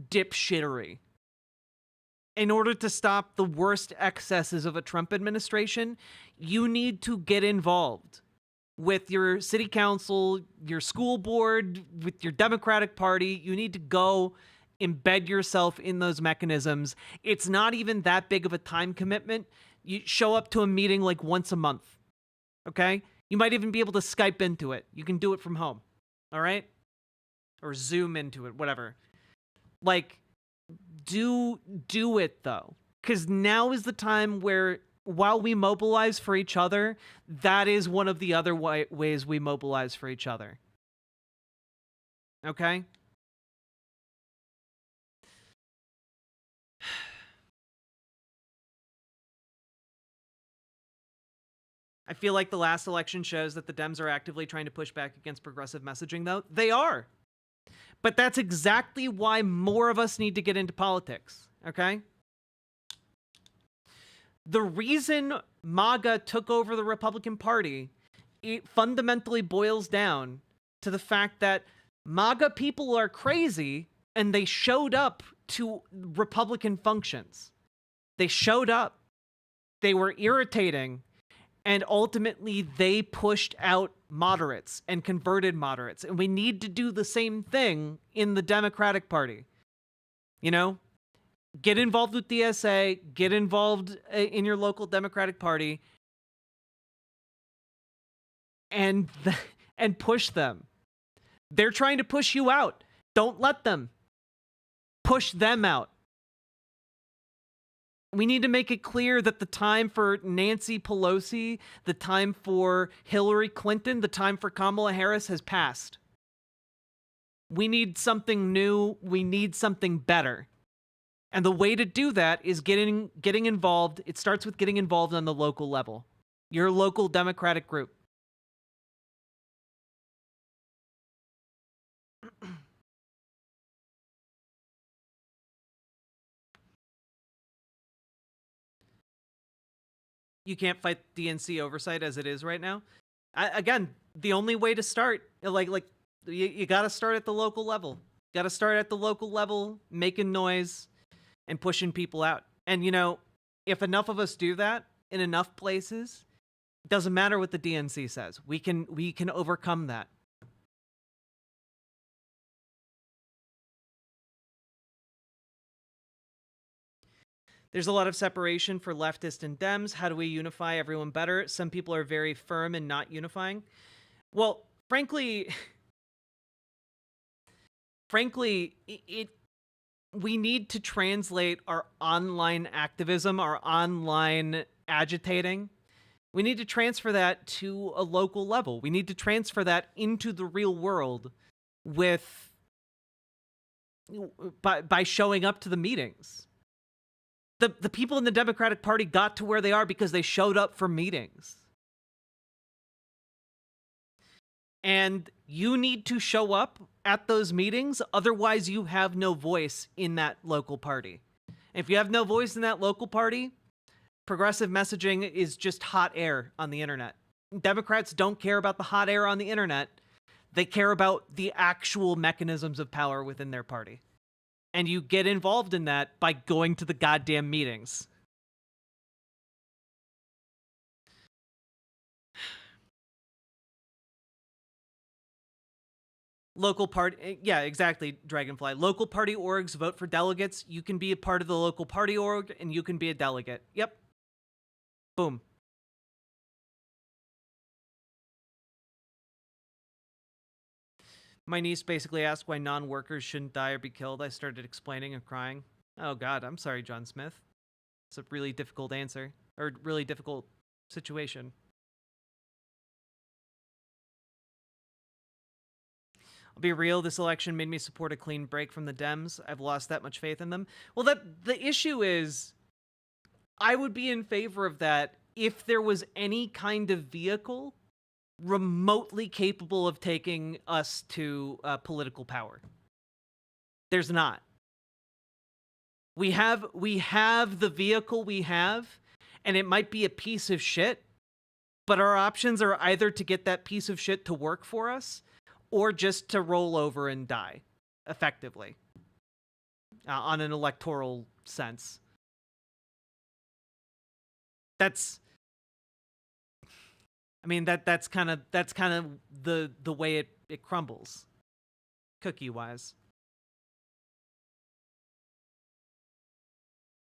dipshittery. In order to stop the worst excesses of a Trump administration, you need to get involved with your city council, your school board, with your Democratic Party. You need to go embed yourself in those mechanisms. It's not even that big of a time commitment. You show up to a meeting like once a month, okay? You might even be able to Skype into it. You can do it from home, all right? Or Zoom into it, whatever. Like, do it, though. Because now is the time where, while we mobilize for each other, that is one of the other ways we mobilize for each other. Okay? I feel like the last election shows that the Dems are actively trying to push back against progressive messaging, though. They are. But that's exactly why more of us need to get into politics, okay? The reason MAGA took over the Republican Party, it fundamentally boils down to the fact that MAGA people are crazy and they showed up to Republican functions. They showed up. They were irritating. And ultimately, they pushed out moderates and converted moderates. And we need to do the same thing in the Democratic Party. You know? Get involved with DSA. Get involved in your local Democratic Party. And push them. They're trying to push you out. Don't let them. Push them out. We need to make it clear that the time for Nancy Pelosi, the time for Hillary Clinton, the time for Kamala Harris has passed. We need something new. We need something better. And the way to do that is getting involved. It starts with getting involved on the local level. Your local Democratic group. You can't fight DNC oversight as it is right now. Again, the only way to start, you got to start at the local level. Got to start at the local level, making noise and pushing people out. And, you know, if enough of us do that in enough places, it doesn't matter what the DNC says. We can overcome that. There's a lot of separation for leftist and Dems. How do we unify everyone better? Some people are very firm in not unifying. Well, frankly, we need to translate our online activism, our online agitating. We need to transfer that to a local level. We need to transfer that into the real world by showing up to the meetings. The people in the Democratic Party got to where they are because they showed up for meetings. And you need to show up at those meetings, otherwise you have no voice in that local party. If you have no voice in that local party, progressive messaging is just hot air on the internet. Democrats don't care about the hot air on the internet. They care about the actual mechanisms of power within their party. And you get involved in that by going to the goddamn meetings. Local party, yeah, exactly, Dragonfly. Local party orgs vote for delegates. You can be a part of the local party org, and you can be a delegate. Yep. Boom. My niece basically asked why non-workers shouldn't die or be killed. I started explaining and crying. Oh God, I'm sorry, John Smith. It's a really difficult answer, or really difficult situation. I'll be real, this election made me support a clean break from the Dems. I've lost that much faith in them. Well, the issue is, I would be in favor of that if there was any kind of vehicle remotely capable of taking us to political power. There's not. We have the vehicle we have, and it might be a piece of shit, but our options are either to get that piece of shit to work for us, or just to roll over and die, effectively, on an electoral sense. That's, I mean, that's kind of the way it crumbles, cookie wise.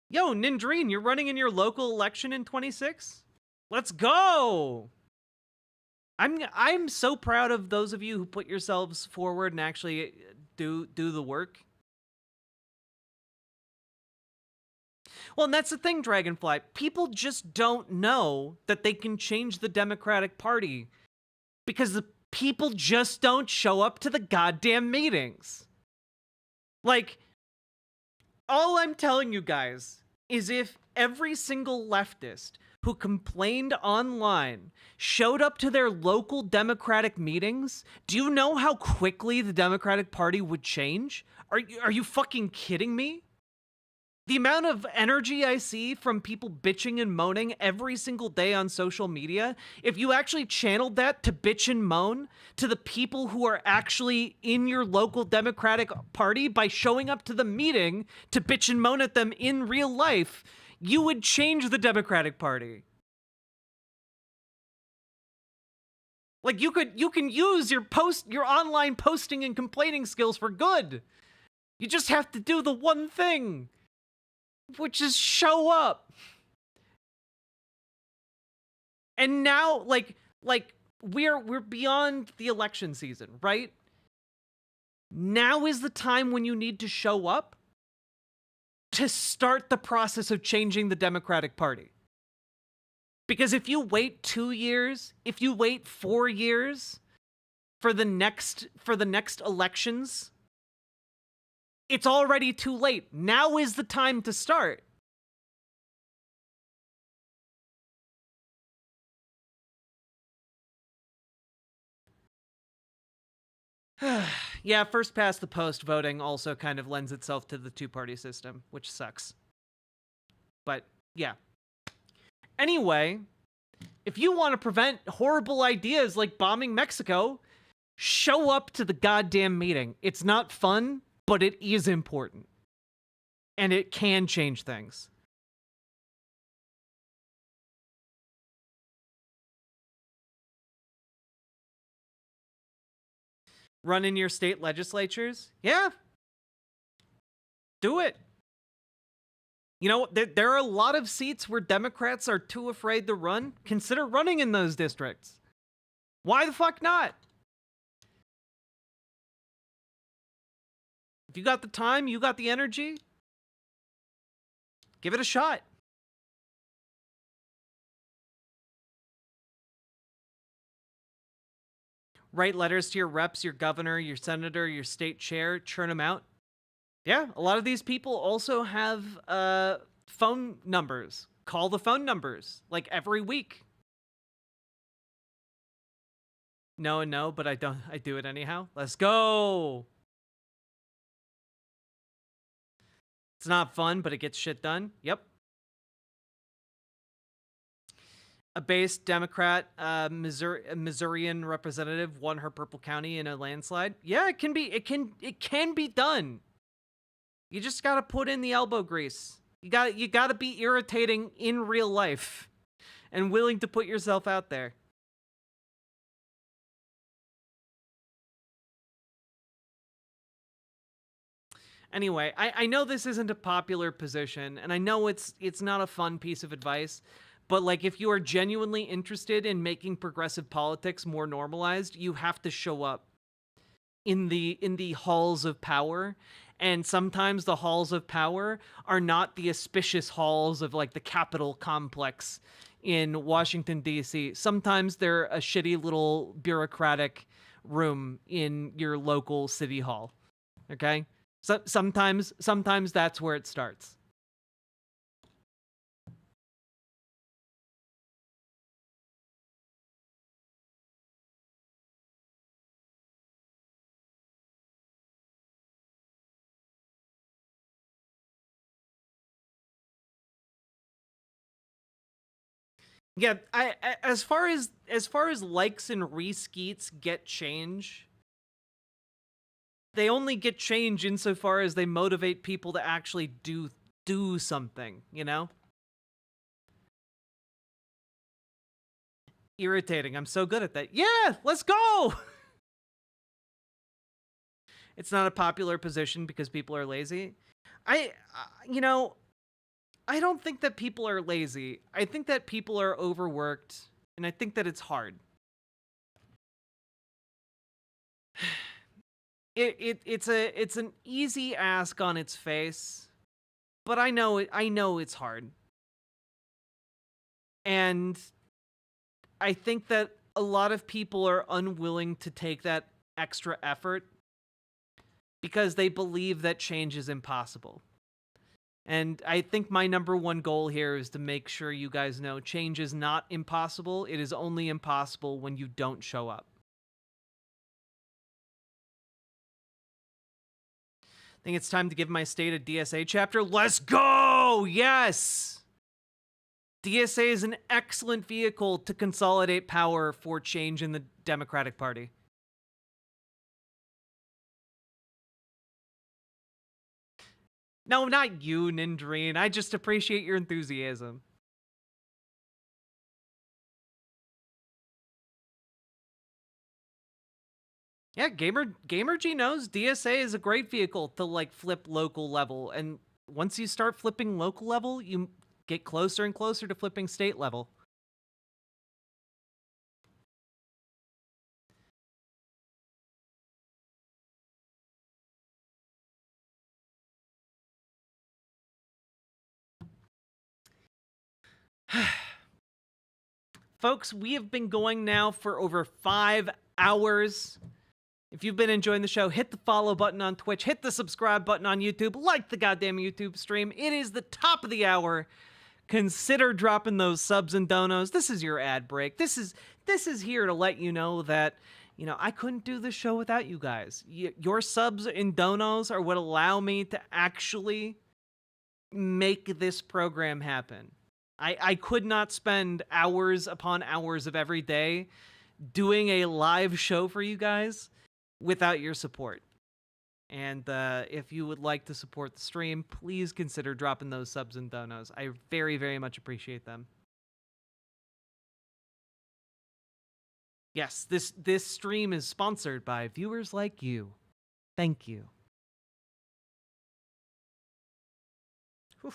Yo, Nindreen, you're running in your local election in 26? Let's go! I'm so proud of those of you who put yourselves forward and actually do the work. Well, and that's the thing, Dragonfly. People just don't know that they can change the Democratic Party because the people just don't show up to the goddamn meetings. Like, all I'm telling you guys is if every single leftist who complained online showed up to their local Democratic meetings, do you know how quickly the Democratic Party would change? Are you fucking kidding me? The amount of energy I see from people bitching and moaning every single day on social media, if you actually channeled that to bitch and moan to the people who are actually in your local Democratic Party by showing up to the meeting to bitch and moan at them in real life, you would change the Democratic Party. Like, you can use your online posting and complaining skills for good. You just have to do the one thing, which is show up. And now, like we're beyond the election season, right? Now is the time when you need to show up to start the process of changing the Democratic Party. Because if you wait 2 years, if you wait 4 years for the next elections, it's already too late. Now is the time to start. Yeah, first past the post voting also kind of lends itself to the two-party system, which sucks. But yeah. Anyway, if you want to prevent horrible ideas like bombing Mexico, show up to the goddamn meeting. It's not fun, but it is important. And it can change things. Run in your state legislatures? Yeah. Do it. You know, there are a lot of seats where Democrats are too afraid to run. Consider running in those districts. Why the fuck not? If you got the time, you got the energy, give it a shot. Write letters to your reps, your governor, your senator, your state chair, churn them out. Yeah, a lot of these people also have phone numbers. Call the phone numbers, like every week. No, but I do it anyhow. Let's go. It's not fun, but it gets shit done. Yep. A base Democrat, Missourian representative won her Purple County in a landslide. Yeah, it can be done. You just gotta put in the elbow grease. You gotta be irritating in real life and willing to put yourself out there. Anyway, I know this isn't a popular position, and I know it's not a fun piece of advice, but like if you are genuinely interested in making progressive politics more normalized, you have to show up in the halls of power. And sometimes the halls of power are not the auspicious halls of like the Capitol complex in Washington, D.C. Sometimes they're a shitty little bureaucratic room in your local city hall. Okay? So sometimes that's where it starts. Yeah, as far as likes and reskeets get change, they only get change insofar as they motivate people to actually do something, you know? Irritating. I'm so good at that. Yeah, let's go. It's not a popular position because people are lazy. You know, I don't think that people are lazy. I think that people are overworked, and I think that it's hard. It's an easy ask on its face, but I know it's hard. And I think that a lot of people are unwilling to take that extra effort because they believe that change is impossible. And I think my number one goal here is to make sure you guys know change is not impossible. It is only impossible when you don't show up. I think it's time to give my state a DSA chapter. Let's go! Yes! DSA is an excellent vehicle to consolidate power for change in the Democratic Party. No, not you, Nindreen. I just appreciate your enthusiasm. Yeah, Gamerg knows DSA is a great vehicle to like flip local level, and once you start flipping local level, you get closer and closer to flipping state level. Folks, we have been going now for over 5 hours. If you've been enjoying the show, hit the follow button on Twitch, hit the subscribe button on YouTube, like the goddamn YouTube stream. It is the top of the hour. Consider dropping those subs and donos. This is your ad break. This is here to let you know that, you know, I couldn't do this show without you guys. Your subs and donos are what allow me to actually make this program happen. I could not spend hours upon hours of every day doing a live show for you guys without your support. And if you would like to support the stream, please consider dropping those subs and donos. I very, very much appreciate them. Yes, this stream is sponsored by viewers like you. Thank you. Whew.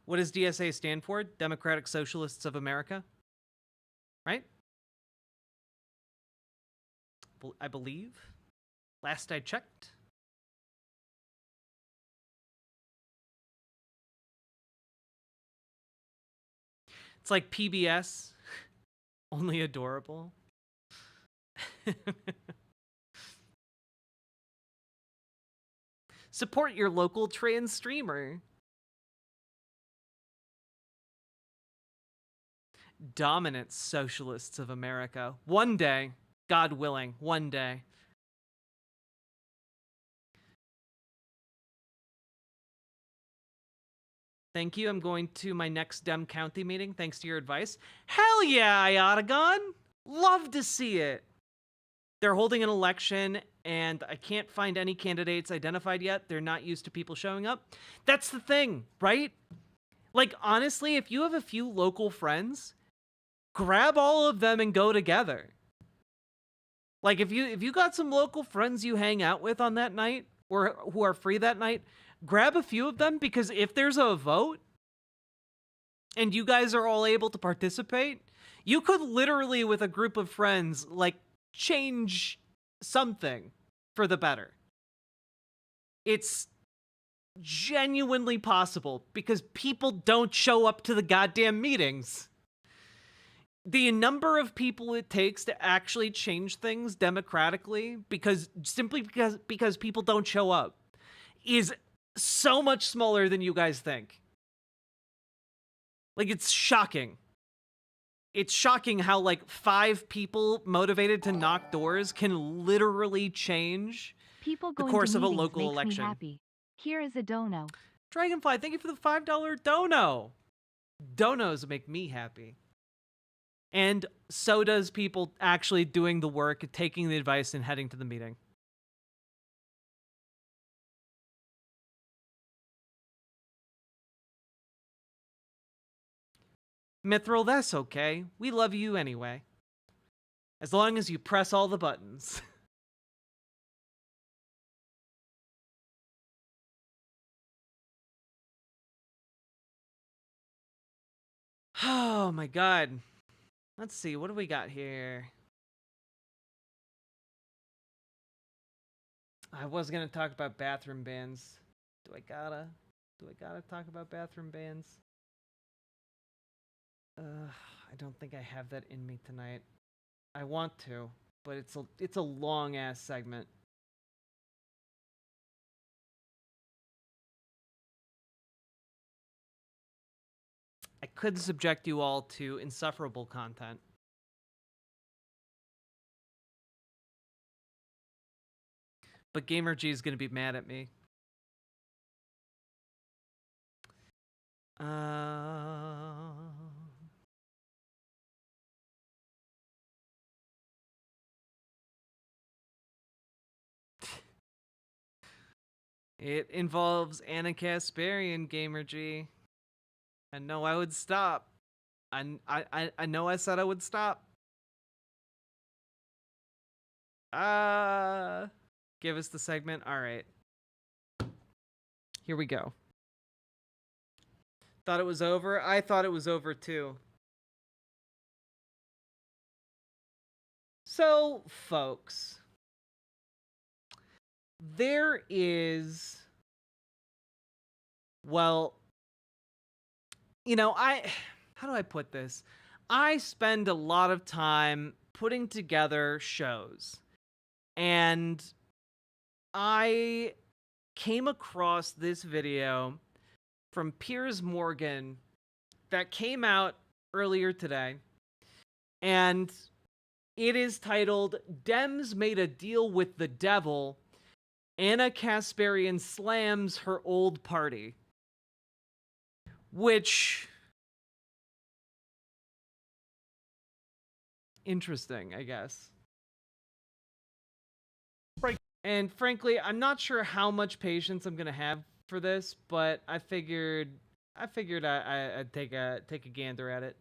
What does DSA stand for? Democratic Socialists of America? Right? I believe. Last I checked. It's like PBS, only adorable. Support your local trans streamer. Dominant Socialists of America. One day, God willing, one day. Thank you. I'm going to my next Dem County meeting thanks to your advice. Hell yeah, Iotagon! Love to see it. They're holding an election, and I can't find any candidates identified yet. They're not used to people showing up. That's the thing, right? Like, honestly, if you have a few local friends, grab all of them and go together. Like, if you got some local friends you hang out with on that night, or who are free that night, grab a few of them, because if there's a vote, and you guys are all able to participate, you could literally, with a group of friends, like, change something for the better. It's genuinely possible because people don't show up to the goddamn meetings. The number of people it takes to actually change things democratically because people don't show up is so much smaller than you guys think. Like, it's shocking. It's shocking how, like, 5 people motivated to knock doors can literally change People the going course to of a meetings local makes election. Me happy. Here is a dono. Dragonfly, thank you for the $5 dono. Donos make me happy. And so does people actually doing the work, taking the advice, and heading to the meeting. Mithril, that's okay. We love you anyway. As long as you press all the buttons. Oh my god. Let's see, what do we got here? I was gonna talk about bathroom bans. Do I gotta talk about bathroom bans? I don't think I have that in me tonight. I want to, but it's a long ass segment. I could subject you all to insufferable content. But GamerG is going to be mad at me. It involves Anna Kasparian, GamerG. I know I would stop. I know I said I would stop. Give us the segment. All right. Here we go. Thought it was over? I thought it was over too. So, folks, there is, well, you know, how do I put this? I spend a lot of time putting together shows, and I came across this video from Piers Morgan that came out earlier today, and it is titled, Dems Made a Deal with the Devil, Anna Kasparian Slams Her Old Party. Which, interesting, I guess. And frankly, I'm not sure how much patience I'm gonna have for this, but I figured I'd take a gander at it.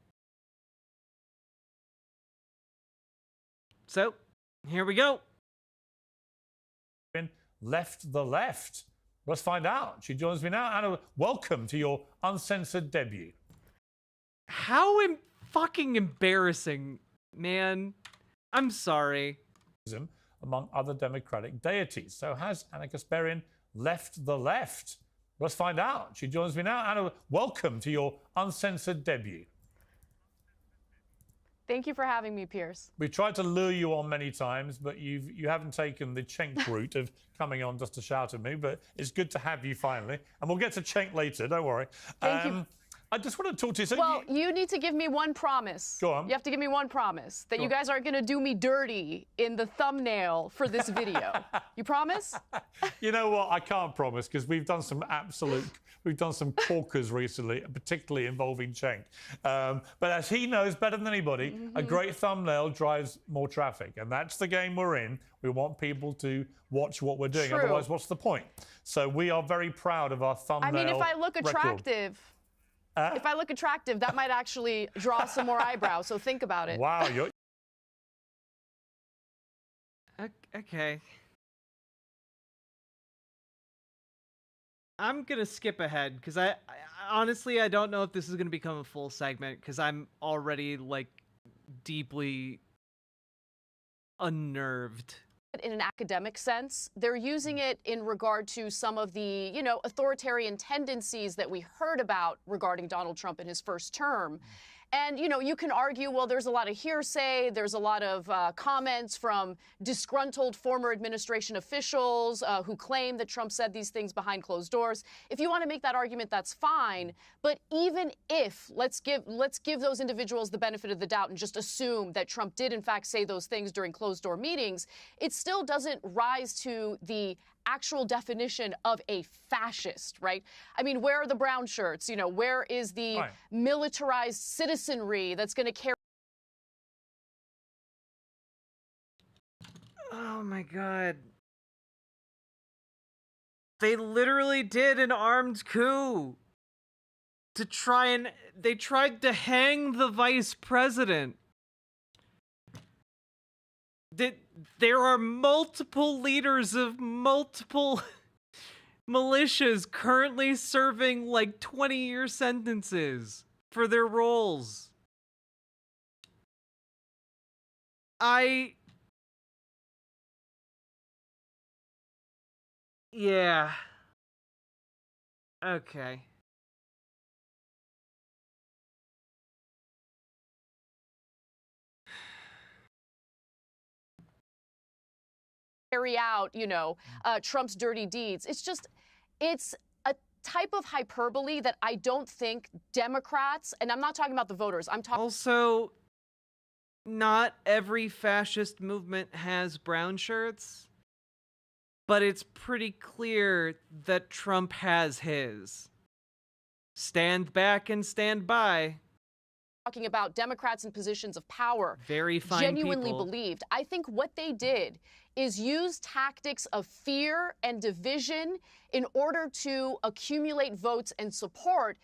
So, here we go. Left the left. Let's find out. She joins me now. Anna, welcome to your uncensored debut. How fucking embarrassing, man. I'm sorry. Among other democratic deities. So has Anna Kasparian left the left? Let's find out. She joins me now. Anna, welcome to your uncensored debut. Thank you for having me, Piers. We've tried to lure you on many times, but you haven't taken the Cenk route of coming on just to shout at me, but it's good to have you finally. And we'll get to Cenk later, don't worry. Thank you. I just want to talk to you. So well, you need to give me one promise. Go on. You have to give me one promise that you guys aren't going to do me dirty in the thumbnail for this video. You promise? You know what? I can't promise because we've done some absolute We've done some corkers recently, particularly involving Cenk. But as he knows better than anybody, a great thumbnail drives more traffic. And that's the game we're in. We want people to watch what we're doing. True. Otherwise, what's the point? So we are very proud of our thumbnail I mean, if I look record. attractive, that might actually draw some more eyebrows. So think about it. Wow, you're... Okay. I'm gonna skip ahead because I honestly I don't know if this is gonna become a full segment because I'm already like deeply unnerved. In an academic sense, they're using it in regard to some of the, authoritarian tendencies that we heard about regarding Donald Trump in his first term. And, you can argue, well, there's a lot of hearsay, there's a lot of comments from disgruntled former administration officials who claim that Trump said these things behind closed doors. If you want to make that argument, that's fine. But even if, let's give those individuals the benefit of the doubt and just assume that Trump did, in fact, say those things during closed door meetings, it still doesn't rise to the actual definition of a fascist, right? I mean, where are the brown shirts? Where is the militarized citizenry that's going to carry? Oh my God. They literally did an armed coup they tried to hang the vice president. There are multiple leaders of multiple militias currently serving like 20-year sentences for their roles. Yeah. Okay. Carry out, Trump's dirty deeds. It's a type of hyperbole that I don't think Democrats, and I'm not talking about the voters, I'm talking. Also, not every fascist movement has brown shirts, but it's pretty clear that Trump has his. Stand back and stand by. Talking about Democrats in positions of power. Very fine genuinely people. Believed. I think what they did is use tactics of fear and division in order to accumulate votes and support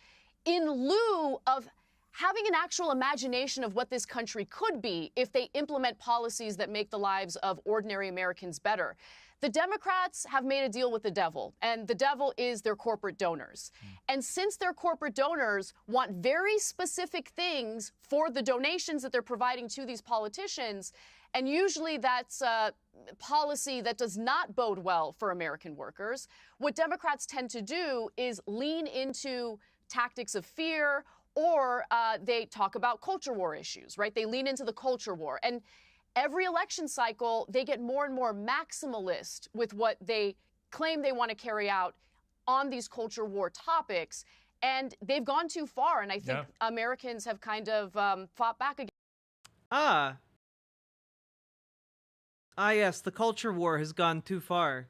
in lieu of having an actual imagination of what this country could be if they implement policies that make the lives of ordinary Americans better. The Democrats have made a deal with the devil, and the devil is their corporate donors. And since their corporate donors want very specific things for the donations that they're providing to these politicians, and usually that's a policy that does not bode well for American workers, what Democrats tend to do is lean into tactics of fear, or they talk about culture war issues, right? They lean into the culture war. And every election cycle, they get more and more maximalist with what they claim they want to carry out on these culture war topics. And they've gone too far. And I think Americans have kind of fought back again. Yes, the culture war has gone too far.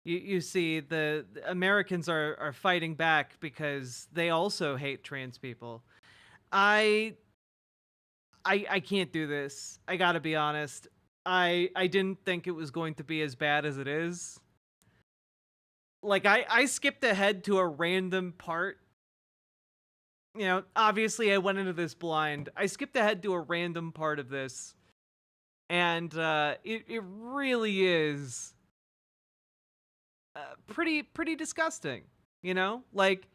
You see, the Americans are fighting back because they also hate trans people. I can't do this. I gotta be honest. I didn't think it was going to be as bad as it is. Like, I skipped ahead to a random part. Obviously I went into this blind. I skipped ahead to a random part of this. And it really is pretty disgusting, Like,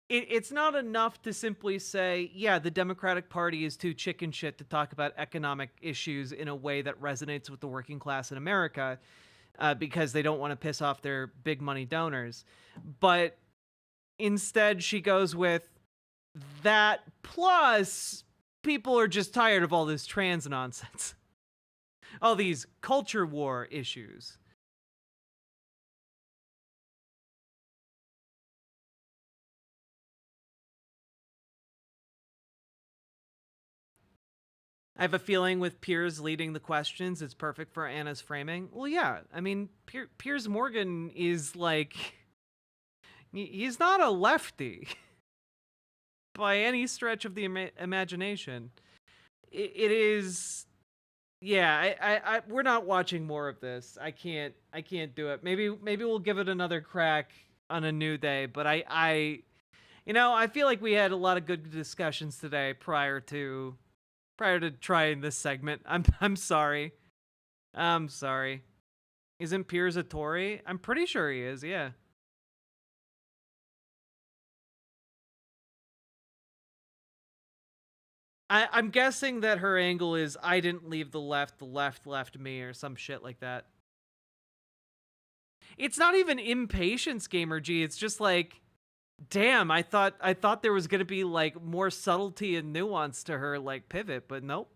it's not enough to simply say, yeah, the Democratic Party is too chicken shit to talk about economic issues in a way that resonates with the working class in America because they don't want to piss off their big money donors. But instead, she goes with that plus people are just tired of all this trans nonsense. All these culture war issues. I have a feeling with Piers leading the questions, it's perfect for Anna's framing. Well, yeah. I mean, Piers Morgan is like, He's not a lefty by any stretch of the imagination. It is, yeah. We're not watching more of this. I can't do it. Maybe we'll give it another crack on a new day. But I feel like we had a lot of good discussions today prior to trying this segment. I'm sorry. I'm sorry. Isn't Piers a Tory? I'm pretty sure he is. Yeah. I'm guessing that her angle is I didn't leave the left left me, or some shit like that. It's not even impatience, Gamer G. It's just like, damn, I thought there was gonna be like more subtlety and nuance to her like pivot, but nope.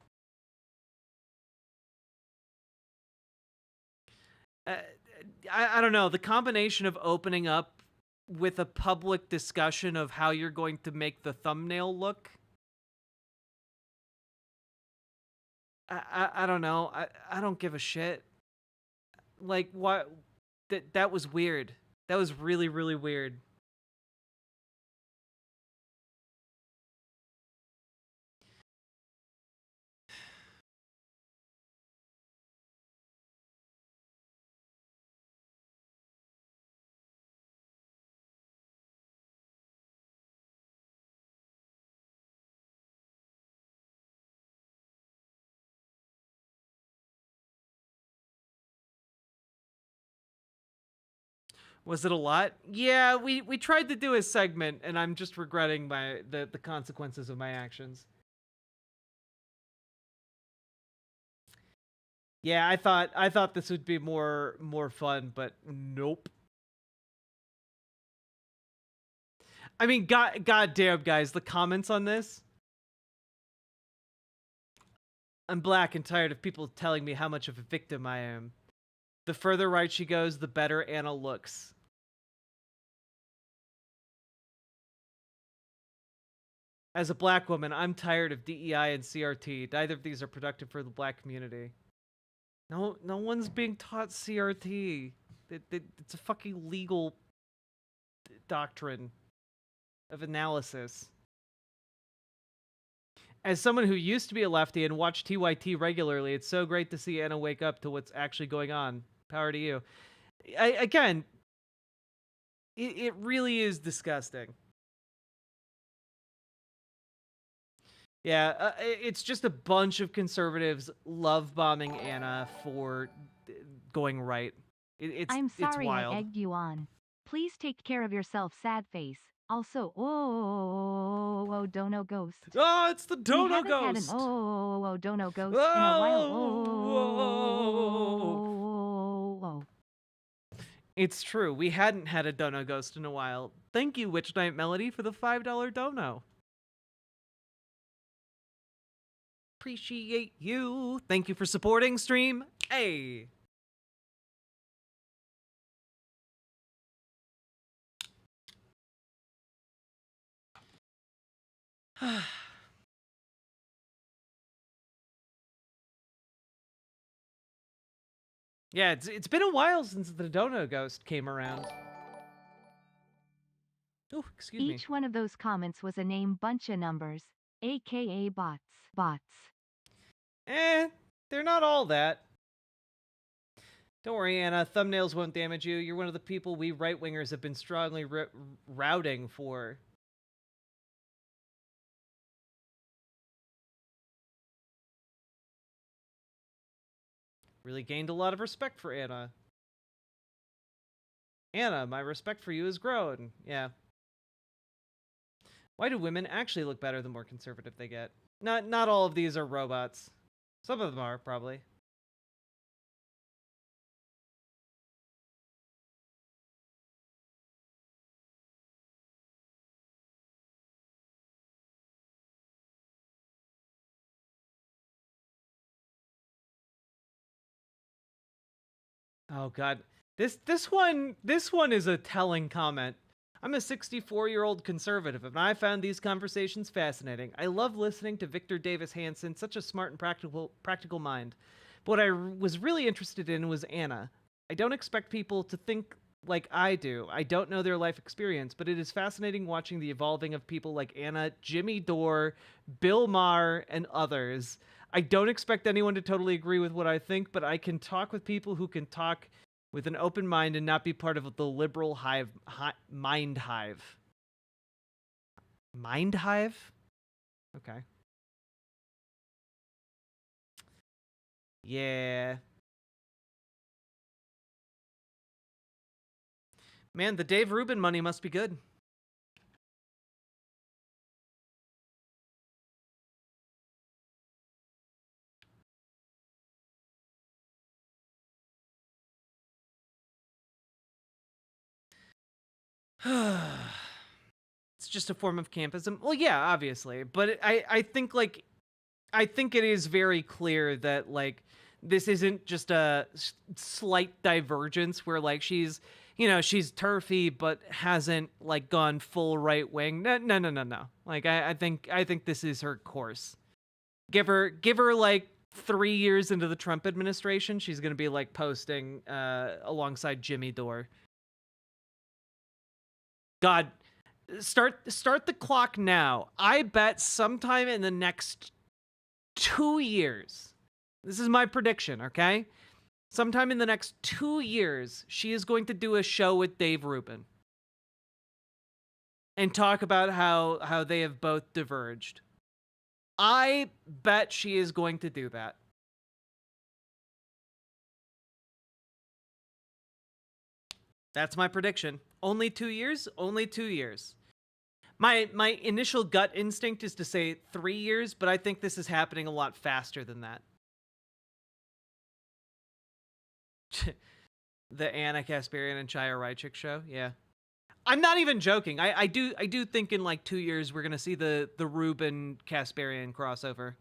I don't know. The combination of opening up with a public discussion of how you're going to make the thumbnail look. I don't know. I don't give a shit. Like, what? That was weird. That was really, really weird. Was it a lot? Yeah, we tried to do a segment, and I'm just regretting the consequences of my actions. Yeah, I thought this would be more fun, but nope. I mean, goddamn, guys, the comments on this. I'm black and tired of people telling me how much of a victim I am. The further right she goes, the better Anna looks. As a black woman, I'm tired of DEI and CRT. Neither of these are productive for the black community. No one's being taught CRT. It's a fucking legal doctrine of analysis. As someone who used to be a lefty and watched TYT regularly, it's so great to see Anna wake up to what's actually going on. Power to you. Again, it really is disgusting. Yeah, it's just a bunch of conservatives love bombing Anna for going right. I'm sorry it's wild. I egged you on. Please take care of yourself, sad face. Also, oh, Dono Ghost. Oh, it's the Dono we haven't Ghost. Had an Dono Ghost in a while. It's true. We hadn't had a Dono Ghost in a while. Thank you, Witch Night Melody, for the $5 dono. Appreciate you. Thank you for supporting stream. Hey. Yeah, it's been a while since the Dono Ghost came around. Oh, excuse me. Each one of those comments was a name bunch of numbers, aka bots. They're not all that. Don't worry, Anna. Thumbnails won't damage you. You're one of the people we right-wingers have been strongly routing for. Really gained a lot of respect for Anna. Anna, my respect for you has grown. Yeah. Why do women actually look better the more conservative they get? Not all of these are robots. Some of them are, probably. Oh god. This one is a telling comment. I'm a 64-year-old conservative, and I found these conversations fascinating. I love listening to Victor Davis Hanson, such a smart and practical mind. But what I was really interested in was Anna. I don't expect people to think like I do. I don't know their life experience, but it is fascinating watching the evolving of people like Anna, Jimmy Dore, Bill Maher, and others. I don't expect anyone to totally agree with what I think, but I can talk with people who can talk with an open mind and not be part of the liberal mind hive. Mind hive? Okay. Yeah. Man, the Dave Rubin money must be good. It's just a form of campism. Well, yeah, obviously, but I think like I think it is very clear that like this isn't just a slight divergence where like she's she's turfy but hasn't like gone full right wing. No. Like I think this is her course. Give her like 3 years into the Trump administration, she's gonna be like posting alongside Jimmy Dore. God, start the clock now. I bet sometime in the next 2 years, this is my prediction, okay? Sometime in the next 2 years, she is going to do a show with Dave Rubin and talk about how they have both diverged. I bet she is going to do that. That's my prediction. Only 2 years? Only 2 years. My initial gut instinct is to say 3 years, but I think this is happening a lot faster than that. The Anna Kasparian and Chaya Raichik show, yeah. I'm not even joking. I do think in like 2 years we're gonna see the Rubin Kasparian crossover.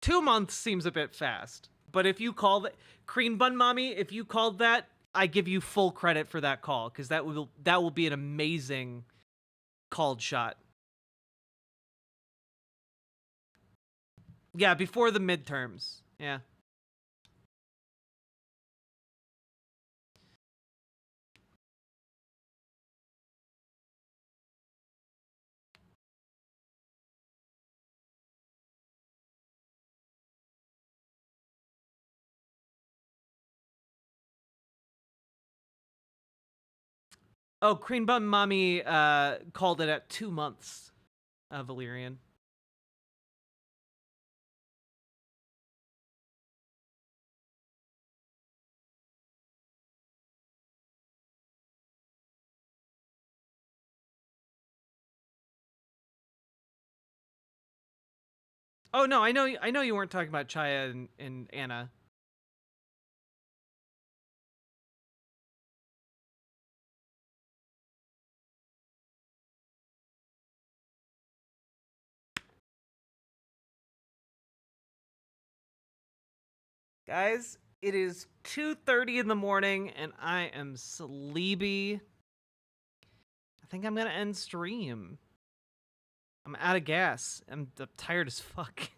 2 months seems a bit fast, but if you call that Cream Bun Mommy, if you called that, I give you full credit for that call because that will be an amazing called shot. Yeah, before the midterms. Yeah. Oh, Cream Bun Mommy called it at 2 months, Valerian. Oh no, I know you weren't talking about Chaya and Anna. Guys, it is 2:30 in the morning and I am sleepy. I think I'm gonna end stream. I'm out of gas. I'm tired as fuck.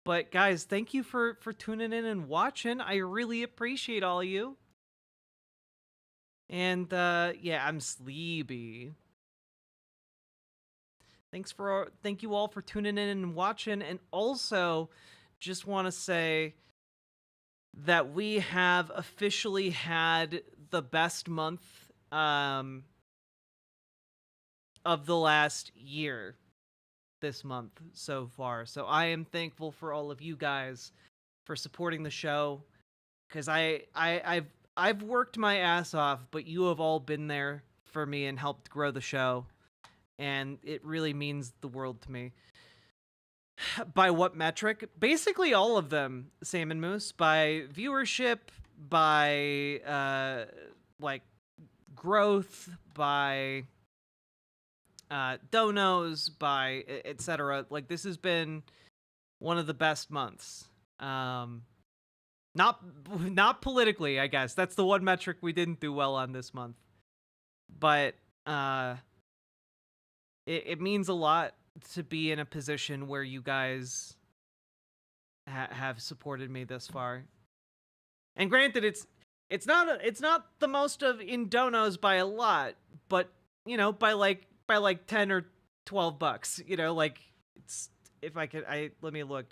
But guys, thank you for tuning in and watching. I really appreciate all of you. And yeah, I'm sleepy. Thank you all for tuning in and watching. And also, just want to say that we have officially had the best month of the last year this month so far. So I am thankful for all of you guys for supporting the show because I've worked my ass off, but you have all been there for me and helped grow the show. And it really means the world to me. By what metric? Basically all of them, Sam and Moose. By viewership, by like growth, by donos, by etc. Like this has been one of the best months. Not politically, I guess. That's the one metric we didn't do well on this month. But it means a lot to be in a position where you guys have supported me this far. And granted, it's not the most of in donos by a lot, but you know, by like 10 or $12, you know, like it's, if I could, let me look.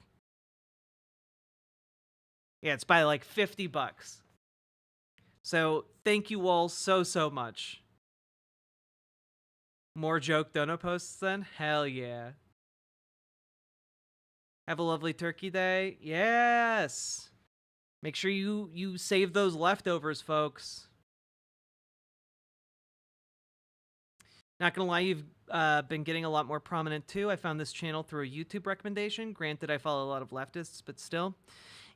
Yeah, it's by like $50. So thank you all so much. More joke dono posts then? Hell yeah. Have a lovely turkey day. Yes. Make sure you save those leftovers, folks. Not gonna lie, you've been getting a lot more prominent too. I found this channel through a YouTube recommendation. Granted, I follow a lot of leftists, but still.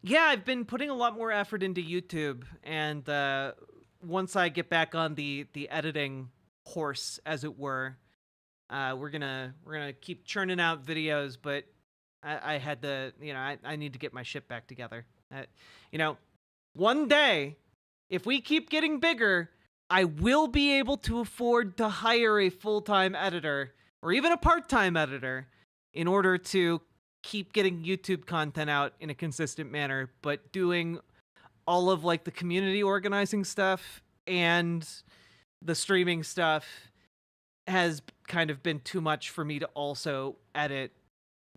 Yeah, I've been putting a lot more effort into YouTube, and once I get back on the editing horse, as it were, we're gonna keep churning out videos. But I had to, you know, I need to get my shit back together. You know, one day, if we keep getting bigger, I will be able to afford to hire a full-time editor or even a part-time editor in order to keep getting YouTube content out in a consistent manner, but doing all of like the community organizing stuff and the streaming stuff has kind of been too much for me to also edit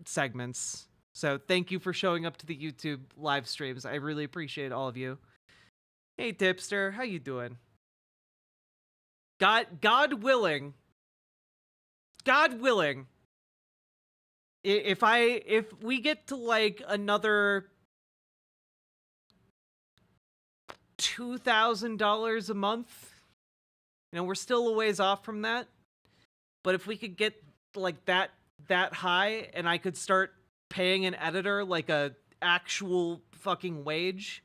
segments. So thank you for showing up to the YouTube live streams. I really appreciate all of you. Hey Tipster, how you doing? God willing, if we get to like another $2,000 a month, you know, we're still a ways off from that. But if we could get like that high, and I could start paying an editor like a actual fucking wage,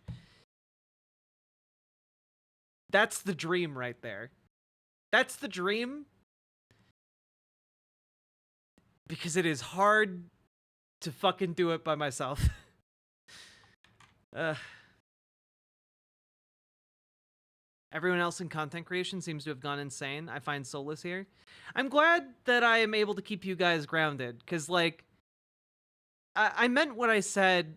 that's the dream right there. That's the dream. Because it is hard to fucking do it by myself. Everyone else in content creation seems to have gone insane. I find solace here. I'm glad that I am able to keep you guys grounded, because like I meant what I said.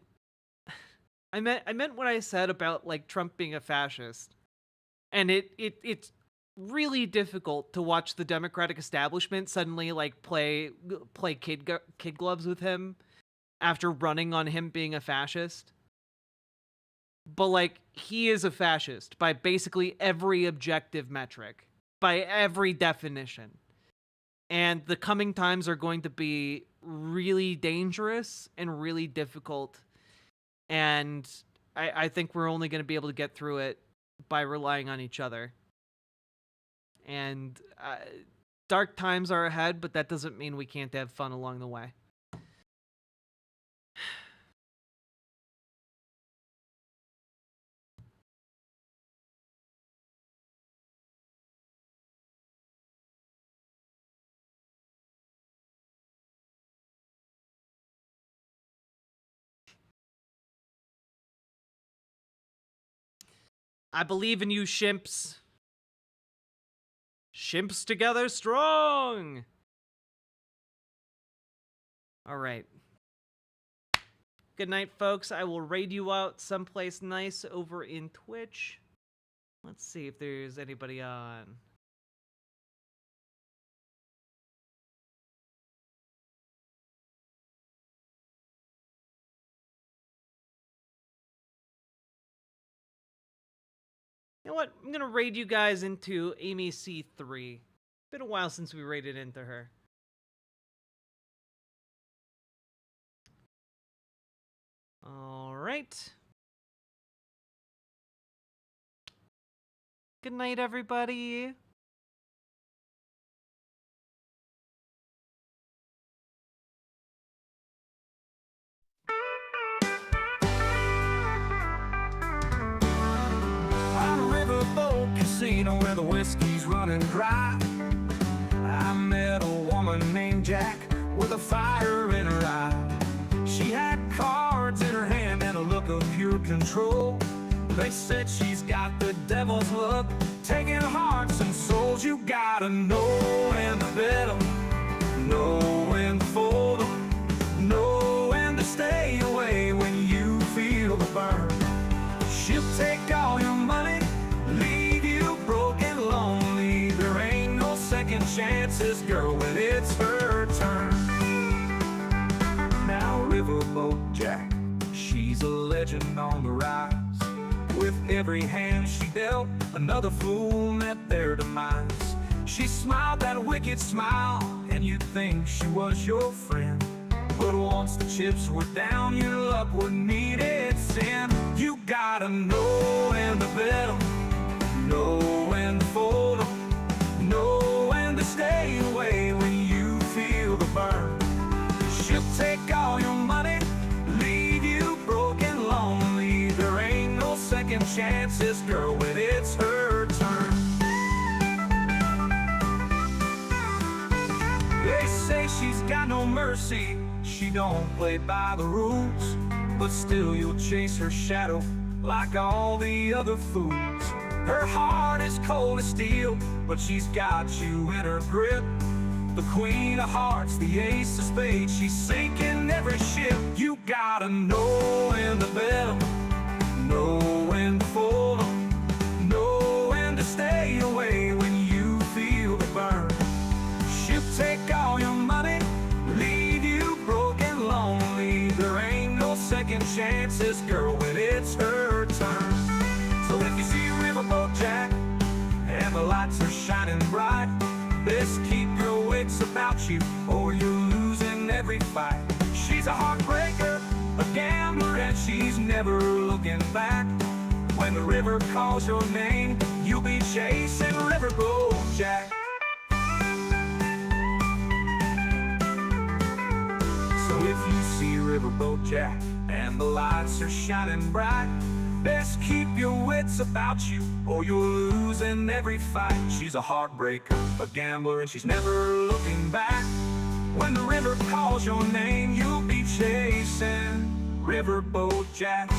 I meant what I said about like Trump being a fascist. And it's really difficult to watch the Democratic establishment suddenly like play kid gloves with him after running on him being a fascist. But like, he is a fascist by basically every objective metric, by every definition. And the coming times are going to be really dangerous and really difficult. And I think we're only going to be able to get through it by relying on each other. And dark times are ahead, but that doesn't mean we can't have fun along the way. I believe in you, shimps. Shimps together strong. All right. Good night, folks. I will raid you out someplace nice over in Twitch. Let's see if there's anybody on. You know what? I'm gonna raid you guys into Amy C3. Been a while since we raided into her. All right. Good night, everybody. On a riverboat casino where the whiskey's running dry, I met a woman named Jack with a fire in her eye. She had cards in her hand and a look of pure control. They said she's got the devil's look, taking hearts and souls. You gotta know when to bet 'em, know when to fold 'em, know when to stay away when you well, another fool met their demise. She smiled that wicked smile, and you'd think she was your friend. But once the chips were down, your luck would need its end. You gotta know when to bet 'em, know when to fold 'em, know when to stay away when you feel the burn. She'll take all your money, leave you broken, lonely. There ain't no second chances, girl, when it's her turn. They say she's got no mercy, she don't play by the rules, but still you'll chase her shadow like all the other fools. Her heart is cold as steel, but she's got you in her grip. The queen of hearts, the ace of spades, she's sinking every ship. You gotta know when to bet 'em, know when to fold 'em, know when to stay away when you feel the burn. She'll take all your money, leave you broken, lonely. There ain't no second chances, girl, when it's her turn. So if you see Riverboat Jack and the lights are shining bright, best keep your wits about you or you're losing every fight. She's a heartbreaker, a gambler, and she's never looking back. When the river calls your name, you'll be chasing Riverboat Jack. So if you see Riverboat Jack and the lights are shining bright, best keep your wits about you or you're losing every fight. She's a heartbreaker, a gambler, and she's never looking back. When the river calls your name, you'll be chasing Riverboat Jack.